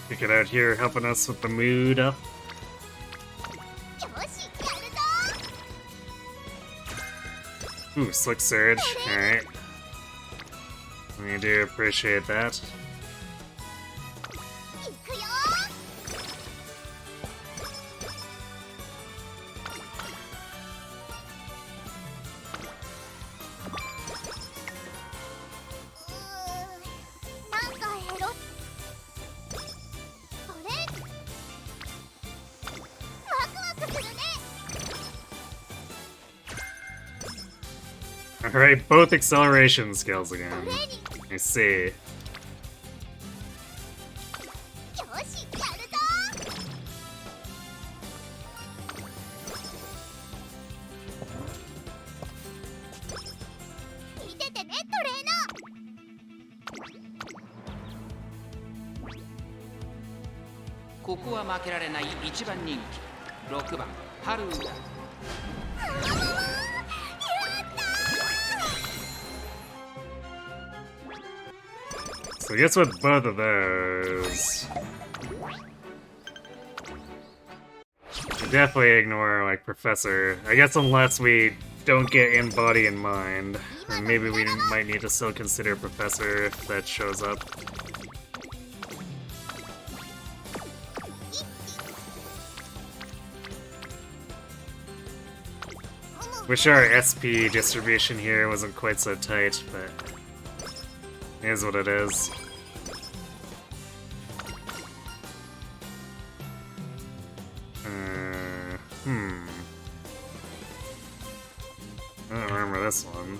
Speaker 1: Pick it out here, helping us with the mood up. Ooh, Slick Surge. Alright. We do appreciate that. Alright, both acceleration skills again. I see. So I guess with both of those, we definitely ignore, like, Professor. I guess unless we don't get in body and mind. Or maybe we might need to still consider Professor if that shows up. Wish our SP distribution here wasn't quite so tight, but it is what it is. I don't remember this one.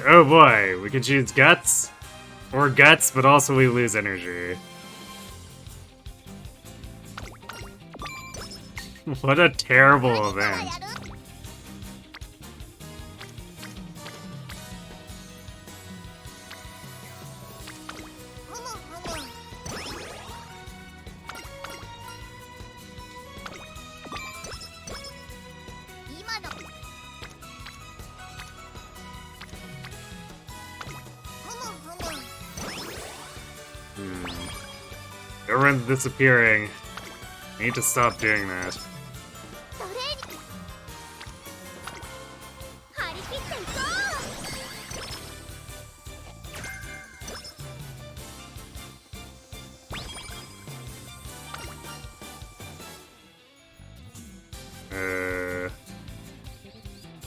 Speaker 1: Oh boy, we can choose Guts, or Guts, but also we lose energy. What a terrible event. Everyone's disappearing. I need to stop doing that.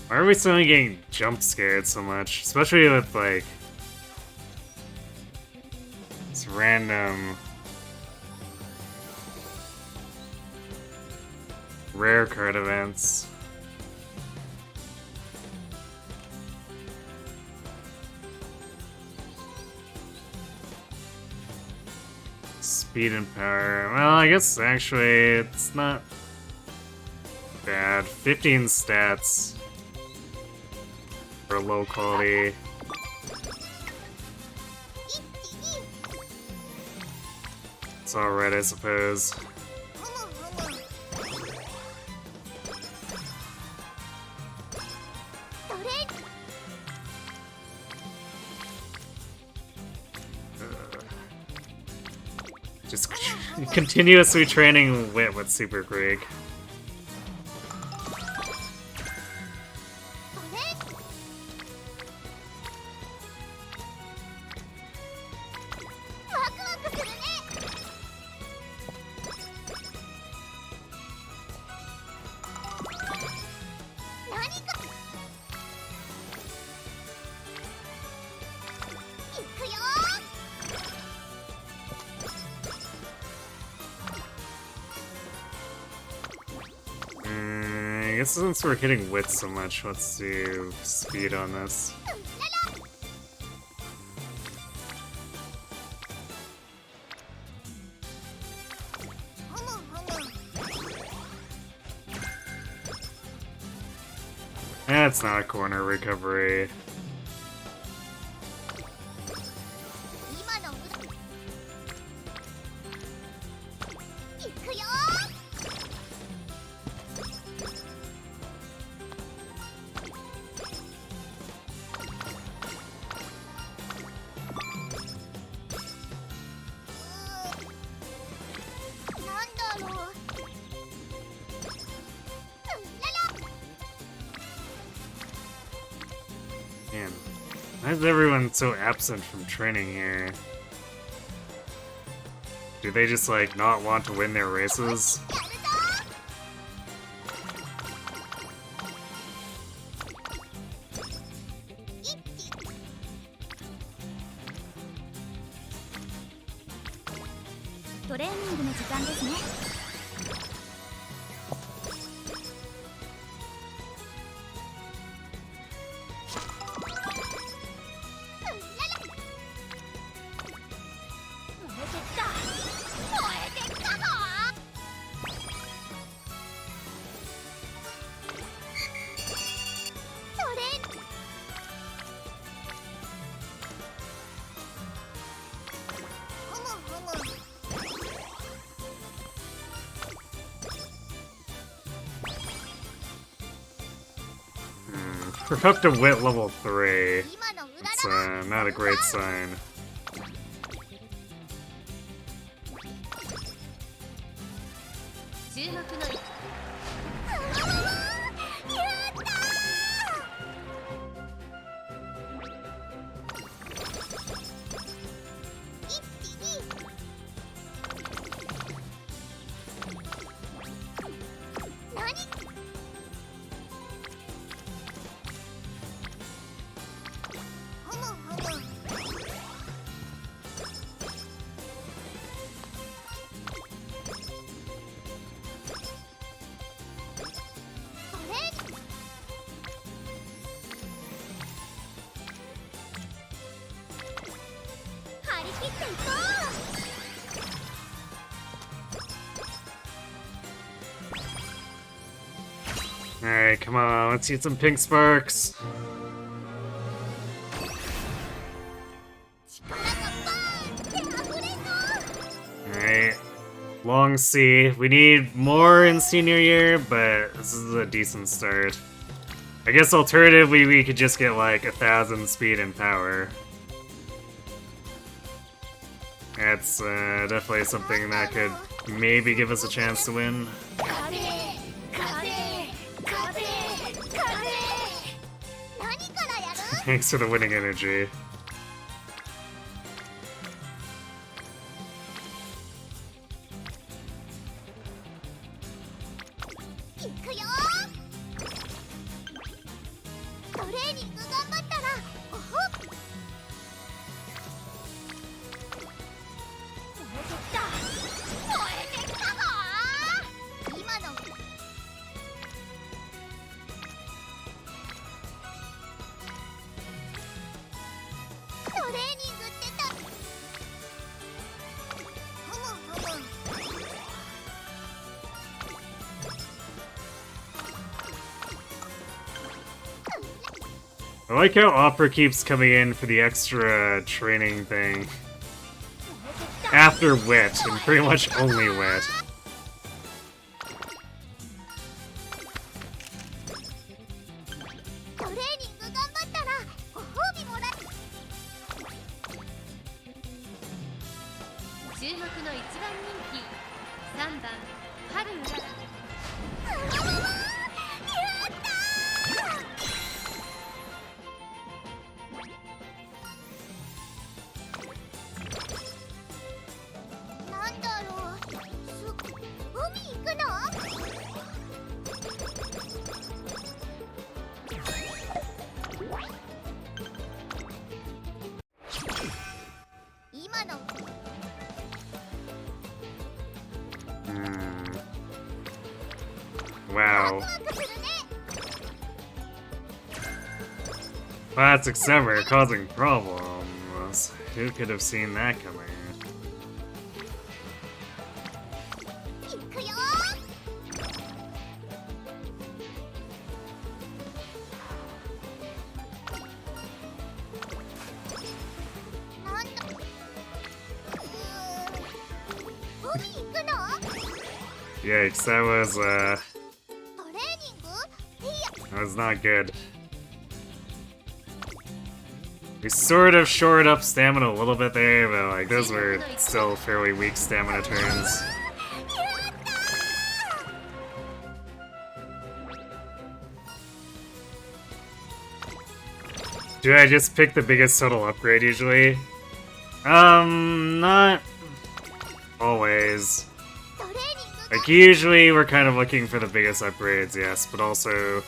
Speaker 1: Why are we suddenly getting jump scared so much? Especially with, like, this random rare card events. Speed and power. Well, I guess actually it's not bad. 15 stats for low quality. It's alright, I suppose. Just continuously training Wit with Super Greek. I guess since we're hitting Wit so much, let's do speed on this. That's not a corner recovery. Man, why is everyone so absent from training here? Do they just, like, not want to win their races? We're hooked to Wit level 3. It's not a great sign. Alright, come on, let's get some pink sparks. Alright. Long C. We need more in senior year, but this is a decent start. I guess alternatively we could just get like 1,000 speed and power. That's definitely something that could maybe give us a chance to win. Thanks for the winning energy. I like how Opera keeps coming in for the extra training thing. After Wit, and pretty much only Wit. Wow. Plastic summer causing problems. Who could have seen that coming? Yikes, that was not good. We sort of shored up stamina a little bit there, but like those were still fairly weak stamina turns. Do I just pick the biggest total upgrade usually? Not always. Like, usually we're kind of looking for the biggest upgrades, yes, but also,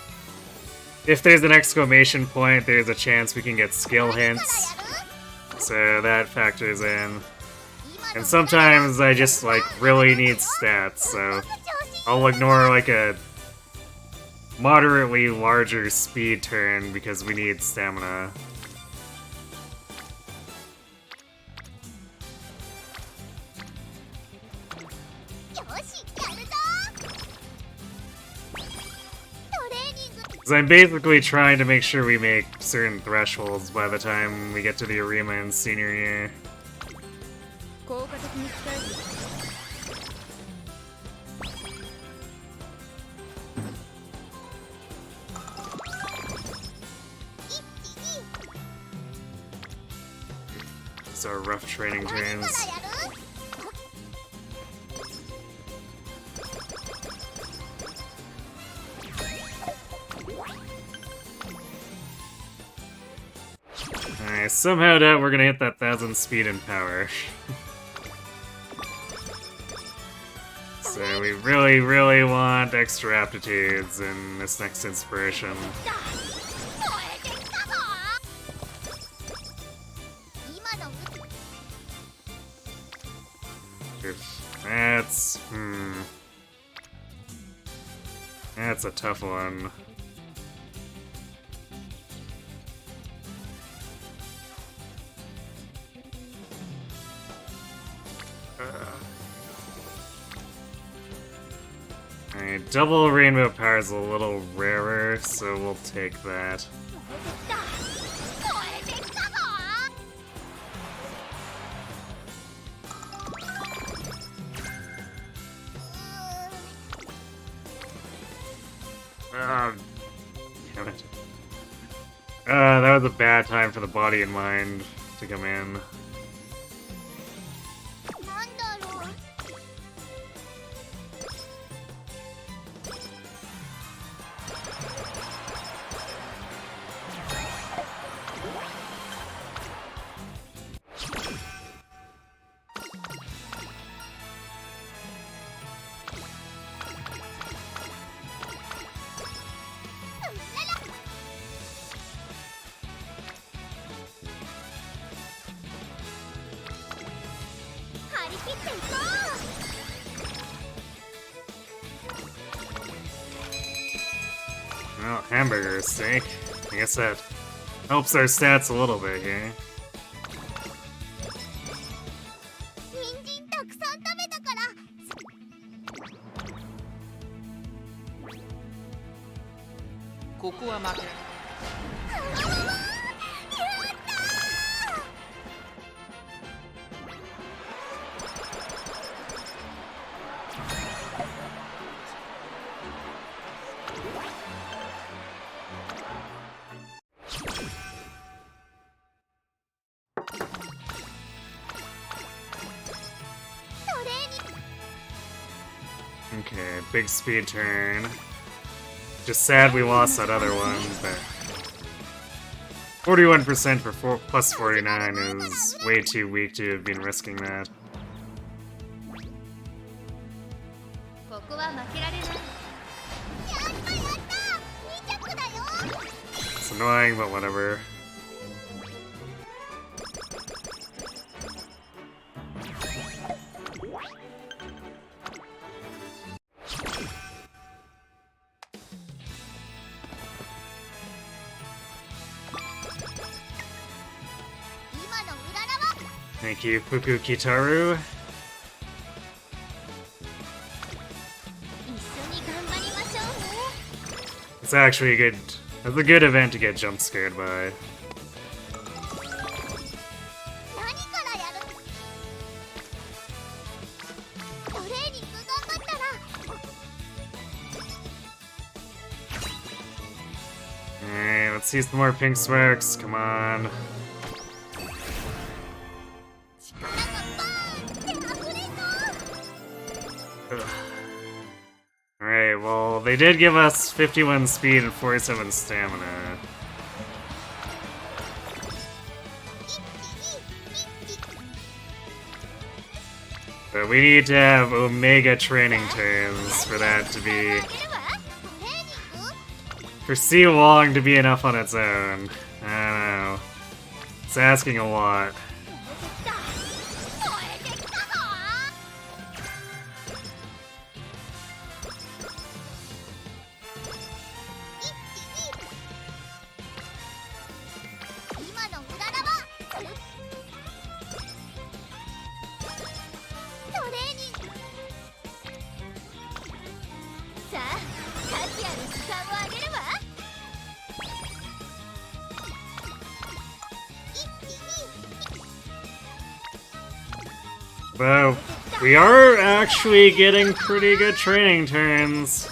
Speaker 1: if there's an exclamation point, there's a chance we can get skill hints, so that factors in. And sometimes I just, like, really need stats, so I'll ignore, like, a moderately larger speed turn because we need stamina. So I'm basically trying to make sure we make certain thresholds by the time we get to the Arima in senior year. These are rough training turns. Alright, somehow doubt we're gonna hit that 1000 speed and power. So we really, really want extra aptitudes in this next inspiration. That's a tough one. Alright, double rainbow power is a little rarer, so we'll take that. Damn it. That was a bad time for the body and mind to come in. Well, hamburger steak. I guess that helps our stats a little bit here. Okay, big speed turn. Just sad we lost that other one, but 41% for plus 49 is way too weak to have been risking that.
Speaker 3: ここは負けられない。やったやった、2着だよ。
Speaker 1: It's annoying, but whatever. Thank you, Fuku Kitaru. It's actually it's a good event to get jump scared by. Alright, let's see some more pink sparks, come on. Alright, well, they did give us 51 speed and 47 stamina. But we need to have Omega training turns for that to be... For C Long to be enough on its own. I don't know. It's asking a lot. But we are actually getting pretty good training turns.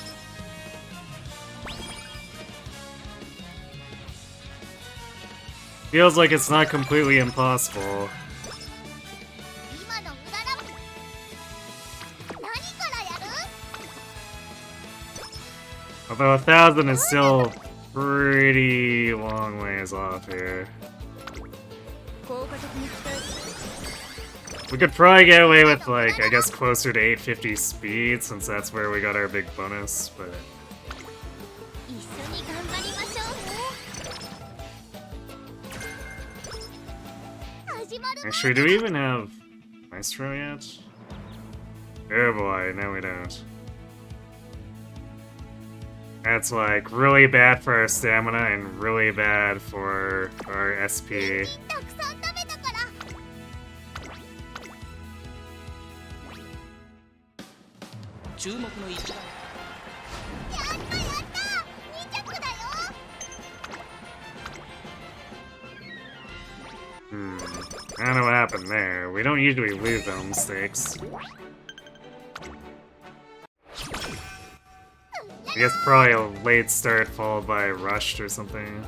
Speaker 1: Feels like it's not completely impossible. Although 1,000 is still pretty long ways off here. We could probably get away with, like, I guess closer to 850 speed, since that's where we got our big bonus, but... Actually, do we even have Maestro yet? Oh boy, no we don't. That's, like, really bad for our stamina and really bad for our SP. I don't know what happened there. We don't usually lose those mistakes. I guess probably a late start followed by rushed or something.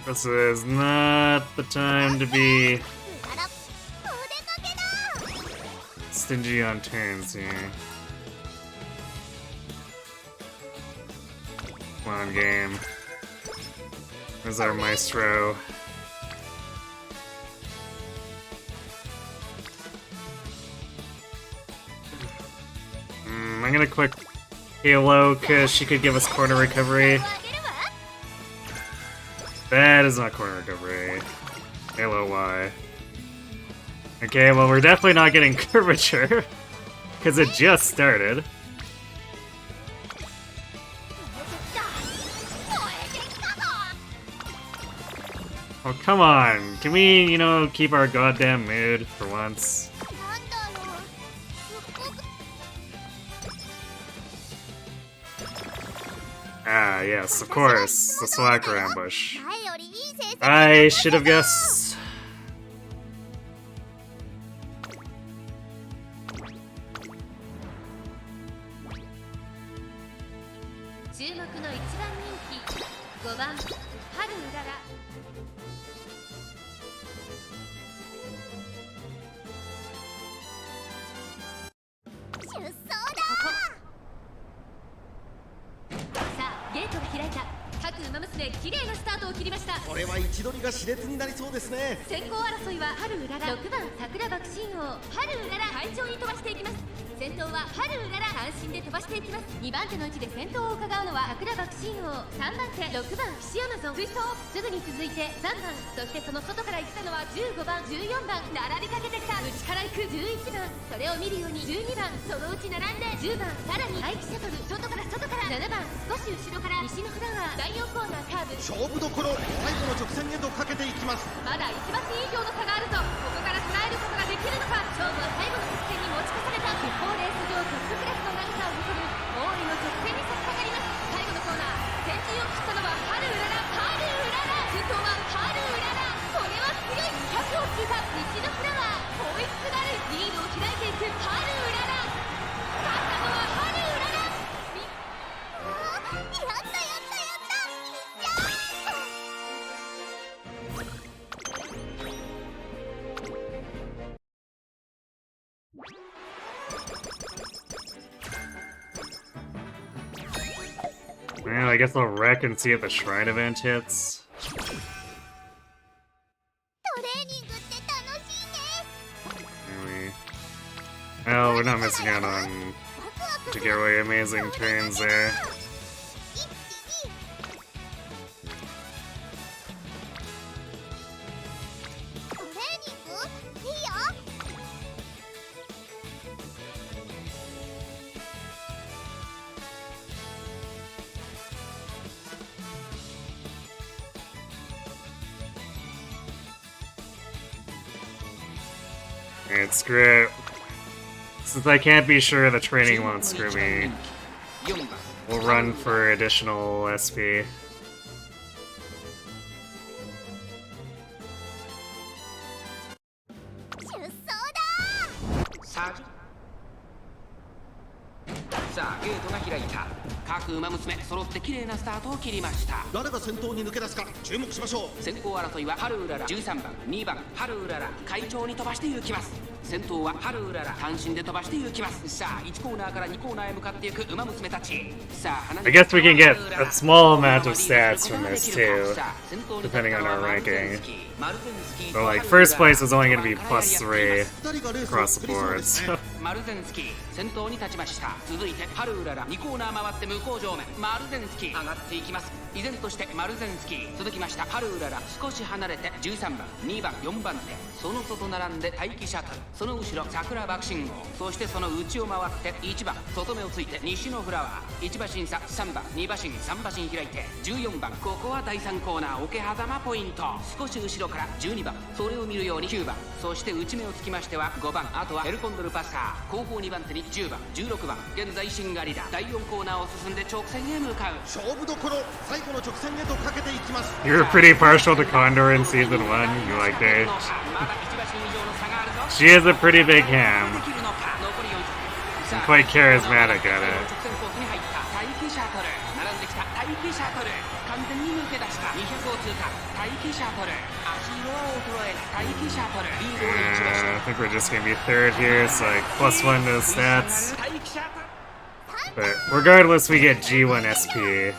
Speaker 1: This is not the time to be stingy on turns here. Come on, game. There's our Maestro. I'm gonna click Halo because she could give us corner recovery. That is not corner recovery. Halo Y. Okay, well we're definitely not getting curvature because it just started. Oh, come on. Can we, you know, keep our goddamn mood for once? Ah, yes, of course. The Slacker ambush. I should have guessed. Well, I guess I'll wreck and see if the Shrine event hits. Anyway. Oh, we're not missing out on particularly amazing turns there. Alright, screw it. Since I can't be sure the training won't screw me, we'll run for additional SP. I guess we can get a small amount of stats from this too, depending on our ranking. So like, first place is only going to be +3 across the board, so.
Speaker 2: 先頭に立ちました。続いてハルウララ2コーナー回って向こう上面マルゼンスキー上がっていきます。依然としてマルゼンスキー続きましたハルウララ少し離れて13番2番4番手その外並んで待機シャトルその後ろ桜爆信号そしてその内を回って1番外目をついて西のフラワー1馬身差3番2馬身3馬身開いて14番ここは第3コーナー桶狭間ポイント少し後ろから12番それを見るように9番そして内目をつきましては5番あとはエルコンドルパスター後方2番手に10番16番現在シンガリラ第4コーナーを進んで直線へ向かう勝負どころ最後の直線へとかけていきます
Speaker 1: You're pretty partial to Condor in season 1, you like her. She is a pretty big ham. And quite charismatic at it.
Speaker 2: 完全に抜け出した200を通過待機シャトル足色は衰えない待機シャトルリードを1馬身
Speaker 1: I think we're just gonna be third here, so like +1 to the stats. But regardless, we get G1 SP.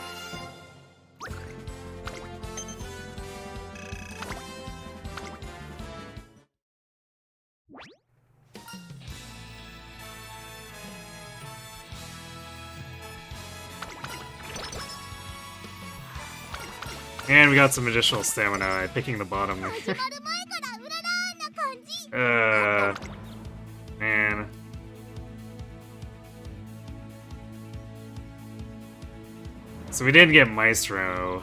Speaker 1: And we got some additional stamina, picking the bottom there. Man. So we did get Maestro.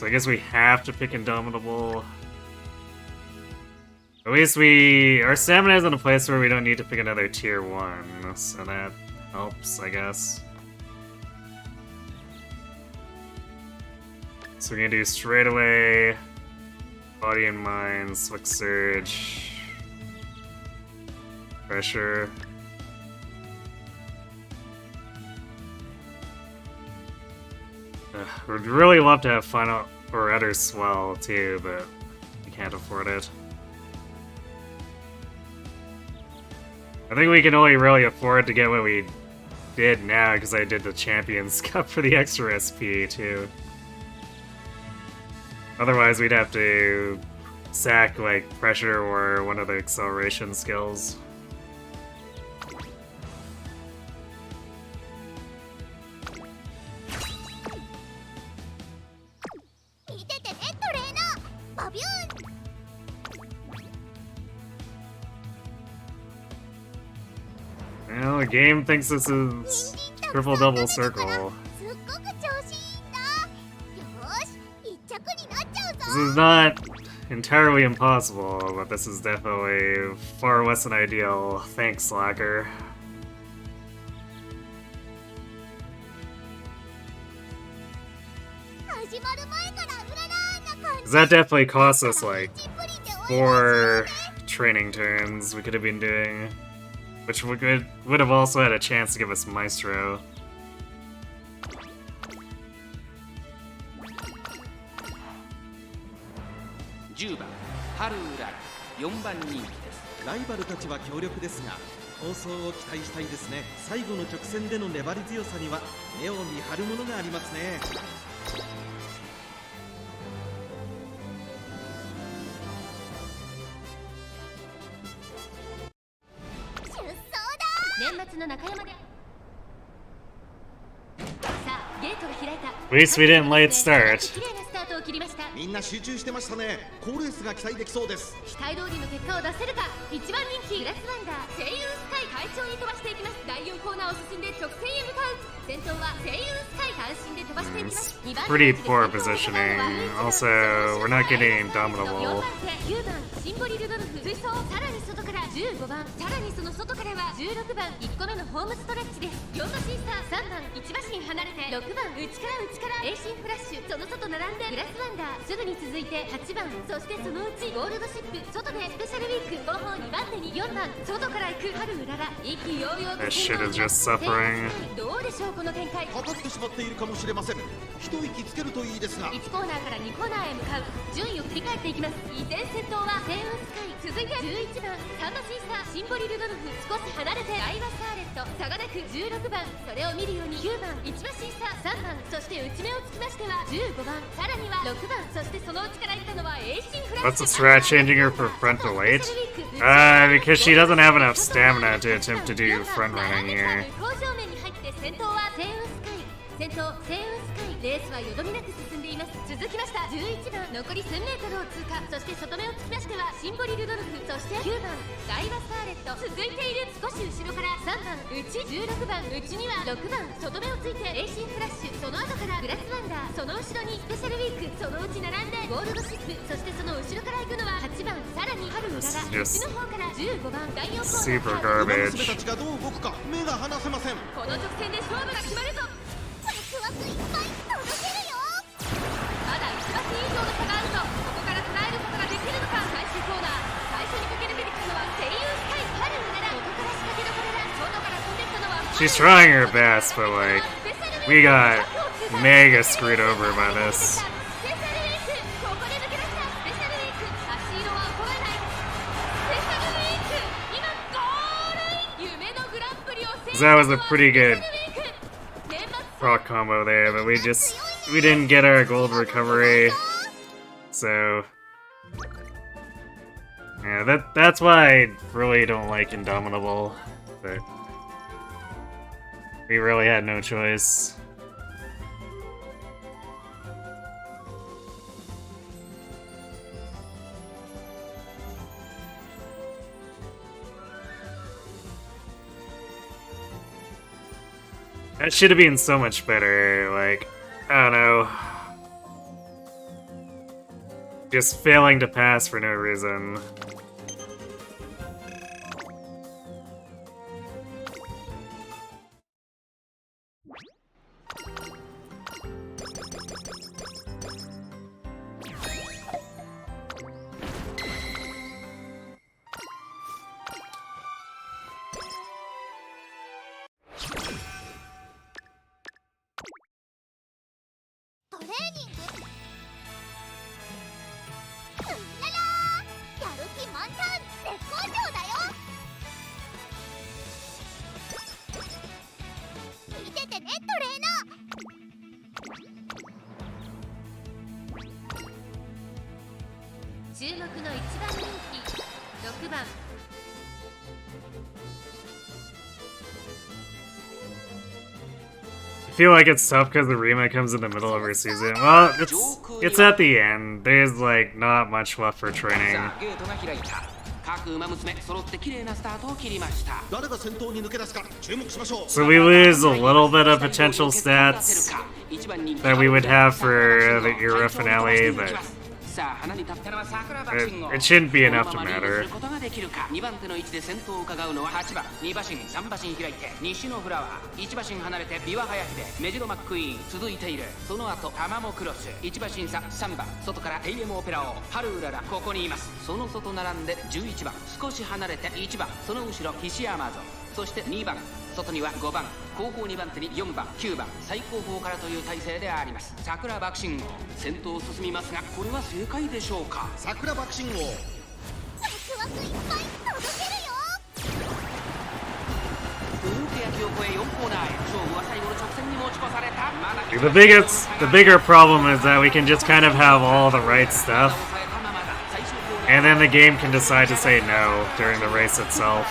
Speaker 1: So I guess we have to pick Indomitable. At least our stamina is in a place where we don't need to pick another tier 1, so that helps, I guess. So we're gonna do straight away, Body and Mind, Slick Surge, Pressure. Would really love to have Final or Utter Swell too, but we can't afford it. I think we can only really afford to get what we did now because I did the Champions Cup for the extra SP too. Otherwise, we'd have to sack like Pressure or one of the acceleration skills. Well, the game thinks this is triple double circle. This is not entirely impossible, but this is definitely far less than ideal. Thanks, Slacker. That definitely cost us like 4 training turns we could have been doing, which would have also had a chance to give us Maestro.
Speaker 2: 10番ハルウララ4番人気です。
Speaker 4: ライバルたちは強力ですが、構想を期待したいですね。最後の直線での粘り強さには目を見張るものがありますね。
Speaker 3: 年末の中山で。さあ、ゲートが開いた。
Speaker 1: At least we didn't late start.
Speaker 3: 綺麗なスタートを切りました。
Speaker 4: みんな集中してましたね。好レースが期待できそうです。
Speaker 3: 期待通りの結果を出せるか。1番人気グラスワンダー声優スカイ快調に飛ばしていきます。第4コーナーを進んで直線へ向かう。先頭は声優スカイ単身で飛ばしていきます。2番
Speaker 1: Pretty poor positioning. Also, we're not getting Indomitable.
Speaker 3: 4番手9番シンボリルドルフ追走。さらに外から15番、さらにその外からは16番1個目のホームストレッチです。4馬身差3番1馬身離れて6番内から栄心フラッシュ。その外並んでグラスワンダーすぐに続いて8番、そしてそのうちゴールドシップ外でスペシャルウィーク後方2番手に4番外から行く春うらら意気揚々と
Speaker 1: That shit is just suffering.
Speaker 3: どうでしょうこの展開。
Speaker 4: かかってしまっているかもしれません。一息つけるといいですが。
Speaker 3: 1コーナーから2コーナーへ向かう。順位を振り返っていきます。依然先頭はセイウンスカイ、続いて11番3馬身差シンボリルドルフ、少し離れてダイワサーレット、差がなく16番、それを見るように9番1馬身差3番、そして内目をつきましては15番、さらには6番、そしてその内から行ったのは栄心フラッ
Speaker 1: What's
Speaker 3: シ
Speaker 1: the
Speaker 3: ュ。
Speaker 1: strat changing her for frontal weight? Because she doesn't have enough stamina to attempt to do front running here.
Speaker 3: 向正面に入って先頭はセイウンスカイ、先頭セイウンスカイ、レースはよどみなく進んでいます。続きました11番、残り1000メートルを通過、そして外目をつきましてはシンボリルドルフ、そして9番ダイワサーレット、続いている少し後ろから3番内、16番内には6番外目をついて栄心フラッシュ、その後からグラスワンダー、その後ろにスペシャルウィーク、そのうち並んでゴールドシップ、そしてその後ろから行くのは8番、さらに春うらら、内の方から15番第4コーナー
Speaker 1: Super
Speaker 4: 馬娘
Speaker 1: garbage.
Speaker 4: たちがどう動くか目が離せません。
Speaker 3: この直線で勝負が決まるぞ。ワクワクいっぱい届けるよ。まだ1馬身以上の差があるぞ。ここから捉えることができるのか。最終コーナー、最初に駆け抜けてきたのは声優スカイ、春うらら、ここから仕掛けどころだ。外から飛んできたのは
Speaker 1: She's trying her best, but like, we got mega screwed over by this.
Speaker 3: スペシャルウィーク、ここで抜け出したスペシャルウィーク、足色は衰えない。スペシャルウィーク、今ゴールイン、夢のグランプリを制したの
Speaker 1: That
Speaker 3: は
Speaker 1: was a pretty good
Speaker 3: スペシャルウィーク。年末
Speaker 1: proc combo there, but we didn't get our gold recovery. So yeah, that's why I really don't like Indomitable. But we really had no choice. That should have been so much better, like, I don't know. just failing to pass for no reason. I feel like it's tough because Arima comes in the middle of her season. Well, it's at the end. There's like not much left for training. So we lose a little bit of potential stats that we would have for the era finale, but it shouldn't be enough to matter.
Speaker 2: 2番手の位置で先頭を伺うのは8番2馬身3馬身開いて西のフラワー1馬身離れてビワハヤヒでメジロマックイーン続いている。その後タマモクロス1馬身差3番外からテイエムオペラオハルウララここにいます。その外並んで11番少し離れて1番その後ろヒシアマゾンそして2番外には5番後方2番手に4番9番最後方からという体勢であります。桜爆心王先頭を進みますがこれは正解でしょうか。
Speaker 4: 桜爆心王
Speaker 5: ワクワクいっぱい届けるよ。
Speaker 2: 大手焼きを越え4コーナーへ勝負は最後の直線に持ち越された。まだ
Speaker 1: The bigger problem is that we can just kind of have all the right stuff, and then the game can decide to say no during the race itself.5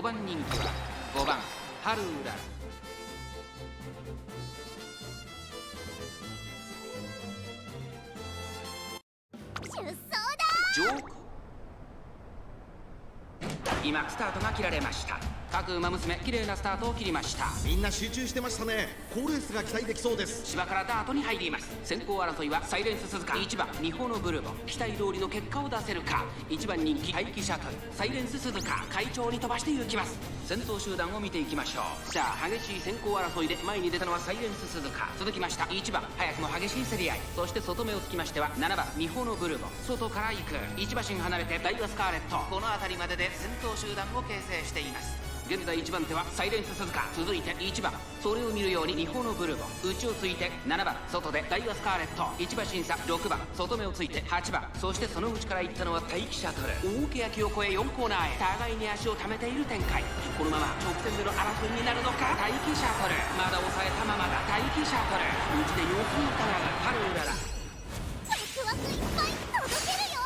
Speaker 2: 番人気は5番ハルウララ。
Speaker 5: 出走だ。
Speaker 2: ジョーク今スタートが切られました。各馬娘綺麗なスタートを切りました。
Speaker 4: みんな集中してましたね。好レースが期待できそうです。
Speaker 2: 芝からダートに入ります。先行争いはサイレンス鈴鹿1番二歩のブルボン期待通りの結果を出せるか。1番人気待機シャトルサイレンス鈴鹿快調に飛ばして行きます。先頭集団を見ていきましょう。さあ激しい先行争いで前に出たのはサイレンス鈴鹿続きました1番早くも激しい競り合いそして外目をつきましては7番二歩のブルボン外から行く1馬身離れてダイワスカーレットこの辺りまでで先頭集団を形成しています。現在1番手はサイレンス鈴鹿続いて1番それを見るように二歩のブルボン内をついて7番外でダイワスカーレット1馬身差6番外目をついて8番そしてその内から行ったのは待機シャトル大欅を越え4コーナーへ互いに足を溜めている展開。このまま直線での争いになるのか。待機シャトルまだ抑えたままだ待機シャトル内で様子に疑うハルウララ。
Speaker 5: ワクワクいっぱい届けるよ。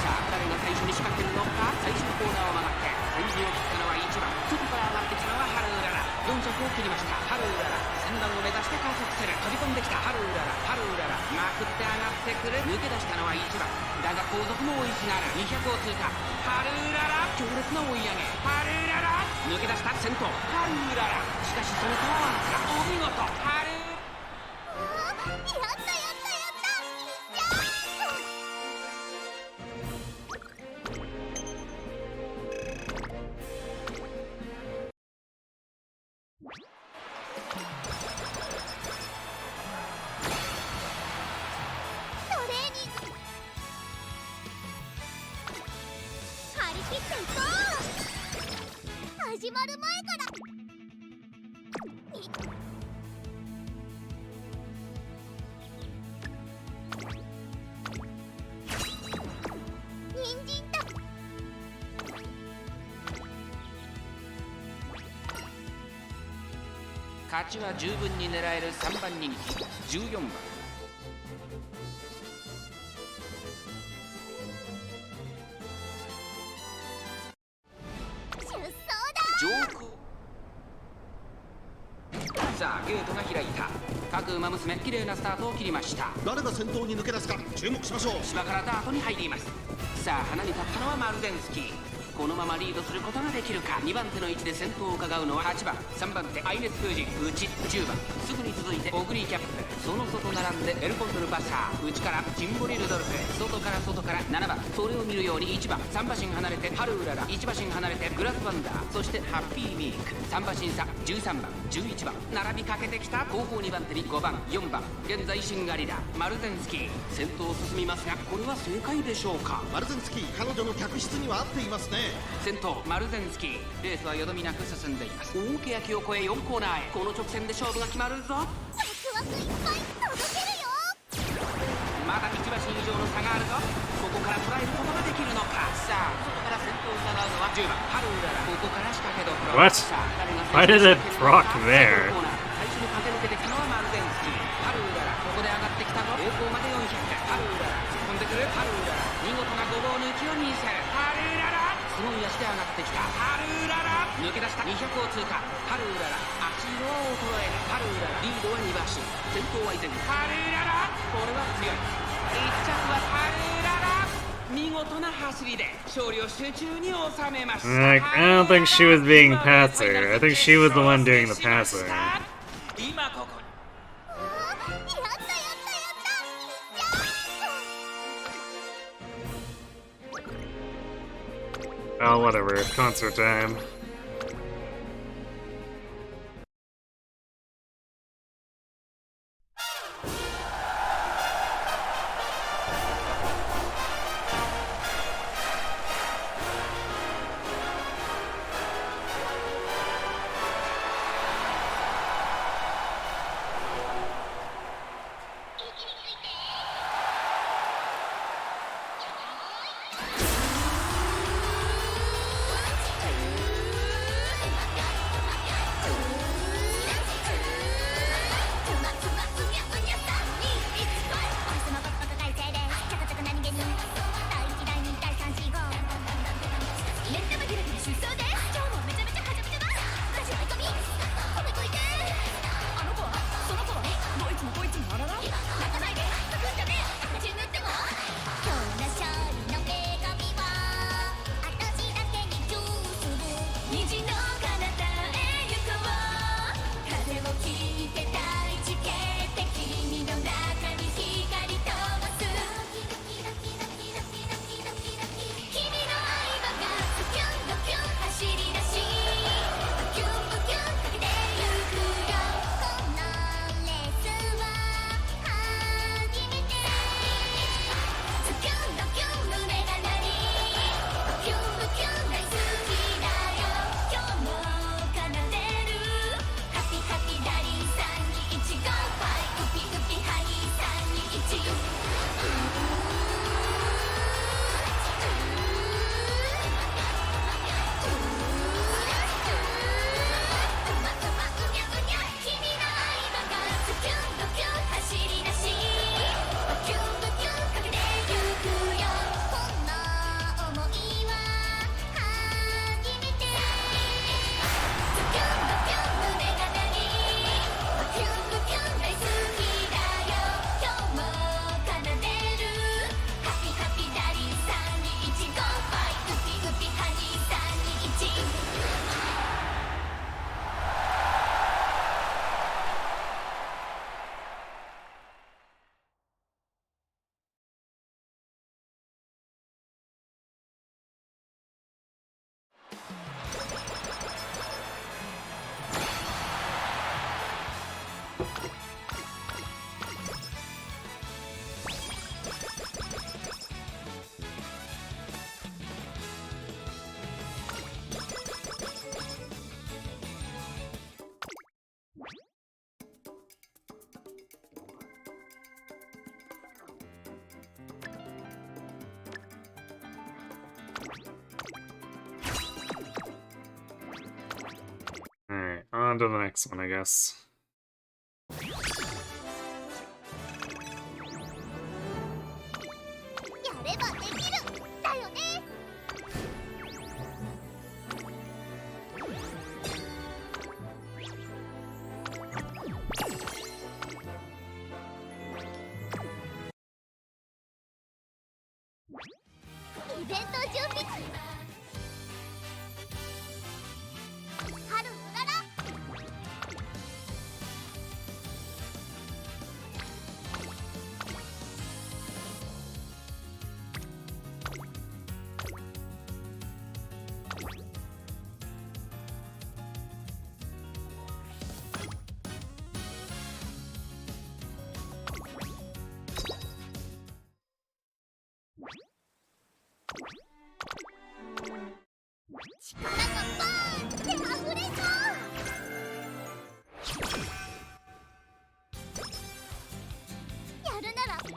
Speaker 2: さあ誰が最初に仕掛けるのか。最終コーナーを曲がって先陣を切ったのは1番外から上がってきたのはハルウララ4着を切りました。ハルウララ3段を目指して加速する飛び込んできたハルウララハルウララまくって上がってくる抜け出したのは1番だが後続も追いすがる200を通過ハルウララ強烈な追い上げハルウララ抜け出した先頭ハルウララしかしそのパワーがお見事ハル
Speaker 5: やったやったやった。トレーニング張り切っていこう。始まる前から人参だ。
Speaker 2: 勝ちは十分に狙える3番人気14番。
Speaker 5: 出走だ。
Speaker 2: 上空。さあゲートが開いた。各馬娘綺麗なスタートを切りました。
Speaker 4: 誰が先頭に抜け出すか注目しましょう。
Speaker 2: 芝からダートに入ります。さあ花に立ったのはマルゼンスキー。このままリードすることができるか。2番手の位置で先頭を伺うのは8番、3番手アイネス風神内10番、すぐに続いてオグリーキャップ、その外並んでエルコンドルバッサー、内からジンボリルドルフ、外から7番、それを見るように1番、3馬身離れてハルウララ、1馬身離れてグラスワンダー、そしてハッピーミーク、3馬身差13番11番、並びかけてきた。後方2番手に5番4番、現在シンガリラマルゼンスキー先頭を進みますが、これは正解でしょうか。
Speaker 4: マルゼンスキー彼女の客室には合っていますね。
Speaker 2: 先頭マルゼンスキー、レースはよどみなく進んでいます。大欅を越え4コーナーへ。この直線で勝負が決まるぞ。
Speaker 5: ワクワクいっぱい届けるよ。
Speaker 2: まだ1馬身以上の差があるぞ。ここから捉えることができるのか。さあ外から先頭を伺うのは10番ハルウララ。ここから仕掛けどころ。
Speaker 1: What?
Speaker 2: さあ誰が
Speaker 1: Why did it proc there?
Speaker 2: 最初に駆け抜けてきたのはマルゼンスキー。ハルウララここで上がってきたぞ。栄光まで400。ハルウララ突っ込んでくる。ハルウララ見事なごぼう抜きを見せる。ハルウララすごい足で上がってきた。ハルウララ抜け出した200を通過。ハルウララ足色は衰える。ハルウララリードは2馬身、先頭は依然ハルウララ。これは強い。1着はハルウララ。見事な走りで勝利を集中に収めました。
Speaker 1: Like, I don't think she was being passive. I think she was the one doing the passing.
Speaker 2: 今ここに
Speaker 5: やったやったやった。
Speaker 1: Oh, whatever. Concert time. On to the next one, I guess.
Speaker 5: ればできるだよね。イベント準備。春うらら。力がバーンって溢れそう。やるなら行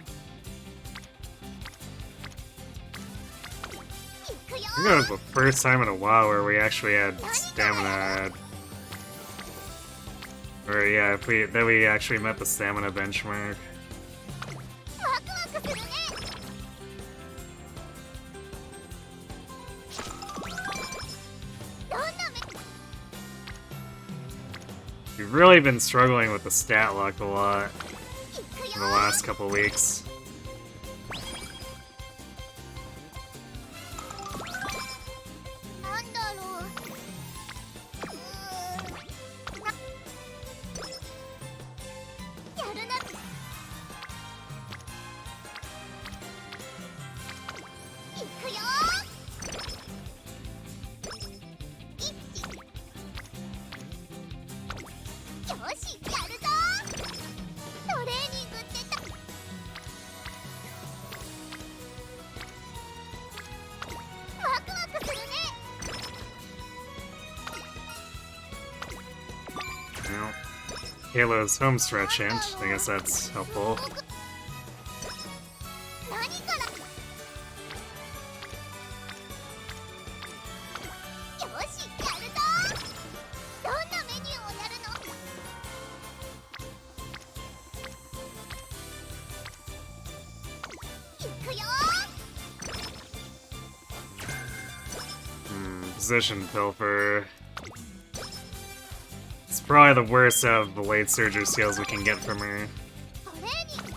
Speaker 5: くよ。
Speaker 1: I think that was the first time in a while where we actually had stamina. Or yeah, that we actually met the stamina benchmark.
Speaker 5: ワクワクするね。どんな目。
Speaker 1: We've really been struggling with the stat luck a lot
Speaker 5: 行く
Speaker 1: in
Speaker 5: よ。
Speaker 1: the last couple weeks.
Speaker 5: なんだろう。やるな。行くよ。よし、やるぞ。トレーニングってた。ワクワクするね。
Speaker 1: Well, Halo's home stretch hint. I guess that's helpful.
Speaker 5: 何からよし、やるぞ。どんなメニューをやるの。行くよ。
Speaker 1: Position pilfer. It's probably the worst of the late surgery skills we can get from her.
Speaker 5: トレーニング。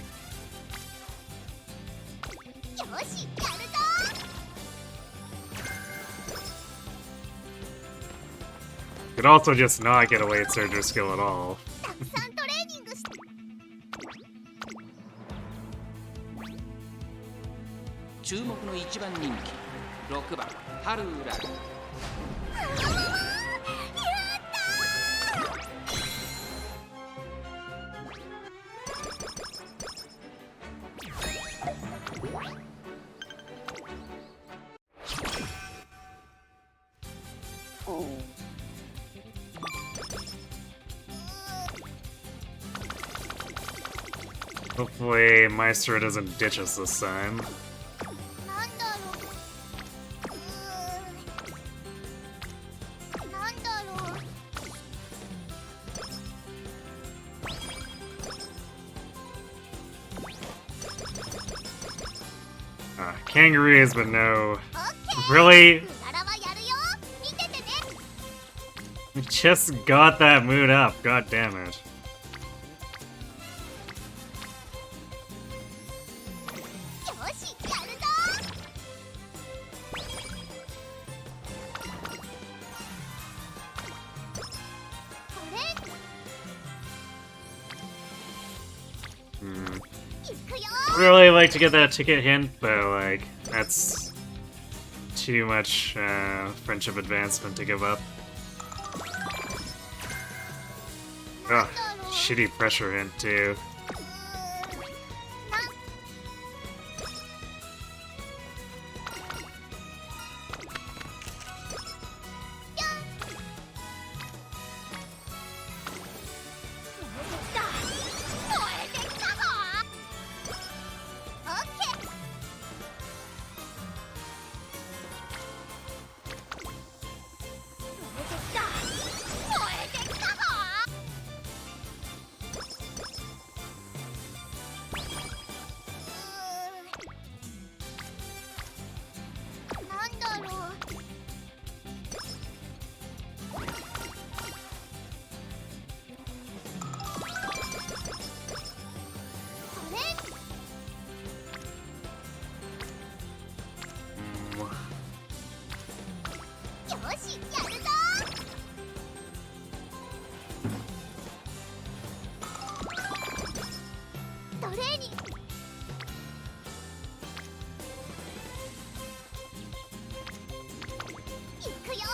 Speaker 5: よし、やるぞ。
Speaker 1: Could also just not get a late surgery skill at all.
Speaker 5: たくさんトレーニングして。
Speaker 2: 注目の一番人気6番ハルウラル。
Speaker 5: やったー。
Speaker 1: Hopefully, Maestro doesn't ditch us this time.
Speaker 5: なんだろう。なんだろう。
Speaker 1: Kangaroos, but no.
Speaker 5: オッケー。
Speaker 1: Really?
Speaker 5: うららはやるよ。見ててね。
Speaker 1: We just got that mood up, god damn it.
Speaker 5: よし、やるぞ。 トレーニング。行くよ。
Speaker 1: Really like to get that ticket hint, but like, that's too much friendship advancement to give up. Ugh, shitty pressure hint too.
Speaker 5: な。 燃えてきたぞ。レーニングいくよ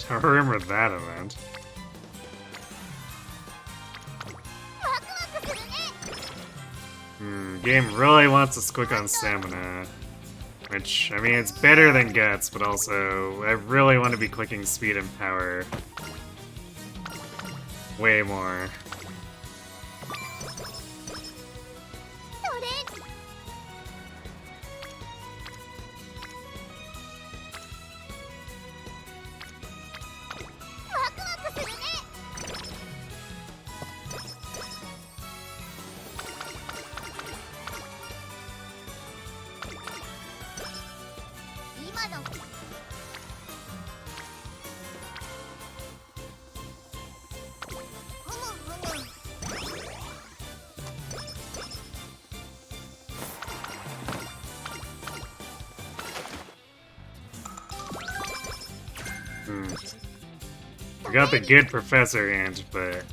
Speaker 1: Don't remember that event.
Speaker 5: ワクワクするね
Speaker 1: Game really wants us quick on stamina. Which, I mean, it's better than guts, but also, I really want to be clicking speed and power. Way more.
Speaker 5: トレーニングワクワクするね今のふむふむ
Speaker 1: We got the good professor hint, but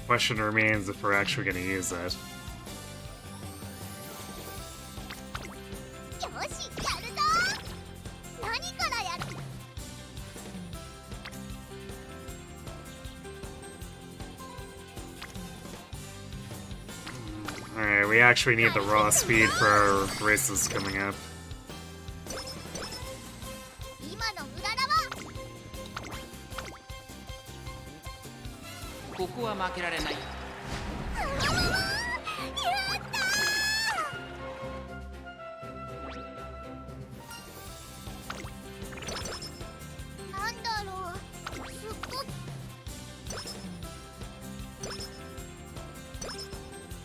Speaker 1: question remains if we're actually going to use that.
Speaker 5: よしやるぞ何からやる
Speaker 1: Alright, we actually need the raw speed for our races coming up.
Speaker 5: 今のうららは
Speaker 2: ここは負けられない。
Speaker 5: やったーなんだろうすっごく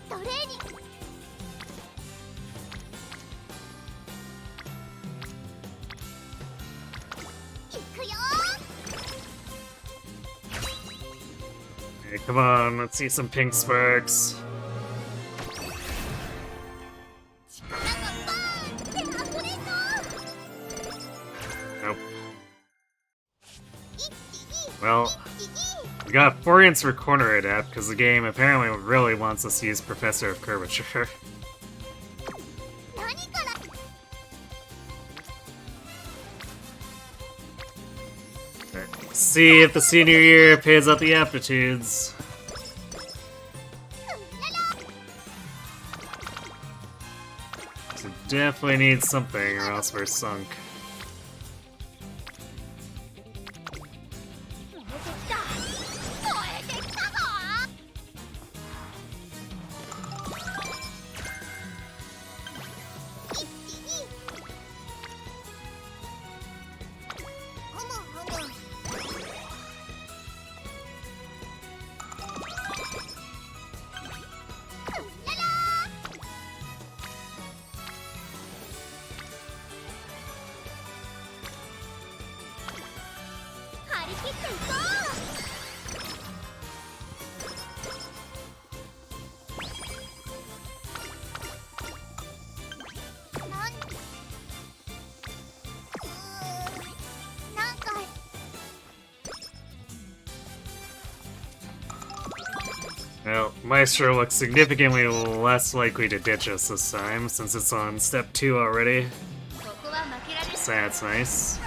Speaker 5: トレーニングいくよ
Speaker 1: Hey, come on, let's see some pink sparks.
Speaker 5: 力がバーンって溢れそう
Speaker 1: Nope.
Speaker 5: 一気に
Speaker 1: Well,
Speaker 5: 一気に
Speaker 1: we got 4 hints for corner adapt, because the game apparently really wants us to use Professor of Curvature.
Speaker 5: 何から
Speaker 1: See if the senior year pays out the aptitudes. So definitely need something or else we're sunk.
Speaker 5: 燃えてきた燃えてきたぞ 一気にふむふむ 張り切っていこうなんか
Speaker 1: Well, Maestro looks significantly less likely to ditch us this time, since it's on step 2 already.
Speaker 3: ここは負けられない
Speaker 1: So that's nice.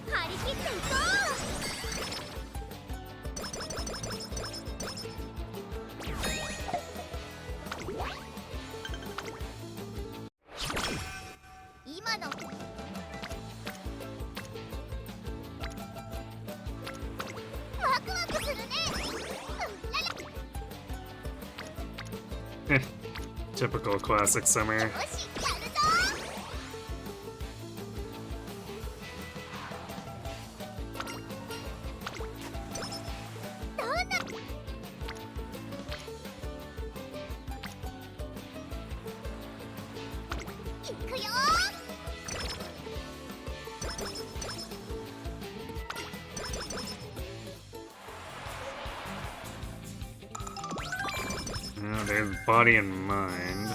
Speaker 5: 張り切っていこう今のワクワクするね
Speaker 1: Typical classic summer.
Speaker 5: よしやるぞ どんな いくよ
Speaker 1: there's body and mind.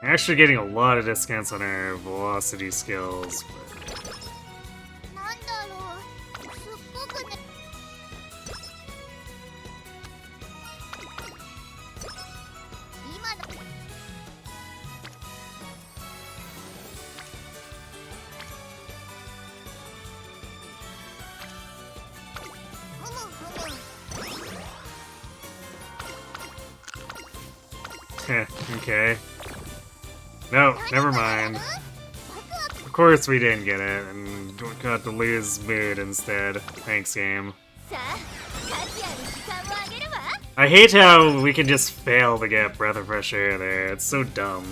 Speaker 1: Actually getting a lot of discounts on our velocity skills, but... okay. No, never mind. Of course we didn't get it, and got to lose mood instead. Thanks, game. I hate how we can just fail to get Breath of Fresh Air there. It's so dumb.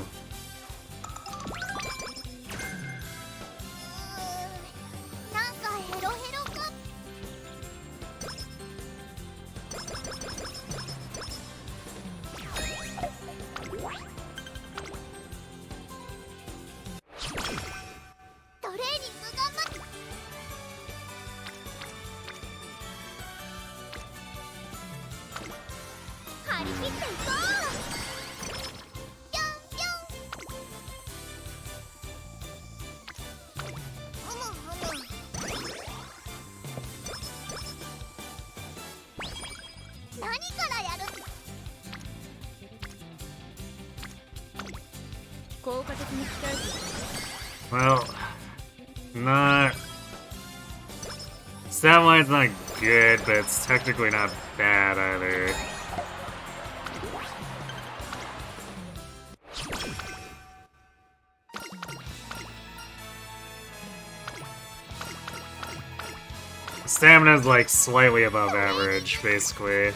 Speaker 1: Well, not... Stat line's not good, but it's technically not bad either. Stamina's like slightly above average, basically.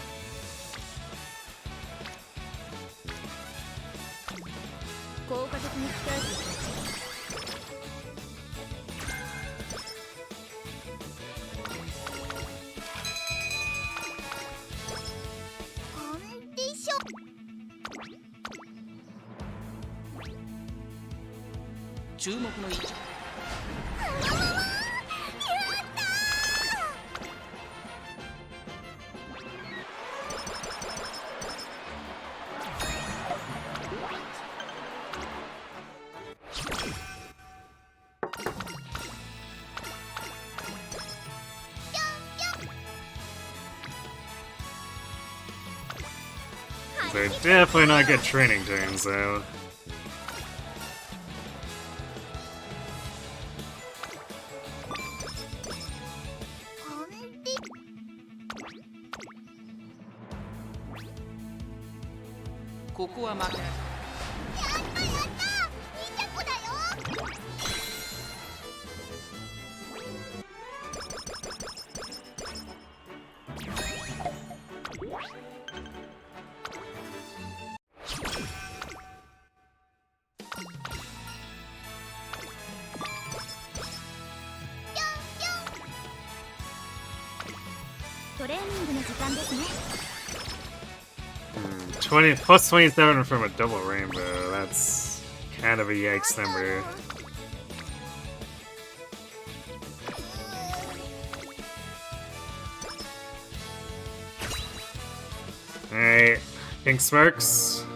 Speaker 1: They're definitely not good training turns, though. Plus 27 from a double rainbow, that's kind of a yikes number. Alright, Pink Sparks.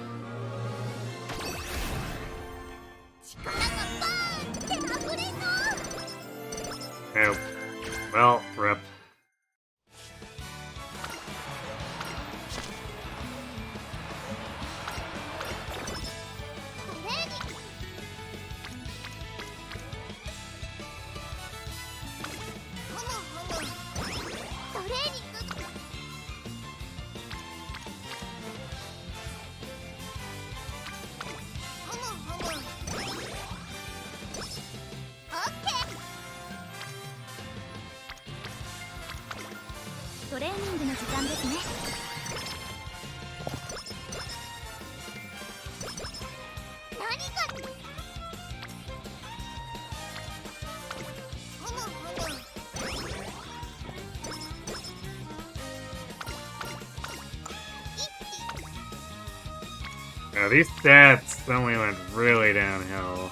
Speaker 1: Oh, well, rip. Yeah, these stats suddenly went really downhill.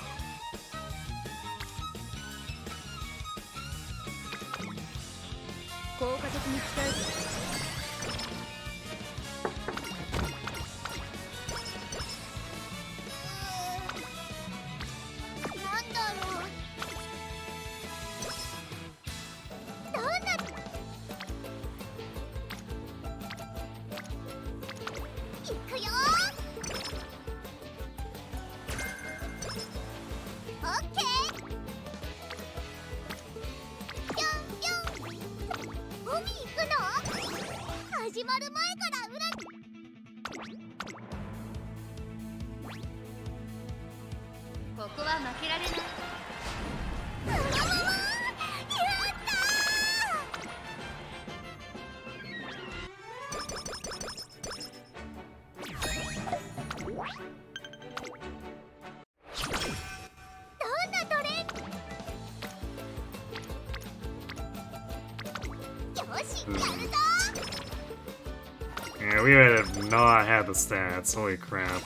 Speaker 1: Yeah, we would not have the stats. Holy crap.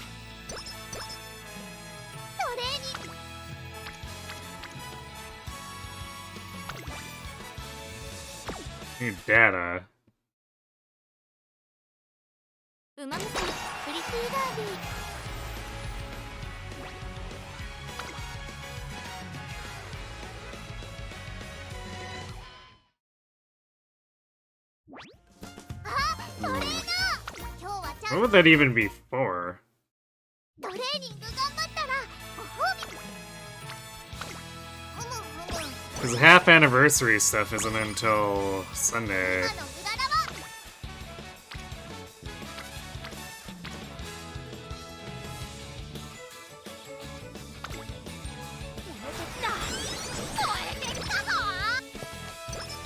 Speaker 1: Need data. What would that even be for? Because half anniversary stuff isn't until Sunday.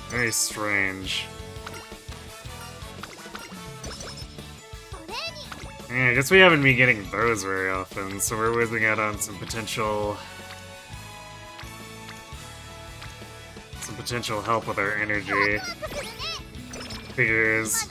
Speaker 1: Very strange. Yeah, I guess we haven't been getting those very often, so we're whizzing out on some potential help with our energy. Figures.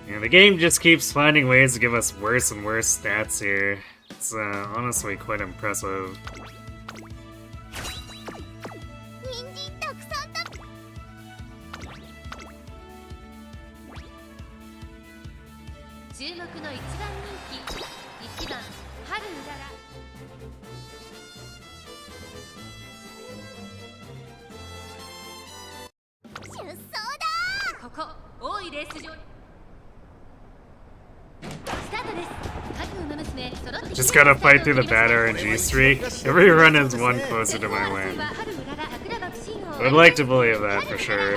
Speaker 1: Yeah, the game just keeps finding ways to give us worse and worse stats here. It's honestly quite impressive. Just gotta fight through the bad RNG streak. Every run is one closer to my win. I would like to believe that for sure.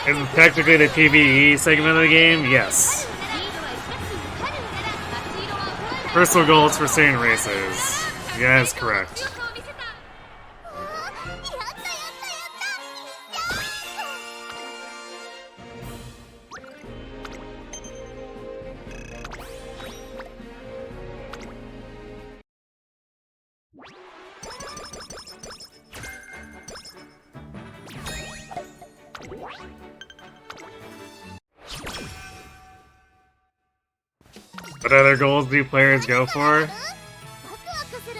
Speaker 1: Is it technically the PvE segment of the game? Yes. Personal goals for certain races. Yeah, that's correct. What other goals do players go for?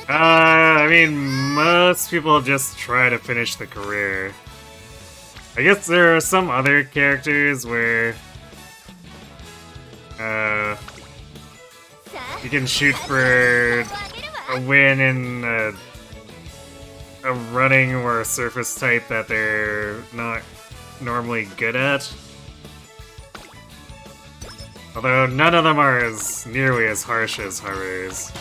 Speaker 1: I mean, most people just try to finish the career. I guess there are some other characters where you can shoot for a win in a running or a surface type that they're not normally good at. Although none of them are as nearly as harsh as Haru's.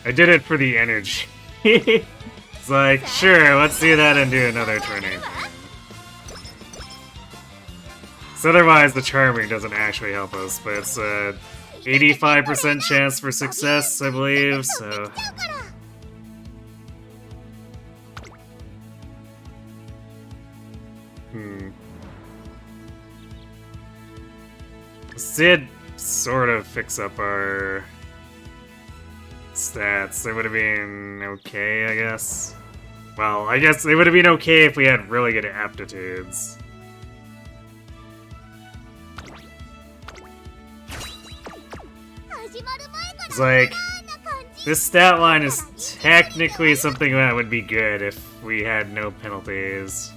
Speaker 1: I did it for the energy. It's like, sure, let's do that and do another training thing. So otherwise, the charming doesn't actually help us, but it's a 85% chance for success, I believe, so... This did sort of fix up our stats. They would have been okay, I guess. Well, I guess they would have been okay if we had really good aptitudes. It's like, this stat line is technically something that would be good if we had no penalties.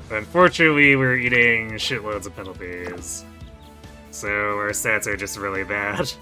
Speaker 1: But unfortunately, we're eating shitloads of penalties. So our stats are just really bad.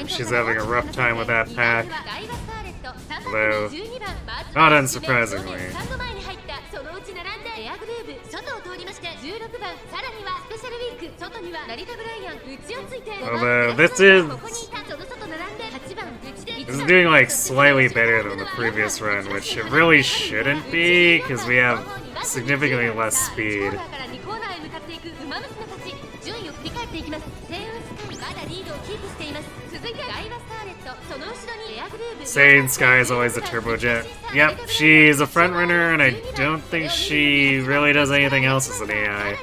Speaker 1: She's having a rough time with that pack. Although, not unsurprisingly. Although, this is doing like slightly better than the previous run, which it really shouldn't be, because we have significantly less speed. Saiyan Sky is always a turbojet. Yep, she's a front runner, and I don't think she really does anything else as an AI.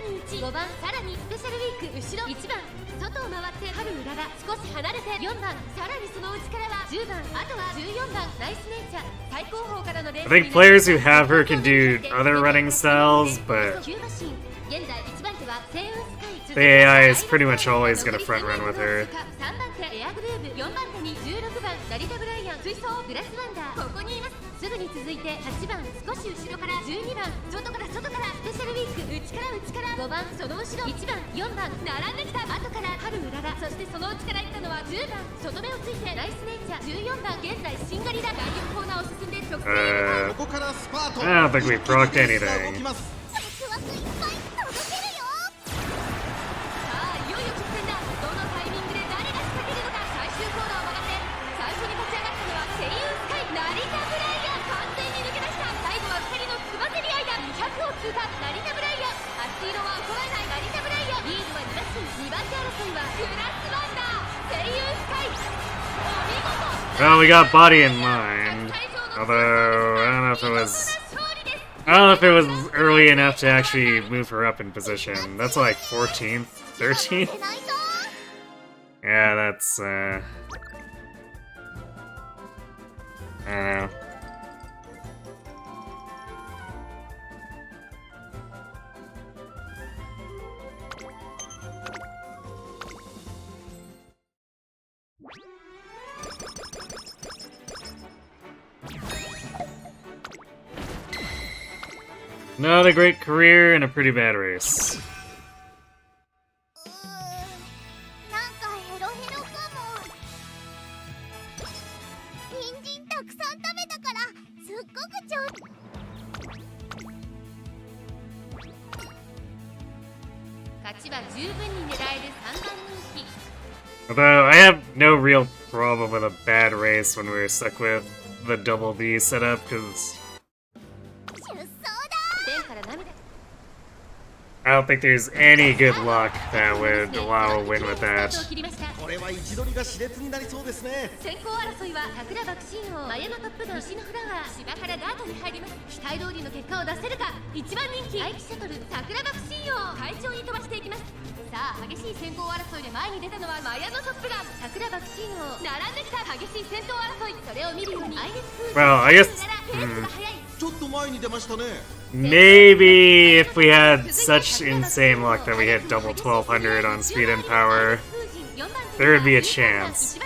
Speaker 1: I think players who have her can do other running styles, but the AI is pretty much always going to front run with her. I don't think we procced anything. Well, we got body in mind. Although, I don't know if it was early enough to actually move her up in position. That's like 14th, 13th? Yeah, that's, I don't know. Not a great career and a pretty bad race. Although, I have no real problem with a bad race when we're stuck with the double B setup, because I don't think there's any good luck that would allow a win with that.
Speaker 4: これは位置取りが熾烈になりそうですね。
Speaker 5: 先行争いは桜爆心王マヤのトップガン西のフラワー芝からダートに入ります。期待通りの結果を出せるか。一番人気大気シャトル桜爆心王快調に飛ばしていきます。さあ激しい先行争いで前に出たのはマヤのトップガン桜爆心王並んできた激しい先頭争いそれを見るようにアイレス風
Speaker 1: Well, I guess
Speaker 5: ペースが速い。
Speaker 4: ちょっと前に出ましたね。
Speaker 1: maybe if we had such insane luck that we hit double 1200 on speed and power, there would be a chance.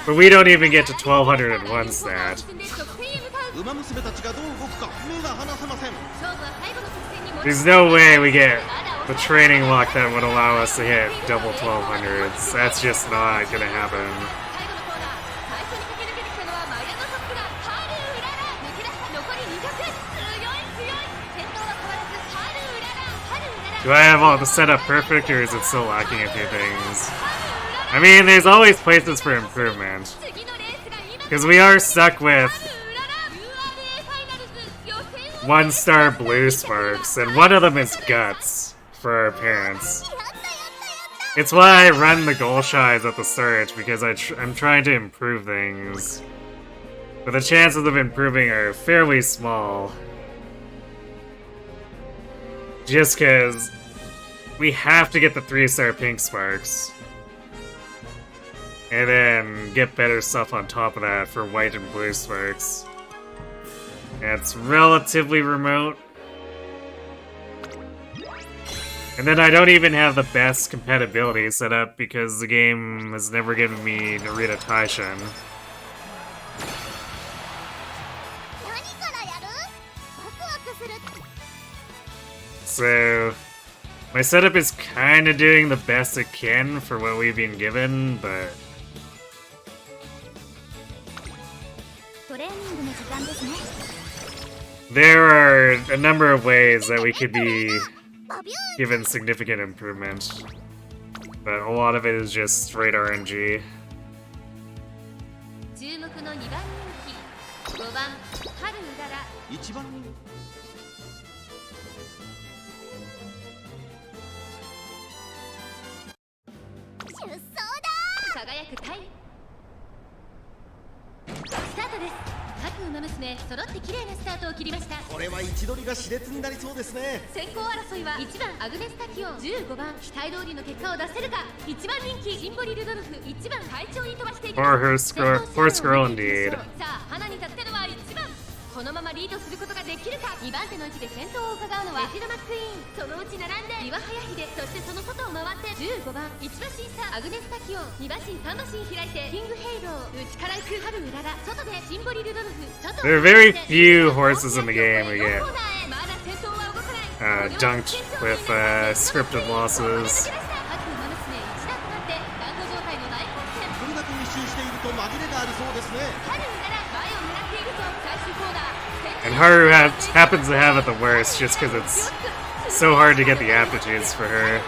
Speaker 1: But we don't even get to 1200 and once that.
Speaker 4: ウマ娘たちがどう動くか目が離せません。
Speaker 1: There's no way we get the training luck that would allow us to hit double 1200s. That's just not gonna happen. Do I have all the setup perfect, or is it still lacking a few things? I mean, there's always places for improvement. Because we are stuck with 1-star blue sparks, and one of them is guts for our parents. It's why I run the Golshis at the start, because I'm trying to improve things. But the chances of improving are fairly small. Just because we have to get the 3-star pink sparks. And then get better stuff on top of that for white and blue sparks. And it's relatively remote. And then I don't even have the best compatibility set up because the game has never given me Narita Taishin. So, my setup is kind of doing the best it can for what we've been given, but... there are a number of ways that we could be given significant improvement, but a lot of it is just straight RNG.
Speaker 4: 一番人
Speaker 5: 輝くタイスタートです。各馬娘揃って綺麗なスタートを切りました。
Speaker 4: これは位置取りが熾烈になりそうですね。
Speaker 5: 先行争いは1番アグネスタキオン15番期待通りの結果を出せるか。1番人気シンボリルドルフ1番快調に飛ばしていきます。
Speaker 1: Horse girl indeed.
Speaker 5: さあ花に立ってるのは1番このままリードすることができるか。2番手の位置で先頭を伺うのはレジルマックイーンそのうち並んで岩早秀そしてその外を回って15番1馬身差アグネスタキオン2馬身3馬身開いてキングヘイロー内から行く春うらら外でシンボリルドルフ外
Speaker 1: There are very few horses in the game we get
Speaker 5: まだ先頭は動かない
Speaker 1: dunked with scripted losses.
Speaker 5: 各馬娘一打となって団子状態の大混戦
Speaker 4: これだけ密集していると紛れがありそうですね。
Speaker 5: 春うらら前を狙っていると最終コーナー
Speaker 1: And Haru happens to have it the worst just because it's so hard to get the aptitudes for her.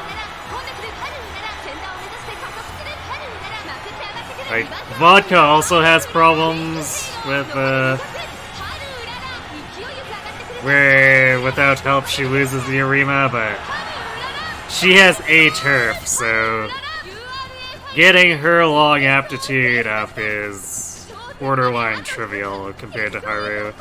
Speaker 1: Like, Vodka also has problems with, where without help she loses the Arima, but she has a turf, so getting her long aptitude up is borderline trivial compared to Haru.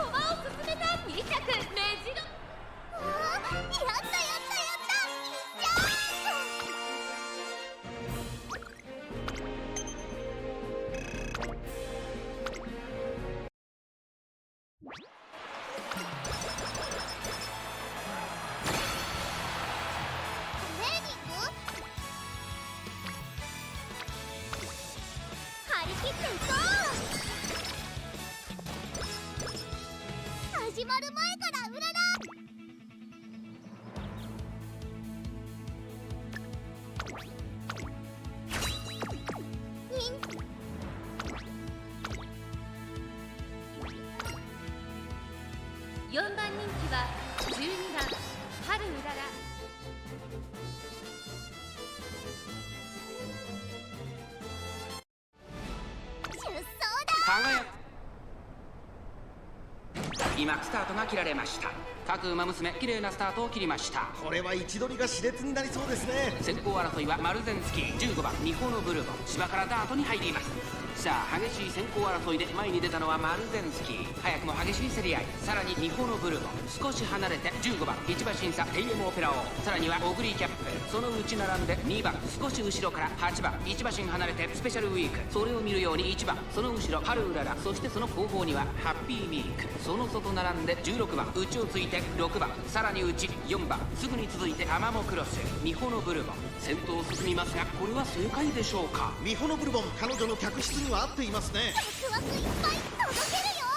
Speaker 5: 春うらら
Speaker 2: 輝く。今スタートが切られました。各馬娘綺麗なスタートを切りました。
Speaker 4: これは位置取りが熾烈になりそうですね。
Speaker 2: 先行争いはマルゼンスキー15番ニホのブルボン芝からダートに入ります。さあ激しい先行争いで前に出たのはマルゼンスキー。早くも激しい競り合い。さらにニホのブルボン少し離れて15番1馬審査 AM オペラ王。さらにはオグリーキャップ。その内並んで2番少し後ろから8番1馬身離れてスペシャルウィーク。それを見るように1番その後ろ春うらら。そしてその後方にはハッピーミーク。その外並んで16番内をついて6番さらに内4番すぐに続いてアマモクロスミホのブルボン。先頭を進みますがこれは正解でしょうか。
Speaker 4: ミホのブルボン彼女の客室には合っていますね。
Speaker 5: ワクワクいっぱい届けるよ。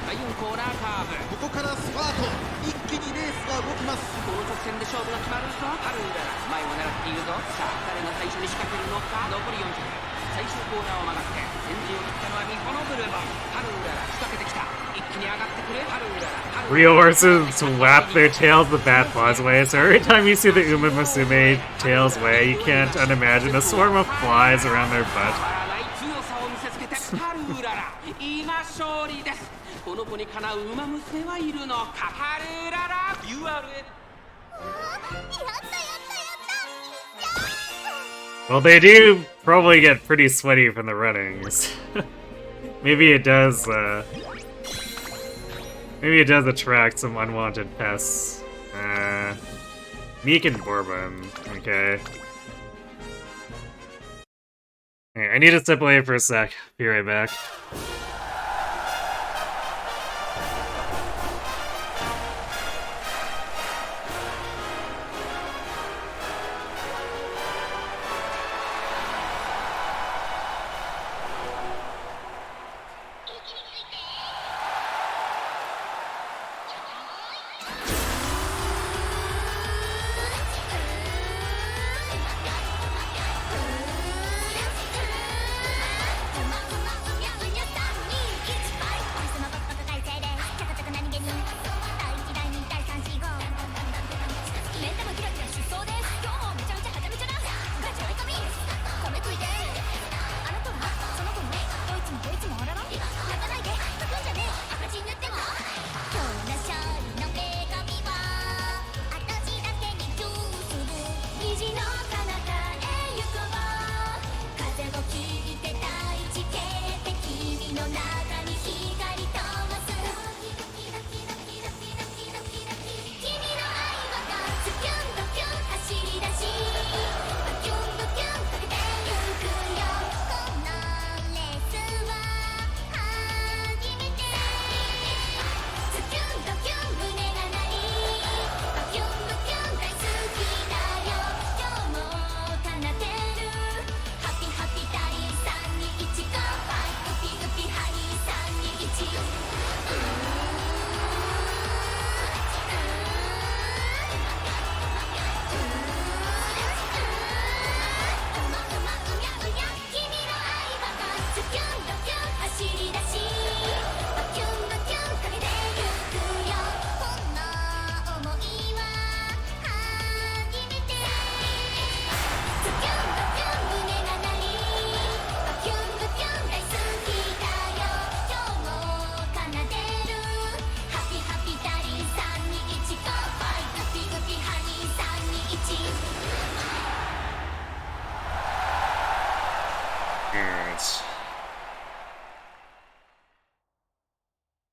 Speaker 2: 第4コーナーカーブ。
Speaker 4: ここからスパート。一気にレースが動きます。
Speaker 2: この直線で勝負が決まるぞ。春うらら前を狙っているぞ。さあ誰が最初に仕掛けるのか。残り400。最終コーナーを曲がって先陣を切ったのはミホのブルボン。春うらら仕掛けてきた。一気に上がってくる春うらら。
Speaker 1: Real horses whap their tails the bat flies away, so every time you see the Umamusume tails way, you can't unimagine a swarm of flies around their butt.
Speaker 2: 強さを見せつけて春うらら今勝利です。この子にかなう馬娘はいるのか。春うらら URL。
Speaker 5: やったやったやった。
Speaker 1: Well, they do probably get pretty sweaty from the runnings. Maybe it does attract some unwanted pests. Meek and Bourbon. Okay. Hey, I need to step away for a sec. Be right back.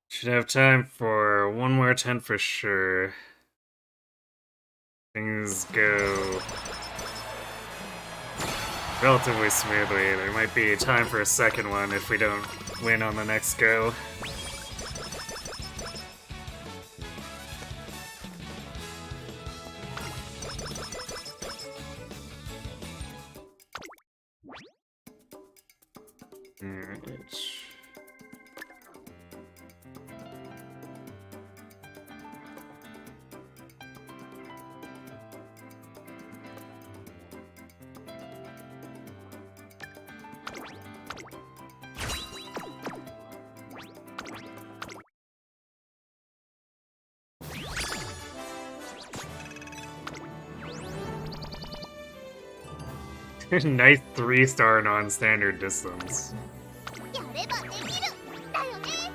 Speaker 1: Should have time for one more 10 for sure. Things go relatively smoothly. There might be time for a second one if we don't win on the next go. Alright. Nice 3-star non-standard distance.
Speaker 5: やればできるだよね。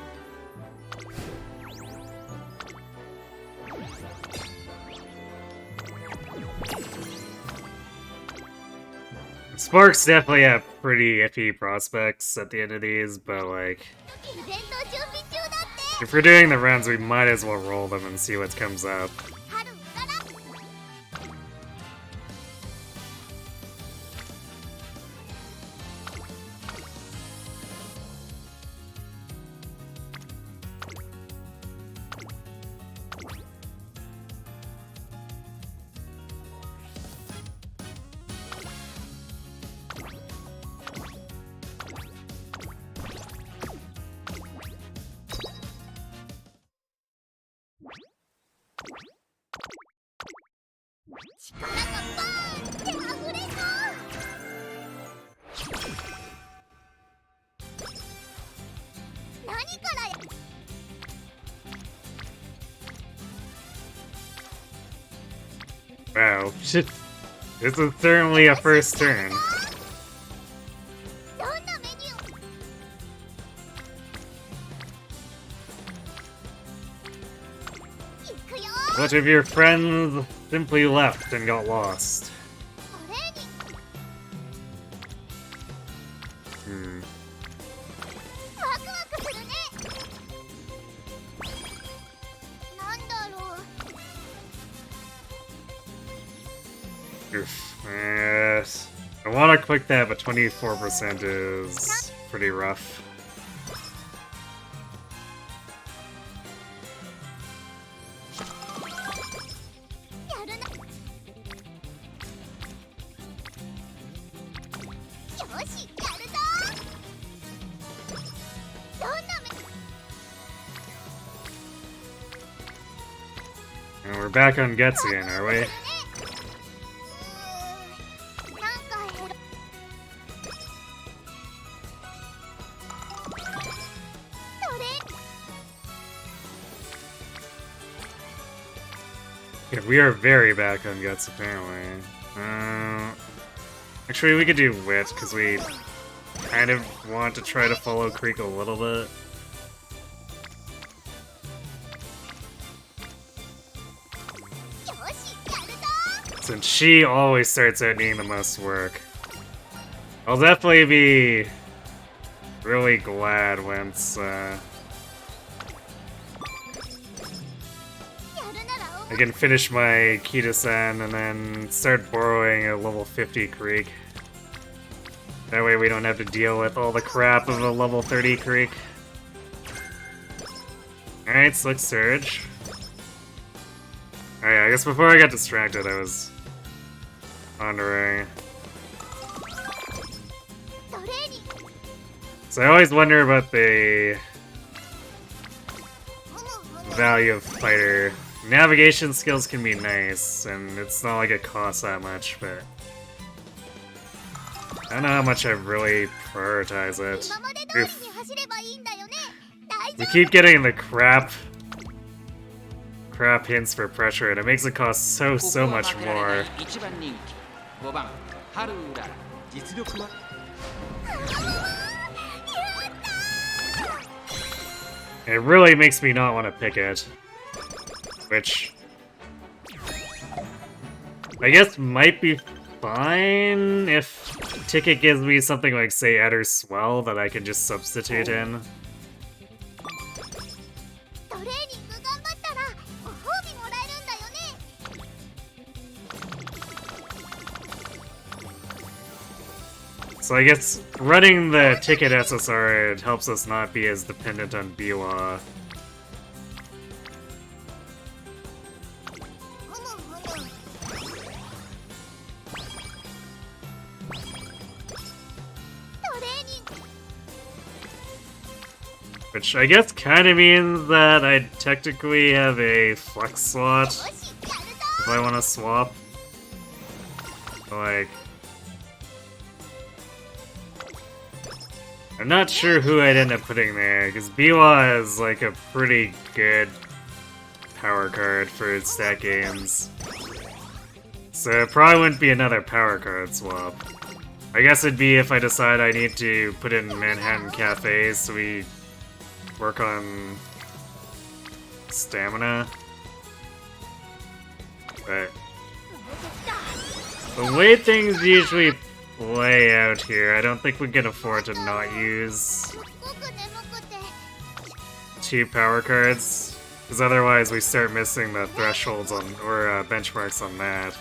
Speaker 1: Sparks definitely have pretty iffy prospects at the end of these, but like,
Speaker 5: イベント準備中だって。
Speaker 1: if we're doing the runs, we might as well roll them and see what comes up.
Speaker 5: 春から。 力がバーンって溢れそう。何からや。
Speaker 1: Wow, shit. This is certainly a first turn.
Speaker 5: どんなメニュー。 行くよ。
Speaker 1: What if your friends simply left and got lost?
Speaker 5: これに。
Speaker 1: Hmm.
Speaker 5: ワクワクするね。なんだろう。
Speaker 1: Oof. Yes. I want to click that, but 24% is pretty rough.
Speaker 5: やるな。よし、やるぞ。どんなメ。
Speaker 1: And we're back on Guts again, are we?
Speaker 5: なんかヘロ。 それ。
Speaker 1: Yeah, we are very back on Guts, apparently. Actually, we could do Wit, because we kind of want to try to follow Creek a little bit.
Speaker 5: よし、やるぞ。
Speaker 1: Since she always starts out needing the most work. I'll definitely be really glad once,
Speaker 5: やるなら
Speaker 1: I can finish my Kita-san and then start borrowing a level 50 Creek. That way we don't have to deal with all the crap of a level 30 Creek. Alright, Slick Surge. Oh yeah, I guess before I got distracted I was pondering.
Speaker 5: それに。
Speaker 1: So I always wonder about the
Speaker 5: ふむふむ。
Speaker 1: value of fighter. Navigation skills can be nice, and it's not like it costs that much, but I don't know how much I really prioritize it.
Speaker 5: 今まで通り
Speaker 1: Oof.
Speaker 5: に走ればいいんだよね。大丈
Speaker 1: We
Speaker 5: 夫。
Speaker 1: keep getting the crap hints for pressure, and it makes it cost so much more.
Speaker 2: 1番人気5番ハルウララ実力は
Speaker 1: It really makes me not want to pick it. Which I guess might be fine if Ticket gives me something like, say, Eder Swell that I can just substitute in.
Speaker 5: トレーニング頑張ったらご褒美もらえるんだよね。
Speaker 1: So I guess running the Ticket SSR, it helps us not be as dependent on Biwa.
Speaker 5: ふむふむ。 トレーニング。
Speaker 1: Which I guess kind of means that I technically have a flex slot
Speaker 5: よし、やるぞ。
Speaker 1: if I want to swap. Like, I'm not sure who I'd end up putting there, because Biwa is like a pretty good power card for stat games. So it probably wouldn't be another power card swap. I guess it'd be if I decide I need to put in Manhattan cafes so we work on stamina. But the way things usually play out here, I don't think we can afford to not use 2 power cards, because otherwise we start missing the thresholds on or benchmarks on that.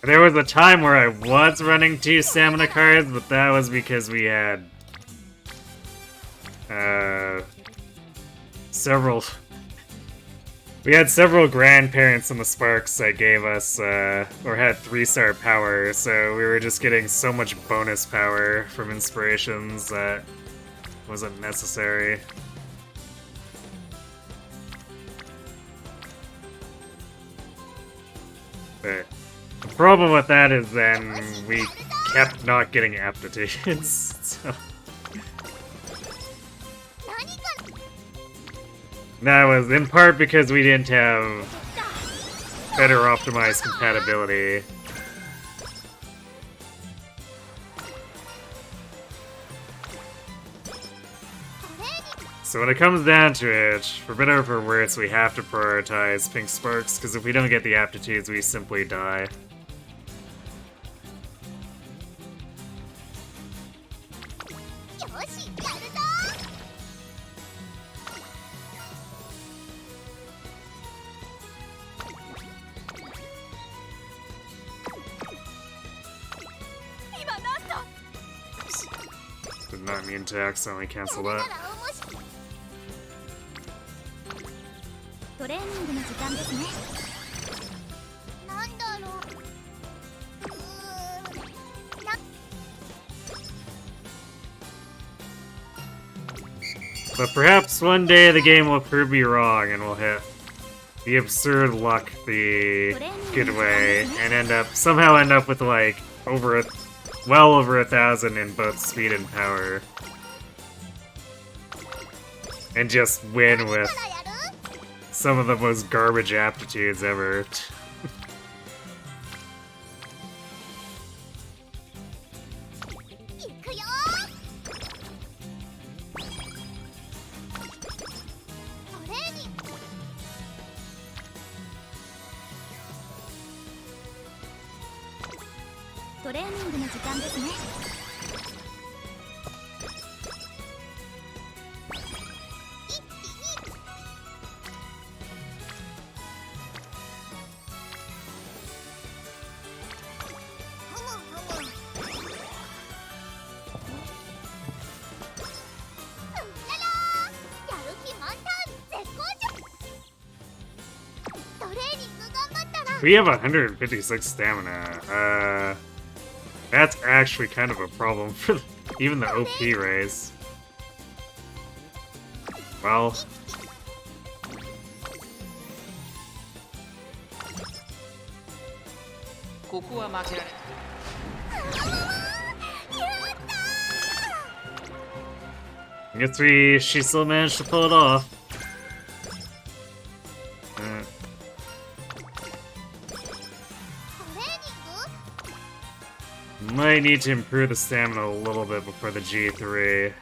Speaker 1: There was a time where I was running 2 stamina cards, but that was because we had several grandparents in the Sparks that gave us or had 3-star power, so we were just getting so much bonus power from inspirations that wasn't necessary. But the problem with that is then we kept not getting aptitudes, so... That was in part because we didn't have better optimized compatibility. So when it comes down to it, for better or for worse, we have to prioritize Pink Sparks, because if we don't get the aptitudes, we simply die. Did not mean to accidentally cancel that.
Speaker 5: トレーニングの時間ですね。なんだろう。
Speaker 1: But perhaps one day the game will prove me wrong and we'll hit the absurd luck the good way and somehow end up with like well over 1,000 in both speed and power. And just win with some of the most garbage aptitudes ever. We have 156 stamina. That's actually kind of a problem for even the OP race. Well... I guess she still managed to pull it off. Might need to improve the stamina a little bit before the G3.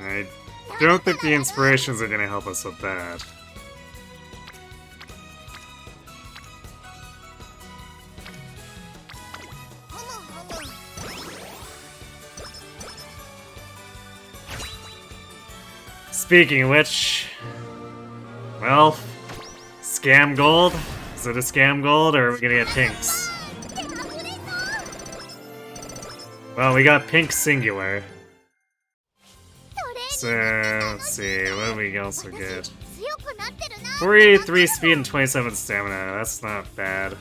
Speaker 1: I don't think the inspirations are gonna help us with that. Speaking of which, well, scam gold? Is it a scam gold, or are we gonna get pinks? Well, we got pink singular. So, let's see, what do we also get? 483 speed and 27 stamina, that's not bad.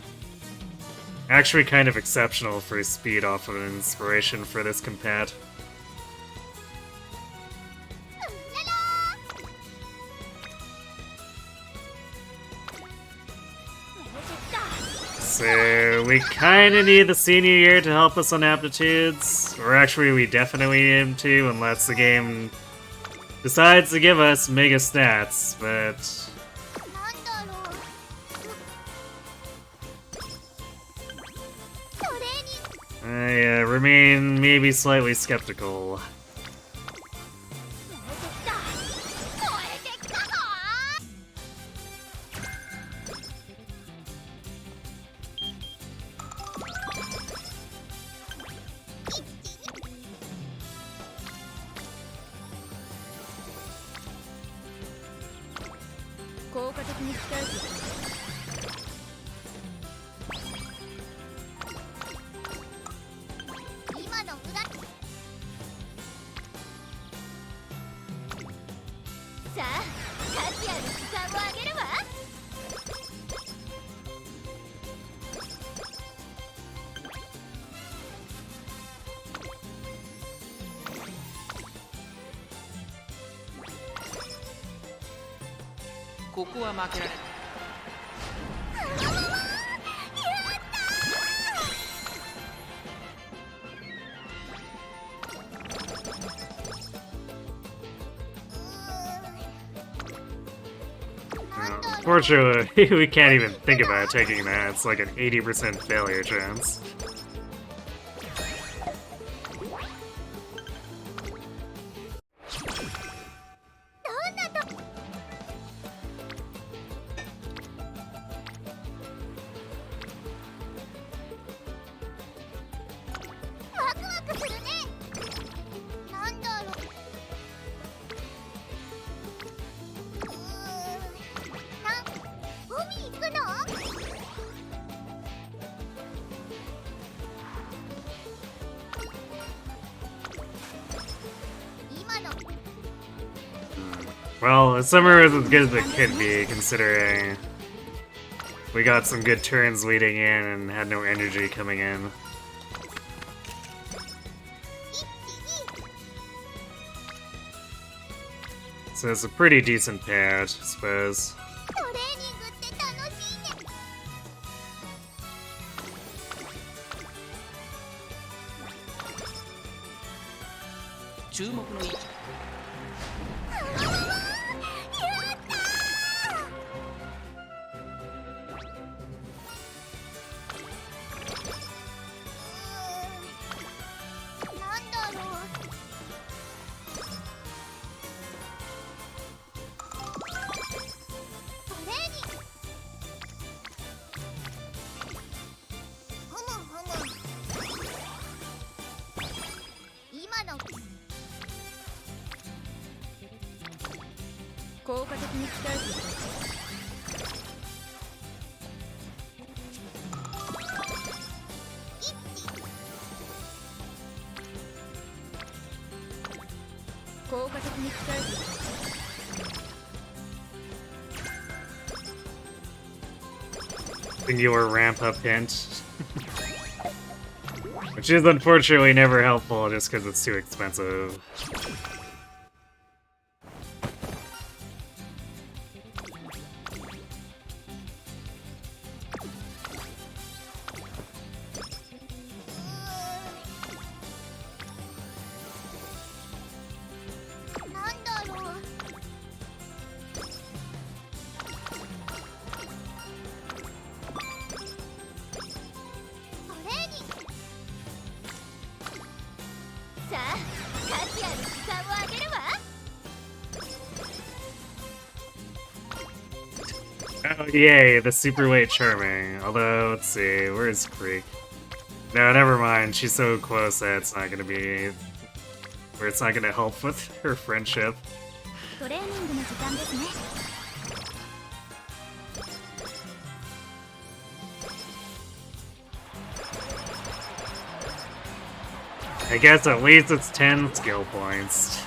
Speaker 1: Actually kind of exceptional for speed off of an inspiration for this compat. So we kind of need the senior year to help us on aptitudes. Or actually, we definitely need him to, unless the game decides to give us mega stats, but... I remain maybe slightly skeptical. Unfortunately, we can't even think about taking that. It's like an 80% failure chance. Well, the summer was as good as it could be, considering we got some good turns leading in and had no energy coming in. So it's a pretty decent payout, I suppose. Your ramp-up hint. Which is unfortunately never helpful just because it's too expensive. Oh, yay, the super late charming. Although, let's see, where's Creek? No, never mind. She's so close that it's not gonna be... where it's not gonna help with her friendship. I guess at least it's 10 skill points.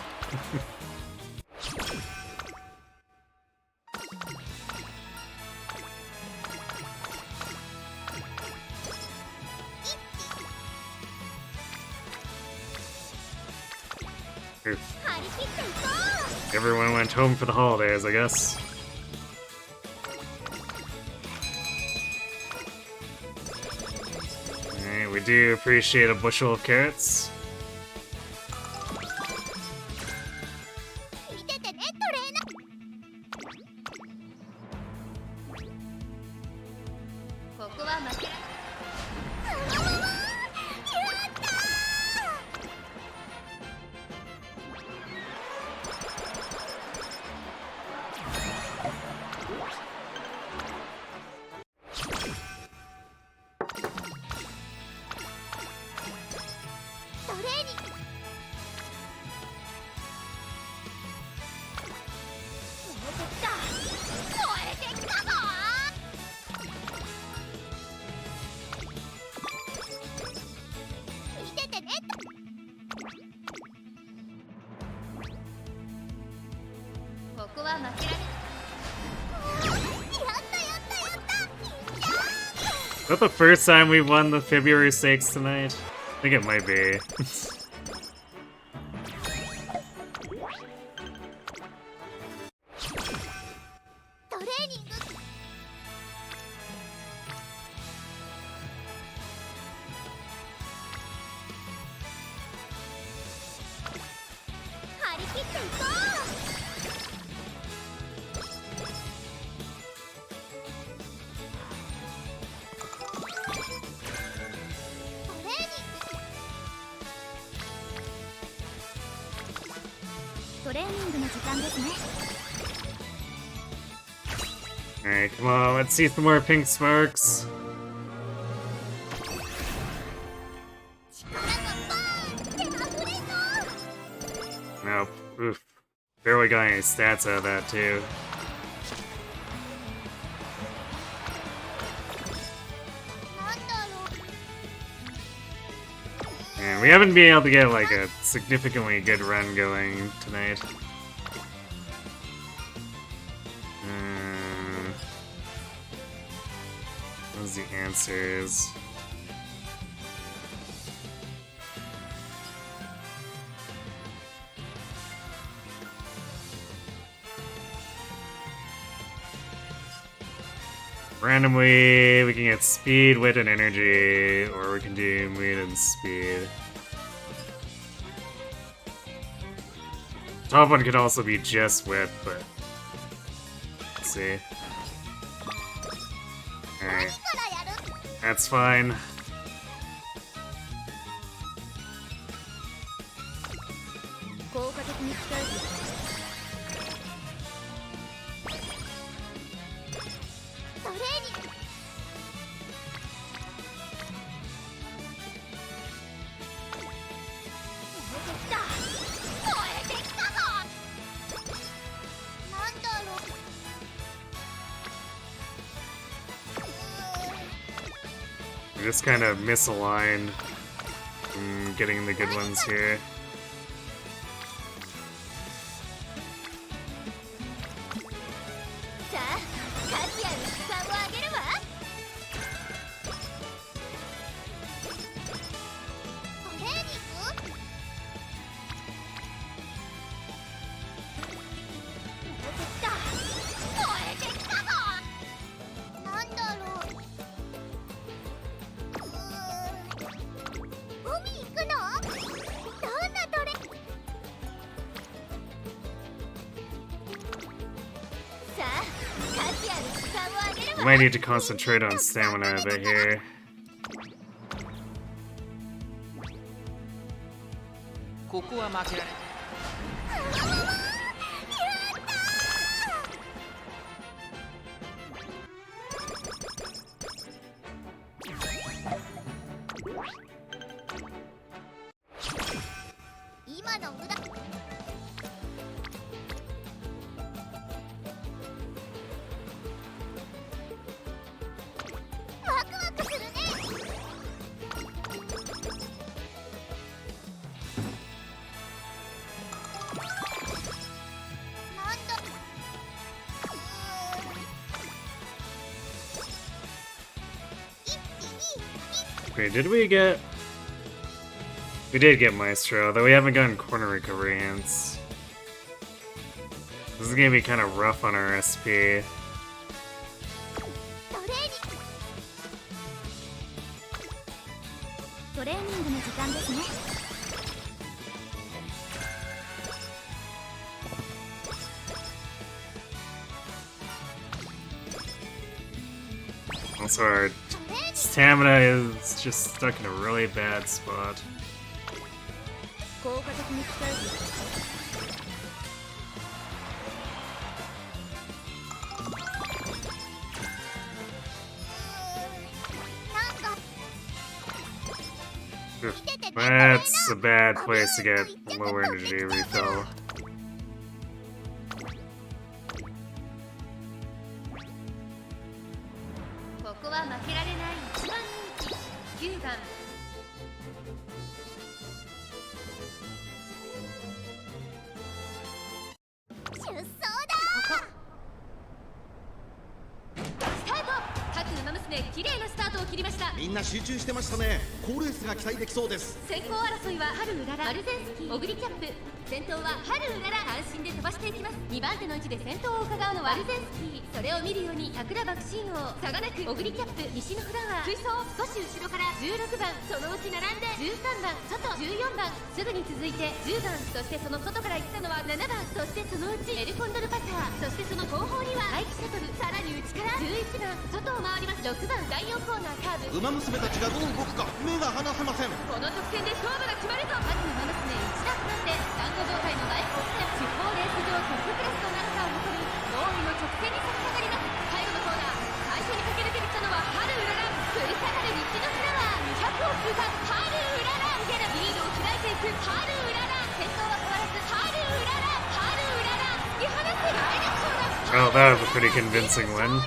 Speaker 1: Everyone went home for the holidays, I guess. do appreciate a bushel of carrots.
Speaker 5: 見ててねトレーナー。ここは負けられ
Speaker 1: Is that the first time we won the February 6th tonight? I think it might be. Alright, come on, let's see some more pink sparks. Nope. Oof. Barely got any stats out of that, too. And we haven't been able to get, like, a significantly good run going tonight. What's the answers? Randomly, we can get speed, wit, and energy, or we can do wit and speed. Top one could also be just wit, but let's see. Alright. That's fine. Just kind of misaligned from getting the good ones here. Might need to concentrate on stamina a bit here. Wait, did we get... We did get Maestro, though we haven't gotten corner recovery hints. This is gonna be kind of rough on our SP.
Speaker 5: ーニングの時間ですね。
Speaker 1: Also, our stamina is just stuck in a really bad spot.
Speaker 5: 効果的に使える。
Speaker 1: That's a bad place to get low energy refill.
Speaker 3: ここは負けられない一番人気9番。
Speaker 5: 出走だ。
Speaker 3: スタート。各馬娘綺麗なスタートを切りました。
Speaker 4: みんな集中してましたね。好レースが期待できそうです。
Speaker 3: 先行争いは春うらら、マルゼンスキー、オグリキャップ。先頭は春うらら、安心で飛ばしていきます。2番手の位置で先頭を伺うのはマルゼンスキー。それを見るように桜爆心王、差がなくオグリキャップ、西のフラワー、追走。少し後ろから16番、そのうち並んで13番、外14番、すぐに続いて10番、そしてその外から行ったのは7番、そしてそのうちエルコンドルパター、そしてその後方には大気シャトル、さらに内から11番、外を回ります。6番、第4コーナーカーブ。
Speaker 4: 馬娘たちがどう動くか目が離せません。
Speaker 3: この直線で勝負が決まるぞ。各馬娘一段となってスタンド状態の大混戦、地方レース場トップクラスとなるかを誇るゴールの直線に差し掛かります。最後のコーナー、最初に駆け抜けてきたのは春うらら。食い下がる西のフラワー、200を通過。春うらら、リードを開いていく春うらら。先頭は変わらず春うらら、春うらら、突き放す大楽勝だ。
Speaker 1: Oh, that was a pretty convincing win.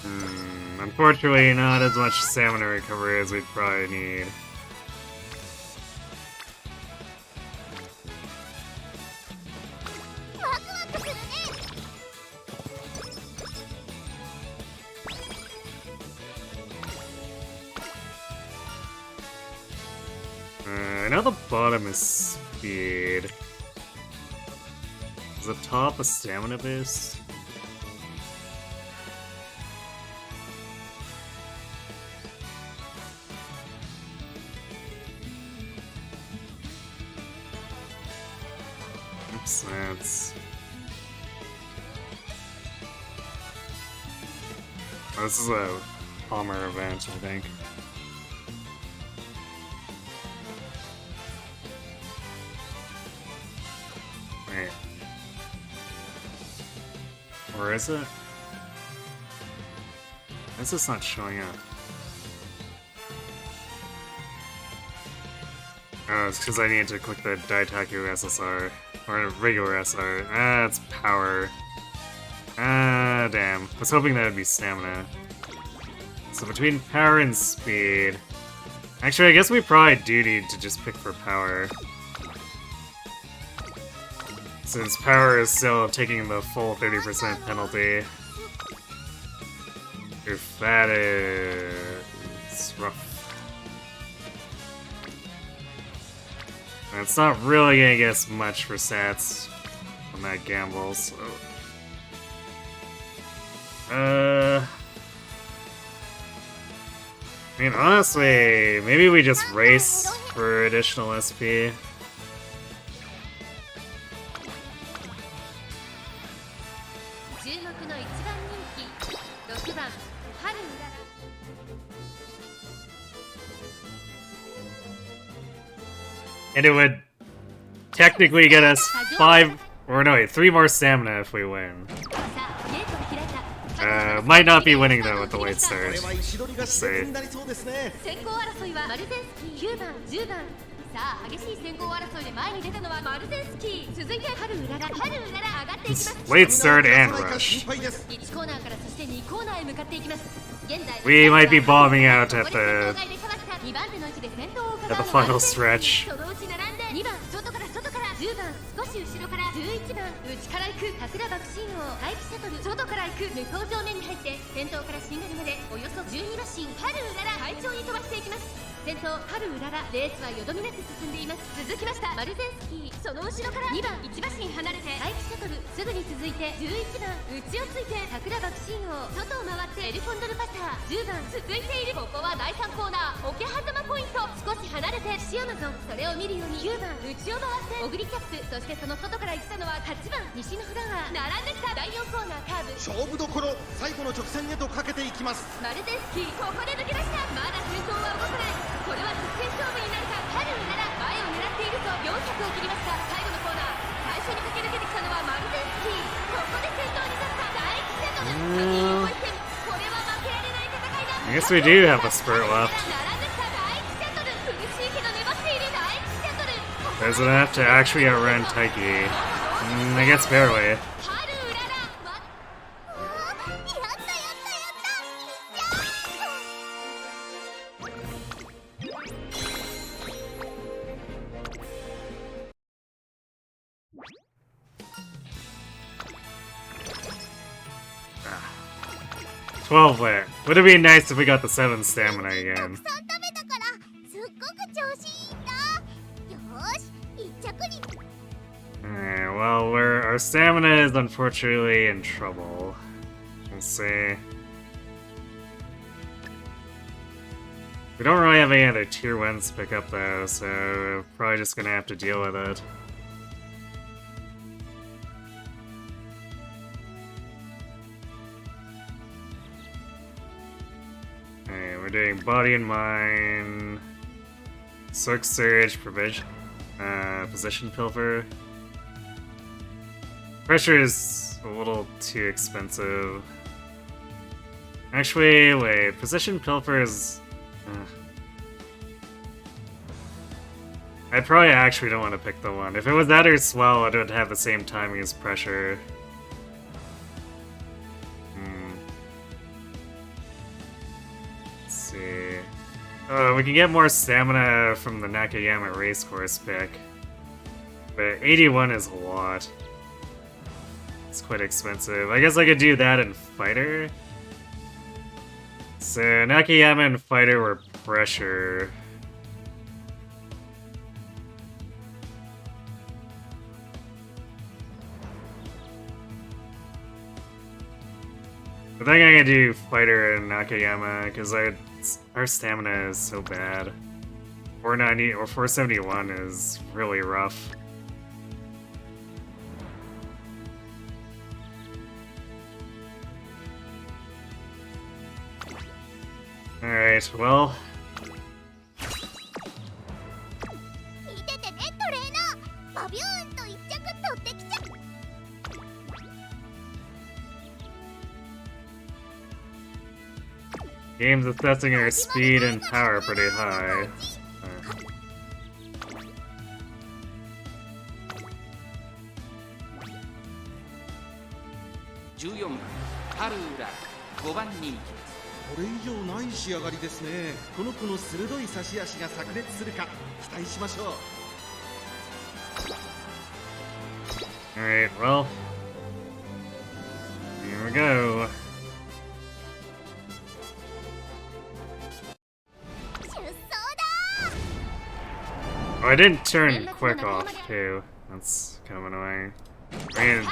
Speaker 1: うん、unfortunately, not as much stamina recovery as we'd probably need. I know the bottom is speed. Is the top a stamina boost? Oops, that's... Oh, this is a Palmer event, I think. Wait. Where is it? This is not showing up. Oh, it's because I need to click the Daitaku SSR. Or a regular SR. Ah, it's power. Ah, damn. I was hoping that would be stamina. So between power and speed... Actually, I guess we probably do need to just pick for power. Since power is still taking the full 30% penalty. If that is rough. And it's not really gonna get us much for stats on that gamble, so... I mean, honestly, maybe we just race for additional SP. And it would technically get us 3 more stamina if we win. Might not be winning though with the late start. Let's see.
Speaker 3: さあ激しい先行争いで前に出たのはマルゼンスキー。続いて春うらら、春うらら上がっていきます。
Speaker 1: Late start and rush.
Speaker 3: 1コーナーからそして2コーナーへ向かっていきます。現在
Speaker 1: We might be bombing out at the
Speaker 3: 2番手の位置で先頭を伺う
Speaker 1: final stretch.
Speaker 3: そのうち並んで2番外から10
Speaker 5: 番少し後ろから11番内から行く桜爆心王待機シャトル外から行く向こう上面に入って先頭からしんがりまでおよそ12馬身春うらら快調に飛ばしていきます。先頭春うららレースはよどみなく進んでいます。続きましたマルゼンスキーその後ろから2番1馬身離れて待機シャトルすぐに続いて11番内をついて桜爆心王外を回ってエルコンドルパター10番続いているここは第3コーナー桶狭間ポイント少し離れてシアマゾンそれを見るように9番内を回ってオグリキャップそしてその外から行ったのは8番西のフラワー並んできた第4コーナーカーブ
Speaker 4: 勝負どころ最後の直線へとかけていきます。
Speaker 5: マルゼンスキーここで抜け出したまだ先頭は動かないこれは直線勝負になるか春うらら前を狙っていると400を切りました最後のコーナー最初に駆け抜けてきたのはマルゼンスキーここで先頭に立った第1セットの横一線これは負けられない戦いだ
Speaker 1: I guess we do have a spurt left.
Speaker 5: 並んできた第1セットル苦しいけど粘っている第1セットル
Speaker 1: There's enough to actually outrun Taiki. I guess barely.
Speaker 5: 春うらら
Speaker 1: 12 lit. Would it be nice if we got the 7 stamina again?
Speaker 3: たくさん食べたからすっごく調子いいんだ。よーし一着に
Speaker 1: Alright, well, our stamina is unfortunately in trouble. We'll see. We don't really have any other tier 1s to pick up though, so we're probably just gonna have to deal with it. Alright, we're doing Body and Mind, Soak Surge, Position Pilfer. Pressure is a little too expensive. Actually, wait, Position Pilfer is... I probably actually don't want to pick the one. If it was that or Swell, it would have the same timing as Pressure. Let's see. Oh, we can get more stamina from the Nakayama Racecourse pick. But 81 is a lot. It's quite expensive. I guess I could do that in Fighter. So Nakayama and Fighter were Pressure. I think I'm gonna do Fighter and Nakayama because our stamina is so bad. 490 or 471 is really rough. Alright, well.
Speaker 3: 見ててねトレーナーバビューンと一着取ってきちゃ
Speaker 1: Game's assessing our speed and power pretty high.
Speaker 2: 14番ハルウラ5番人気です。
Speaker 4: これ以上ない仕上がりですね。この子の鋭い差し足が炸裂するか期待しましょう。
Speaker 1: Alright, well. Here we go. Oh, I didn't turn quick off too. That's kind of annoying. And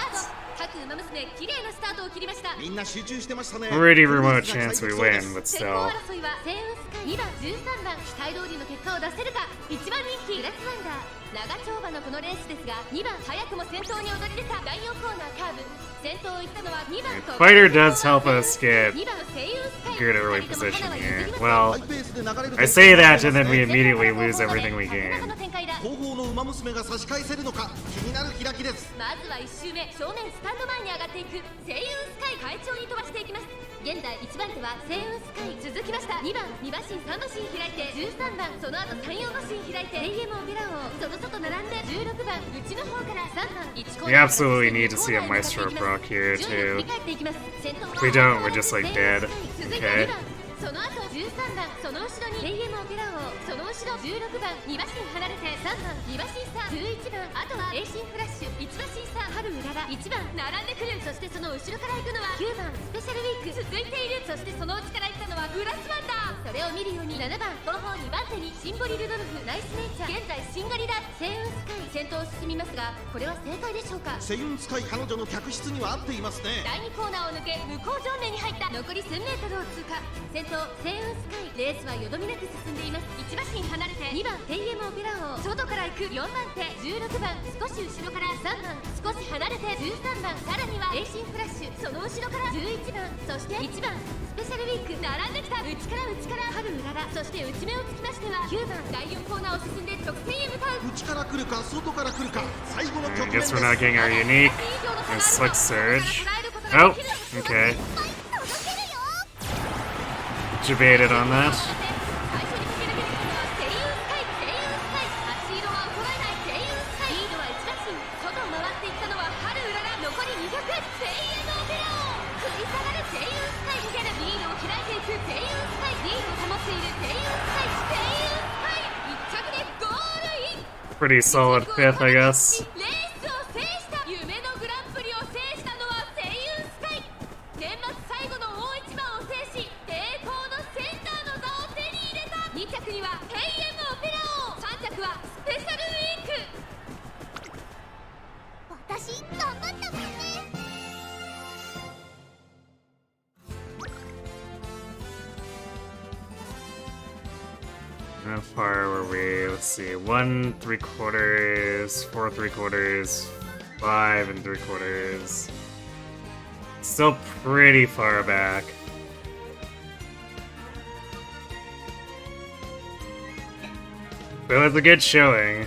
Speaker 5: 各馬娘綺麗なスタートを切りました。
Speaker 4: みんな集中してましたね。
Speaker 1: pretty remote chance we win, but
Speaker 5: 先行
Speaker 1: still.
Speaker 5: 争いはセイウンスカイ2番13番期待通りの結果を出せるか1番人気グラスワンダー長丁場のこのレースですが2番早くも先頭に躍り出た第4コーナーカーブ先頭を行ったのは2番
Speaker 1: Fighter does help us get
Speaker 5: 2番セイウンスカイ
Speaker 1: good early position here. Well, I say that and then we immediately lose everything we gain.
Speaker 4: 後方の馬娘が差し返せるのか気になる開きです。
Speaker 5: まずは1周目正面スタンド前に上がっていくセイウンスカイ快調に飛ばしていきます。現在1番手はセイウンスカイ続きました2番2馬身3馬身開いて13番その後3、4馬身開いて AM オペラ王その外並んで16番内の方から3番1コー
Speaker 1: We
Speaker 5: ナー
Speaker 1: absolutely need to see a Maestro proc here
Speaker 5: 順位を振
Speaker 1: too.
Speaker 5: り返っていきます。先頭は
Speaker 1: If we don't, we're just like dead.
Speaker 5: 続いて
Speaker 1: Okay.
Speaker 5: 2番
Speaker 3: その後13番その後ろに AM オペラ王、その後ろ16番2馬身離れて3番2馬身差、11番あとは AC フラッシュ1馬身差、春うらら1番並んでくる。そしてその後ろから行くのは9番スペシャルウィーク続いている。そしてその内から行ったのはグラスマンだ。それを見るように7番後方2番手にシンボリルドルフ、ナイスネイチャー、現在しんがりだ。星雲スカイ先頭を進みますが、これは正解でしょうか。
Speaker 4: 星雲スカイ彼女の客室には合っていますね。
Speaker 3: 第2コーナーを抜け向こう上面に入った。残り1000メートルを通過。先頭星雲スカイ、レースはよどみなく進んでいます。1馬身離れて2番 AM オペラ王、外から行く4番手16番少し後ろから3番少し離れて13番、さらには AC フラッシュ、その後ろから11番、そして1番スペシャルウィーク並んできた。内から春うらら、そして内目をつきましては9番第4コーナーを進んで直線へ向かう。
Speaker 4: 内から来るか外から来るか、最後の局面
Speaker 1: I
Speaker 4: です
Speaker 1: guess we're not getting our unique and slick surge. Oh, okay. Debated on that.
Speaker 3: 最初に駆け抜けてきたのは星雲スカイ、足色は衰えない星雲スカイ、リードは1馬身、外を回っていったのは春うらら、残り200、声援のオペラ王、食い下がる星雲スカイ、抜けるリードを開いていく星雲スカイ、リードを保っている星雲スカイ、1着でゴールイン。
Speaker 1: Pretty solid fifth, I guess.
Speaker 3: レースを制した夢のグランプリを制したのは星雲スカイ。年末最後の大一番を制し、栄光のセンターの座を手に入れた。2着には AM オペラ王、3着はスペシャルウィーク。
Speaker 5: 私頑張ったもんね。
Speaker 1: How far were we? Let's see. 1 3/4, 4 3/4, 5 3/4. Still pretty far back. But it was a good showing.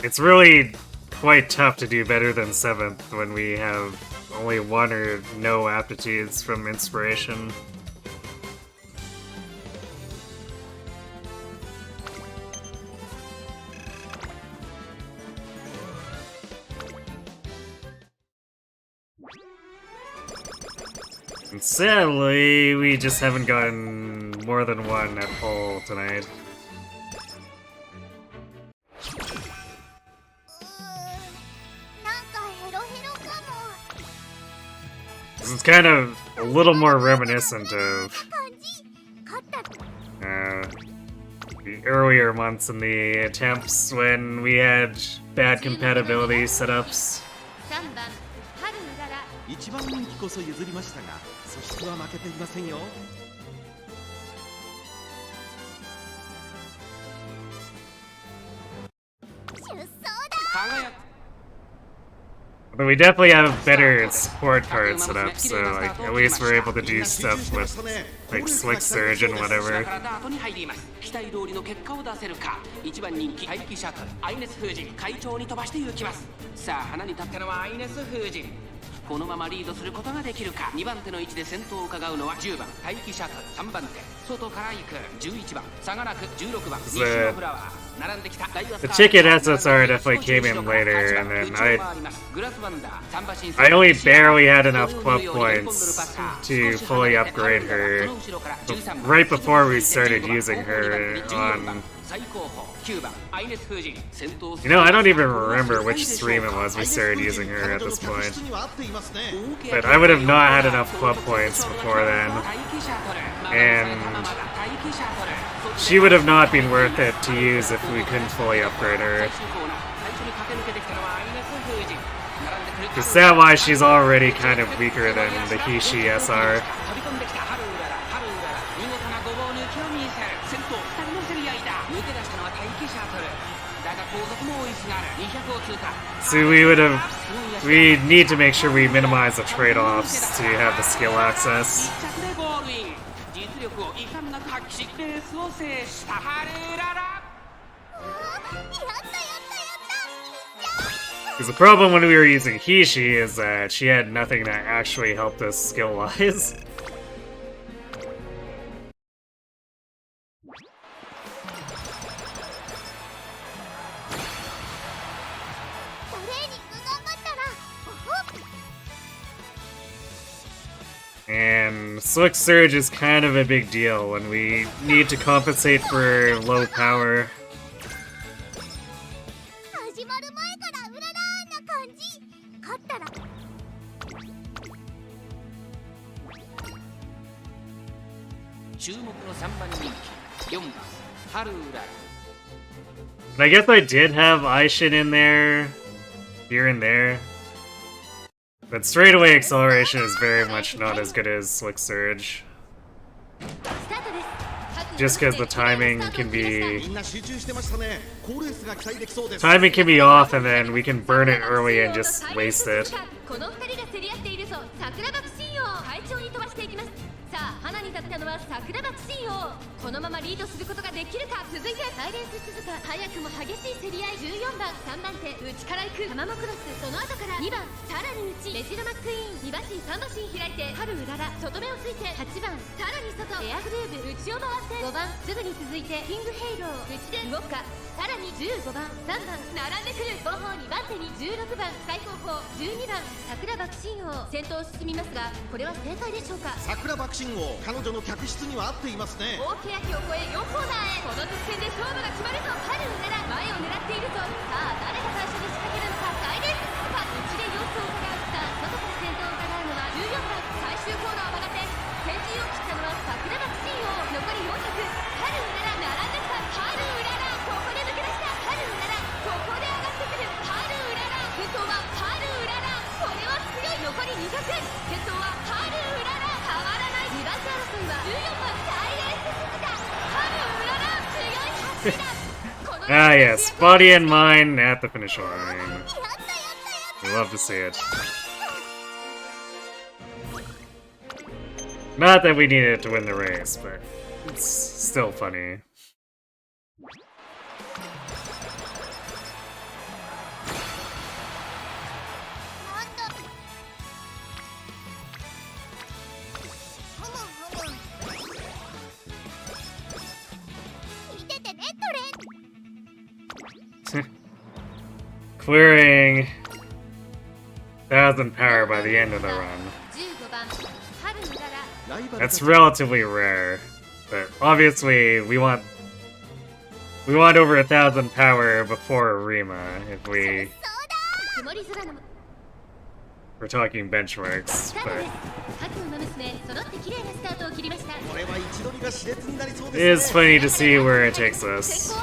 Speaker 1: It's really quite tough to do better than 7th when we have only 1 or no aptitudes from inspiration. And sadly, we just haven't gotten more than 1 at full tonight.
Speaker 5: なんかヘロヘロかも。
Speaker 1: This is kind of a little more reminiscent of
Speaker 5: 感じ。勝った。
Speaker 1: the earlier months in the attempts when we had bad compatibility setups.
Speaker 3: 3番春うらら、
Speaker 4: 一番人気こそ譲りましたが、素質は負けていませんよ。
Speaker 5: 出走だ。
Speaker 2: 輝く
Speaker 1: But we definitely have better support card set up, so like at least we're able to do stuff with like Slick Surge and
Speaker 2: 後
Speaker 1: whatever.
Speaker 2: ろからダートに入ります。期待通りの結果を出せるか。1番人気待機シャトル、アイネス封じ会長に飛ばして行きます。さあ花に立ったのはアイネス封じ。このままリードすることができるか。2番手の位置で先頭を伺うのは10番待機シャトル、3番手外から行く11番差がなく16番西のフラワー。並んできたダイワス
Speaker 1: The ticket SSR definitely came in later, and then I only barely had enough club points to fully upgrade her right before we started using her on. You know, I don't even remember which stream it was we started using her at this point. But I would have not had enough club points before then. And she would have not been worth it to use if we couldn't fully upgrade her. Is that why she's already kind of weaker than the Hishi SR?
Speaker 2: 後続も追いすがる200を通過
Speaker 1: So we need to make sure we minimize the trade-offs to have the skill access.
Speaker 2: 1着でゴールイン実力を遺憾なく発揮しレースを制したハルララ
Speaker 1: Because the problem when we were using Hishi is that she had nothing that actually helped us skill-wise. Slick Surge is kind of a big deal when we need to compensate for low power.
Speaker 5: 始まる前からうららーな感じ。勝ったら
Speaker 2: 注目の3番人気4番ハルウララ
Speaker 1: I guess I did have Aishin in there, here and there. But straightaway acceleration is very much not as good as Slick Surge. Just because the timing can be... Timing can be off and then we can burn it early and just waste it.
Speaker 3: さあ、花に立ったのは桜爆心王。このままリードすることができるか。続いてサイレンス鈴鹿、早くも激しい競り合い。14番3番手内から行くタマモクロス。その後から2番さらに内メジロマックイーン。2馬身3馬身開いて春うらら。外目をついて8番さらに外エアグルーブ内を回って5番すぐに続いてキングヘイロー内で動くか。さらに15番3番並んでくる。後方2番手に16番最後方12番桜爆心王。先頭を進みますがこれは正解でしょうか。
Speaker 4: 桜爆心王、彼女の客室には合っていますね。
Speaker 3: 大欅を越え4コーナーへ。この直線で勝負が決まるぞ。春うらら前を狙っているぞ。さあ誰が最初に仕掛けるのか。サイレンス鈴鹿内で様子を伺う。さあ外から先頭を伺うのは14番最終コーナーを曲がって先陣を切ったのは桜爆心王。残り400春うらら並んできた。春うららここで抜け出した。春うららここで上がってくる。春うらら先頭は春うらら。これは強い。残り200先頭は春うらら。変わらない2番手争いは14番サイレンス鈴鹿。春うらら強い走りだ。
Speaker 1: Ah yes, body and mind at the finish line. We love to see it. Not that we needed to win the race, but it's still funny. Clearing 1,000 power by the end of the run. That's relatively rare, but obviously we want over 1,000 power before Arima if we're talking benchmarks, but it is funny to see where it takes us.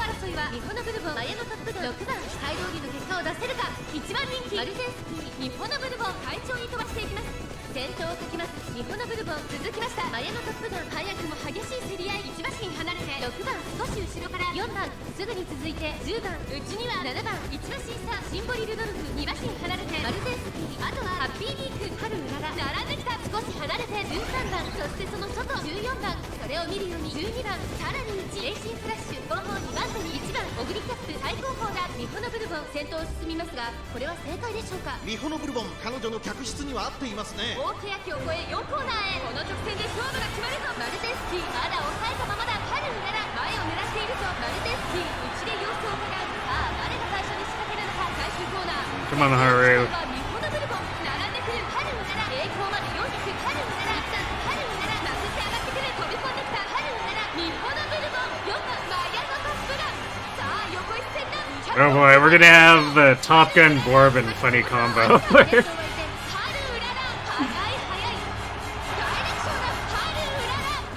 Speaker 3: 先頭をかけます。日本のブルボン続きました。前のトップガン早くも激しい競り合い。1馬身離れて6番少し後ろから4番すぐに続いて10番内には7番1馬身差シンボリルドルフ2馬身離れてマルゼンスキー。あとはハッピーリーク春うらら並んできた。少し離れて13番そしてその外14番それを見るように12番さらに内レーシンフラッシュ。後方2番手に1番オグリキャップ最高峰だ。日本のブルボン先頭を進みますがこれは正解でしょうか。
Speaker 4: ミホのブルボン、彼女の客室には合っていますね。
Speaker 3: 大欅を越え4コーナーへ。この直線で勝負が決まるぞ。マルゼンスキーまだ抑えたままだ。春うらら前を狙っているぞ。マルゼンスキー内で様子を伺う。さあ誰が最初に仕掛けるのか。最終コーナー
Speaker 1: Come on, Haru.
Speaker 3: 日本のブルボン並んでくる。春うらら栄光まで400。春うらら一旦春うららまくって上がってくる。飛び込んできた春うらら。日本のブルボン4番マヤのトップガン。さあ横一線だ。
Speaker 1: Oh boy, we're gonna have the Top Gun Bourbon funny combo.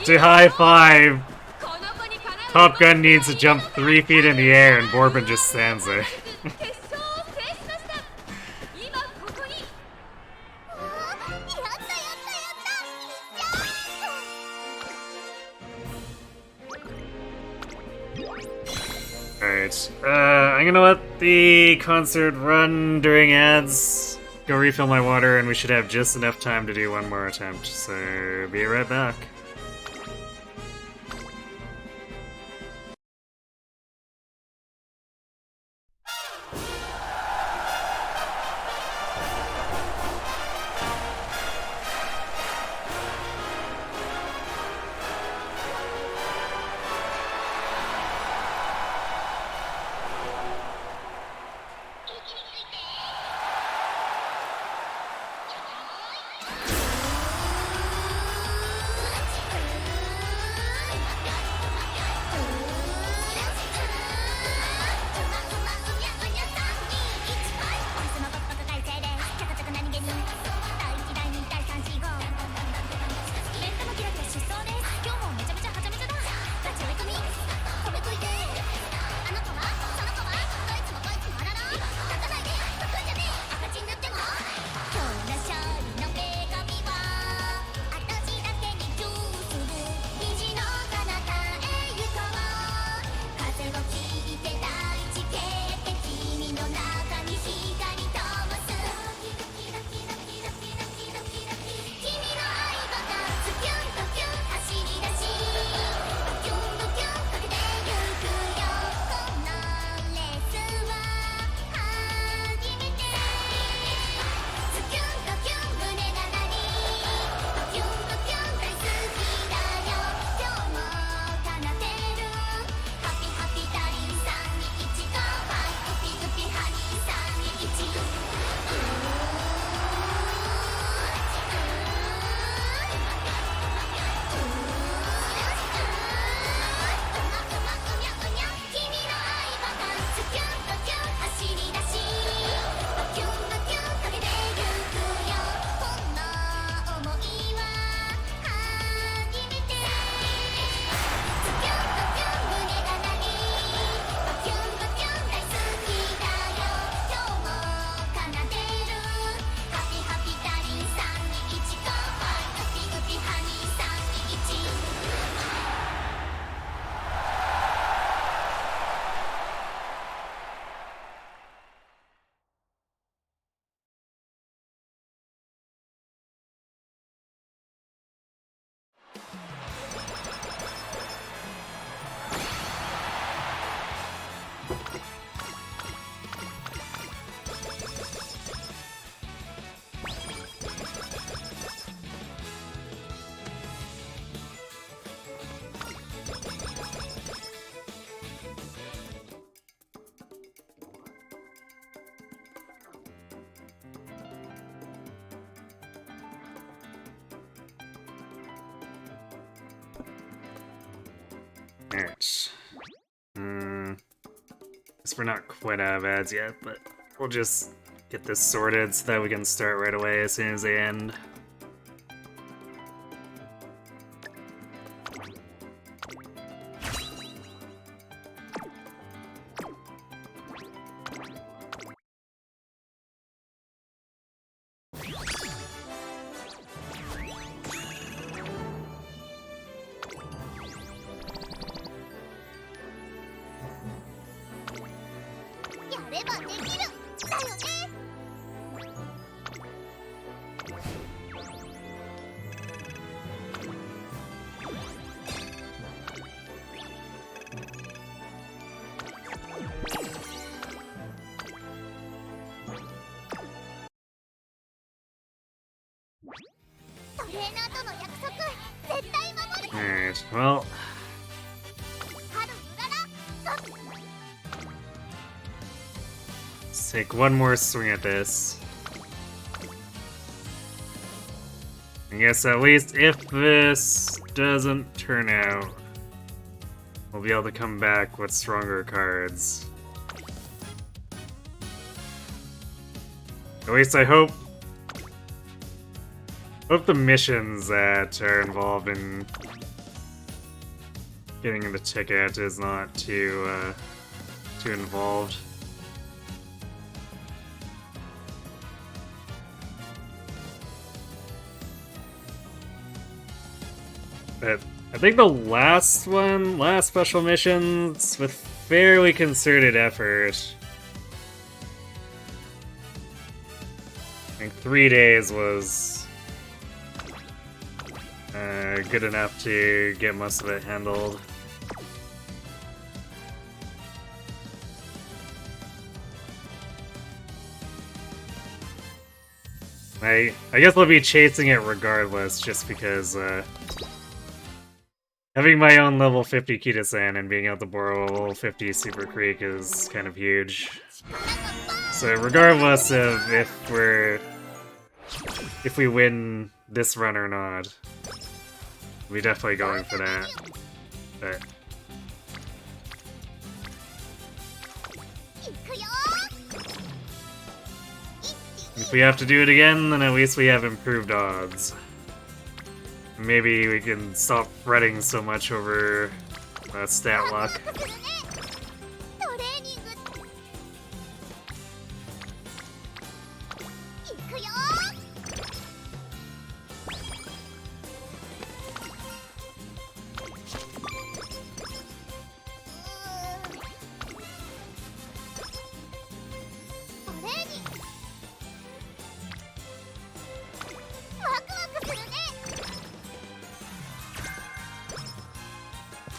Speaker 1: To high five, Top Gun needs to jump 3 feet in the air and Bourbon just stands there. Alright, I'm gonna let the concert run during ads, go refill my water, and we should have just enough time to do one more attempt, so be right back. Alright. Guess we're not quite out of ads yet, but we'll just get this sorted so that we can start right away as soon as they end. Alright, well... let's take one more swing at this. I guess at least if this doesn't turn out, we'll be able to come back with stronger cards. At least I hope the missions that are involved in getting the ticket is not too involved. But I think the last special missions, with fairly concerted effort, I think 3 days was good enough to get most of it handled. I guess I'll be chasing it regardless, just because having my own level 50 Kita-san and being able to borrow a level 50 Super Creek is kind of huge. So regardless of if we win this run or not, we're definitely going for that. But if we have to do it again, then at least we have improved odds. Maybe we can stop fretting so much over stat luck.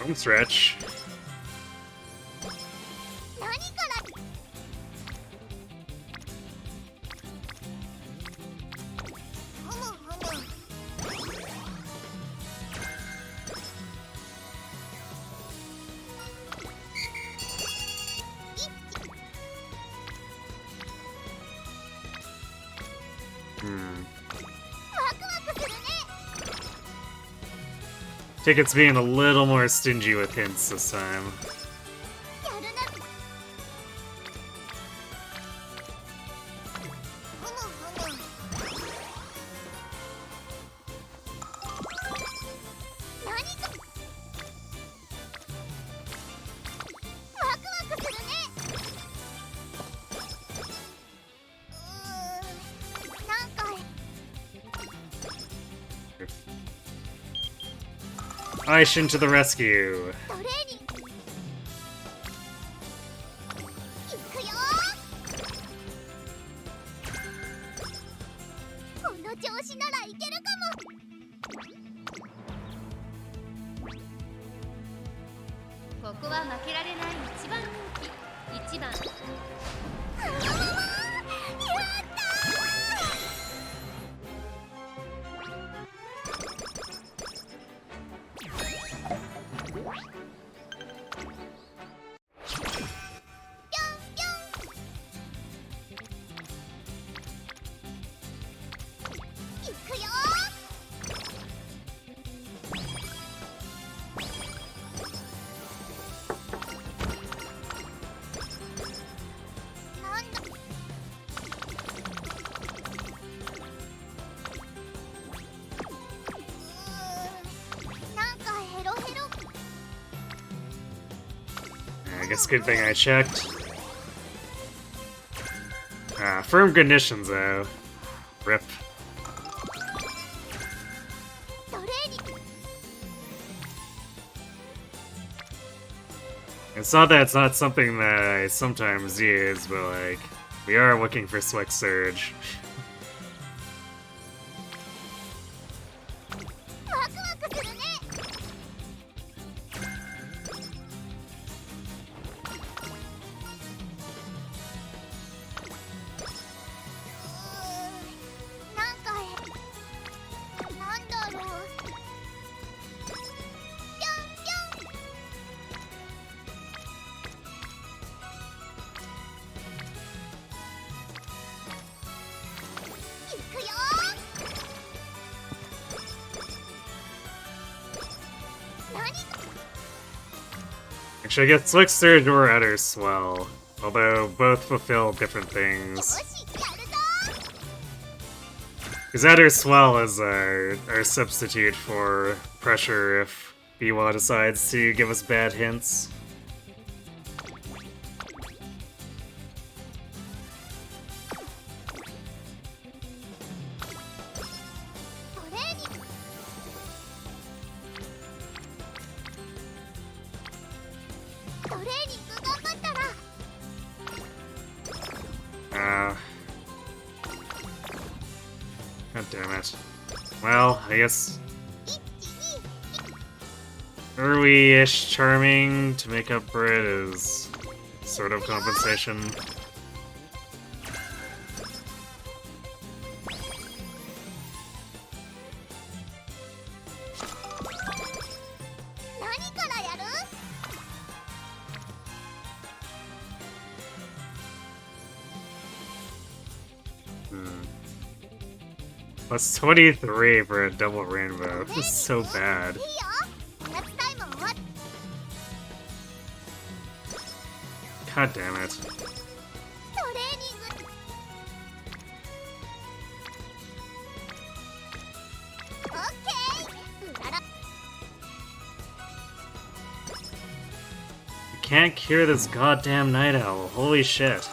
Speaker 1: Home stretch. Ticket's being a little more stingy with hints this time. Aishin to the rescue!
Speaker 3: 1番
Speaker 1: I guess good thing I checked. Firm conditions though. Rip. It's not that it's not something that I sometimes use, but like, we are looking for Slick Surge. Actually, I guess Slick Surge or Utter Swell, although both fulfill different things. Because Utter Swell is our substitute for Pressure if Biwa decides to give us bad hints. God damn it. Well, I guess early-ish charming to make up for it is sort of compensation. Plus 23 for a double rainbow. This is so bad. God damn it. I can't cure this goddamn night owl. Holy shit.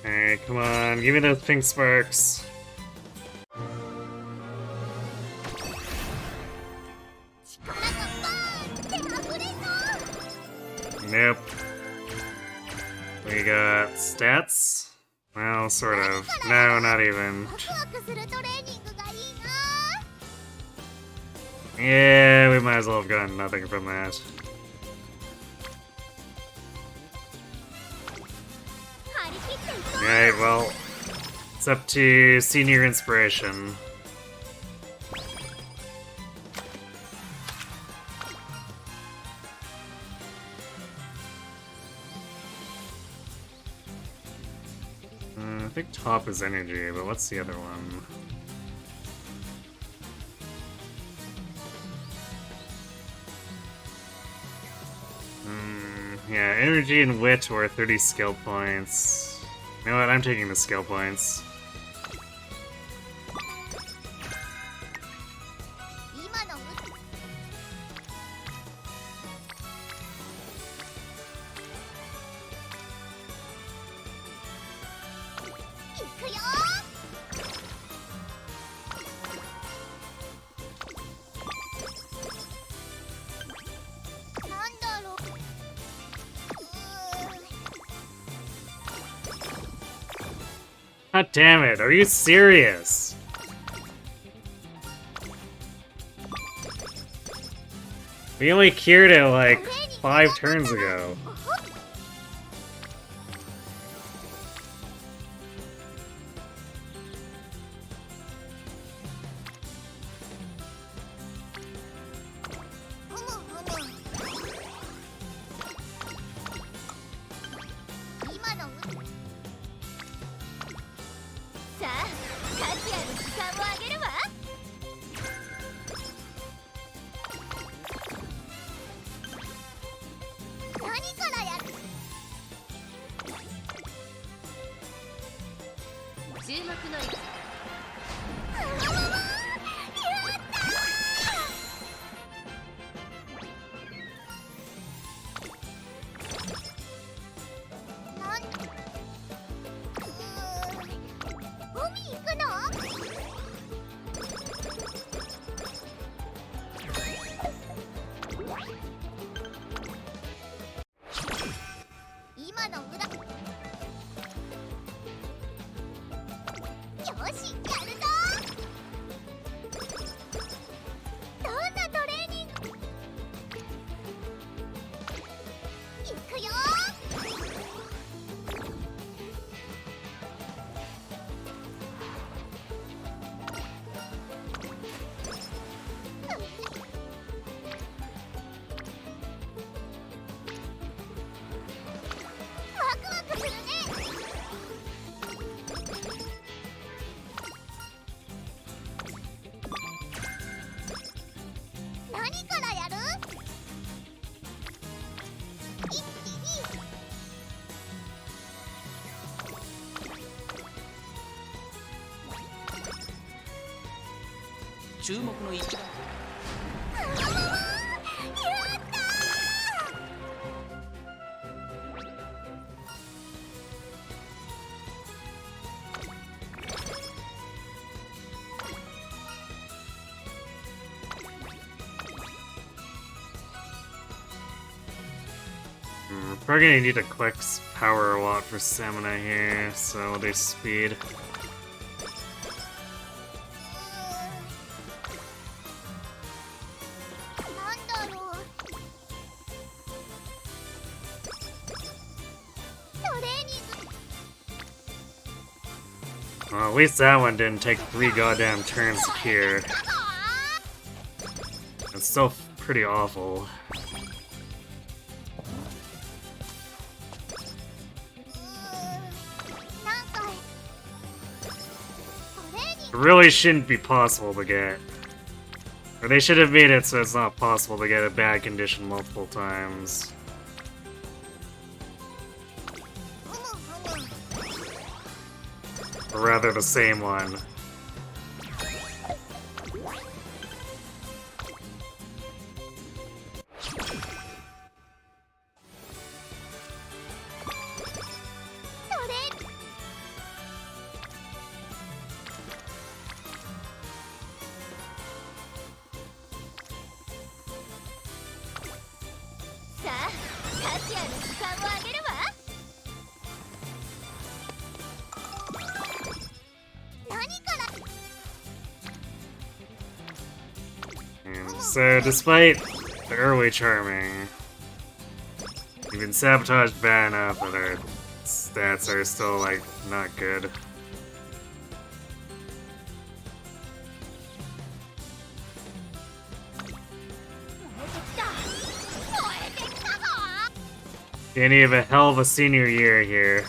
Speaker 1: Alright, come on, give me those pink sparks. Nope. We got stats? Well, sort of. No, not even. Yeah, we might as well have gotten nothing from that. Alright, well, it's up to Senior Inspiration. I think top is energy, but what's the other one? Yeah, energy and wit or 30 skill points. You know what, I'm taking the skill points. God damn it, are you serious? We only cured it like 5 turns ago. We're probably gonna need to collect power a lot for stamina here, so we'll do speed. Well, at least that one didn't take 3 goddamn turns to cure. It's still pretty awful. It really shouldn't be possible to get. Or they should have made it so it's not possible to get a bad condition multiple times. Or rather, the same one.
Speaker 3: チアの時間をあげるわ。何から。
Speaker 1: So, despite the early charming, you've been sabotaged bad enough that our stats are still, like, not good. Danny have a hell of a senior year here.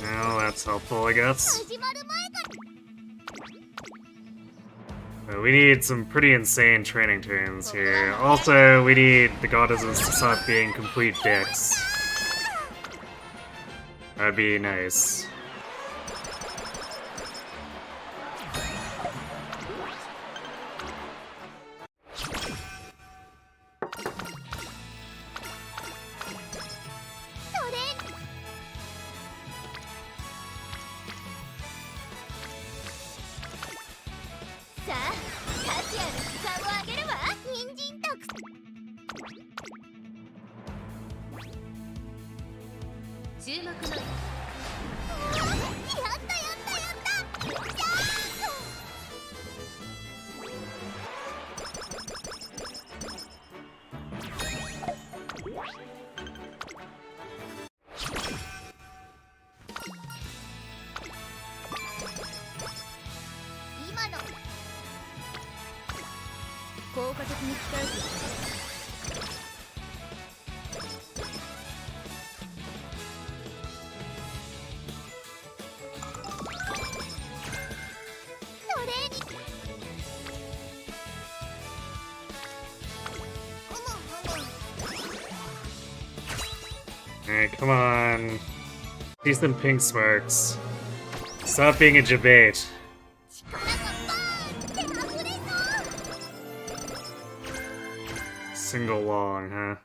Speaker 1: Well, that's helpful, I guess. But we need some pretty insane training turns here. Also, we need the goddesses to stop being complete dicks. That'd be nice. Alright, come on. Decent pink sparks. Stop being a jabate. Single long, huh?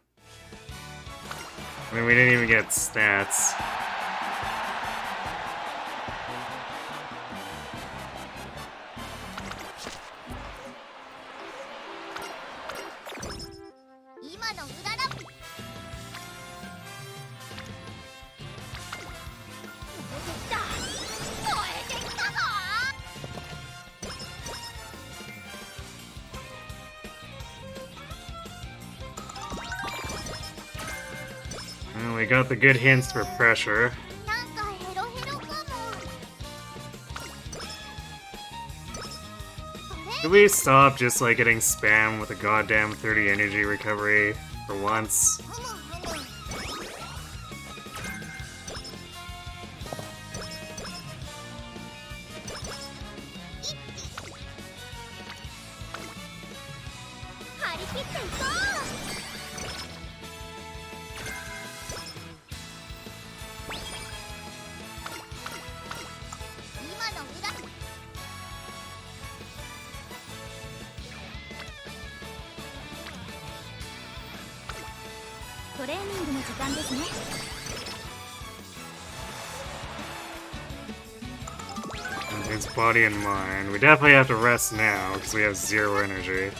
Speaker 1: I mean, we didn't even get stats. Well, we got the good hints for pressure. Could we stop just like getting spammed with a goddamn 30 energy recovery for once? It's body and mind. We definitely have to rest now because we have 0 energy.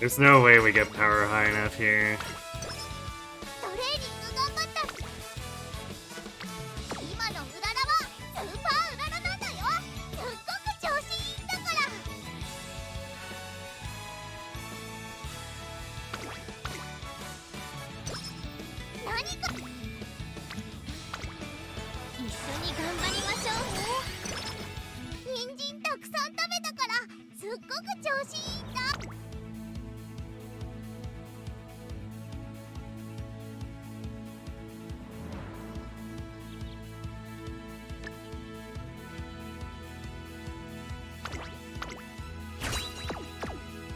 Speaker 1: There's no way we get power high enough here.
Speaker 5: トレーニング頑張った今のうららはスーパーうららなんだよすっごく調子いいんだから何か一緒に頑張りましょうね人参たくさん食べたからすっごく調子いいんだ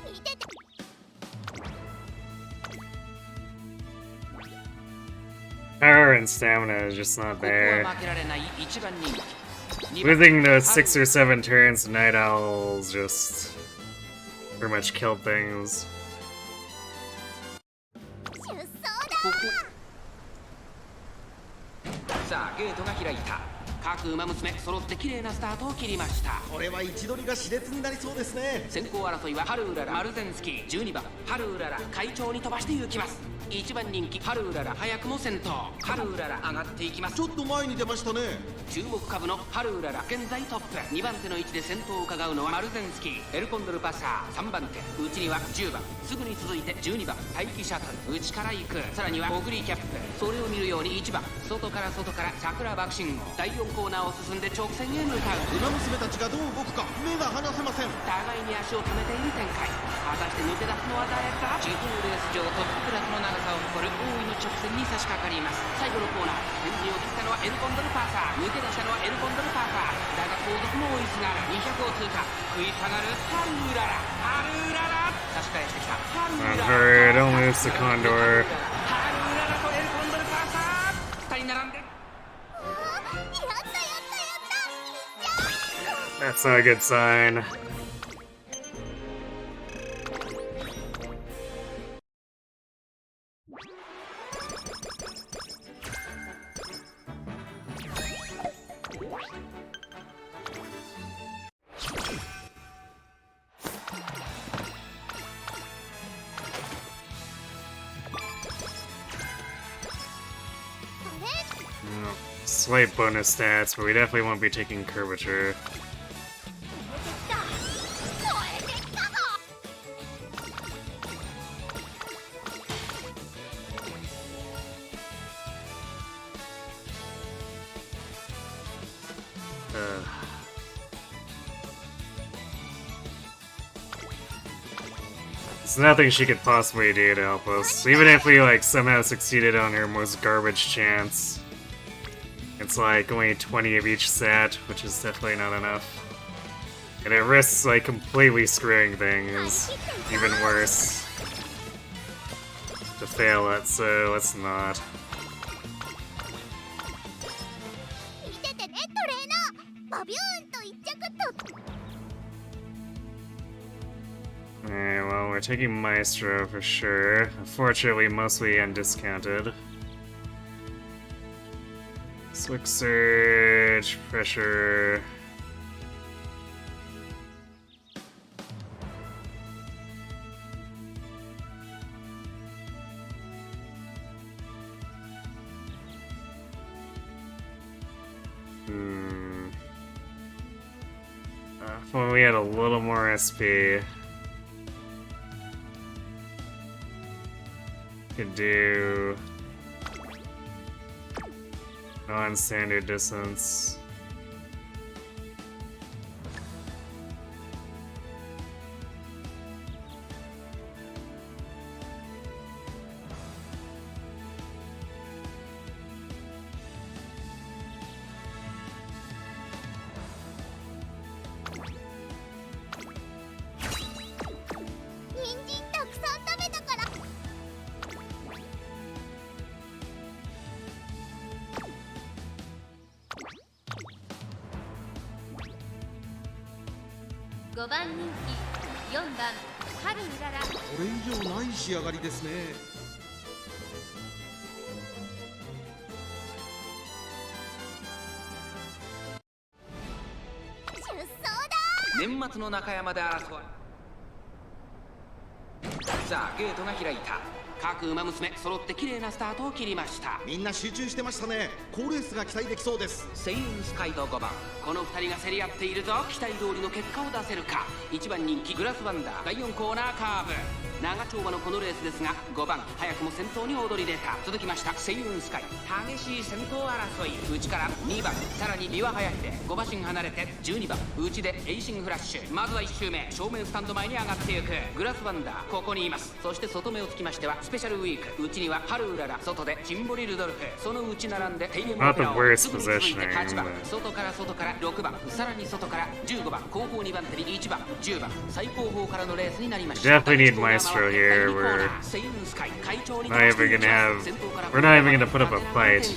Speaker 5: 見てて
Speaker 1: Power and stamina is just not
Speaker 2: ここは
Speaker 1: there.
Speaker 2: 負けられない一番人気。
Speaker 1: Losing those 6 or 7 turns, Night Owls just pretty much killed things.
Speaker 5: 出走
Speaker 2: ここさあゲートが開いた。各馬娘揃って綺麗なスタートを切りました。
Speaker 4: これは位置取りが熾烈になりそうですね。
Speaker 2: 先行争いはハルウララ、マルゼンスキー、12番ハルウララ会長に飛ばして行きます。1番人気ハルウララ早くも先頭。ハルウララ上がっていきます。
Speaker 4: ちょっと前に出ましたね。
Speaker 2: 注目株のハルウララ現在トップ。2番手の位置で先頭を伺うのはマルゼンスキー、エルコンドルパサー。3番手内には10番、すぐに続いて12番待機シャトル、内から行く。さらにはオグリキャップ、それを見るように1番外から桜爆信号。第4コーナーを進んで直線へ向かう。
Speaker 4: 馬娘たちがどう動くか目が離せません。
Speaker 2: 互いに足を止めている展開。果たして抜け出すのは誰か。地方レース場トップクラスの長さを誇る大井の直線に差し掛かります。最後のコーナー、先陣を切ったのはエルコンドルパーサー、抜け出したのはエルコンドルパーサー。だが後続も追いすがる。200を通過、食い下がるハルウララ、ハルウララ差し返してきたハルウララ。
Speaker 1: Hurry, don't lose the Condor.
Speaker 2: ハルウララとエルコンドルパーサー2人並んで。
Speaker 1: That's not a good sign. Slight bonus stats, but we definitely won't be taking curvature. There's nothing she could possibly do to help us. Even if we like somehow succeeded on her most garbage chance. It's like only 20 of each stat, which is definitely not enough. And it risks like completely screwing things even worse to fail it, so let's not. Alright, well, we're taking Maestro for sure. Unfortunately, mostly undiscounted. Slick Surge, Pressure. If only we had a little more SP. Could do non-standard distance.5
Speaker 5: 番人気4番春うらら。
Speaker 4: これ以上ない仕上がりですね。
Speaker 5: 出走
Speaker 2: 年末の中山で争う。さあゲートが開いた。各馬娘揃って綺麗なスタートを切りました。
Speaker 4: みんな集中してましたね。好レースが期待できそうです。
Speaker 2: セイウンスカイと5番、この2人が競り合っているぞ。期待通りの結果を出せるか。1番人気グラスワンダー、第4コーナーカーブ。長丁場のこのレースですが、5番早くも先頭に躍り出た。続きましたセイウンスカイ、激しい先頭争い。内から2番、さらにビワハヤヒで5馬身離れて12番、内でエイシングフラッシュ。まずは1周目、正面スタンド前に上がっていくグラスワンダー、ここにいます。そして外目をつきましてはスペシャルウィーク、内にはハルウララ、外でチンボリルドルフ、その内並んでテイレモペラを、すぐに続いて8番、外から6番、さらに外から15番、後方2番手に1番、10番、最後方からのレースになりました。
Speaker 1: Definitely need Maestro here. We're not even gonna put up a fight. So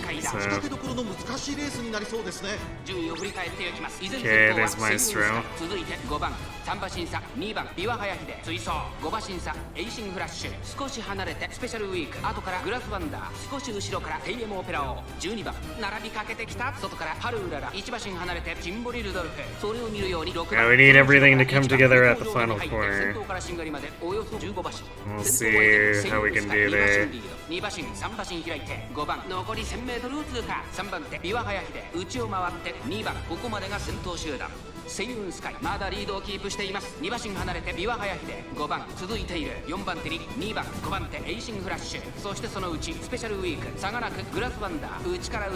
Speaker 1: okay, there's Maestro.
Speaker 2: 続いて5番、3馬審査2番、ビワハヤヒで追走。5馬審査エイシングフラッシュ、少し離れてスペシャルウィーク、後からグラスワンダー、少し後ろからテイエモオペラオ。12番、並びかけてきた。外からハルウララ、1馬身離れてチンボリルドルフ、それを見るように6番。
Speaker 1: Yeah, we need everything to come together at the final corner.
Speaker 2: 先頭からしんがりまでおよそ15馬身。
Speaker 1: We'll see how we can do that.
Speaker 2: 2馬身3馬身開いて5番、残り 1000m を通過。3番手ビワハヤヒで内を回って2番、ここまでが先頭集団。セイウンスカイまだリードをキープしています。2馬身離れてビワハヤヒで5番続いている。4番手に2番、5番手エイシングフラッシュ、そしてそのうちスペシャルウィーク、差がなくグラスワンダー、内から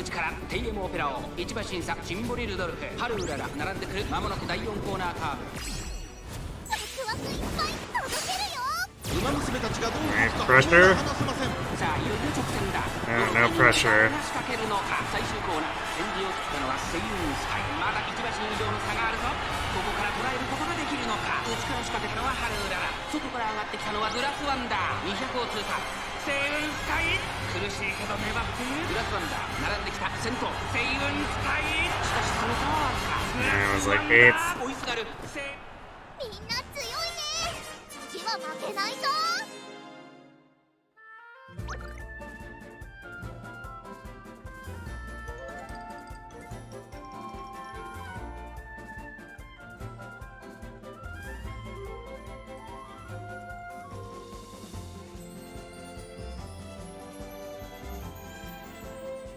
Speaker 2: テイエムオペラオ。1馬審査チンボリルドルフ、ハルウララ並んでくる。間もなく第4コーナーカーブ。
Speaker 5: ワクワクいっぱい届けるよ。
Speaker 4: 馬娘たちがどう動くか
Speaker 1: Pressure?
Speaker 4: 離せません。
Speaker 2: さあいよいよ直線だ。
Speaker 1: No pressure.
Speaker 2: 仕掛けるのか。最終コーナー、先陣を切ったのはセイウンスカイ。まだ1馬身以上の差があるぞ。ここから捉えることができるのか。内から仕掛けたのはハルウララ、外から上がってきたのはグラスワンダー。200を通過。セイウンスカイ苦しいけど粘っている。グラスワンダー並んできた。先頭セイウンスカイ、しかしその差はわずか。グラスワンダー追いすがる。
Speaker 5: みんな強いね。次は負けないぞ。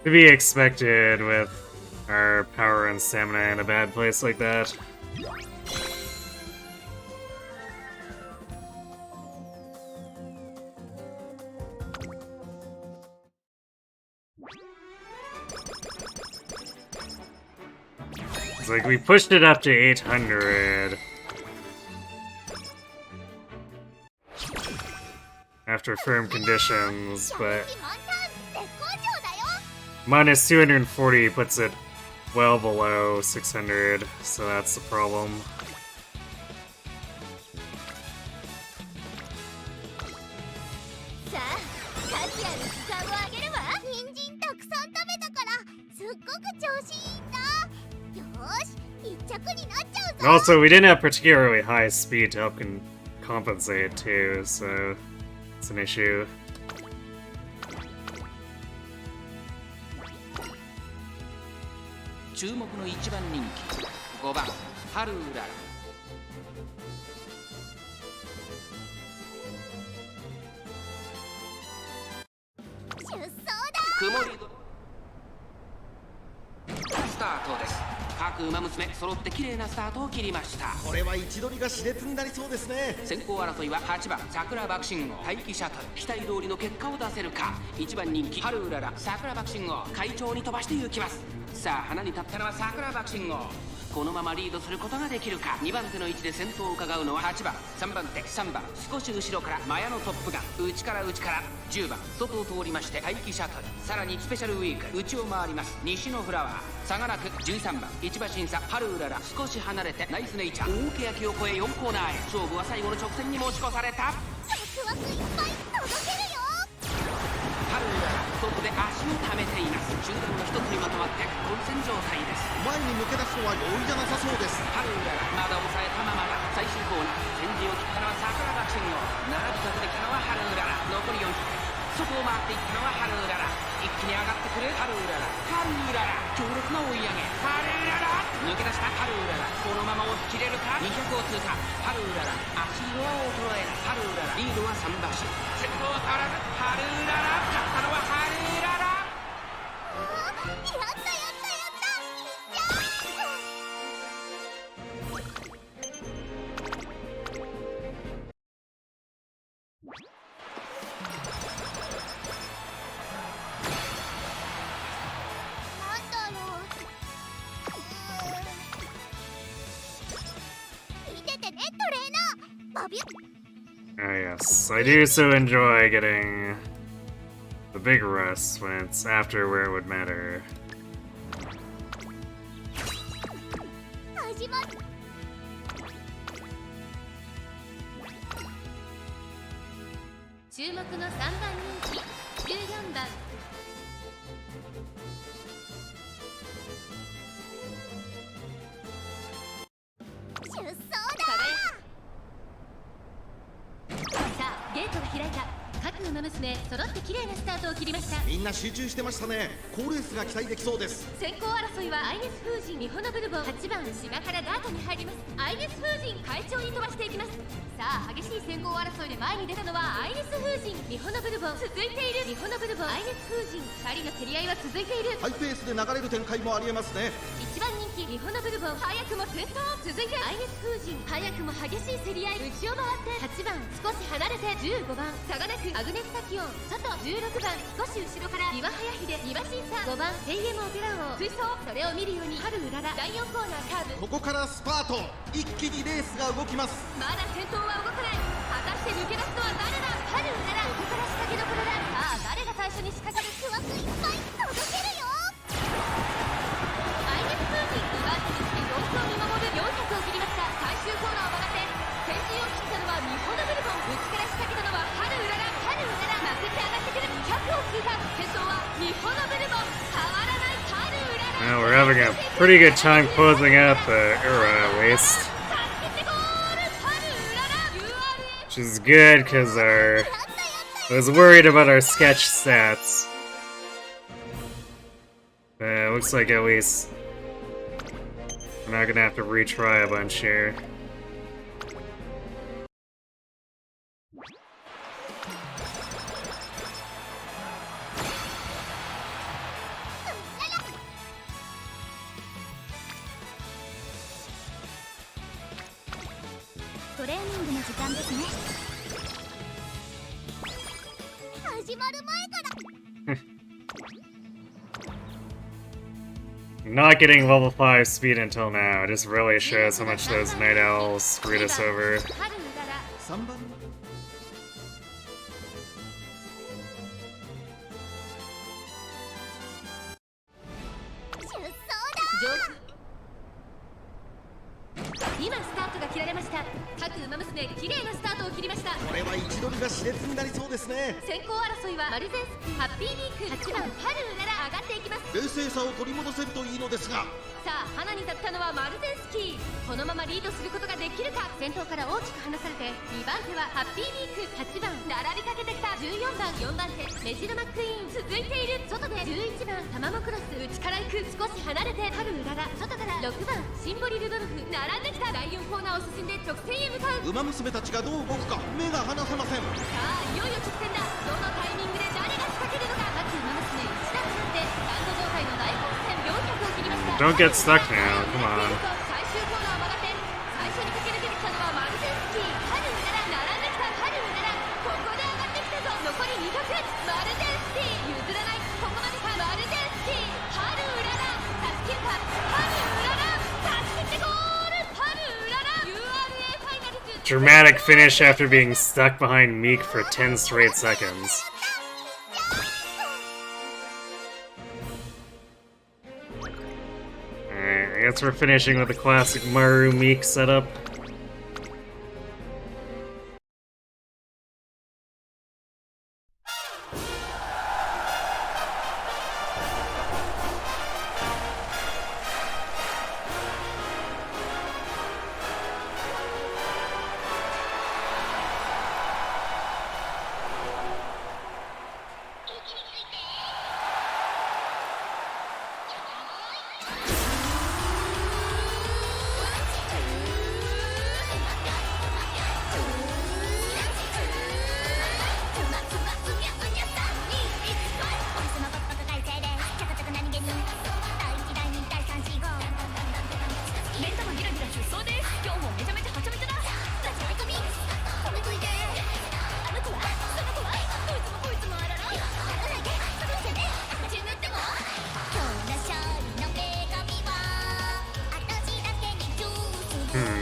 Speaker 1: To be expected with our power and stamina in a bad place like that. It's like we pushed it up to 800 after firm conditions, but minus 240 puts it well below 600, so that's the problem.
Speaker 5: さあ、カズヤの時間をあげるわ。人参たくさん食べたからすっごく調子いいんだ。よーし、1着になっちゃうぞ。
Speaker 1: Also, we didn't have particularly high speed to help compensate too, so it's an issue.
Speaker 2: 注目の1番人気5番ハルウララ。
Speaker 5: 出走だ。
Speaker 2: 曇りスタートです。各馬娘揃って綺麗なスタートを切りました。
Speaker 4: これは位置取りが熾烈になりそうですね。
Speaker 2: 先行争いは8番桜爆心号、待機シャトル、期待通りの結果を出せるか。1番人気ハルウララ、桜爆心号快調に飛ばして行きます。さあ花に立ったのは桜爆心号。このままリードすることができるか。2番手の位置で先頭を伺うのは8番、3番手3番、少し後ろからマヤのトップガン、内から10番、外を通りまして待機シャトル、さらにスペシャルウィーク、内を回ります西のフラワー。差がなく13番、1馬審査ハルウララ、少し離れてナイスネイチャー。大欅を越え4コーナーへ。勝負は最後の直線に持ち越された。
Speaker 5: ワクワクいっぱい届けるよ。
Speaker 2: ハルウララ外で足を溜めています。集団が一つにまとまって混戦状態です。
Speaker 4: 前に抜け出すのは容易じゃなさそうです。
Speaker 2: ハルウララまだ抑えたままだ。最終コーナー、先陣を切ったのは桜爆心号、並びかけてきたのはハルウララ。残り400、外を回っていったのはハルウララ。一気に上がってくるハルウララ、強烈な追い上げ。ハルウララ抜け出したハルウララ、このまま追い切れるか。200を通過。ハルウララ、足は衰えない。ハルウララ、リードは3馬身。先頭は変わらずハルウララ。勝ったのはハルウララ。
Speaker 5: やったやったやなんだろう。見ててね、トレーナー。バビュ
Speaker 1: Ah, yes. I do so enjoy getting the big rests when it's after where it would matter.
Speaker 5: 始まる。注目の3番人気14番。出走だ。さあゲートが開いた。各馬娘揃って綺麗なスタートを切りました。
Speaker 4: みんな集中してましたね。好レースが期待できそうです。
Speaker 5: 先行争いはアイネス風神ミホノブルボン8番島からダートに入ります。アイネス風神快調に飛ばしていきます。さあ激しい先行争いで前に出たのはアイネス風神ミホノブルボン。続いているミホノブルボンアイネス風神2人の競り合いは続いている。
Speaker 4: ハイペースで流れる展開もありえますね。
Speaker 5: 1番人気ミホノブルボン早くも先頭。続いてアイネス風神早くも激しい競り合い。内を回って8番少し離れて15番差がなくアグネスタキオン外16番少し後ろから岩早秀2馬審査5番セイエムオペラ王追走。それを見るように春うらら第4コーナーカーブ。
Speaker 4: ここからスパート。一気にレースが動きます。
Speaker 5: まだ先頭は動かない。果たして抜け出すのは誰だ。春うららここから仕掛けどころだ。さあ誰が最初に仕掛ける。クワクいっぱい届けるよ。アイネス風神2番手につき様子を見守る400を切りました。最終コーナーを曲がって先陣を切ったのはミホノブルボン。内から仕掛けたのは春うらら。春うららまくって上がってくる。100を通過。先頭はミホノブルボン。変わらない春うらら。
Speaker 1: Well, we're having a pretty good time closing out the era, at least. Which is good, because I was worried about our sketch stats. But it looks like at least we're not gonna have to retry a bunch here. Not getting level 5 speed until now just really shows how much those Night Owls screwed us over.
Speaker 4: 3番
Speaker 5: 今スタートが切られました。各馬娘綺麗なスタートを切りました。
Speaker 4: これは位置取りが熾烈になりそうですね。
Speaker 5: 先行争いはマルゼンスキーハッピーウィーク8番春うらら上がっていきます。
Speaker 4: 冷静さを取り戻せるといいのですが。
Speaker 5: さあ花に立ったのはマルゼンスキー。このままリードすることができるか。先頭から大きく離されて2番手はハッピーウィーク8番並びかけてきた14番4番手メジロマックイーン。続いている外で11番タマモクロス内から行く。少し離れて春うらら外から6番シンボリルドルフ並んできた。第4コーナーを進んで直線へ向かう。
Speaker 4: 馬娘たちがどう動くか目が離せません。
Speaker 5: さあいよいよ直線だ。どのタイミングで誰が仕掛けるのか。各馬娘一段となってランド状態の大混戦400を切りました。
Speaker 1: Don't get stuck now, come on.
Speaker 5: 最終コーナーを曲がって最初に駆け抜けてきたのはマルゼンスキー。春うらら並んできた。春うららここで上がってきたぞ。残り200。マルゼンスキー譲らない。ここまでか。マルゼンスキー春うらら差し切るか。春うらら差し切ってゴール。春うらら URA ファイナルズ。
Speaker 1: Dramatic finish after being stuck behind Meek for 10 straight seconds. Alright, I guess we're finishing with the classic Maru Meek setup.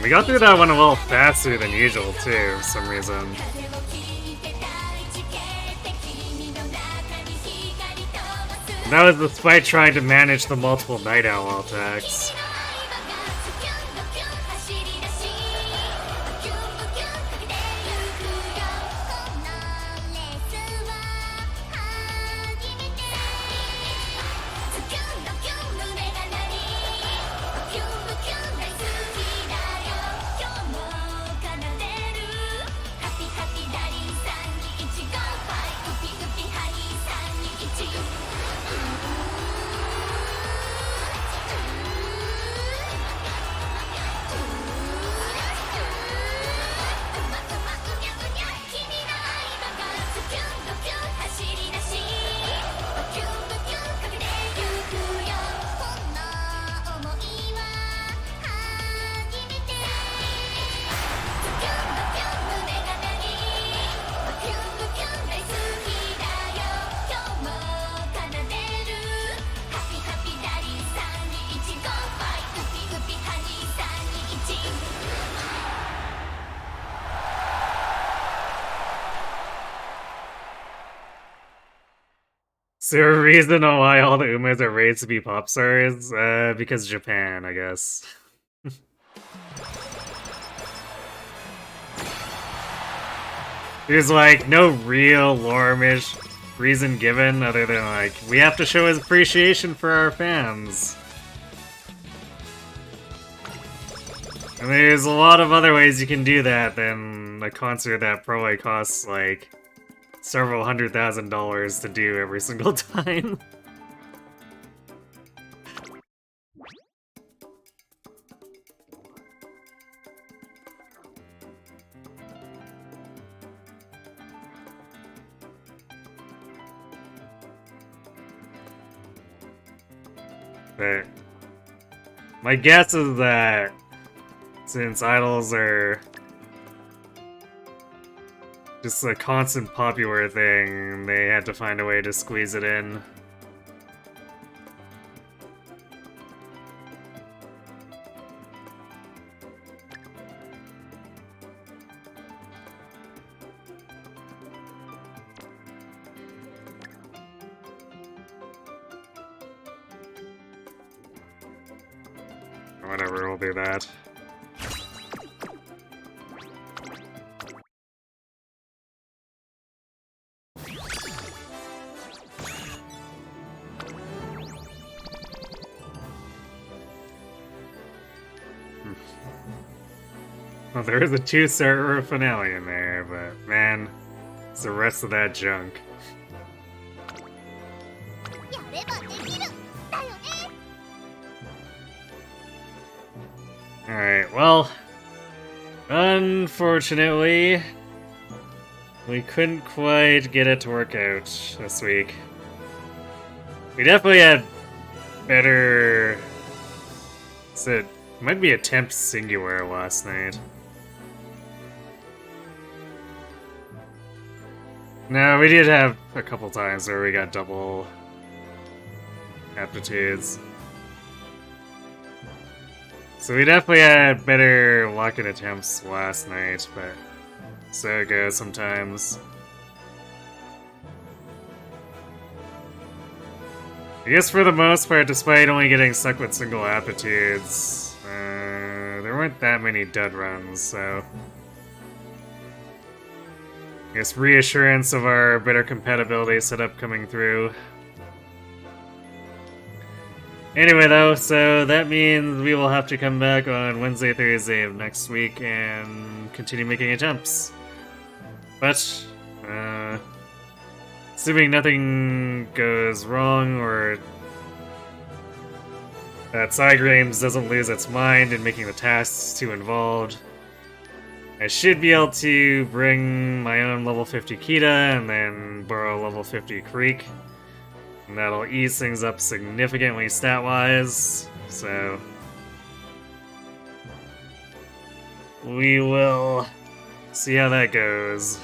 Speaker 1: We got through that one a little faster than usual, too, for some reason. That was despite trying to manage the multiple Night Owl attacks. Is there a reason why all the Umas are rated to be pop stars? Because Japan, I guess. There's like no real lore-ish reason given other than like, we have to show his appreciation for our fans. And there's a lot of other ways you can do that than a concert that probably costs like several $100,000 to do every single time. But my guess is that since idols are just a constant popular thing, they had to find a way to squeeze it in. Whatever, we'll do that. Well, there is a 2-star finale in there, but man, it's the rest of that junk. Alright, well, unfortunately, we couldn't quite get it to work out this week. We definitely had better... It might be attempt singular last night. No, we did have a couple times where we got double aptitudes. So we definitely had better luck in attempts last night, but so it goes sometimes. I guess for the most part, despite only getting stuck with single aptitudes, there weren't that many dud runs, so... I guess reassurance of our better compatibility setup coming through. Anyway though, so that means we will have to come back on Wednesday, Thursday of next week and continue making attempts. But, assuming nothing goes wrong or that Cygames doesn't lose its mind in making the tasks too involved, I should be able to bring my own level 50 Kita and then borrow level 50 Creek. And that'll ease things up significantly stat-wise, so... we will see how that goes.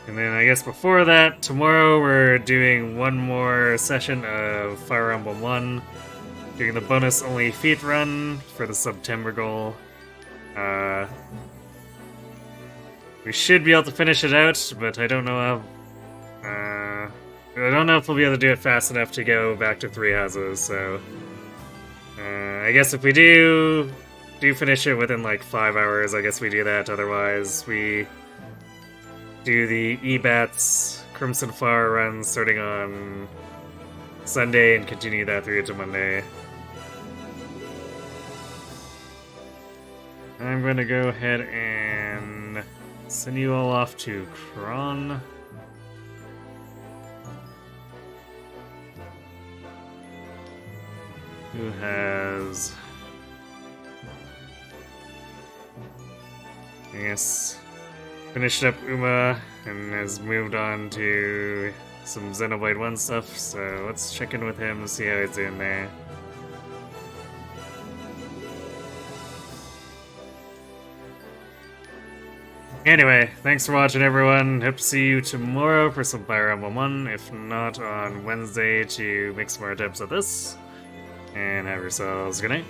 Speaker 1: And then I guess before that, tomorrow we're doing one more session of Fire Emblem 1. doing the bonus only feat run for the September goal. We should be able to finish it out, but I don't know how. I don't know if we'll be able to do it fast enough to go back to 3 houses. So I guess if we do finish it within like 5 hours, I guess we do that. Otherwise, we do the EBATS Crimson Flower run starting on Sunday and continue that through to Monday. I'm going to go ahead and send you all off to Kron. Who has... I guess finished up Uma and has moved on to some Xenoblade 1 stuff, so let's check in with him and see how he's doing there. Anyway, thanks for watching, everyone. Hope to see you tomorrow for some Fire Emblem 1, if not on Wednesday to make some more attempts at this. And have yourselves a good night.